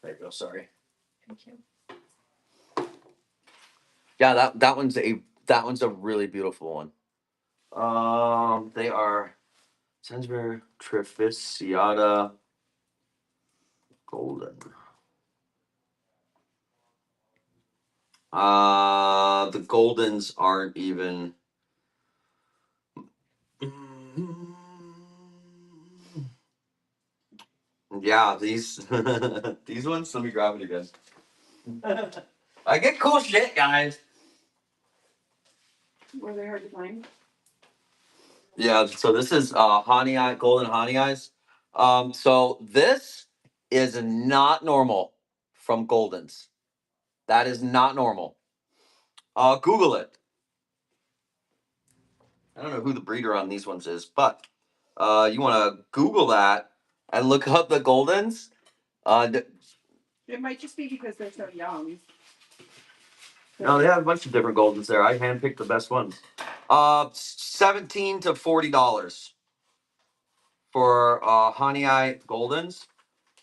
There you go. Sorry. Thank you. Yeah, that one's a really beautiful one. They are Sansevieria trifasciata golden. The goldens aren't even. Yeah, these these ones. Let me grab it again. I get cool shit, guys. Were they hard to find? Yeah, so this is honey eye, golden honey eyes. So this is not normal from goldens. That is not normal. Google it. I don't know who the breeder on these ones is, but you want to Google that and look up the goldens. It might just be because they're so young. No, they have a bunch of different goldens there. I handpicked the best ones. $17 to $40 for honey eye goldens,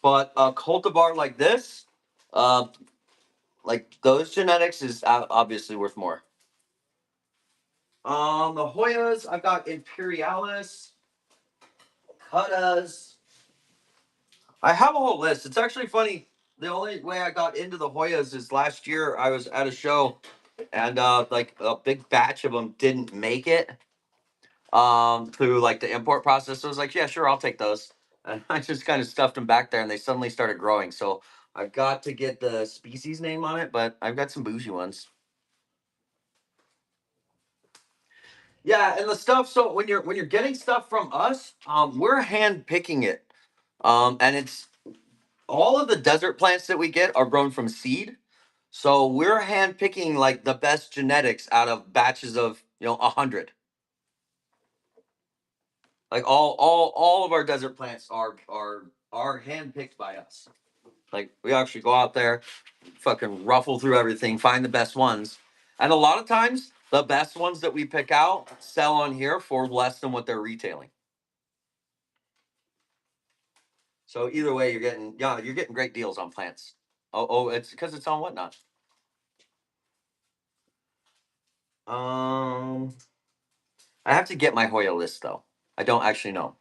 but a cultivar like this, like those genetics, is obviously worth more. The Hoyas, I've got Imperialis, Cuttas. I have a whole list. It's actually funny. The only way I got into the Hoyas is last year I was at a show, and like a big batch of them didn't make it through like the import process. So I was like, yeah, sure, I'll take those. And I just kind of stuffed them back there, and they suddenly started growing. So I've got to get the species name on it, but I've got some bougie ones. Yeah, and the stuff. So when you're getting stuff from us, we're hand picking it, and it's all of the desert plants that we get are grown from seed. So we're hand picking like the best genetics out of batches of 100. Like all of our desert plants are hand picked by us. Like we actually go out there, fucking ruffle through everything, find the best ones. And a lot of times, the best ones that we pick out sell on here for less than what they're retailing. So either way, you're getting great deals on plants. It's because it's on Whatnot. I have to get my Hoya list though. I don't actually know,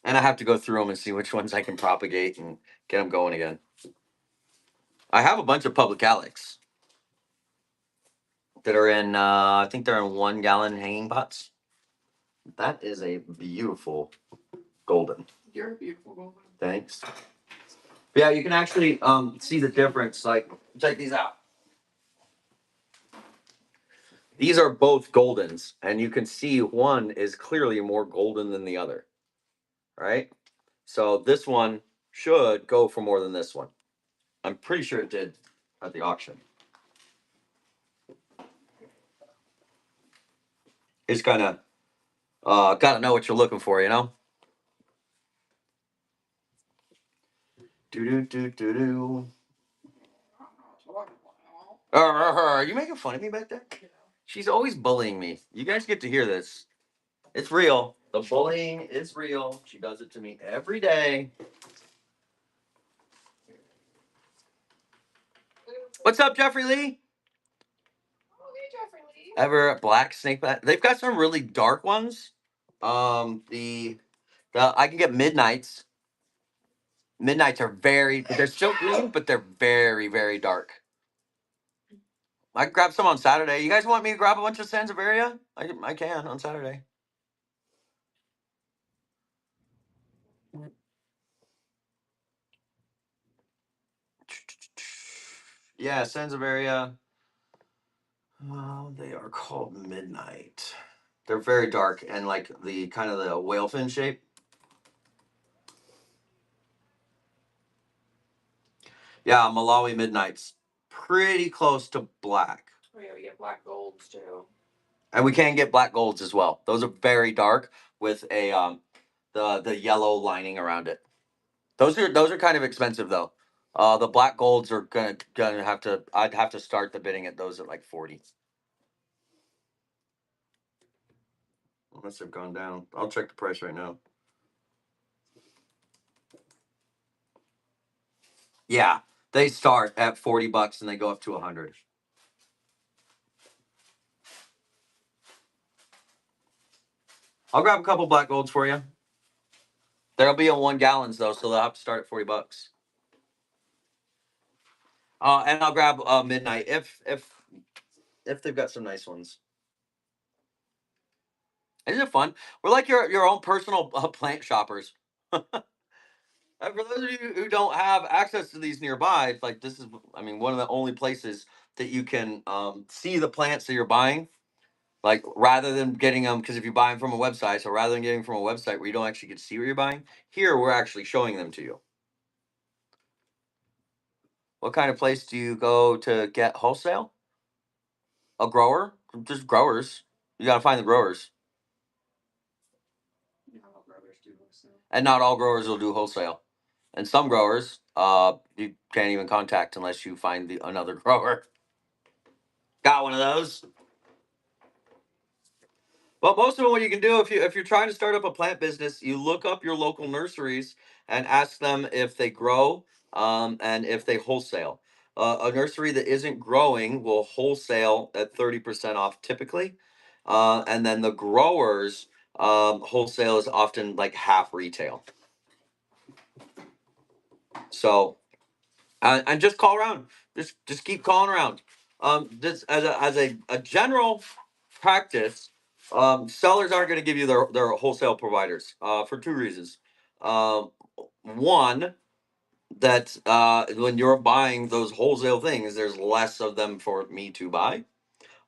and I have to go through them and see which ones I can propagate and get them going again. I have a bunch of public Alex that are in. I think they're in 1 gallon hanging pots. That is a beautiful golden. You're a beautiful woman. Thanks. But yeah, you can actually see the difference. Like, check these out. These are both goldens, and you can see one is clearly more golden than the other, right? So this one should go for more than this one. I'm pretty sure it did at the auction. It's kind of gotta know what you're looking for, you know. Do do do do do. Are you making fun of me back there? She's always bullying me. You guys get to hear this. It's real. The bullying is real. She does it to me every day. What's up, Jeffrey Lee? Ever black snake plant? They've got some really dark ones. The I can get midnights. Midnights are they're still green, but they're very, very dark. I can grab some on Saturday. You guys want me to grab a bunch of Sansevieria? I can on Saturday. Yeah, Sansevieria. They are called Midnight. They're very dark and like the kind of the whale fin shape. Yeah, Malawi Midnights. Pretty close to black. Oh yeah, we get black golds too. And we can get black golds as well. Those are very dark with a the yellow lining around it. Those are kind of expensive though. The black golds are gonna have to. I'd have to start the bidding at those at like 40. Unless they've gone down. I'll check the price right now. Yeah, they start at $40 and they go up to 100. I'll grab a couple black golds for you. There'll be in 1 gallons though, so they'll have to start at $40. And I'll grab midnight if they've got some nice ones. Isn't it fun? We're like your own personal plant shoppers. And for those of you who don't have access to these nearby, it's like this is, I mean, one of the only places that you can see the plants that you're buying. Like rather than getting them, because if you buy them from a website, so rather than getting from a website where you don't actually get to see what you're buying, here we're actually showing them to you. What kind of place do you go to get wholesale? A grower? Just growers. You got to find the growers. Not all growers do wholesale. And not all growers will do wholesale. And some growers, you can't even contact unless you find another grower. Got one of those. But most of them, what you can do if you're trying to start up a plant business, you look up your local nurseries and ask them if they grow and if they wholesale. A nursery that isn't growing will wholesale at 30% off typically, and then the growers wholesale is often like half retail. So and just call around. Just keep calling around. This as a general practice, sellers aren't going to give you their wholesale providers for two reasons. One, that when you're buying those wholesale things, there's less of them for me to buy.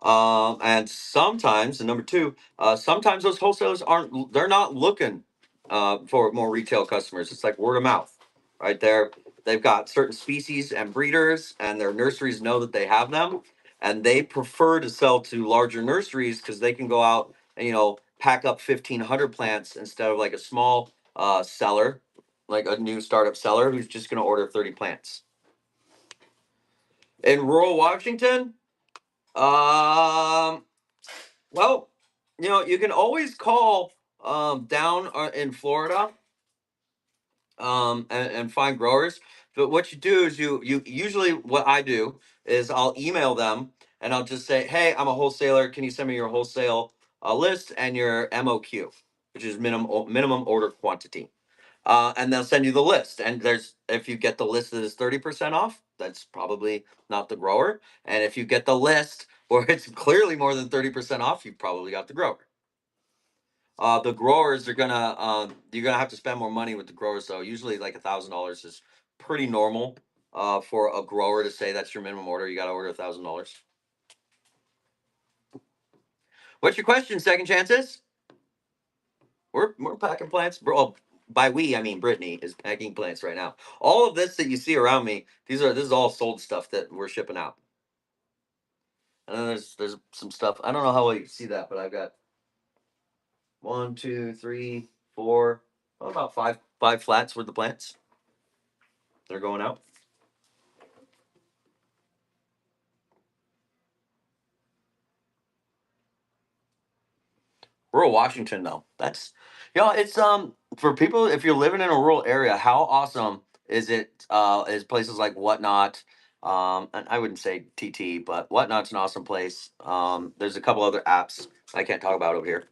And sometimes, and number two, sometimes those wholesalers they're not looking for more retail customers. It's like word of mouth, right there. They've got certain species and breeders, and their nurseries know that they have them, and they prefer to sell to larger nurseries because they can go out and pack up 1,500 plants instead of like a small seller like a new startup seller who's just going to order 30 plants. In rural Washington, well, you can always call down in Florida and find growers. But what you do is you usually what I do is I'll email them and I'll just say, hey, I'm a wholesaler. Can you send me your wholesale list and your MOQ, which is minimum order quantity? And they'll send you the list. And if you get the list that is 30% off, that's probably not the grower. And if you get the list where it's clearly more than 30% off, you've probably got the grower. The growers are you're gonna have to spend more money with the growers though. Usually like $1,000 is pretty normal for a grower to say that's your minimum order. You gotta order $1,000. What's your question, Second Chances? We're packing plants. Well, by we I mean Brittany is packing plants right now. All of this that you see around me, this is all sold stuff that we're shipping out. And then there's some stuff. I don't know how well you can see that, but I've got 1, 2, 3, 4, about five flats worth of plants. They're going out. Rural Washington, though. That's it's for people if you're living in a rural area, how awesome is it? Is places like Whatnot, and I wouldn't say TT, but Whatnot's an awesome place. There's a couple other apps I can't talk about over here.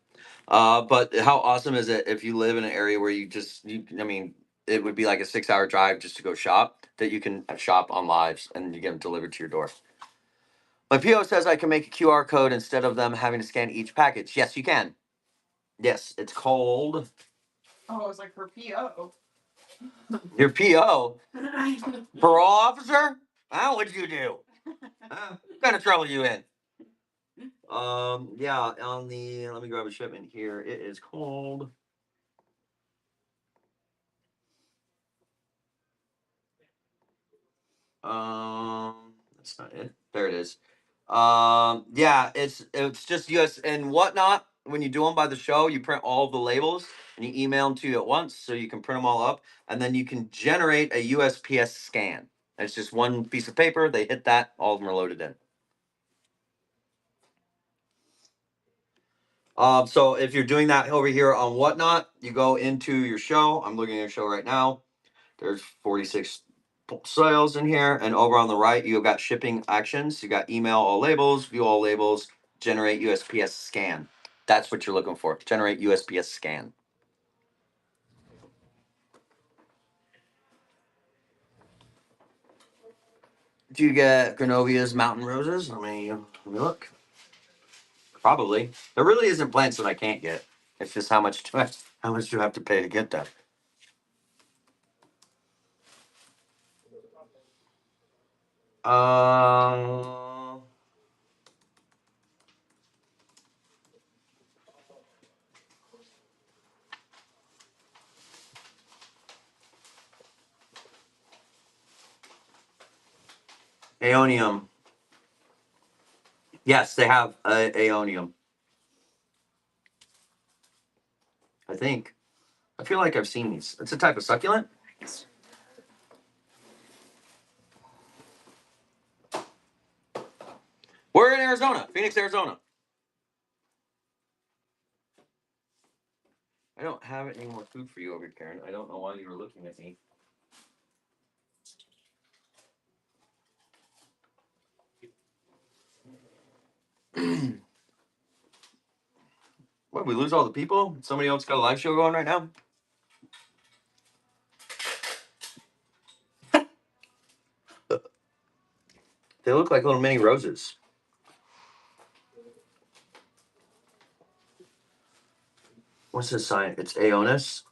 But how awesome is it if you live in an area where I mean, it would be like a 6-hour drive just to go shop, that you can shop on Lives and you get them delivered to your door. My PO says I can make a QR code instead of them having to scan each package. Yes, you can. Yes, it's called Oh, it's like for PO. your PO. Parole officer? What'd you do? What kind of trouble you in? Yeah, let me grab a shipment here. It is called that's not it. There it is. Yeah, it's just US and Whatnot. When you do them by the show, you print all of the labels and you email them to you at once, so you can print them all up, and then you can generate a USPS scan. It's just one piece of paper. They hit that, all of them are loaded in. So if you're doing that over here on Whatnot, you go into your show. I'm looking at your show right now. There's 46 sales in here, and over on the right, you've got shipping actions. You got email all labels, view all labels, generate USPS scan. That's what you're looking for. Generate USPS scan. Do you get Granovia's Mountain Roses? Let me look. Probably. There really isn't plants that I can't get. It's just how much do you have to pay to get them? Uh, Aeonium. Yes, they have Aeonium. I think. I feel like I've seen these. It's a type of succulent. We're in Arizona, Phoenix, Arizona. I don't have any more food for you over here, Karen. I don't know why you were looking at me. What, we lose all the people? Somebody else got a live show going right now? They look like little mini roses. What's this sign? It's Aeonis.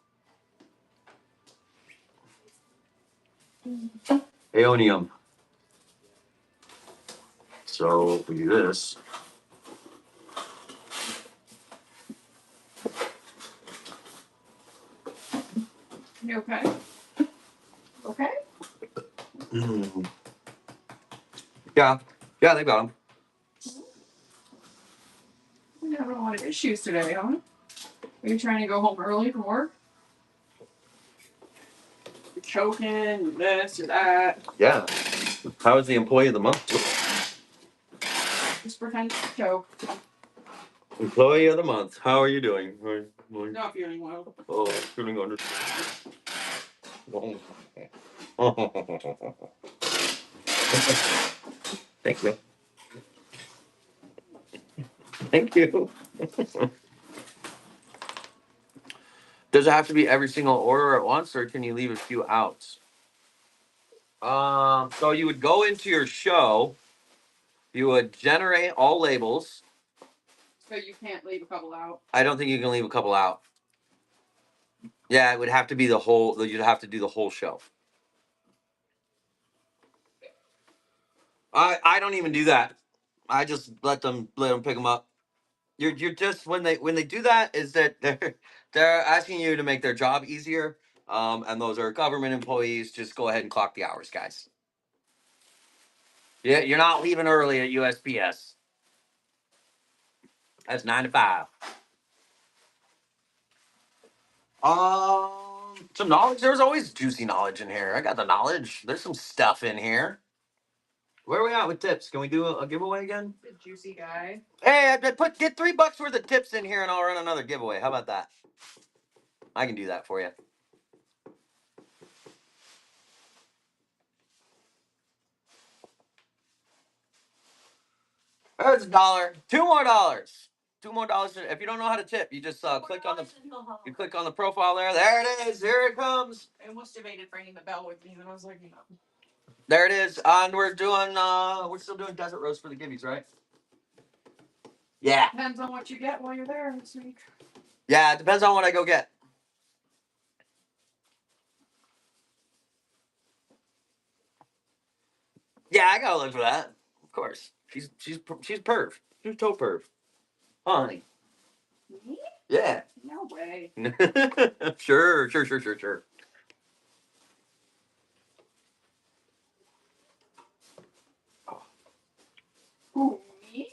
Aeonium. So we do this. You okay? Okay? Mm. Yeah, they got them. We're having a lot of issues today, huh? Are you trying to go home early from work? choking, this or that. Yeah. How is the employee of the month? Just pretend to choke. Employee of the month. How are you doing? Not feeling well. Oh, feeling under. Thank you. Thank you. Does it have to be every single order at once, or can you leave a few out? So you would go into your show, you would generate all labels. So you can't leave a couple out. I don't think you can leave a couple out. Yeah, it would have to be the whole. You'd have to do the whole show. I don't even do that. I just let them pick them up. You're just when they do that is that they're asking you to make their job easier. And those are government employees. Just go ahead and clock the hours, guys. Yeah, you're not leaving early at USPS. That's 9 to 5. Some knowledge. There's always juicy knowledge in here. I got the knowledge. There's some stuff in here. Where are we at with tips? Can we do a giveaway again? The juicy guy. Hey, get $3 worth of tips in here, and I'll run another giveaway. How about that? I can do that for you. There's $1. $2 more. $2 more. If you don't know how to tip, you just click on the profile there. There it is. Here it comes. I almost debated ringing the bell with me, and I was like, no. There it is. And we're still doing desert roast for the gibbies, right? Yeah. Depends on what you get while you're there this week. Yeah, it depends on what I go get. Yeah, I gotta look for that. Of course. She's perv. She's toe perv. Honey. Me? Yeah. No way. Sure. Who, me?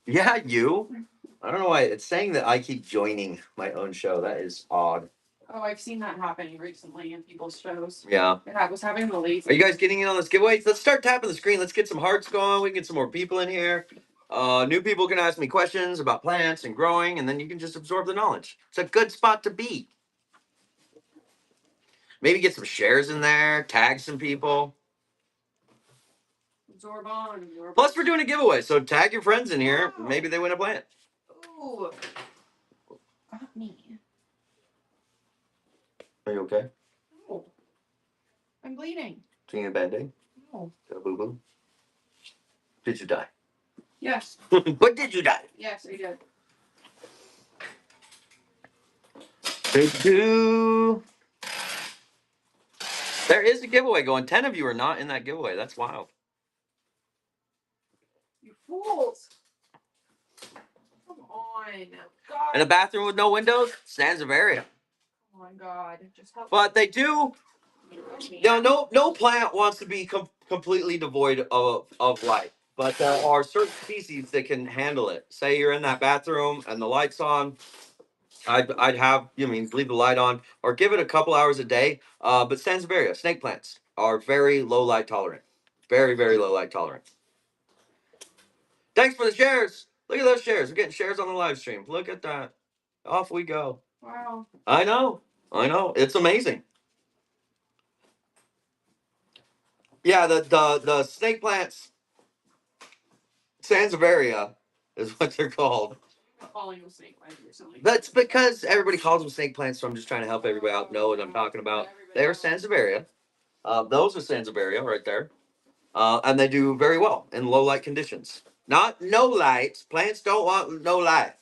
Yeah, you. I don't know why it's saying that I keep joining my own show. That is odd. Oh, I've seen that happening recently in people's shows. Yeah. I was having the lazy. Are you guys getting in on this giveaway? Let's start tapping the screen. Let's get some hearts going. We can get some more people in here. New people can ask me questions about plants and growing, and then you can just absorb the knowledge. It's a good spot to be. Maybe get some shares in there, tag some people. Absorb on. Plus, we're doing a giveaway, so tag your friends in here. Wow. Maybe they win a plant. Ooh. Not me. Are you okay? No. I'm bleeding. Taking a band-aid? No. Got a boo-boo? Did you die? Yes. But did you die? Yes, I did. There is a giveaway going. 10 of you are not in that giveaway. That's wild. You fools. Come on. God. In a bathroom with no windows? Sansevieria. Oh my God. Just help. But they do. No plant wants to be completely devoid of light. But there are certain species that can handle it. Say you're in that bathroom and the light's on. I'd have, leave the light on or give it a couple hours a day. But Sansevieria, snake plants, are very low light tolerant. Very, very low light tolerant. Thanks for the shares. Look at those shares. We're getting shares on the live stream. Look at that. Off we go. Wow. I know. It's amazing. Yeah, the snake plants, Sansevieria is what they're called. Calling them snake plants recently. That's because everybody calls them snake plants, so I'm just trying to help everybody out know what I'm talking about. They're Sansevieria. Those are Sansevieria right there. And they do very well in low light conditions. Not no light. Plants don't want no light.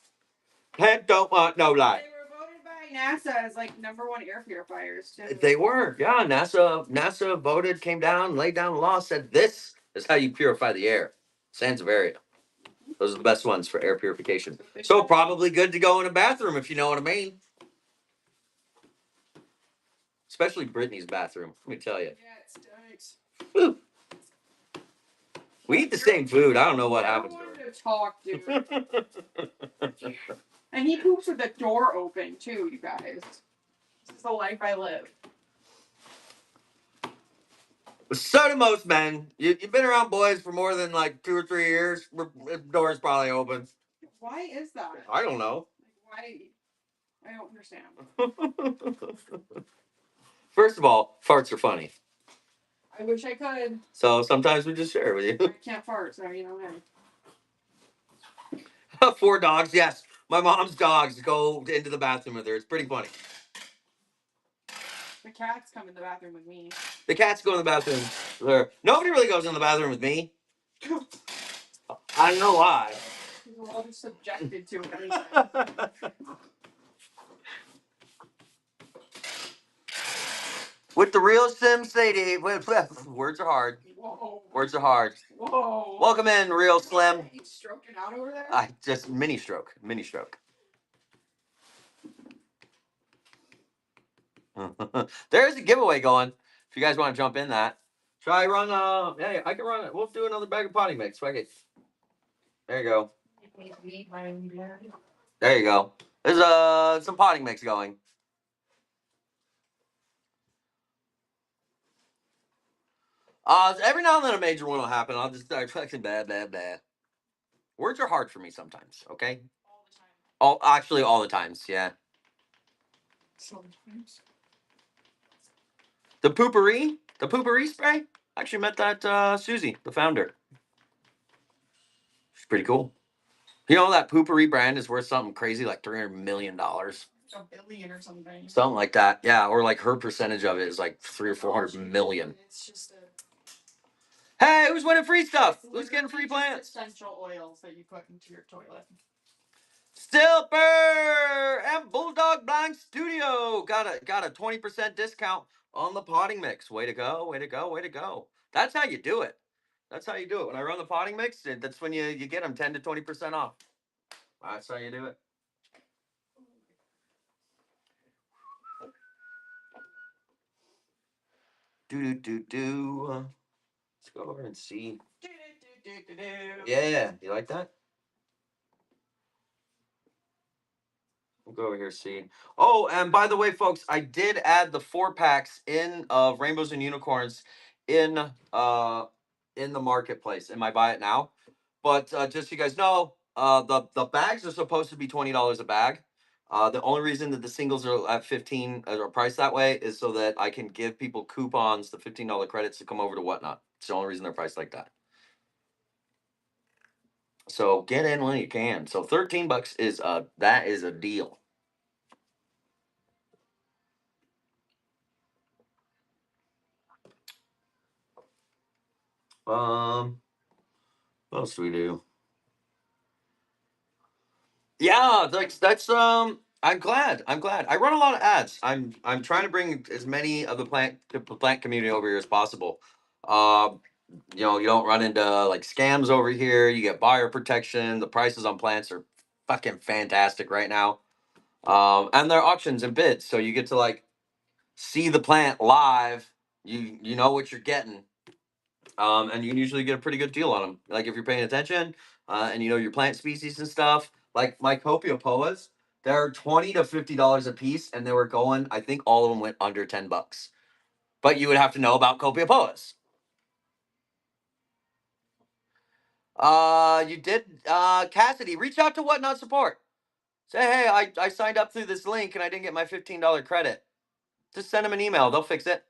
Plants don't want no light. They were voted by NASA as like #1 air purifiers too. They were, yeah. NASA voted, came down, laid down the law, said this is how you purify the air. Sansevieria. Those are the best ones for air purification. So probably good to go in a bathroom if you know what I mean. Especially Brittany's bathroom. Let me tell you. Yeah, it stinks. Whew. We eat the same food. I don't know what happens I to don't her. want to talk, dude. And he poops with the door open too, you guys. This is the life I live. So do most men. You've been around boys for more than like 2 or 3 years. The door's probably open. Why is that? I don't know. Like, why? I don't understand. First of all, farts are funny. I wish I could. So sometimes we just share with I you. can't fart, so you know. 4 dogs, yes. My mom's dogs go into the bathroom with her. It's pretty funny. The cats come in the bathroom with me. The cats go in the bathroom with her. Nobody really goes in the bathroom with me. I don't know why. We're all just subjected to it anyway. With the real Sim Sadie, words are hard. Whoa. Words are hard. Whoa. Welcome in, real Slim. He's stroking out over there? I just mini stroke. There's a giveaway going. If you guys want to jump in that. Should I run hey, I can run it. We'll do another bag of potting mix. Fuck it. There you go. There you go. There's some potting mix going. Every now and then a major one will happen. I'll just start fucking blah. Words are hard for me sometimes, okay? All the time. Actually all the times, yeah. Sometimes. The poopery spray. Actually met that Susie, the founder. She's pretty cool. You know that poopery brand is worth something crazy like $300 million. $1 billion or something. Something like that. Yeah, or like her percentage of it is like 300 or 400 million. It's just Hey, who's winning free stuff? Who's getting free plants? Essential oils that you put into your toilet. Stilper and Bulldog Blind Studio got a 20% discount on the potting mix. Way to go. That's how you do it. When I run the potting mix, that's when you get them 10 to 20% off. That's how you do it. Do. Let's go over and see. Yeah, you like that? We'll go over here see. Oh, and by the way, folks, I did add the 4-packs in of Rainbows and Unicorns in the marketplace in my buy it now. But just so you guys know, the bags are supposed to be $20 a bag. The only reason that the singles are at 15 are priced that way is so that I can give people coupons, the $15 credits to come over to Whatnot. It's the only reason they're priced like that. So get in when you can. So $13 is that is a deal. What else do we do? Yeah, that's I'm glad. I run a lot of ads. I'm trying to bring as many of the plant community over here as possible. You know, you don't run into like scams over here. You get buyer protection. The prices on plants are fucking fantastic right now. And they're auctions and bids, so you get to like see the plant live. You know what you're getting. And you can usually get a pretty good deal on them. Like if you're paying attention, and you know your plant species and stuff. Like my copiapoas, they're $20 to $50 a piece, and they were going. I think all of them went under $10. But you would have to know about copiapoas. You did, Cassidy. Reach out to Whatnot Support. Say, hey, I signed up through this link and I didn't get my $15 credit. Just send them an email. They'll fix it.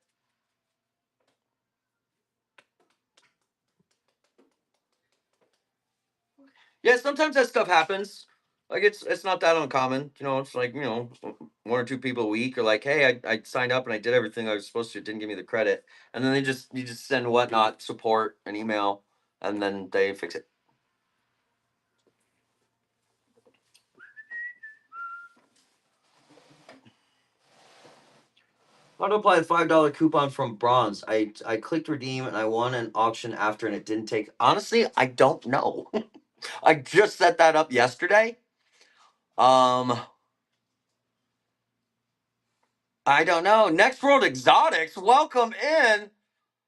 Yeah, sometimes that stuff happens. Like it's not that uncommon. You know, it's like, you know, 1 or 2 people a week are like, hey, I signed up and I did everything I was supposed to. It didn't give me the credit. And then you just send Whatnot Support an email and then they fix it. Auto apply $5 coupon from Bronze. I clicked redeem and I won an auction after and it didn't take. Honestly, I don't know. I just set that up yesterday. I don't know. Next World Exotics, welcome in.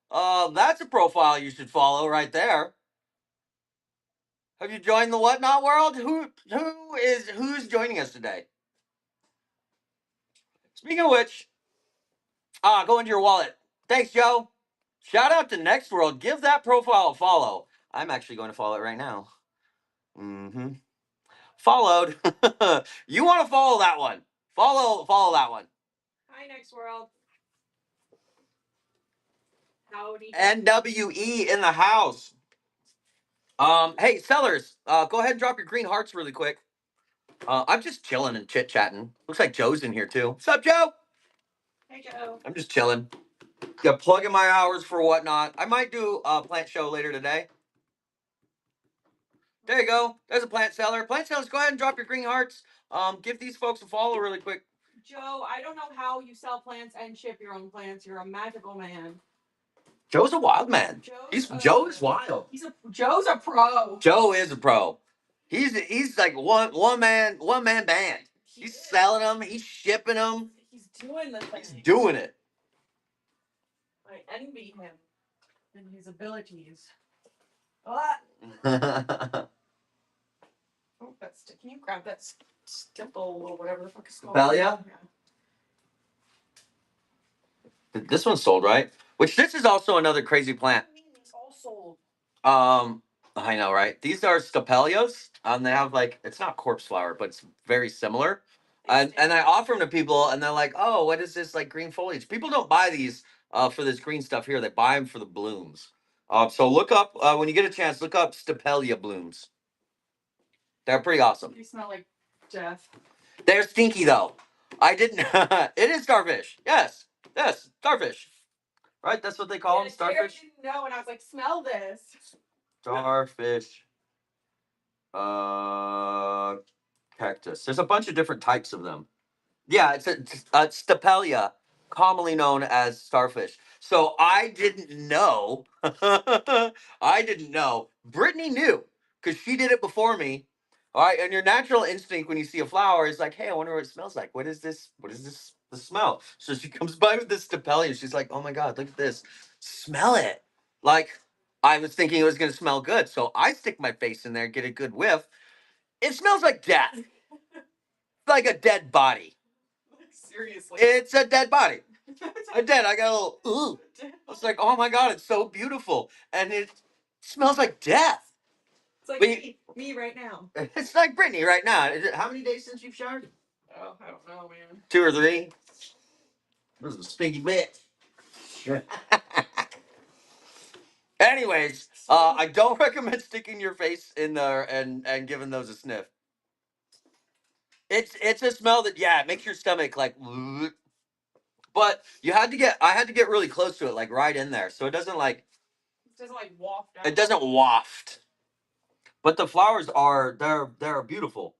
That's a profile you should follow right there. Have you joined the Whatnot world? Who's joining us today? Speaking of which, go into your wallet. Thanks, Joe. Shout out to Next World. Give that profile a follow. I'm actually going to follow it right now. Mm-hmm. Followed. You want to follow that one? Follow that one. Hi, Next World. Howdy. NWE in the house. Hey sellers, go ahead and drop your green hearts really quick. I'm just chilling and chit chatting. Looks like Joe's in here too. What's up, Joe? Hey, Joe. I'm just chilling. Got plugging my hours for whatnot. I might do a plant show later today. There you go. There's a plant seller. Plant sellers, go ahead and drop your green hearts. Give these folks a follow really quick. Joe, I don't know how you sell plants and ship your own plants. You're a magical man. Joe's a wild man. Joe is wild. Joe's a pro. Joe is a pro. He's like one man band. He's selling them. He's shipping them. He's doing the thing. He's doing it. I envy him and his abilities. Ah! Oh, can you grab that stipple or whatever the fuck it's called? Stapelia? Yeah. This one's sold, right? Which this is also another crazy plant. What do you mean it's all sold? I know, right? These are Stapelias. They have like, it's not corpse flower, but it's very similar. And I offer them to people, and they're like, "Oh, what is this like green foliage?" People don't buy these for this green stuff here. They buy them for the blooms. So look up when you get a chance. Look up Stapelia blooms. They're pretty awesome. They smell like death. They're stinky though. I didn't. It is starfish. Yes, starfish. Right? That's what they call them. Starfish. I didn't know, and I was like, "Smell this." Starfish. Cactus. There's a bunch of different types of them. Yeah, it's a Stapelia, commonly known as starfish. So I didn't know. I didn't know. Brittany knew because she did it before me. All right, and your natural instinct when you see a flower is like, "Hey, I wonder what it smells like. What is this? What is this? The smell?" So she comes by with this Stapelia. And she's like, "Oh my god, look at this! Smell it!" Like I was thinking it was gonna smell good, so I stick my face in there, get a good whiff. It smells like death, like a dead body. Seriously. It's a dead body. I did. I got a little ooh. I was like, oh my god, it's so beautiful, and it smells like death. It's like But me right now. It's like Brittany right now. How many days since you've showered? Oh, I don't know, man. 2 or 3. This is a stinky bitch. Anyways, I don't recommend sticking your face in there and giving those a sniff. It's a smell that it makes your stomach like. But I had to get really close to it, like right in there, so it doesn't like. It doesn't like waft out. It doesn't waft. But the flowers they're beautiful.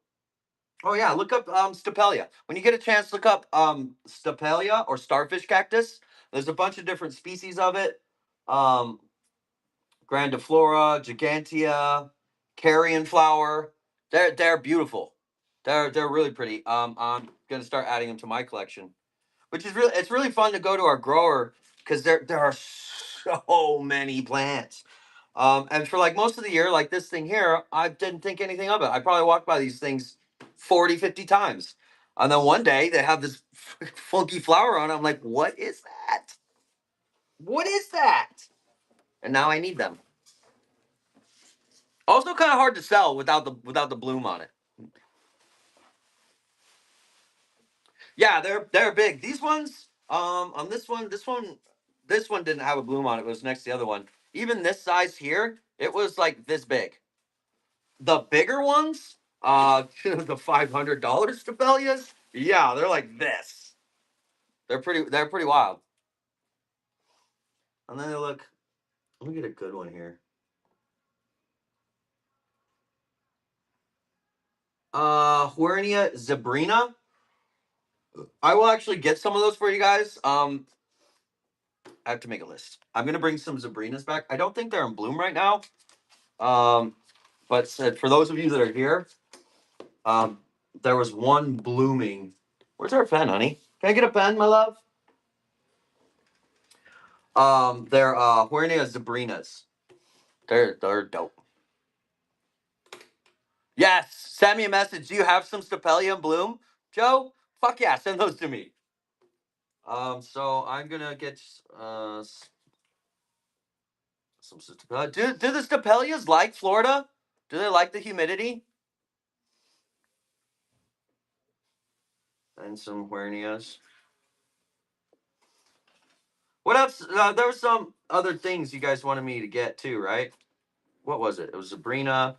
Oh yeah, look up Stapelia. When you get a chance, look up Stapelia or starfish cactus. There's a bunch of different species of it. Um, Grandiflora, Gigantea, carrion flower. They're beautiful. They're really pretty. I'm gonna start adding them to my collection, which is really it's really fun to go to our grower because there are so many plants. And for like most of the year, like this thing here, I didn't think anything of it. I probably walked by these things 40, 50 times. And then one day they have this funky flower on it. I'm like, what is that? What is that? And now I need them. Also kind of hard to sell without the bloom on it. Yeah, they're big. These ones, on this one didn't have a bloom on it. It was next to the other one. Even this size here, it was like this big. The bigger ones, the $500 Stapelias, yeah, they're like this. They're pretty wild. And then they look. Let me get a good one here. Huernia zebrina. I will actually get some of those for you guys. I have to make a list. I'm gonna bring some zebrinas back. I don't think they're in bloom right now. But for those of you that are here, there was one blooming. Where's our pen, honey? Can I get a pen, my love? They're Huernia zebrinas. They're dope. Yes, send me a message. Do you have some Stapelia in bloom, Joe? Fuck yeah, send those to me. So I'm gonna get Do the Stapelias like Florida? Do they like the humidity? And some Huernias. What else? There were some other things you guys wanted me to get too, right? What was it? It was Sabrina.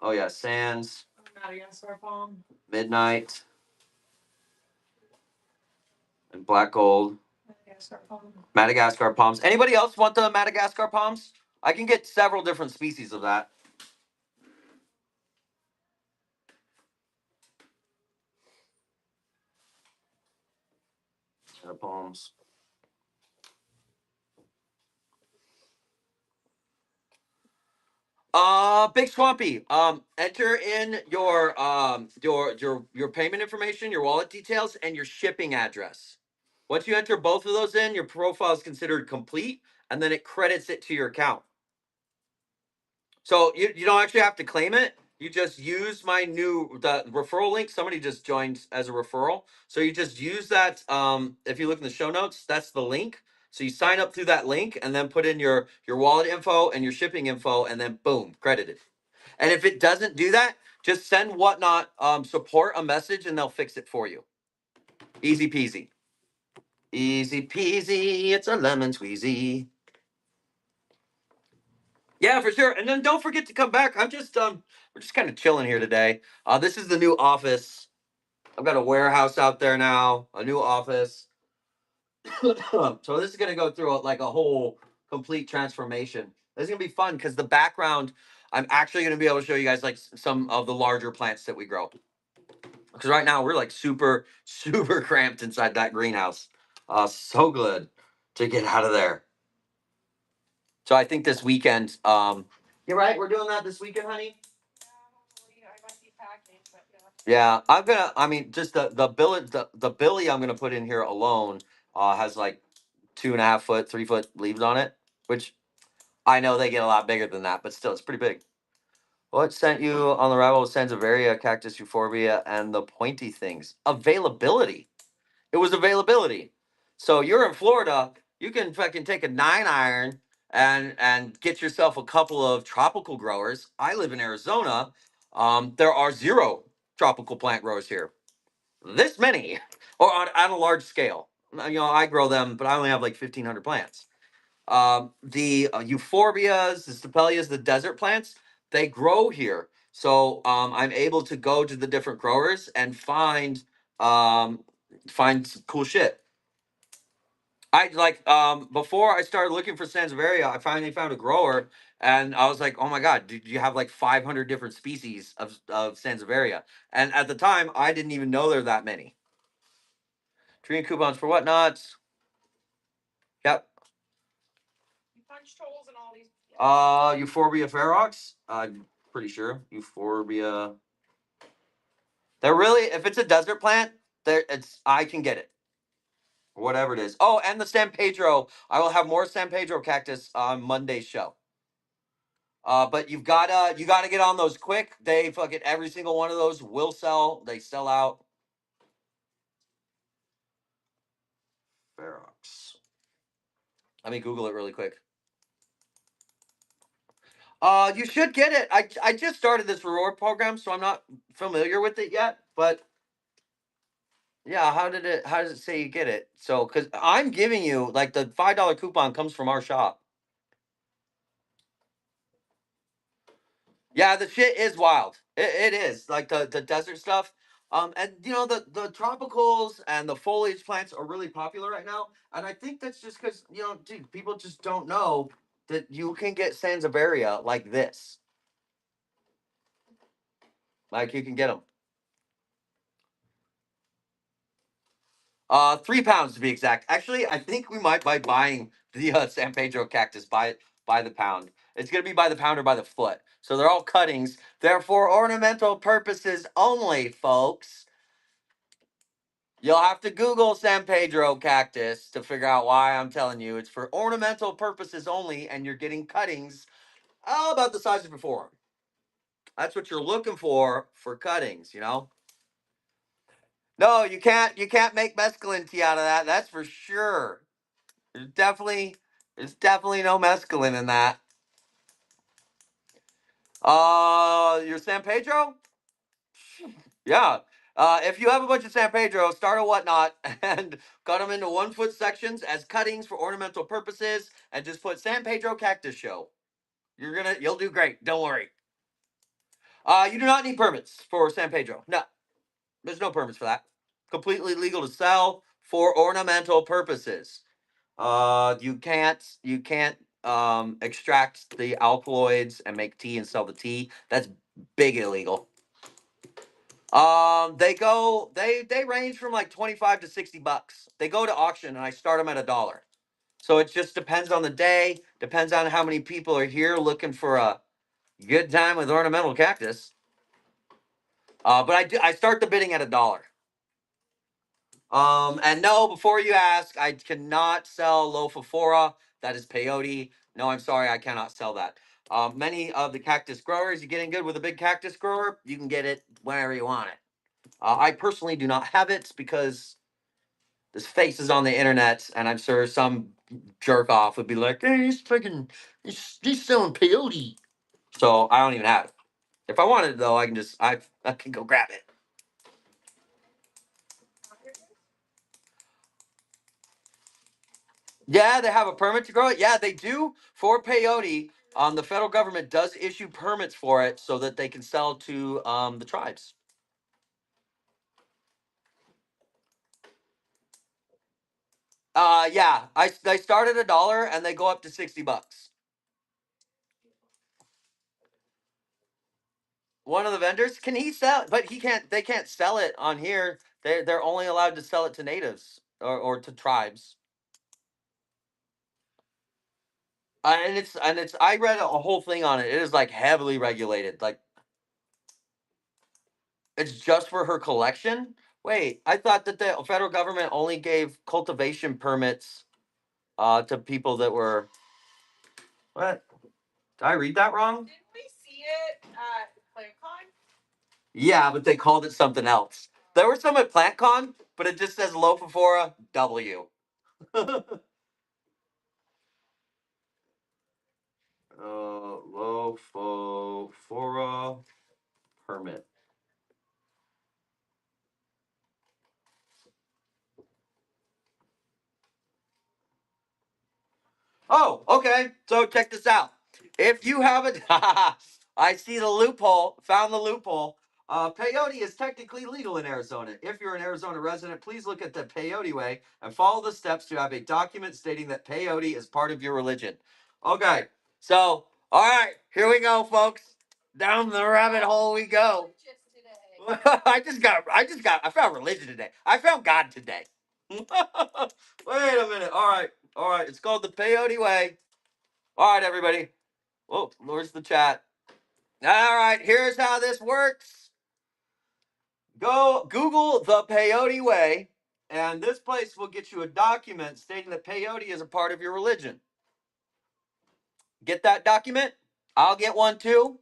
Oh yeah, Sands. Madagascar palm. Midnight. And Black Gold. Madagascar palm. Madagascar palms. Anybody else want the Madagascar palms? I can get several different species of that. Palms. Big Swampy. Enter in your payment information, your wallet details, and your shipping address. Once you enter both of those in, your profile is considered complete, and then it credits it to your account. So you don't actually have to claim it. You just use the referral link. Somebody just joined as a referral. So you just use that. If you look in the show notes, that's the link. So you sign up through that link and then put in your wallet info and your shipping info, and then boom, credited. And if it doesn't do that, just send Whatnot support a message and they'll fix it for you. Easy peasy. Easy peasy. It's a lemon squeezy. Yeah, for sure. And then don't forget to come back. We're just kind of chilling here today. This is the new office. I've got a warehouse out there now, a new office. So this is gonna go through like a whole complete transformation. This is gonna be fun because the background, I'm actually gonna be able to show you guys like some of the larger plants that we grow. Because right now we're like super, super cramped inside that greenhouse. So good to get out of there. So I think this weekend, you're right. We're doing that this weekend, honey. Yeah, I'm gonna. I mean, just the Billy I'm gonna put in here alone has like 2.5 foot, 3 foot leaves on it, which I know they get a lot bigger than that, but still, it's pretty big. What sent you on the rabbit hole? Sansevieria, Cactus Euphorbia, and the pointy things? Availability. It was availability. So you're in Florida, you can fucking take a 9 iron and get yourself a couple of tropical growers. I live in Arizona. There are 0 tropical plant growers here. This many, or on a large scale. I grow them, but I only have like 1,500 plants. The euphorbias, the stapelias, the desert plants, they grow here. So I'm able to go to the different growers and find some cool shit. I like before I started looking for Sansevieria, I finally found a grower and I was like, oh my god, do you have like 500 different species of Sansevieria? And at the time, I didn't even know there were that many. Tree and coupons for Whatnots. Yep. You punched holes in all these. Euphorbia ferox. I'm pretty sure Euphorbia. They're really, if it's a desert plant, I can get it. Whatever it is. Oh, and the San Pedro. I will have more San Pedro cactus on Monday's show. But you gotta get on those quick. They fucking every single one of those will sell. They sell out. Ferox. Let me Google it really quick. You should get it. I just started this reward program, so I'm not familiar with it yet. But yeah, how does it say you get it? So, because I'm giving you like the $5 coupon comes from our shop. Yeah, the shit is wild. It is like the desert stuff. And the tropicals and the foliage plants are really popular right now. And I think that's just because dude, people just don't know that you can get Sansevieria like this. Like you can get them. 3 pounds to be exact. Actually, I think we might by buying the San Pedro cactus by the pound. It's gonna be by the pound or by the foot. So they're all cuttings. They're for ornamental purposes only, folks. You'll have to Google San Pedro cactus to figure out why I'm telling you it's for ornamental purposes only, and you're getting cuttings about the size of your forearm. That's what you're looking for cuttings, No, you can't make mescaline tea out of that. That's for sure. There's definitely There's definitely no mescaline in that. Your San Pedro? Yeah. If you have a bunch of San Pedro, start a whatnot and cut them into 1 foot sections as cuttings for ornamental purposes, and just put San Pedro Cactus Show. You'll do great. Don't worry. You do not need permits for San Pedro. No, there's no permits for that. Completely legal to sell for ornamental purposes. You can't extract the alkaloids and make tea and sell the tea. That's big illegal. They range from like 25 to $60. They go to auction and I start them at $1. So it just depends on the day, depends on how many people are here looking for a good time with ornamental cactus. But I start the bidding at $1. And no, before you ask, I cannot sell Lophophora. That is peyote. No, I'm sorry, I cannot sell that. Many of the cactus growers, you get in good with a big cactus grower, you can get it whenever you want it. I personally do not have it because this face is on the internet, and I'm sure some jerk off would be like, "Hey, he's selling peyote." So I don't even have it. If I wanted it though, I can go grab it. Yeah, they have a permit to grow it. Yeah, they do for peyote. The federal government does issue permits for it so that they can sell to the tribes. Yeah, they start at $1 and they go up to $60. One of the vendors, can he sell? But he can't. They can't sell it on here. They're only allowed to sell it to natives or to tribes. And it's. I read a whole thing on it. It is like heavily regulated. Like it's just for her collection. Wait, I thought that the federal government only gave cultivation permits to people that were. What? Did I read that wrong? Didn't we see it at PlantCon? Yeah, but they called it something else. There were some at PlantCon, but it just says Lophophora W. Lophophora permit. Oh, okay. So check this out. If you haven't, I see the loophole. Found the loophole. Peyote is technically legal in Arizona. If you're an Arizona resident, please look at the Peyote Way and follow the steps to have a document stating that peyote is part of your religion. Okay. So, all right, here we go, folks. Down the rabbit hole we go. I found religion today. I found God today. Wait a minute. All right. It's called the Peyote Way. All right, everybody. Whoa, where's the chat? All right, here's how this works. Go Google the Peyote Way, and this place will get you a document stating that peyote is a part of your religion. Get that document? I'll get one too.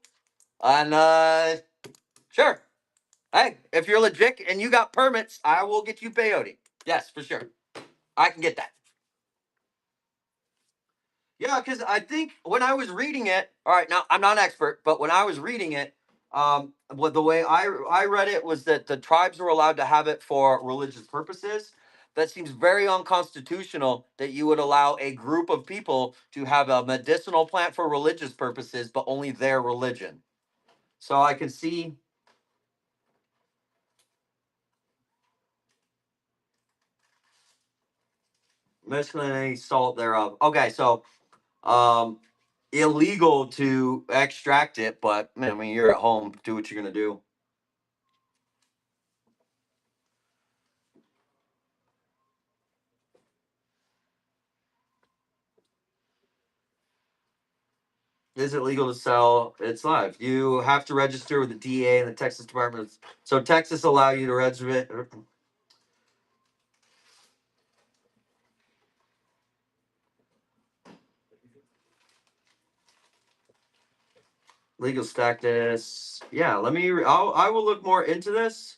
And sure. Hey, if you're legit and you got permits, I will get you peyote. Yes, for sure. I can get that. Yeah, because I think when I was reading it, all right, now I'm not an expert, but when I was reading it, what the way I read it was that the tribes were allowed to have it for religious purposes. That seems very unconstitutional that you would allow a group of people to have a medicinal plant for religious purposes, but only their religion. So I can see. Miscellaneous salt thereof. Okay, so um, illegal to extract it, but I mean, you're at home, do what you're gonna do. Is it legal to sell? It's live. You have to register with the DA and the Texas Department. So Texas allow you to register. Legal status. Yeah, let me. I will look more into this.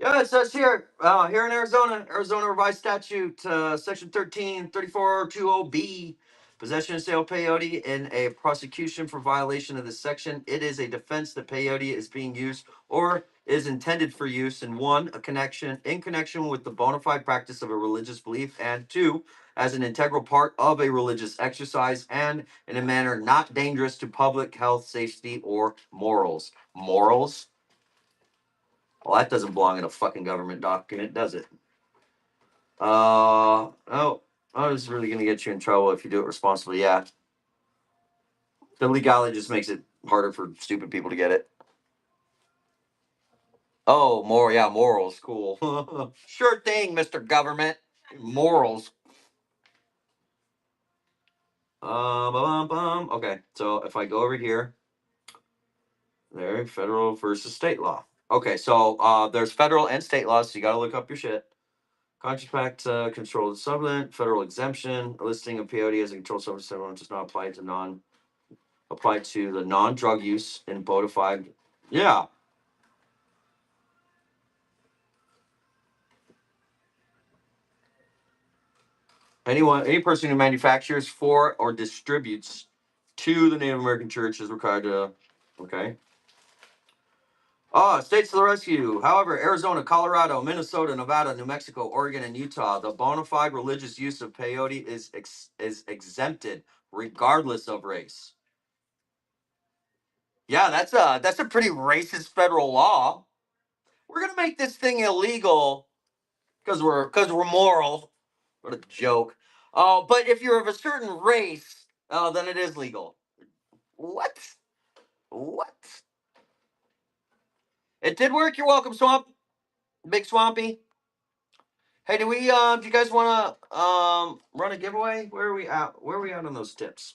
Yeah, it says here, here in Arizona, Arizona Revised Statute, Section 13, 34220B, possession and sale of peyote in a prosecution for violation of this section. It is a defense that peyote is being used or is intended for use in in connection with the bona fide practice of a religious belief, and two, as an integral part of a religious exercise, and in a manner not dangerous to public health, safety, or morals. Morals? Well, that doesn't belong in a fucking government document, does it? Oh, I was really gonna get you in trouble if you do it responsibly. Yeah, the legality just makes it harder for stupid people to get it. Oh, yeah, morals, cool. Sure thing, Mr. Government. Morals. Okay, so if I go over here, there, federal versus state law. Okay, so there's federal and state laws, so you gotta look up your shit. Contract controlled substance, federal exemption, a listing of peyote as a controlled substance does not apply to the non-drug use in bona fide. Yeah. Any person who manufactures for or distributes to the Native American Church is required to. Okay. States to the rescue. However, Arizona, Colorado, Minnesota, Nevada, New Mexico, Oregon, and Utah, the bona fide religious use of peyote is exempted regardless of race. Yeah, that's a pretty racist federal law. We're gonna make this thing illegal because we're moral. What a joke. Oh, but if you're of a certain race, oh, then it is legal. What? What? It did work. You're welcome, Swamp. Big Swampy. Hey, do you guys want to run a giveaway? Where are we at? Where are we at on those tips?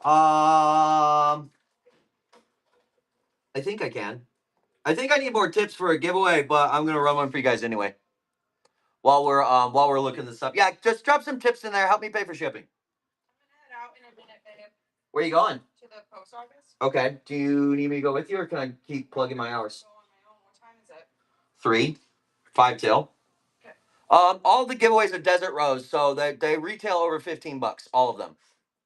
I think I can. I think I need more tips for a giveaway, but I'm gonna run one for you guys anyway. While we're looking this up, yeah, just drop some tips in there. Help me pay for shipping. I'm gonna head out in a minute, babe. Where are you going? To the post office. Okay. Do you need me to go with you, or can I keep plugging my hours? Go on my own. What time is it? 3, 5 till. Okay. All the giveaways are Desert Rose, so they retail over $15, all of them.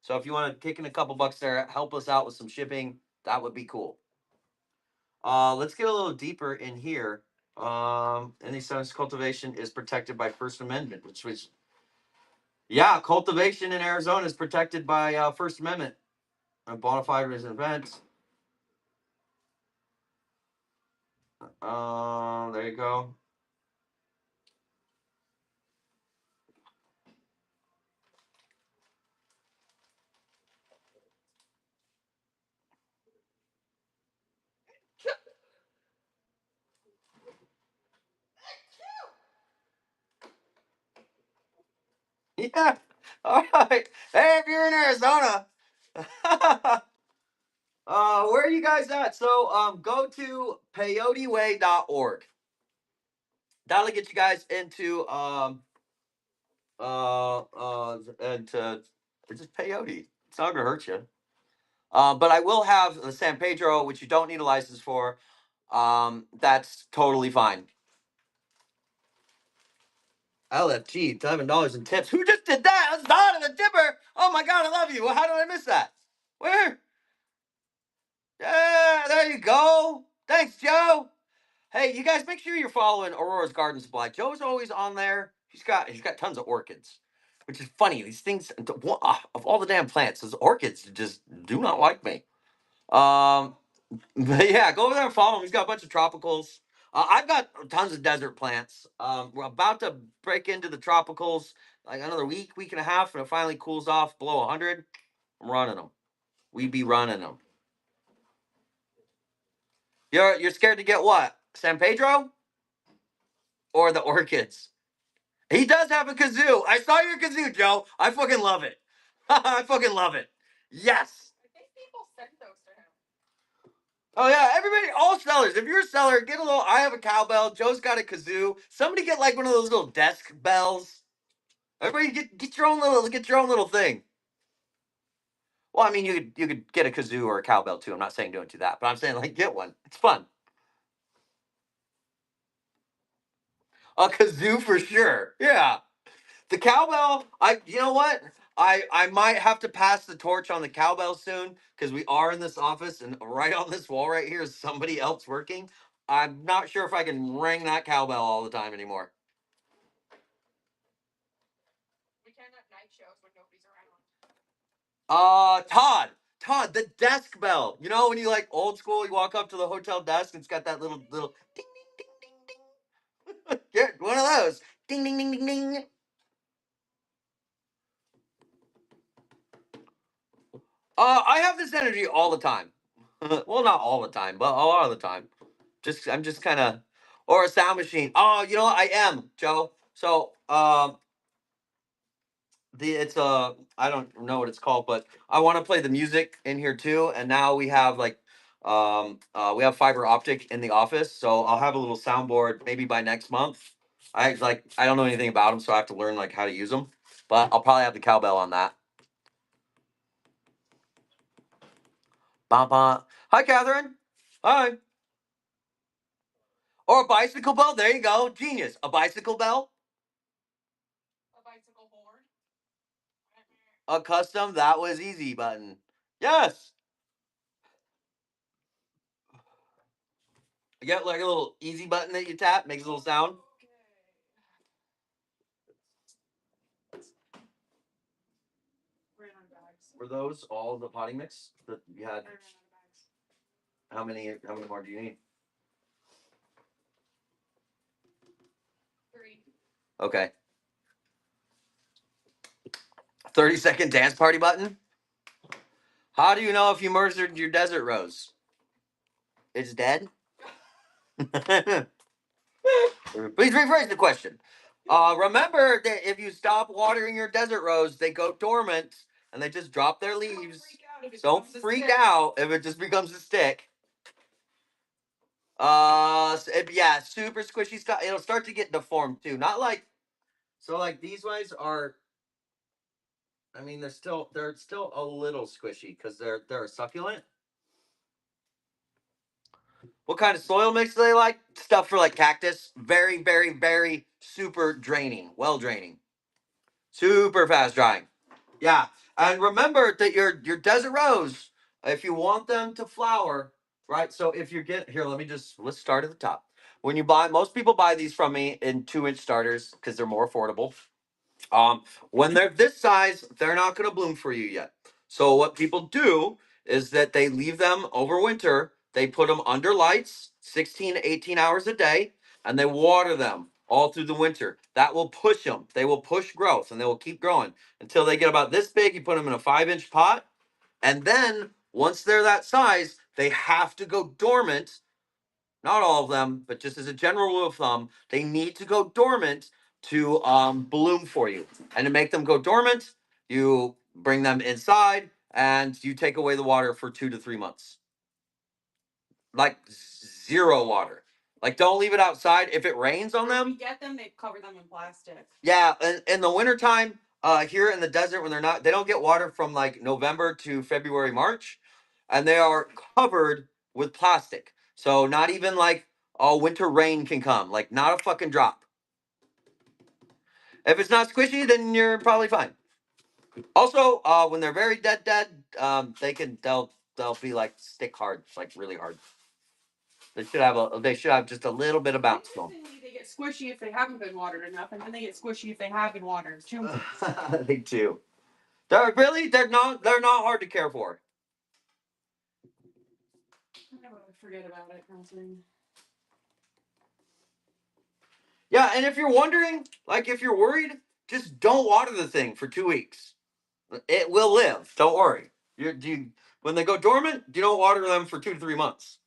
So if you want to kick in a couple bucks there, help us out with some shipping, that would be cool. Let's get a little deeper in here. Any science cultivation is protected by First Amendment, which was, yeah, cultivation in Arizona is protected by First Amendment. A bona fide resident event. There you go. Yeah. All right. Hey, if you're in Arizona, where are you guys at? So, go to peyoteway.org. That'll get you guys into it's just peyote. It's not gonna hurt you. But I will have the San Pedro, which you don't need a license for. That's totally fine. LFG, $11 in tips. Who just did that? That's Don the tipper. Oh my god, I love you. Well, how did I miss that? Where? Yeah, there you go. Thanks, Joe. Hey, you guys, make sure you're following Aurora's Garden Supply. Joe's always on there. He's got tons of orchids, which is funny. These things of all the damn plants, those orchids just do not like me. But yeah, go over there and follow him. He's got a bunch of tropicals. I've got tons of desert plants. We're about to break into the tropicals, like another week and a half, and it finally cools off below 100. I'm running them. We be running them. You're scared to get what? San Pedro or the orchids? He does have a kazoo. I saw your kazoo, Joe. I fucking love it. I fucking love it. Yes. I think people sent those to him. Oh yeah, everybody, all sellers. If you're a seller, get a little. I have a cowbell. Joe's got a kazoo. Somebody get like one of those little desk bells. Everybody get your own little thing. Well, I mean, you could get a kazoo or a cowbell too. I'm not saying don't do that, but I'm saying like get one. It's fun. A kazoo for sure. Yeah. The cowbell, you know what? I might have to pass the torch on the cowbell soon because we are in this office and right on this wall right here is somebody else working. I'm not sure if I can ring that cowbell all the time anymore. We can at night shows when nobody's around. Todd, the desk bell. You know when you like old school, you walk up to the hotel desk and it's got that little ding ding ding ding ding. Get one of those. Ding ding ding ding ding. I have this energy all the time. Well, not all the time, but a lot of the time. I'm just kind of, or a sound machine. Oh, you know what? I am Joe. So, it's I don't know what it's called, but I want to play the music in here too. And now we have like, we have fiber optic in the office, so I'll have a little soundboard maybe by next month. I don't know anything about them, so I have to learn like how to use them. But I'll probably have the cowbell on that. Bah, bah. Hi, Catherine. Hi. Or a bicycle bell. There you go. Genius. A bicycle bell. A bicycle board. A custom. That was easy button. Yes. You get like a little easy button that you tap, makes a little sound. Ran out of bags. Were those all the potty mix that you I had? ran out of bags. How many more do you need? 3. Okay. 30-second dance party button. How do you know if you murdered your desert rose? It's dead. Please rephrase the question. Remember that if you stop watering your desert rose, they go dormant and they just drop their leaves. Don't freak out if it just becomes a stick. Yeah, super squishy stuff. It'll start to get deformed too. Not like, so like these ones are. I mean, they're still a little squishy because they're a succulent. What kind of soil mix do they like? Stuff for like cactus. Very, very, very super draining. Well draining. Super fast drying. Yeah. And remember that your desert rose, if you want them to flower, right? So if you get here, let's start at the top. When you buy, most people buy these from me in 2-inch starters because they're more affordable. Um, when they're this size, they're not going to bloom for you yet. So what people do is that they leave them over winter. They put them under lights, 16 to 18 hours a day, and they water them all through the winter. That will push them. They will push growth, and they will keep growing until they get about this big. You put them in a 5-inch pot, and then once they're that size, they have to go dormant. Not all of them, but just as a general rule of thumb, they need to go dormant to bloom for you. And to make them go dormant, you bring them inside and you take away the water for 2 to 3 months. Like zero water. Like don't leave it outside. If it rains on When we them, get them, they cover them in plastic. yeah, in the wintertime, here in the desert when they don't get water from like November to February, March, and they are covered with plastic. So not even like winter rain can come, like not a fucking drop. If it's not squishy, then you're probably fine. Also, when they're very dead, they'll be like stick hard, like really hard. They should have just a little bit of bounce to them. Interestingly, they get squishy if they haven't been watered enough, and then they get squishy if they have been watered too much. They do. They're not hard to care for. I would forget about it, constantly. Yeah, and if you're wondering, like if you're worried, just don't water the thing for 2 weeks. It will live. Don't worry. When they go dormant, you don't water them for 2 to 3 months.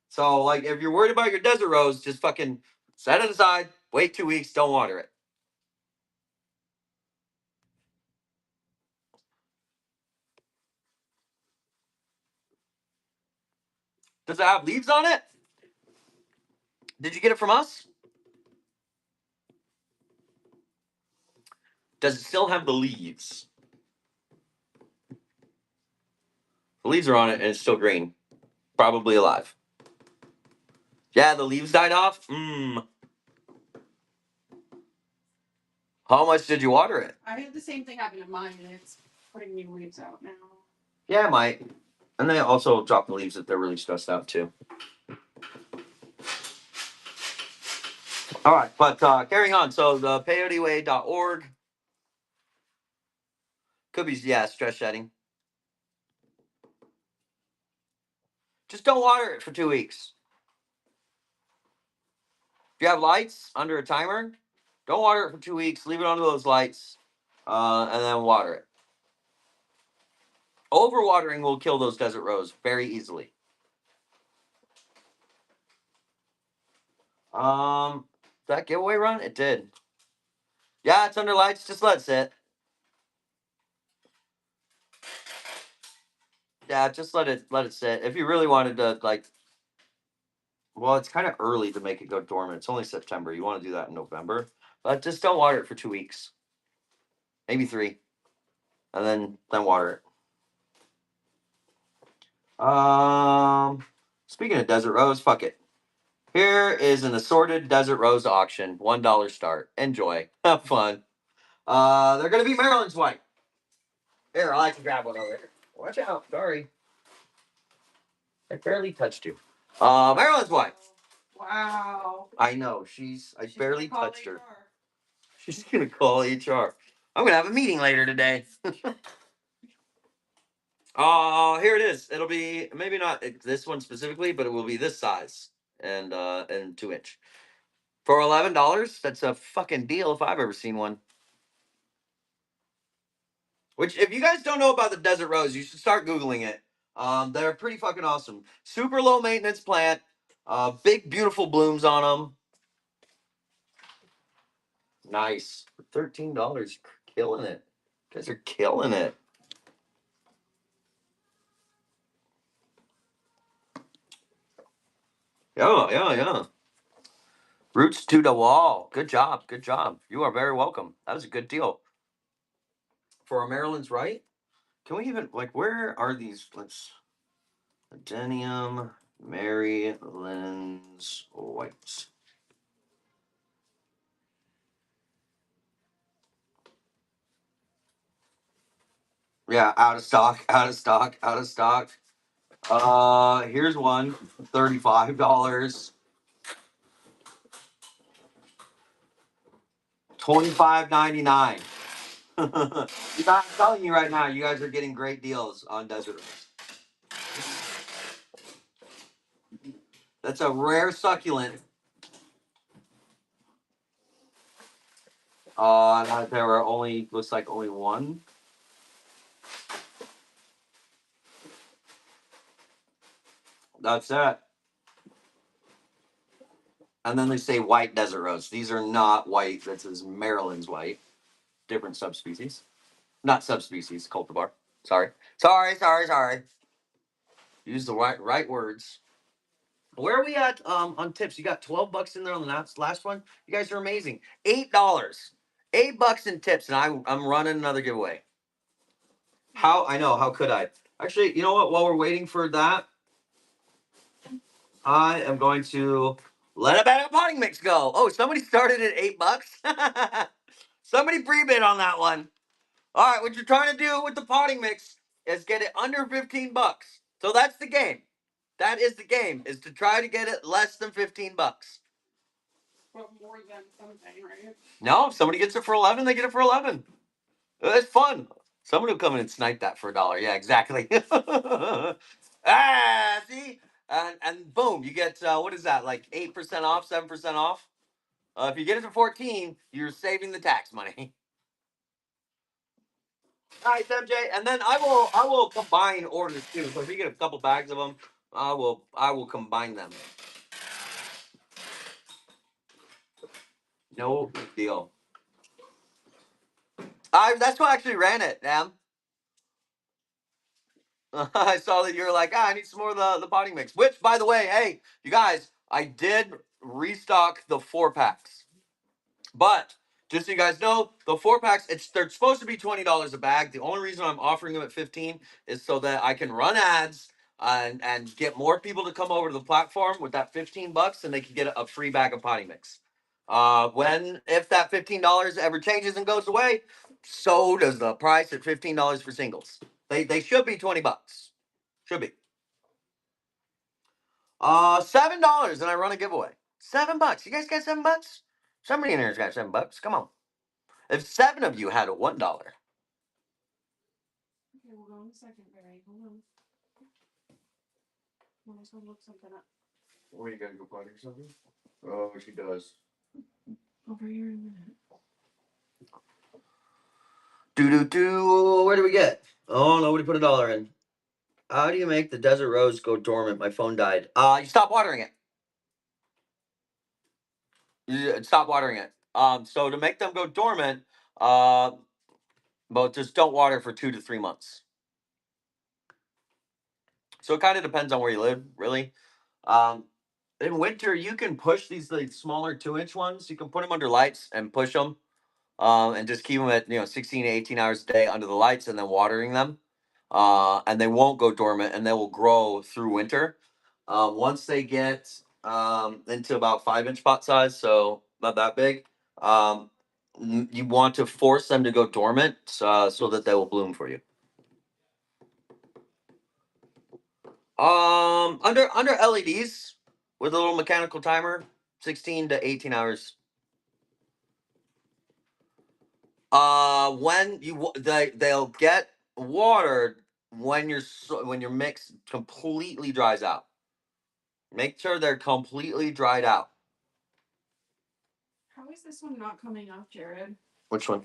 So like if you're worried about your desert rose, just fucking set it aside, wait 2 weeks, don't water it. Does it have leaves on it? Did you get it from us? Does it still have the leaves? The leaves are on it and it's still green. Probably alive. Yeah, the leaves died off. How much did you water it? I had the same thing happen to mine, and it's putting new leaves out now. Yeah, it might. And they also drop the leaves if they're really stressed out too. All right, but carrying on. So the peyoteway.org could be, yeah, stress shedding. Just don't water it for 2 weeks. If you have lights under a timer, don't water it for 2 weeks. Leave it under those lights, and then water it. Overwatering will kill those desert rose very easily. That giveaway run? It did. Yeah, it's under lights. Just let it sit. Yeah, just let it sit. If you really wanted to, like, well, it's kind of early to make it go dormant. It's only September. You want to do that in November, but just don't water it for 2 weeks, maybe 3, and then water it. Speaking of desert rose, fuck it. Here is an assorted desert rose auction. $1 start. Enjoy. Have fun. They're gonna be Maryland's white. Here, I like to grab one over here. Watch out. Sorry. I barely touched you. Maryland's white. Wow. I know. I She's barely gonna call touched her. HR. She's gonna call HR. I'm gonna have a meeting later today. Here it is. It'll be maybe not this one specifically, but it will be this size and 2-inch. For $11, that's a fucking deal if I've ever seen one. Which, if you guys don't know about the desert rose, you should start Googling it. They're pretty fucking awesome. Super low maintenance plant. Big beautiful blooms on them. Nice. For $13, killing it. You guys are killing it. Yeah. Roots to the wall. Good job. You are very welcome. That was a good deal. For a Maryland's right? Can we even, like, where are these? Let's, Adenium Maryland's white. Yeah, out of stock. Here's one, $35. $25.99. I'm telling you right now, you guys are getting great deals on desert rose. That's a rare succulent. There are only, looks like only one. That's it. And then they say white desert rose. These are not white. This is Maryland's white. Different subspecies. Not subspecies, cultivar. Sorry. Use the right words. Where are we at on tips? You got $12 in there on the last one. You guys are amazing. $8. $8 in tips, and I'm running another giveaway. How I know? How could I? Actually, you know what? While we're waiting for that, I am going to let a better potting mix go. Oh, somebody started at $8. Somebody pre-bid on that one. All right, what you're trying to do with the potting mix is get it under $15. So that's the game. That is the game, is to try to get it less than $15. But more than something, right? No, if somebody gets it for 11, they get it for 11. It's fun. Somebody will come in and snipe that for $1. Yeah, exactly. See? And boom, you get, what is that, like 8% off, 7% off? If you get it for 14, you're saving the tax money. All right, MJ, and then I will combine orders too. So if you get a couple bags of them, I will combine them. No big deal. That's who actually ran it, Am. I saw that you were like, I need some more of the potting mix. Which, by the way, hey, you guys, I did restock the 4-packs. But just so you guys know, the 4-packs, they're supposed to be $20 a bag. The only reason I'm offering them at 15 is so that I can run ads and get more people to come over to the platform with that $15, and they can get a free bag of potting mix. If that $15 ever changes and goes away, so does the price at $15 for singles. They should be $20. Should be. $7 and I run a giveaway. $7. You guys got $7? Somebody in here's got $7. Come on. If 7 of you had a $1. Okay, hold on a second, Barry. Hold on. I just want to look something up. Where you gotta go potty or something? Oh, she does. Over here in a minute. Where do we get? Oh, nobody put $1 in. How do you make the desert rose go dormant? My phone died. You stop watering it. You stop watering it. So to make them go dormant, but just don't water for 2 to 3 months. So it kind of depends on where you live, really. In winter, you can push these like smaller 2-inch ones. You can put them under lights and push them, and just keep them at 16 to 18 hours a day under the lights, and then watering them. And they won't go dormant, and they will grow through winter. Once they get into about 5-inch pot size, so not that big, you want to force them to go dormant so that they will bloom for you. Under LEDs with a little mechanical timer, 16 to 18 hours. When they'll get watered when your mix completely dries out. Make sure they're completely dried out. How is this one not coming up, Jared? Which one?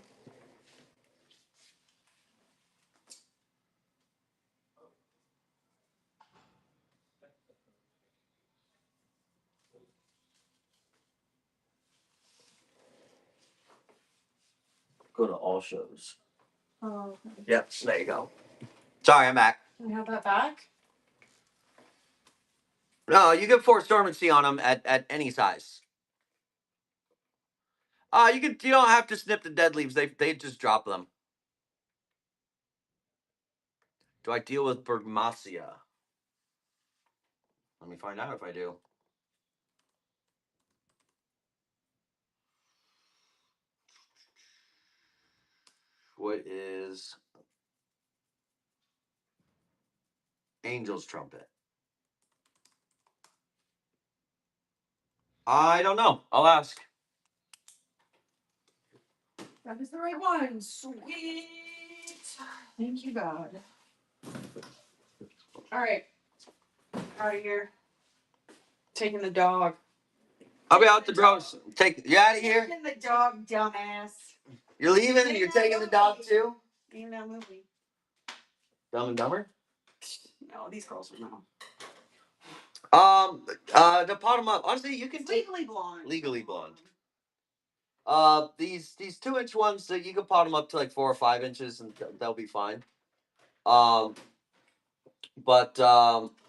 Go to all shows. Oh, okay. Yep, there you go. Sorry, I'm back. Can we have that back? No, you can force dormancy on them at any size. You don't have to snip the dead leaves. They just drop them. Do I deal with Bergmasia? Let me find out if I do. What is Angel's Trumpet? I don't know. I'll ask. That is the right one. Sweet. Thank you, God. All right. Out of here. Taking the dog. I'll be out the gross. You out of here. Taking the dog, dumbass. You're leaving and you're taking the dog too? Ain't that movie? Dumb and Dumber? No, these girls will know. To pot them up. Honestly, you can take Legally Blonde. Legally Blonde. These 2-inch ones, you can pot them up to like 4 or 5 inches, and they'll be fine. But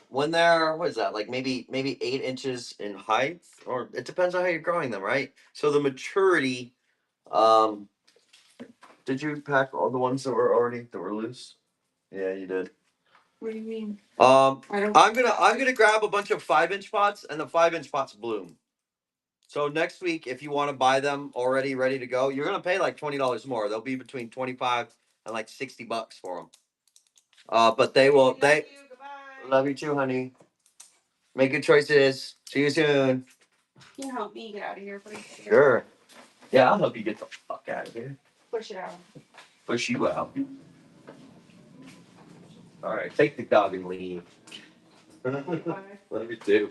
when they're what is that like maybe 8 inches in height, or it depends on how you're growing them, right? So the maturity. Did you pack all the ones that were loose? Yeah, you did. What do you mean? I'm gonna grab a bunch of 5-inch pots, and the 5-inch pots bloom. So next week, if you want to buy them already ready to go, you're gonna pay like $20 more. They'll be between 25 and like $60 for them. But they will. They love you too, honey. Make good choices. See you soon. Can you help me get out of here, please? Sure. Yeah, I'll help you get the fuck out of here. Push it out. Push you out. All right, take the dog and leave. Bye. Love you too.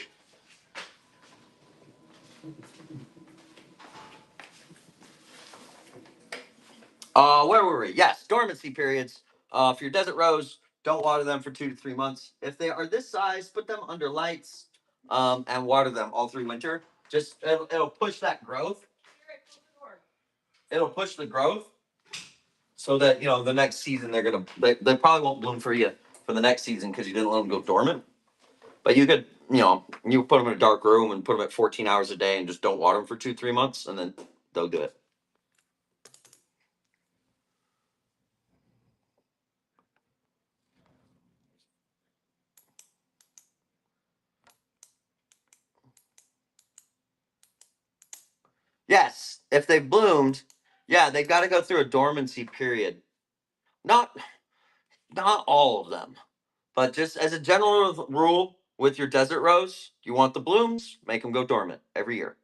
Where were we? Yes, dormancy periods. For your desert rose, don't water them for 2 to 3 months. If they are this size, put them under lights, and water them all through winter. Just it'll push that growth. It'll push the growth, so that the next season they probably won't bloom for you for the next season because you didn't let them go dormant. But you could you put them in a dark room and put them at 14 hours a day and just don't water them for 2-3 months, and then they'll do it. Yes, if they bloomed, yeah, they've got to go through a dormancy period. Not all of them, but just as a general rule with your desert rose, you want the blooms, make them go dormant every year.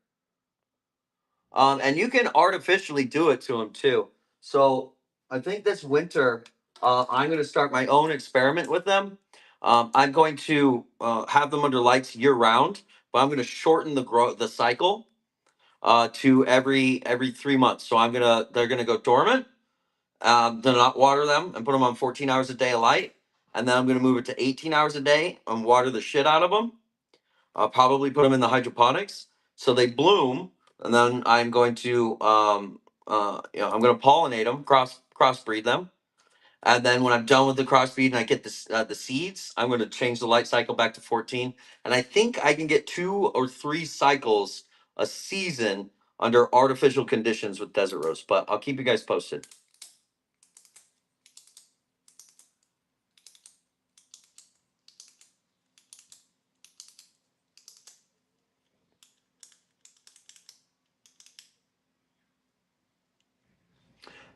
And you can artificially do it to them too. So I think this winter, I'm going to start my own experiment with them. I'm going to have them under lights year round, but I'm going to shorten the cycle to every 3 months. So they're gonna go dormant. Then not water them and put them on 14 hours a day of light, and then I'm gonna move it to 18 hours a day and water the shit out of them. I'll probably put them in the hydroponics so they bloom, and then I'm going to I'm gonna pollinate them, crossbreed them, and then when I'm done with the crossbreed and I get the seeds, I'm gonna change the light cycle back to 14, and I think I can get 2 or 3 cycles a season under artificial conditions with desert rose. But I'll keep you guys posted.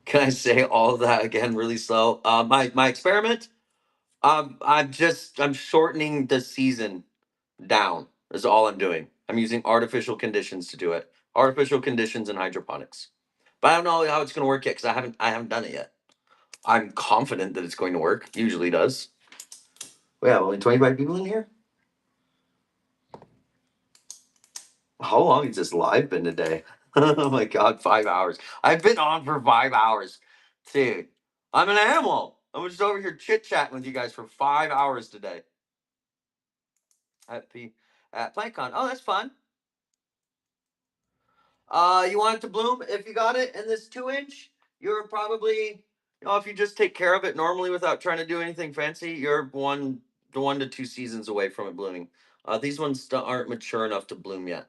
Can I say all of that again really slow? My experiment. I'm shortening the season down. Is all I'm doing. I'm using artificial conditions to do it. Artificial conditions and hydroponics. But I don't know how it's going to work yet because I haven't done it yet. I'm confident that it's going to work. Usually does. We have only 25 people in here. How long has this live been today? Oh my god, 5 hours. I've been on for 5 hours. Dude, I'm an animal. I'm just over here chit-chatting with you guys for 5 hours today. At PlantCon. Oh, that's fun. You want it to bloom? If you got it in this 2-inch, you're probably, if you just take care of it normally without trying to do anything fancy, you're 1 to 2 seasons away from it blooming. These ones aren't mature enough to bloom yet.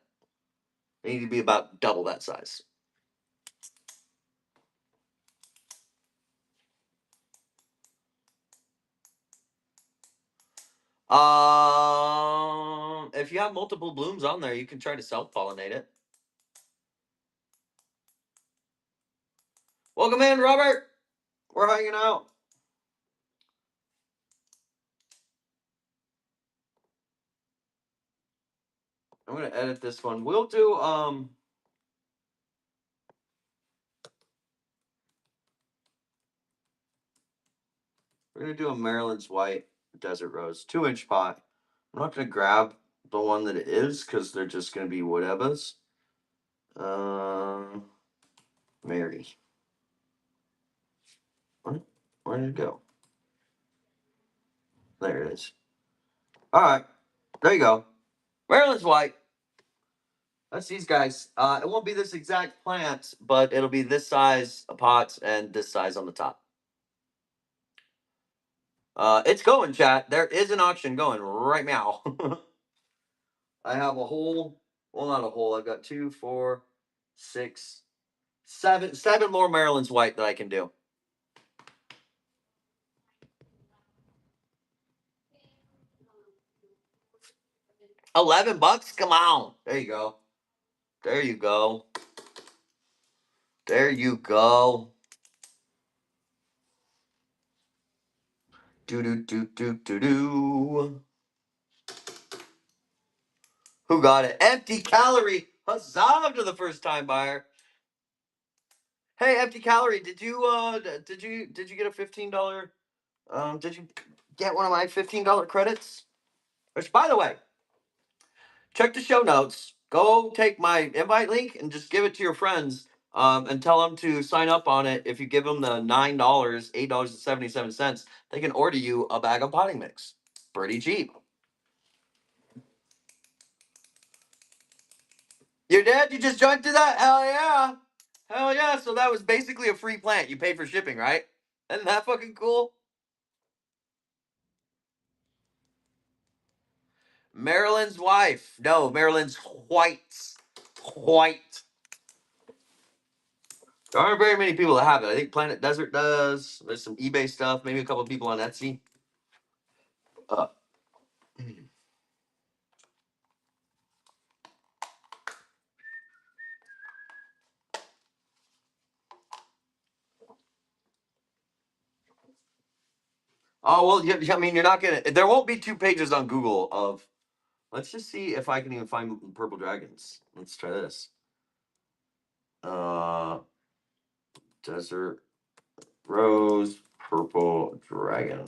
They need to be about double that size. If you have multiple blooms on there, you can try to self-pollinate it. Welcome in, Robert. We're hanging out. I'm gonna edit this one. We'll do we're gonna do a Maryland's White Desert Rose 2-inch pot. I'm not gonna grab the one that it is because they're just gonna be whatevers. Mary. Where did it go? There it is. All right, there you go. Maryland's White. That's these guys. It won't be this exact plant, but it'll be this size of pots and this size on the top. It's going, chat. There is an auction going right now. I have a whole, well, not a whole. I've got 2, 4, 6, 7 more Maryland's White that I can do. $11? Come on. There you go. There you go. There you go. Do do do do do do. Who got it? Empty Calorie. Huzzah to the first time buyer. Hey, Empty Calorie, did you get a $15? Did you get one of my $15 credits? Which, by the way, check the show notes. Go take my invite link and just give it to your friends. And tell them to sign up on it. If you give them the $9, $8.77, they can order you a bag of potting mix. Pretty cheap. You did? You just joined to that? Hell yeah. Hell yeah. So that was basically a free plant. You paid for shipping, right? Isn't that fucking cool? Maryland's wife. No, Maryland's White's. White. There aren't very many people that have it. I think Planet Desert does. There's some eBay stuff. Maybe a couple of people on Etsy. Uh, Oh well, yeah, I mean, you're not gonna. There won't be 2 pages on Google of. Let's just see if I can even find purple dragons. Let's try this. Desert rose, purple dragon.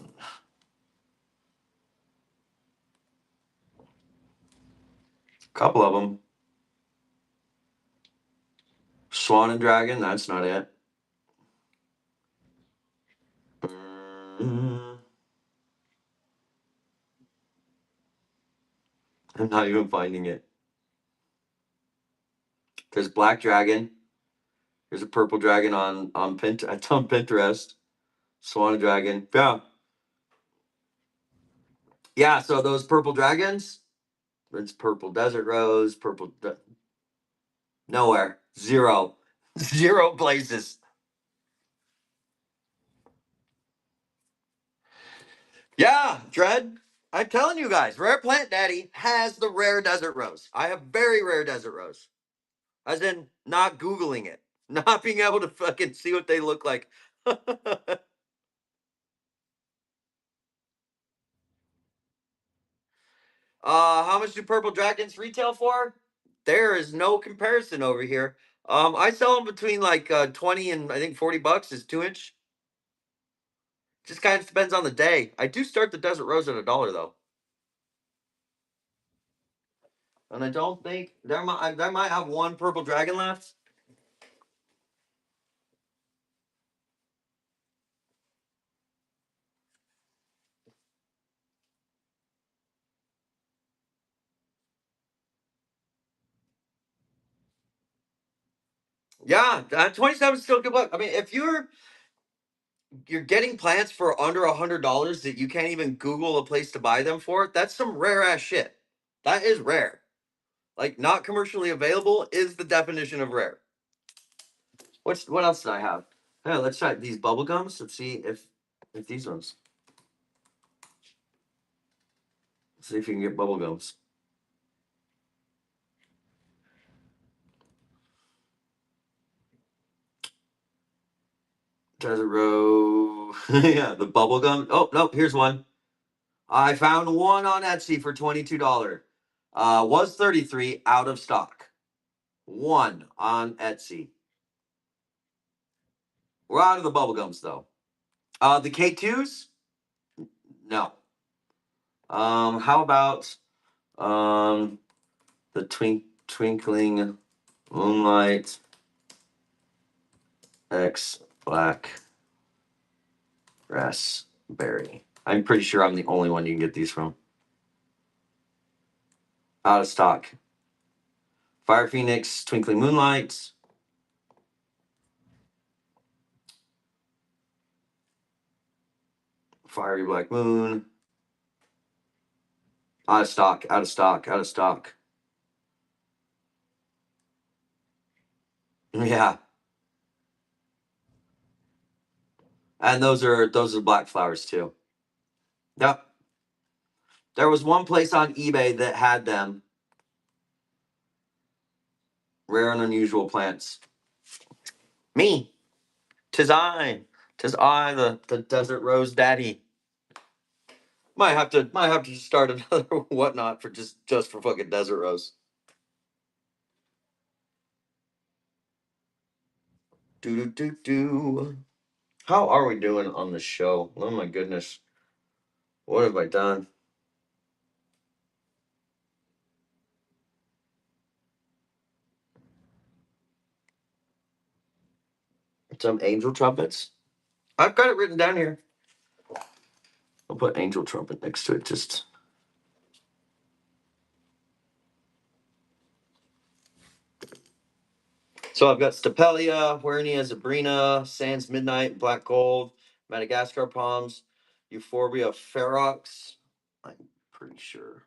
Couple of them. Swan and dragon. That's not it. I'm not even finding it. There's black dragon. There's a purple dragon on It's on Pinterest. Swan and dragon. Yeah. Yeah. So those purple dragons. It's purple desert rose. Nowhere. Zero. 0 places. Yeah, Dread. I'm telling you guys, Rare Plant Daddy has the rare desert rose. I have very rare desert rose. As in, not Googling it, not being able to fucking see what they look like. How much do purple dragons retail for? There is no comparison over here. I sell them between like 20 and I think $40 is 2-inch. Just kind of depends on the day. I do start the desert rose at $1 though. And I don't think there might have one purple dragon left. Yeah, 27 is still a good book. I mean, if you're getting plants for under $100 that you can't even Google a place to buy them for, that's some rare ass shit. That is rare. Like not commercially available is the definition of rare. What else did I have? Yeah, let's try these bubble gums. Let's see if these ones. Let's see if you can get bubble gums. Desert Row. Yeah, the bubble gum. Oh no, here's one. I found one on Etsy for $22. Was 33 out of stock. One on Etsy. We're out of the bubble gums though. The K2s? No. How about the twinkling moonlight X black raspberry? I'm pretty sure I'm the only one you can get these from. Out of stock. Fire Phoenix, Twinkling Moonlight. Fiery Black Moon. Out of stock, out of stock, out of stock. Yeah. And those are black flowers too. Yep. There was one place on eBay that had them. Rare and unusual plants. Me. Tis I. Tis I, the desert rose daddy. Might have to start another whatnot for just for fucking desert rose. Do do do do. How are we doing on the show? Oh my goodness. What have I done? Some angel trumpets. I've got it written down here. I'll put angel trumpet next to it. Just so I've got Stapelia, Huernia, Zabrina, Sans Midnight, Black Gold, Madagascar palms, Euphorbia ferox. I'm pretty sure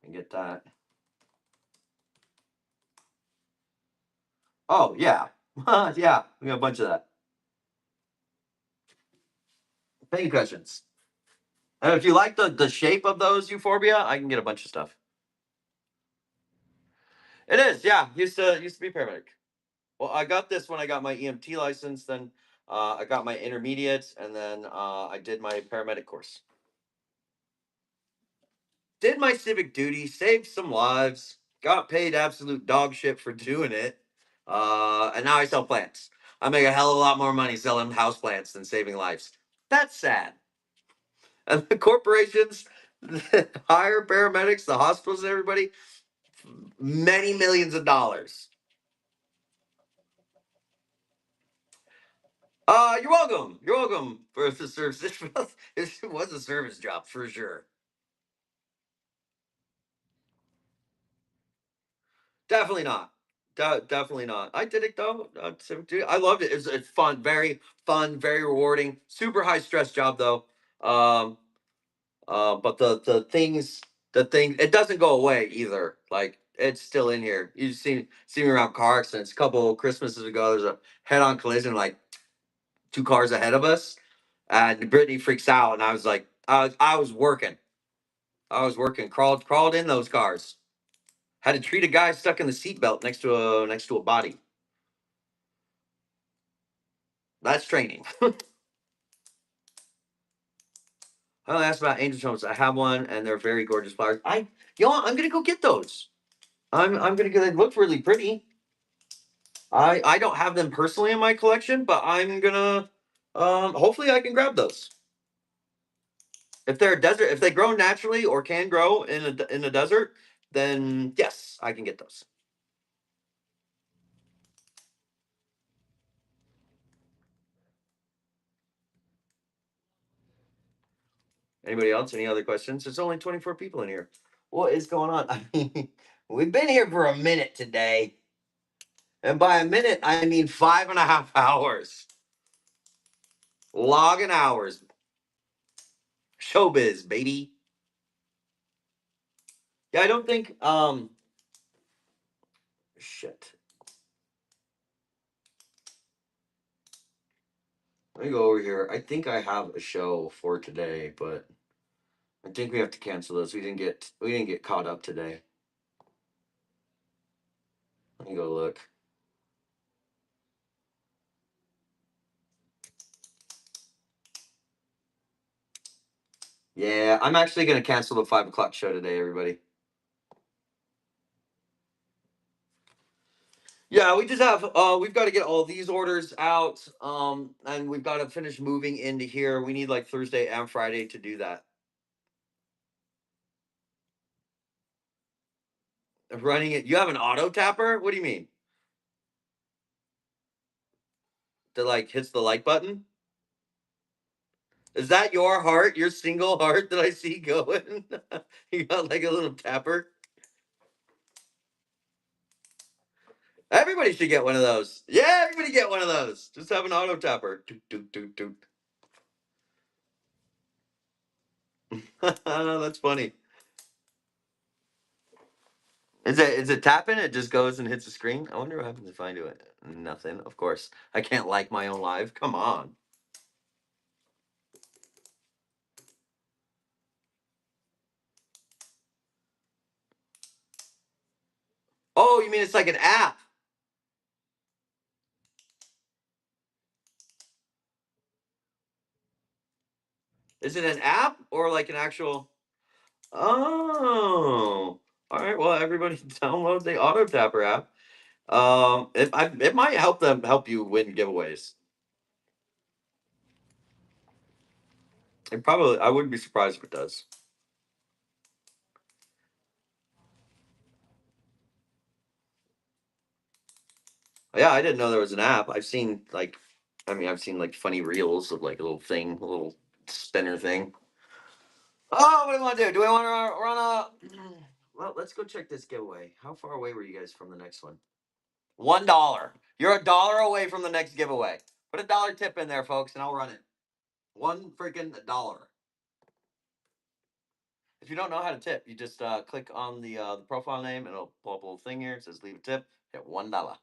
I can get that. Oh yeah, yeah, we got a bunch of that. Paying questions. And if you like the shape of those Euphorbia, I can get a bunch of stuff. It is, yeah. Used to be paramedic. Well, I got this when I got my EMT license. Then I got my intermediate, and then I did my paramedic course. Did my civic duty, saved some lives, got paid absolute dog shit for doing it, and now I sell plants. I make a hell of a lot more money selling house plants than saving lives. That's sad. And the corporations that hire paramedics, the hospitals, and everybody, many millions of dollars. You're welcome. You're welcome for the service. It was a service job for sure. Definitely not. Definitely not. I did it though. I loved it. It's fun, very rewarding. Super high stress job though. Um, but the thing, it doesn't go away either. Like it's still in here. You see me around car accidents. A couple Christmases ago, there's a head-on collision like 2 cars ahead of us, and Brittany freaks out, and I was like, I was working. I was working. Crawled in those cars. Had to treat a guy stuck in the seatbelt next to a body. That's training. I asked about angel homes. I have one, and they're very gorgeous flowers. I'm gonna go get those. I'm gonna go. They look really pretty. I don't have them personally in my collection, but I'm gonna. Hopefully, I can grab those. If they're a desert, if they grow naturally or can grow in a desert, then yes, I can get those. Anybody else? Any other questions? There's only 24 people in here. What is going on? I mean, we've been here for a minute today. And by a minute, I mean 5.5 hours. Logging hours. Showbiz, baby. Yeah, I don't think shit. Let me go over here. I think I have a show for today, but I think we have to cancel this. We didn't get caught up today. Let me go look. Yeah, I'm actually gonna cancel the 5 o'clock show today, everybody. Yeah, we just have we've got to get all these orders out, and we've got to finish moving into here. We need like Thursday and Friday to do that. Running it, you have an auto tapper? What do you mean? That like hits the like button? Is that your heart, your single heart that I see going? You got like a little tapper. Everybody should get one of those. Yeah, everybody get one of those. Just have an auto tapper. Doot, doot, doot, doot. That's funny. Is it tapping? It just goes and hits the screen. I wonder what happens if I do it. Nothing, of course. I can't like my own live. Come on. Oh, you mean it's like an app? Is it an app or like an actual? Oh, all right. Well, everybody download the Auto Tapper app. It might help you win giveaways. It probably. I wouldn't be surprised if it does. Yeah, I didn't know there was an app. I've seen like funny reels of like a little thing, a little spinner thing. Oh, what do we want to do? Do we want to run a? Well, let's go check this giveaway. How far away were you guys from the next one? $1. You're $1 away from the next giveaway. Put a dollar tip in there, folks, and I'll run it. One freaking dollar. If you don't know how to tip, you just click on the profile name, and it'll pull up a little thing here. It says leave a tip. Hit $1.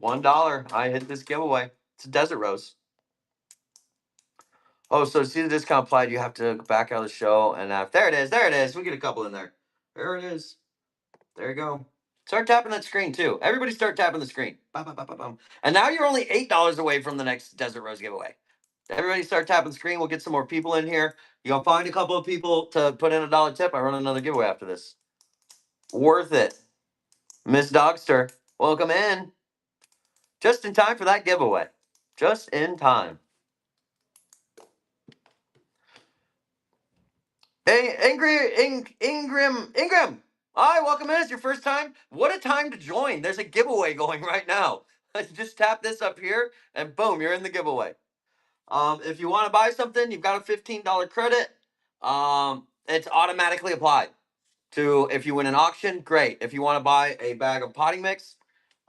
$1. I hit this giveaway. It's a desert rose. Oh, so to see the discount applied, you have to back out of the show, and there it is. There it is. We get a couple in there. There it is. There you go. Start tapping that screen too. Everybody start tapping the screen. Bum, bum, bum, bum, bum. And now you're only $8 away from the next Desert Rose giveaway. Everybody start tapping the screen. We'll get some more people in here. You gonna find a couple of people to put in a $1 tip. I run another giveaway after this. Worth it. Miss Dogster, welcome in. Just in time for that giveaway. Just in time. Hey, Ingram. Hi, welcome in. It's your first time. What a time to join. There's a giveaway going right now. Just tap this up here, and boom, you're in the giveaway. If you want to buy something, you've got a $15 credit. It's automatically applied to if you win an auction. Great. If you want to buy a bag of potting mix,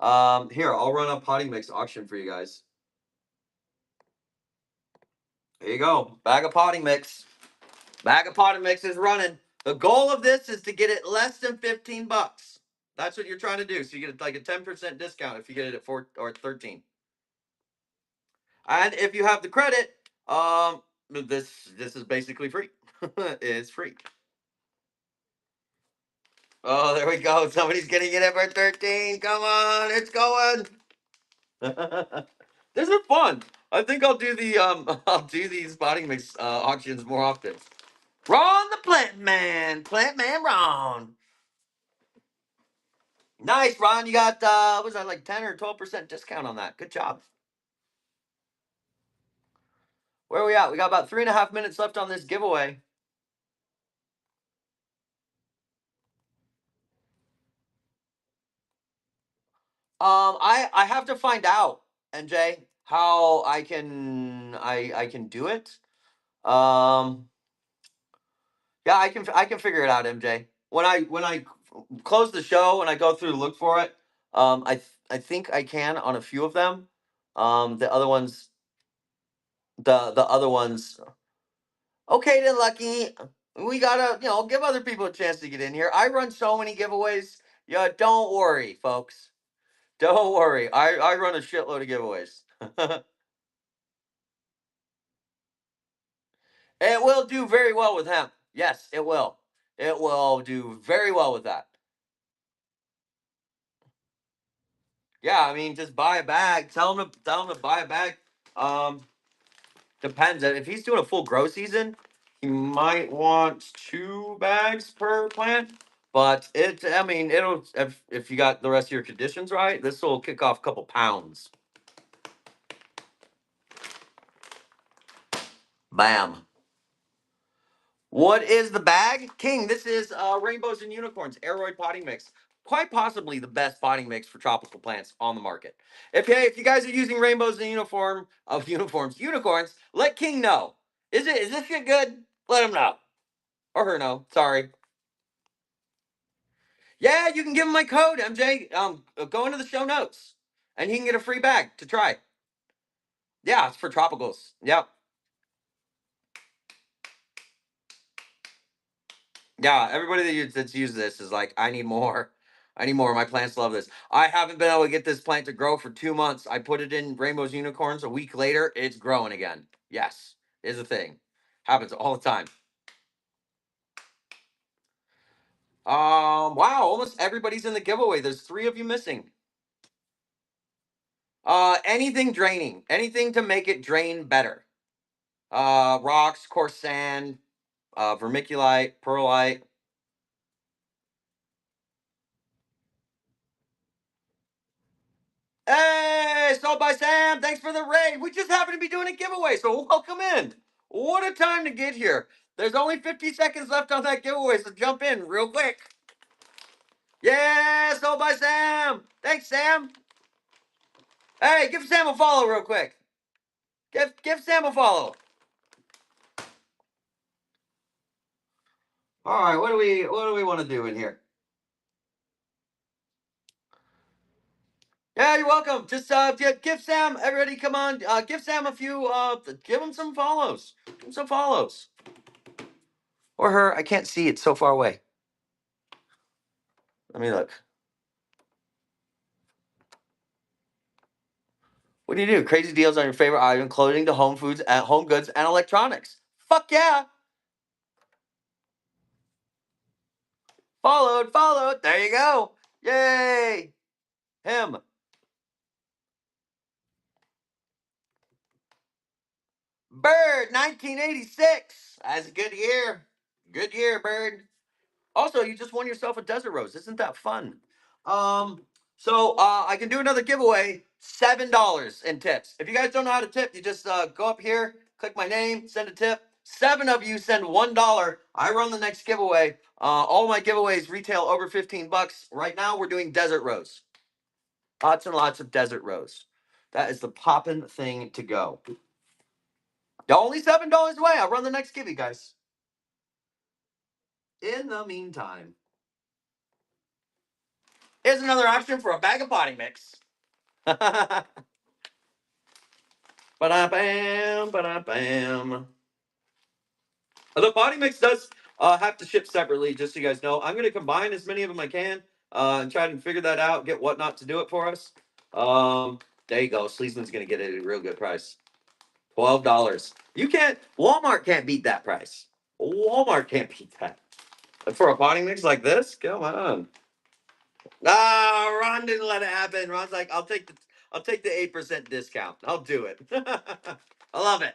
here I'll run a potting mix auction for you guys. There you go, bag of potting mix. Bag of potting mix is running. The goal of this is to get it less than 15 bucks. That's what you're trying to do. So you get like a 10% discount if you get it at 4 or 13. And if you have the credit, this is basically free. It's free. Oh, there we go. Somebody's getting it for 13. Come on, it's going. This is fun. I think I'll do the I'll do these potting mix auctions more often. Ron the Plant Man Ron. Nice, Ron. You got what was that, like 10 or 12% discount on that? Good job. Where are we at? We got about 3.5 minutes left on this giveaway. I have to find out, NJ, how I can do it. Yeah, I can figure it out, MJ. When I close the show and I go through to look for it, I think I can on a few of them. The other ones, the other ones. Okay, then, Lucky. We gotta give other people a chance to get in here. I run so many giveaways. Yeah, don't worry, folks. Don't worry. I run a shitload of giveaways. It will do very well with hemp. Yes, it will. It will do very well with that. Yeah, I mean, just buy a bag. Tell him to buy a bag. Depends. If he's doing a full grow season, he might want 2 bags per plant. But I mean, it'll if you got the rest of your conditions right, this will kick off a couple pounds. Bam. What is the bag? King, this is Rainbows and Unicorns Aeroid Potting Mix. Quite possibly the best potting mix for tropical plants on the market. If you guys are using Rainbows and Unicorns, let King know. Is this shit good? Let him know. Or her know. Sorry. Yeah, you can give him my code, MJ. Go into the show notes. And he can get a free bag to try. Yeah, it's for tropicals. Yep. Yeah, everybody that's used this is like, I need more. I need more. My plants love this. I haven't been able to get this plant to grow for 2 months. I put it in Rainbows Unicorns. A week later, it's growing again. Yes, is a thing. Happens all the time. Wow, almost everybody's in the giveaway. There's 3 of you missing. Anything draining. Anything to make it drain better. Rocks, coarse sand, vermiculite, perlite. Hey, Sold by Sam, thanks for the raid. We just happen to be doing a giveaway, so welcome in. What a time to get here. There's only 50 seconds left on that giveaway, so jump in real quick. Yeah, Sold by Sam. Thanks, Sam. Hey, give Sam a follow real quick. Give Sam a follow. All right, what do we want to do in here? Yeah, you're welcome. Just give Sam, everybody, come on, give Sam a few, give him some follows. Give him some follows. Or her. I can't see. It's so far away. Let me look. What do? Crazy deals on your favorite item, clothing to home foods, at home goods, and electronics. Fuck yeah. Followed. There you go. Yay! Him. Bird, 1986. That's a good year. Good year, Bird. Also, you just won yourself a Desert Rose. Isn't that fun? I can do another giveaway. $7 in tips. If you guys don't know how to tip, you just go up here, click my name, send a tip. 7 of you send $1. I run the next giveaway. All my giveaways retail over 15 bucks. Right now, we're doing Desert Rose. Lots and lots of Desert Rose. That is the poppin' thing to go. Only $7 away. I'll run the next give, you guys. In the meantime, here's another option for a bag of potting mix. Ba-da-bam, ba-da-bam. The potting mix does have to ship separately, just so you guys know. I'm going to combine as many of them I can and try to figure that out, get Whatnot to do it for us. There you go. Sleesman's going to get it at a real good price. $12. You can't, Walmart can't beat that price. Walmart can't beat that. For a potting mix like this? Come on. Ah, Ron didn't let it happen. Ron's like, I'll take the 8% discount. I'll do it. I love it.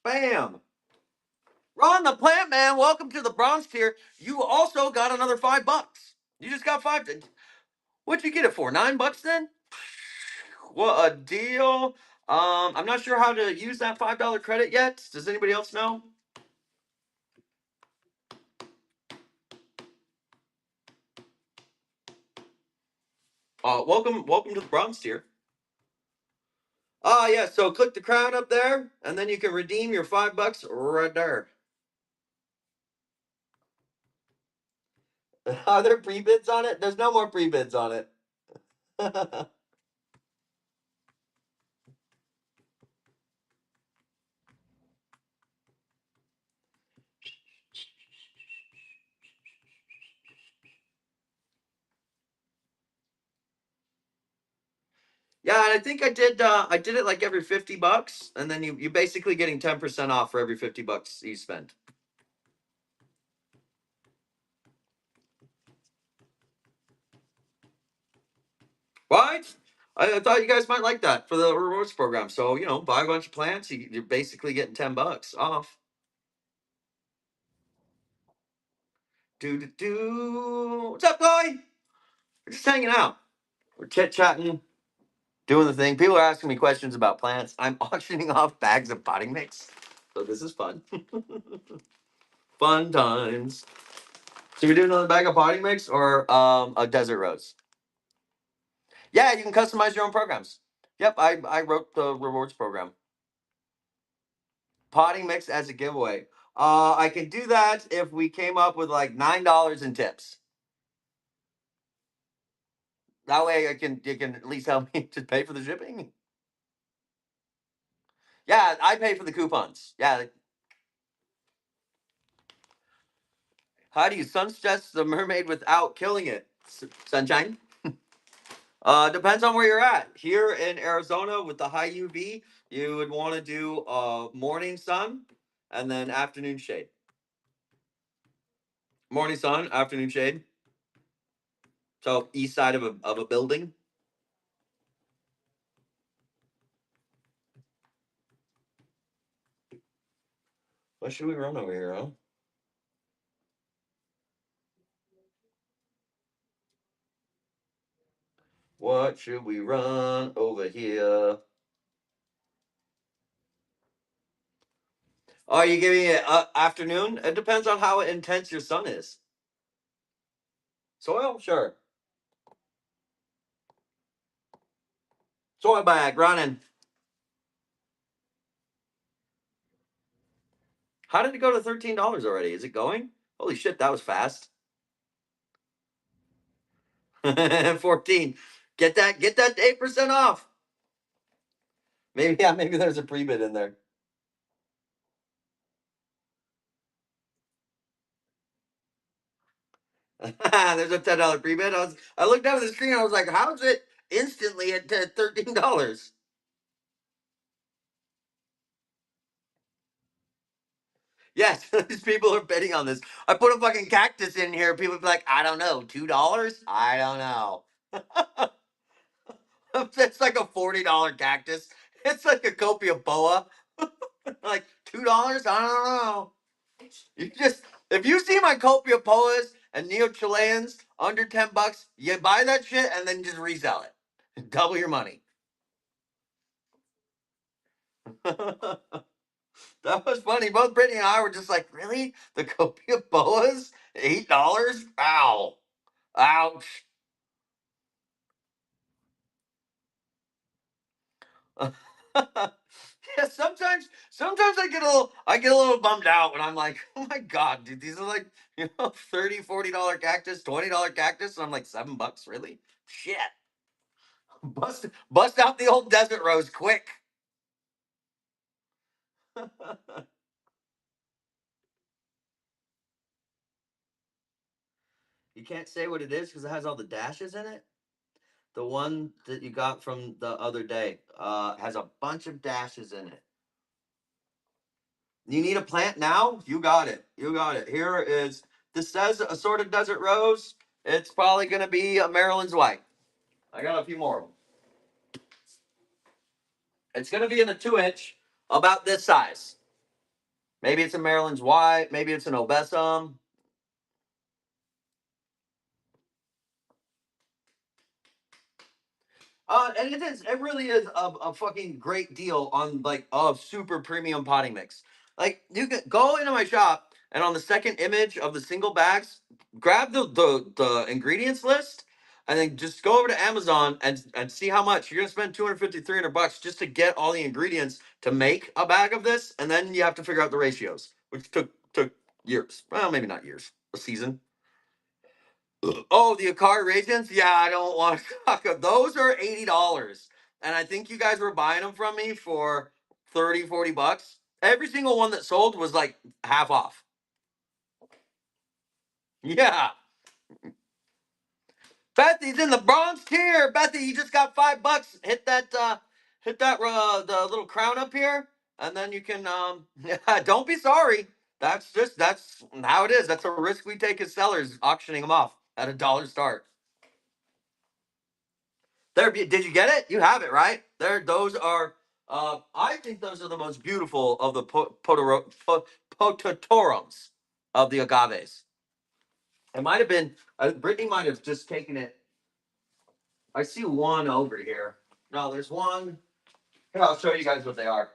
Bam. Ron the Plant Man, welcome to the bronze tier. You also got another $5. You just got 5. What'd you get it for? $9 then? What a deal. I'm not sure how to use that $5 credit yet. Does anybody else know? Welcome to the bronze tier. Yeah, so click the crown up there, and then you can redeem your $5 right there. Are there pre-bids on it? There's no more pre-bids on it. Yeah, and I think I did it like every $50, and then you basically getting 10% off for every $50 you spend. What? I thought you guys might like that for the rewards program. So, buy a bunch of plants, you're basically getting $10 off. What's up, Chloe? We're just hanging out. We're chit-chatting, doing the thing. People are asking me questions about plants. I'm auctioning off bags of potting mix. So this is fun. Fun times. Should we do another bag of potting mix or a desert rose? Yeah, you can customize your own programs. Yep, I wrote the rewards program. Potting mix as a giveaway. I can do that if we came up with like $9 in tips. That way you can at least help me to pay for the shipping. Yeah, I pay for the coupons. Yeah. How do you sunstress the mermaid without killing it? Sunshine? Depends on where you're at. Here in Arizona with the high UV, you would want to do morning sun and then afternoon shade. Morning sun, afternoon shade. So east side of a building. What should we run over here, huh? What should we run over here? Are you giving it afternoon? It depends on how intense your sun is. Soil? Sure. Soil bag, running. How did it go to $13 already? Is it going? Holy shit, that was fast. 14. Get that 8% off. Maybe there's a pre-bid in there. There's a $10 pre-bid. I looked down at the screen. I was like, how is it instantly at $13? Yes, these people are betting on this. I put a fucking cactus in here. People be like, I don't know, $2? I don't know. It's like a $40 cactus. It's like a copia boa. Like $2? I don't know. You just if you see my copia boas and neo Chileans under $10, you buy that shit and then just resell it. Double your money. That was funny. Both Brittany and I were just like, really? The copia boas? $8? Ow. Ouch. Yeah, sometimes I get a little bummed out when I'm like, oh my god, dude, these are like, $30, $40 cactus, $20 cactus, and I'm like, $7, really? Shit. Bust out the old desert rose quick. You can't say what it is because it has all the dashes in it. The one that you got from the other day has a bunch of dashes in it. You need a plant now? You got it. You got it. Here is, this says assorted desert rose. It's probably going to be a Maryland's white. I got a few more of them. It's going to be in a 2-inch, about this size. Maybe it's a Maryland's white. Maybe it's an Obesum. And it is. It really is a fucking great deal on like a super premium potting mix. Like you can go into my shop and on the second image of the single bags, grab the ingredients list, and then just go over to Amazon and see how much you're gonna spend. 250, $300 just to get all the ingredients to make a bag of this, and then you have to figure out the ratios, which took years. Well, maybe not years, a season. Oh, the Akari raisins? Yeah, I don't want to talk of those are $80. And I think you guys were buying them from me for 30, $40. Every single one that sold was like half off. Yeah. Bethy's in the Bronx here. Bethy, you just got $5. Hit that the little crown up here, and then you can don't be sorry. That's how it is. That's a risk we take as sellers, auctioning them off at $1 start. There, did you get it? You have it, right? There, those are. I think those are the most beautiful of the potatorums of the agaves. It might have been. Brittany might have just taken it. I see one over here. No, there's one. Here, I'll show you guys what they are.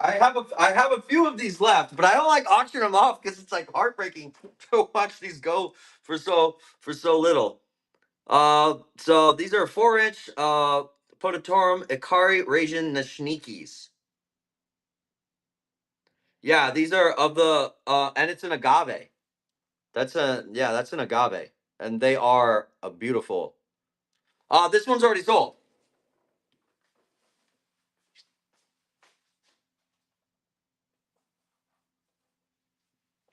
I have a few of these left, but I don't like auctioning them off because it's like heartbreaking to watch these go for so little. So these are 4-inch Potatorum Ikari Raisin Nashnikis. Yeah, these are of the and it's an agave. That's an agave, and they are a beautiful. This one's already sold.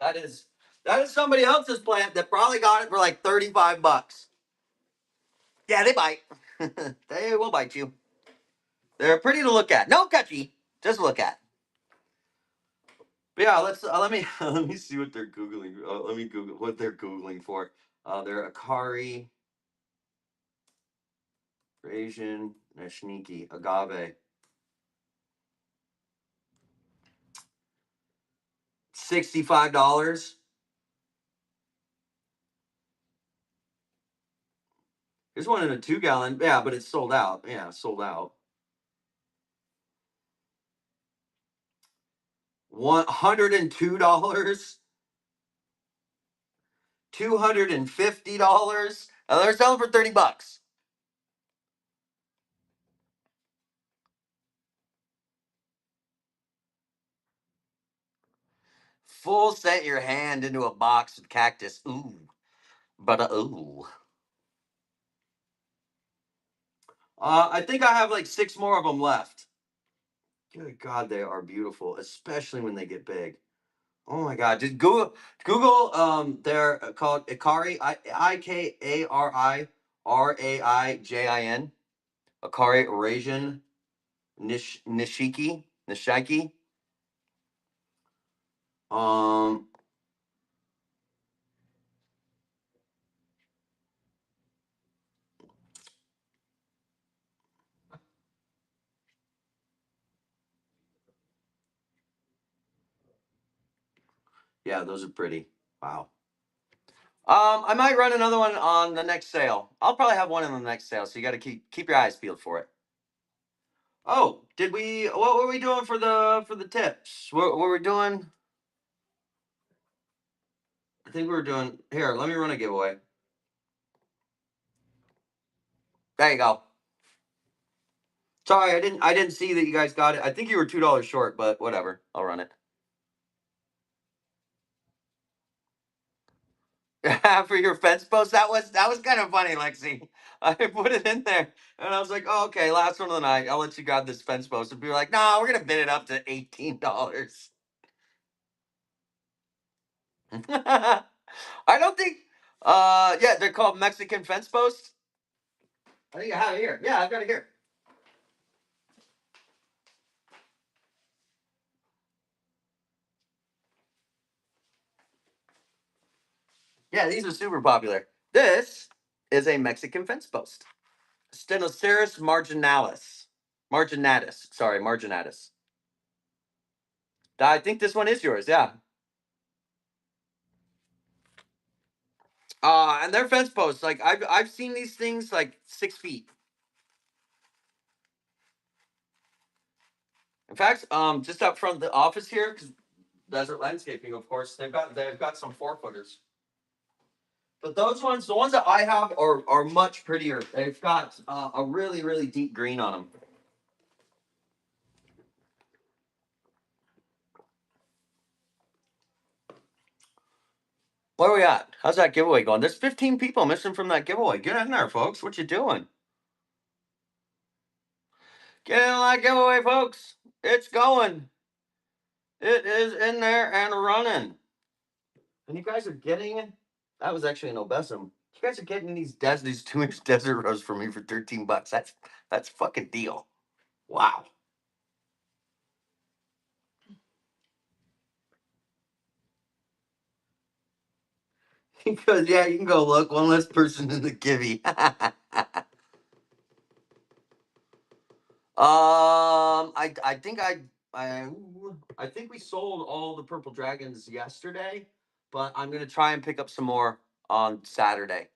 That is somebody else's plant that probably got it for like $35. Yeah, they bite. They will bite you. They're pretty to look at. No catchy, just look at. But yeah, let me let me see what they're googling. Let me Google what they're googling for. They're Akari, Raisin, Nashniki, agave. $65. There's one in a 2-gallon. Yeah, but it's sold out. Yeah, sold out. $102. $250. They're selling for $30. Full set your hand into a box with cactus. Ooh. But ooh. I think I have like 6 more of them left. Good God, they are beautiful, especially when they get big. Oh my God! Just Google. They're called Ikari. Ikari Raijin. Akari Raisin Nishiki. Um. Yeah, those are pretty. Wow. I might run another one on the next sale. I'll probably have one in the next sale, so you got to keep your eyes peeled for it. Oh, did we? What were we doing for the tips? What were we doing? I think we were doing here. Let me run a giveaway. There you go. Sorry, I didn't see that you guys got it. I think you were $2 short, but whatever. I'll run it. For your fence post, that was kind of funny, Lexi. I put it in there, and I was like, "Oh, okay, last one of the night. I'll let you grab this fence post." And be like, "No, we're gonna bid it up to $18." I don't think. Yeah, they're called Mexican fence posts. I think I have it here. Yeah, I've got it here. Yeah, these are super popular. This is a Mexican fence post. Stenoceras marginalis. Marginatus. Sorry, marginatus. I think this one is yours. Yeah. And they're fence posts. Like I've seen these things like 6 feet. In fact, just up front of the office here, because Desert Landscaping, of course, they've got some 4-footers. But those ones, the ones that I have, are much prettier. They've got a really really deep green on them. Where are we at? How's that giveaway going? There's 15 people missing from that giveaway. Get in there, folks. What you doing? Get in that giveaway, folks. It's going. It is in there and running. And you guys are getting. That was actually an Obesum. You guys are getting these 2-inch desert rose for me for $13. That's fucking deal. Wow. Because yeah, you can go look. One less person in the kivvy. I think I think we sold all the purple dragons yesterday, but I'm gonna try and pick up some more on Saturday.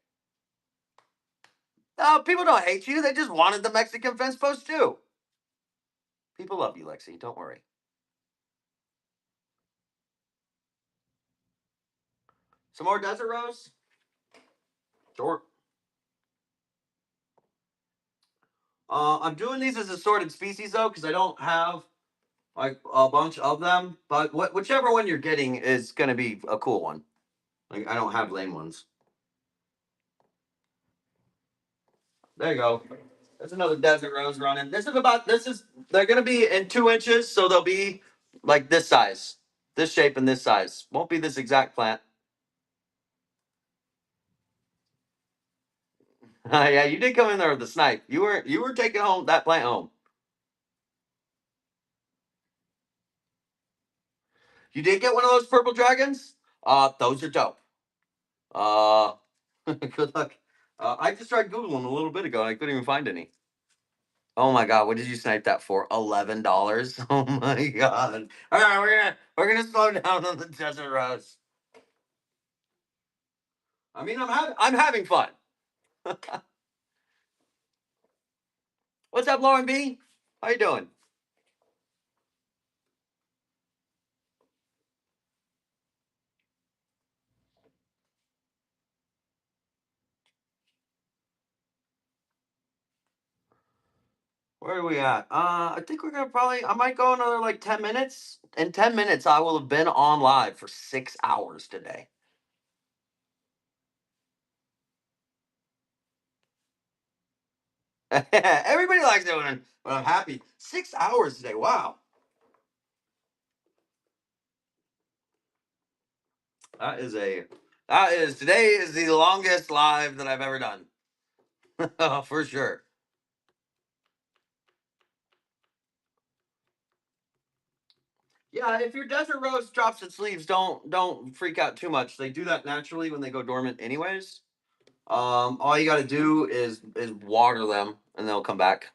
Oh, people don't hate you. They just wanted the Mexican fence post too. People love you, Lexi. Don't worry. Some more desert rose? Sure. I'm doing these as assorted species though, because I don't have like a bunch of them. But whichever one you're getting is gonna be a cool one. Like I don't have lame ones. There you go. There's another desert rose running. They're gonna be in 2 inches, so they'll be like this size, this shape, and this size. Won't be this exact plant. Yeah, you did come in there with the snipe. You were taking home that plant home. You did get one of those purple dragons. Those are dope. Uh, good luck. I just tried googling a little bit ago and I couldn't even find any. Oh my god, what did you snipe that for? $11. Oh my god. All right, we're gonna slow down on the desert rose. I mean, I'm having fun. What's up, Lauren B? How you doing? Where are we at? I think we're gonna probably. I might go another like 10 minutes. In 10 minutes, I will have been on live for 6 hours today. Everybody likes it when I'm happy. 6 hours today. Wow. Today is the longest live that I've ever done. For sure. Yeah, if your desert rose drops its leaves, don't freak out too much. They do that naturally when they go dormant, anyways. All you got to do is water them, and they'll come back.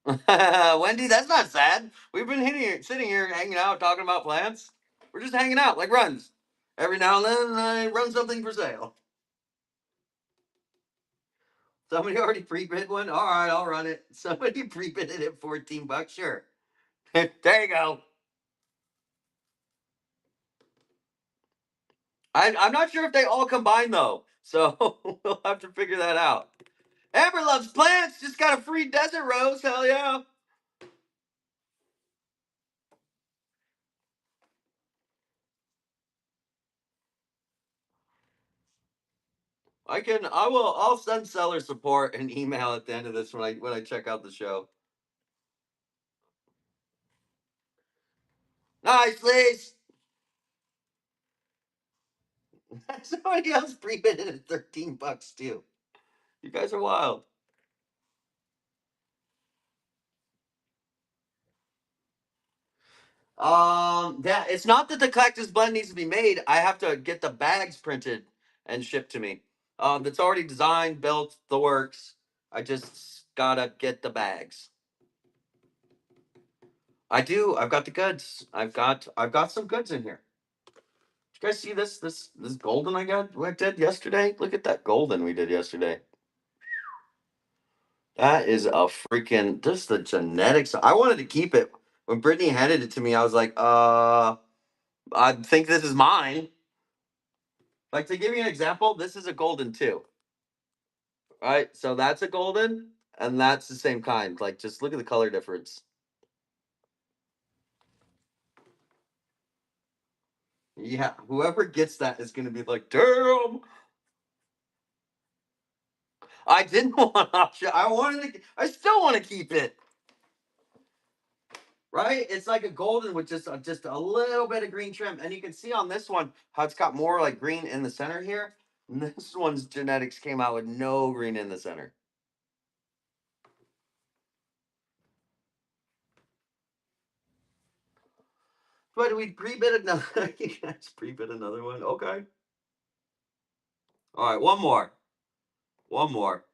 Wendy, that's not sad. We've been sitting here, hanging out, talking about plants. We're just hanging out like runs. Every now and then, I run something for sale. Somebody already pre-bid one. All right, I'll run it. Somebody pre-bid it at $14. Sure. There you go. I'm not sure if they all combine though, so we'll have to figure that out. Amber loves plants. Just got a free desert rose. Hell yeah. I'll send seller support an email at the end of this when I check out the show. Nice, Liz. Somebody else pre-bid it at $13 too. You guys are wild. Yeah, it's not that the cactus blend needs to be made. I have to get the bags printed and shipped to me. That's already designed, built, the works. I just gotta get the bags. I do. I've got the goods. I've got some goods in here. Did you guys see this golden I did yesterday? Look at that golden we did yesterday. That is a freaking just the genetics. I wanted to keep it. When Brittany handed it to me, I was like, I think this is mine. Like to give you an example, this is a golden too. Right? So that's a golden, and that's the same kind. Like just look at the color difference. Yeah, whoever gets that is gonna be like, damn. I didn't want option. I still want to keep it. Right? It's like a golden with just a little bit of green trim, and you can see on this one how it's got more like green in the center here. And this one's genetics came out with no green in the center. But we pre-bid another. You guys pre-bid another one. Okay. All right, one more. One more.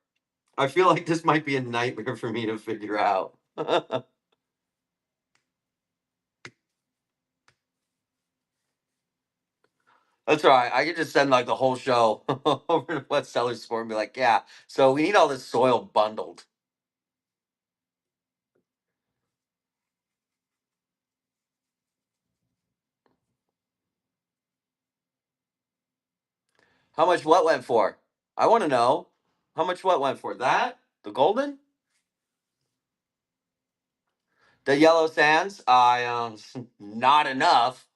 I feel like this might be a nightmare for me to figure out. That's all right. I could just send like the whole show over to West Sellers Sport and be like, yeah, so we need all this soil bundled. How much what went for? I want to know. How much what went for? That? The golden? The yellow sands? Not enough.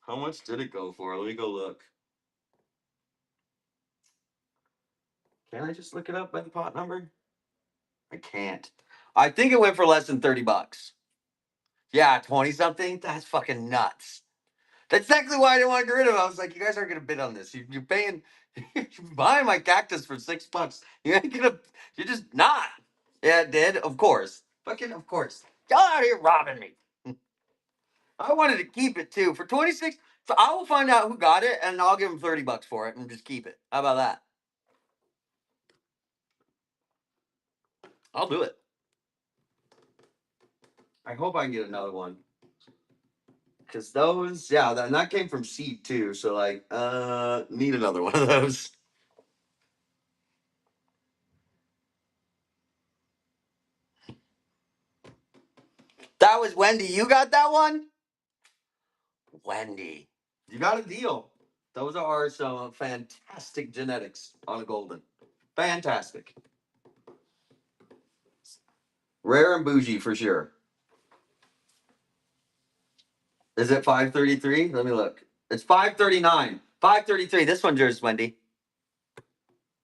How much did it go for? Let me go look. Can I just look it up by the pot number? I can't. I think it went for less than $30. Yeah, 20 something? That's fucking nuts. That's exactly why I didn't want to get rid of it. I was like, you guys aren't gonna bid on this. You're paying, you're buying my cactus for $6. You ain't gonna, you're just not. Yeah, it did, of course. Fucking, of course. Y'all out here robbing me. I wanted to keep it too for 26. So I will find out who got it, and I'll give them $30 for it, and just keep it. How about that? I'll do it. I hope I can get another one. Cause those, yeah, that came from seed too. So like, need another one of those. That was Wendy. You got that one? Wendy. You got a deal. Those are some fantastic genetics on a golden. Fantastic. Rare and bougie for sure. Is it 533? Let me look. It's 539. 533. This one's yours, Wendy.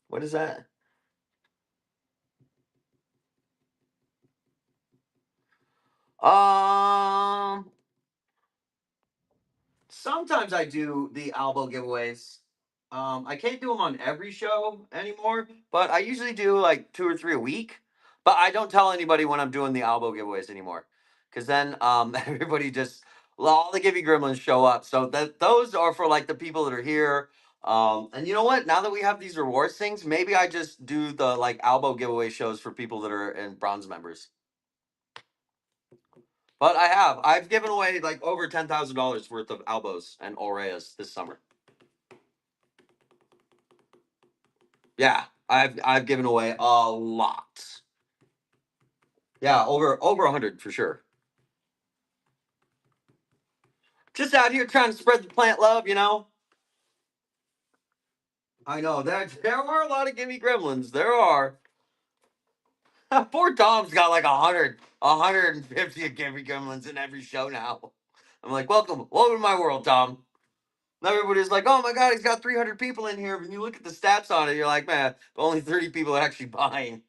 What is that? Um Sometimes I do the Albo giveaways. I can't do them on every show anymore, but I usually do like 2 or 3 a week. But I don't tell anybody when I'm doing the elbow giveaways anymore, because then everybody just, well, all the Gibby Gremlins show up. So that those are for like the people that are here. And you know what? Now that we have these rewards things, maybe I just do the like elbow giveaway shows for people that are in bronze members. But I've given away like over $10,000 worth of elbows and Oreas this summer. Yeah, I've given away a lot. Yeah, over 100 for sure. Just out here trying to spread the plant love, you know. I know that there are a lot of Gimme Gremlins. There are. Poor Tom's got like 150 Gimme Gremlins in every show now. I'm like, welcome to my world, Tom. And everybody's like, oh my god, he's got 300 people in here. When you look at the stats on it, you're like, man, only 30 people are actually buying.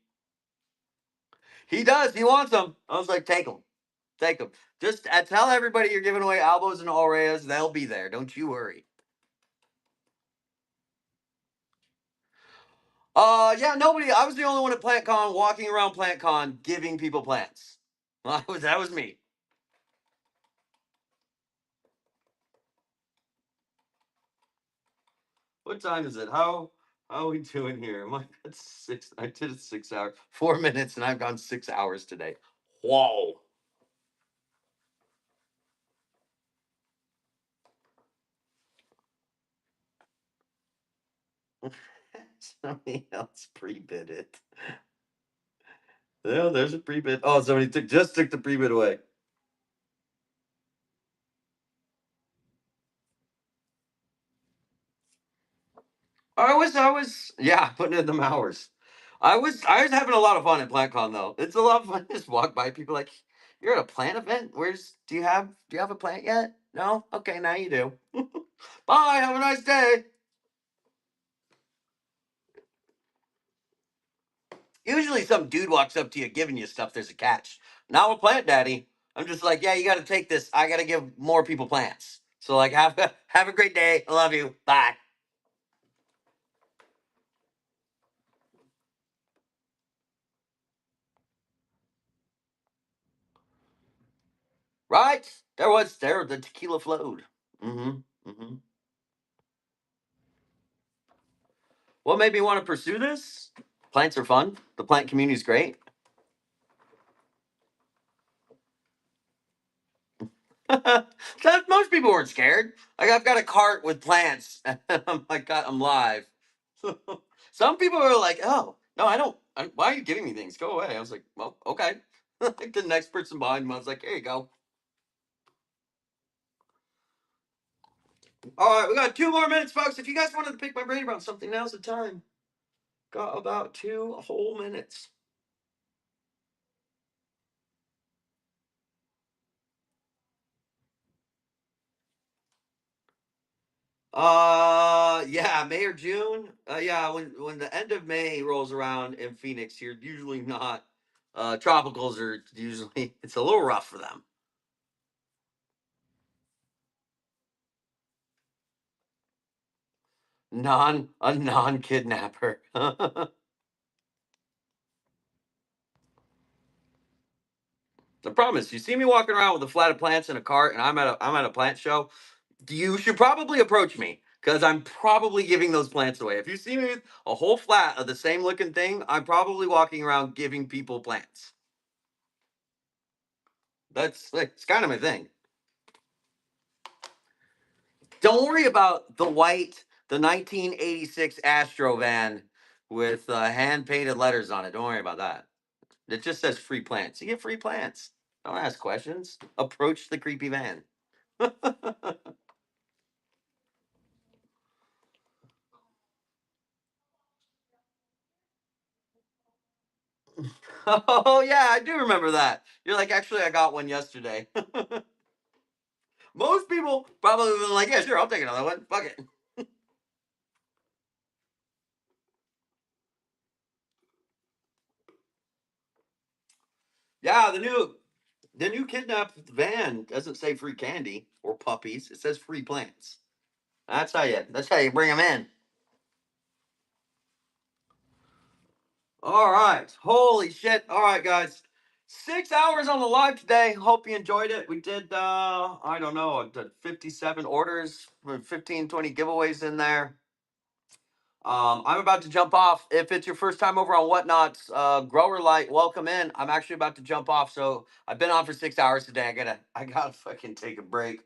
He does. He wants them. I was like, take them. Take them. Just tell everybody you're giving away elbows and Oreas. They'll be there. Don't you worry. Yeah, nobody. I was the only one at PlantCon walking around PlantCon giving people plants. That was me. What time is it? How are we doing here? Am I at 6? I did it 6 hours, 4 minutes, and I've gone 6 hours today. Whoa. Somebody else pre-bid it. Yeah, there's a pre-bid. Oh, somebody just took the pre-bid away. Yeah, putting in them hours. I was having a lot of fun at PlantCon though. It's a lot of fun to just walk by people like, you're at a plant event? Do you have a plant yet? No? Okay, now you do. Bye, have a nice day. Usually some dude walks up to you giving you stuff, there's a catch. Now a plant daddy, I'm just like, yeah, you gotta take this. I gotta give more people plants. So like have a great day. I love you. Bye. Right? There the tequila flowed. Mm-hmm. Mm-hmm. What made me want to pursue this? Plants are fun. The plant community is great. Most people weren't scared. Like I've got a cart with plants. I'm like, God, I'm live. Some people are like, oh no, I don't. Why are you giving me things? Go away. I was like, well, okay. Like the next person behind me, I was like, here you go. All right, we got 2 more minutes, folks. If you guys wanted to pick my brain about something, now's the time. Got about 2 whole minutes. Yeah, May or June. Yeah, when the end of May rolls around in Phoenix, you're usually not. Tropicals are usually it's a little rough for them. Non kidnapper. The problem is, you see me walking around with a flat of plants in a cart, and I'm at a plant show. You should probably approach me because I'm probably giving those plants away. If you see me with a whole flat of the same looking thing, I'm probably walking around giving people plants. That's like, it's kind of my thing. Don't worry about the 1986 Astro van with hand painted letters on it. Don't worry about that. It just says free plants. You get free plants. Don't ask questions. Approach the creepy van. Oh yeah, I do remember that. You're like, actually, I got one yesterday. Most people probably would be like, yeah, sure, I'll take another one. Fuck it. Yeah, the new kidnapped van doesn't say free candy or puppies. It says free plants. That's how you bring them in. All right. Holy shit. All right, guys. 6 hours on the live today. Hope you enjoyed it. We did, I don't know, 57 orders, 15, 20 giveaways in there. I'm about to jump off. If it's your first time over on Whatnots, Grower Light, welcome in. I'm actually about to jump off. So I've been on for 6 hours today. I gotta fucking take a break.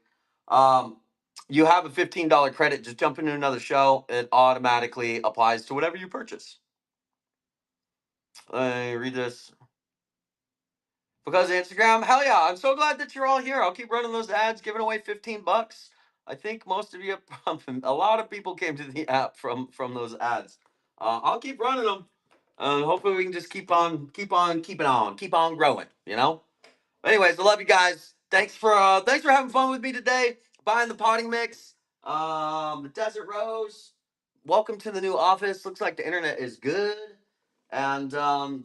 You have a $15 credit. Just jump into another show. It automatically applies to whatever you purchase. Let me read this. Because Instagram, hell yeah! I'm so glad that you're all here. I'll keep running those ads, giving away $15. I think most of you, a lot of people came to the app from those ads. I'll keep running them. Hopefully we can just keep on growing. You know. Anyways, I love you guys. Thanks for having fun with me today. Buying the potting mix, the Desert Rose. Welcome to the new office. Looks like the internet is good. And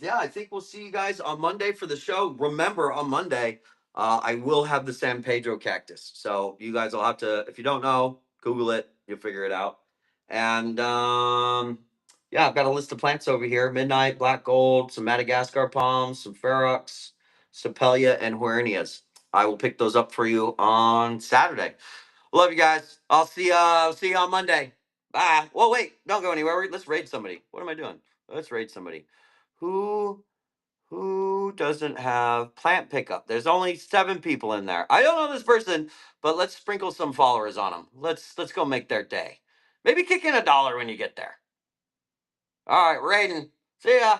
yeah, I think we'll see you guys on Monday for the show. Remember, on Monday, I will have the San Pedro cactus. So you guys will have to, if you don't know, Google it. You'll figure it out. And yeah, I've got a list of plants over here: Midnight, Black Gold, some Madagascar palms, some Ferox, Sapelia, and Huernias. I will pick those up for you on Saturday. Love you guys. I'll see you on Monday. Bye. Well, wait, don't go anywhere. Let's raid somebody. What am I doing? Let's raid somebody. Who doesn't have plant pickup? There's only 7 people in there. I don't know this person, but let's sprinkle some followers on them. Let's go make their day. Maybe kick in $1 when you get there. All right, raiding. See ya.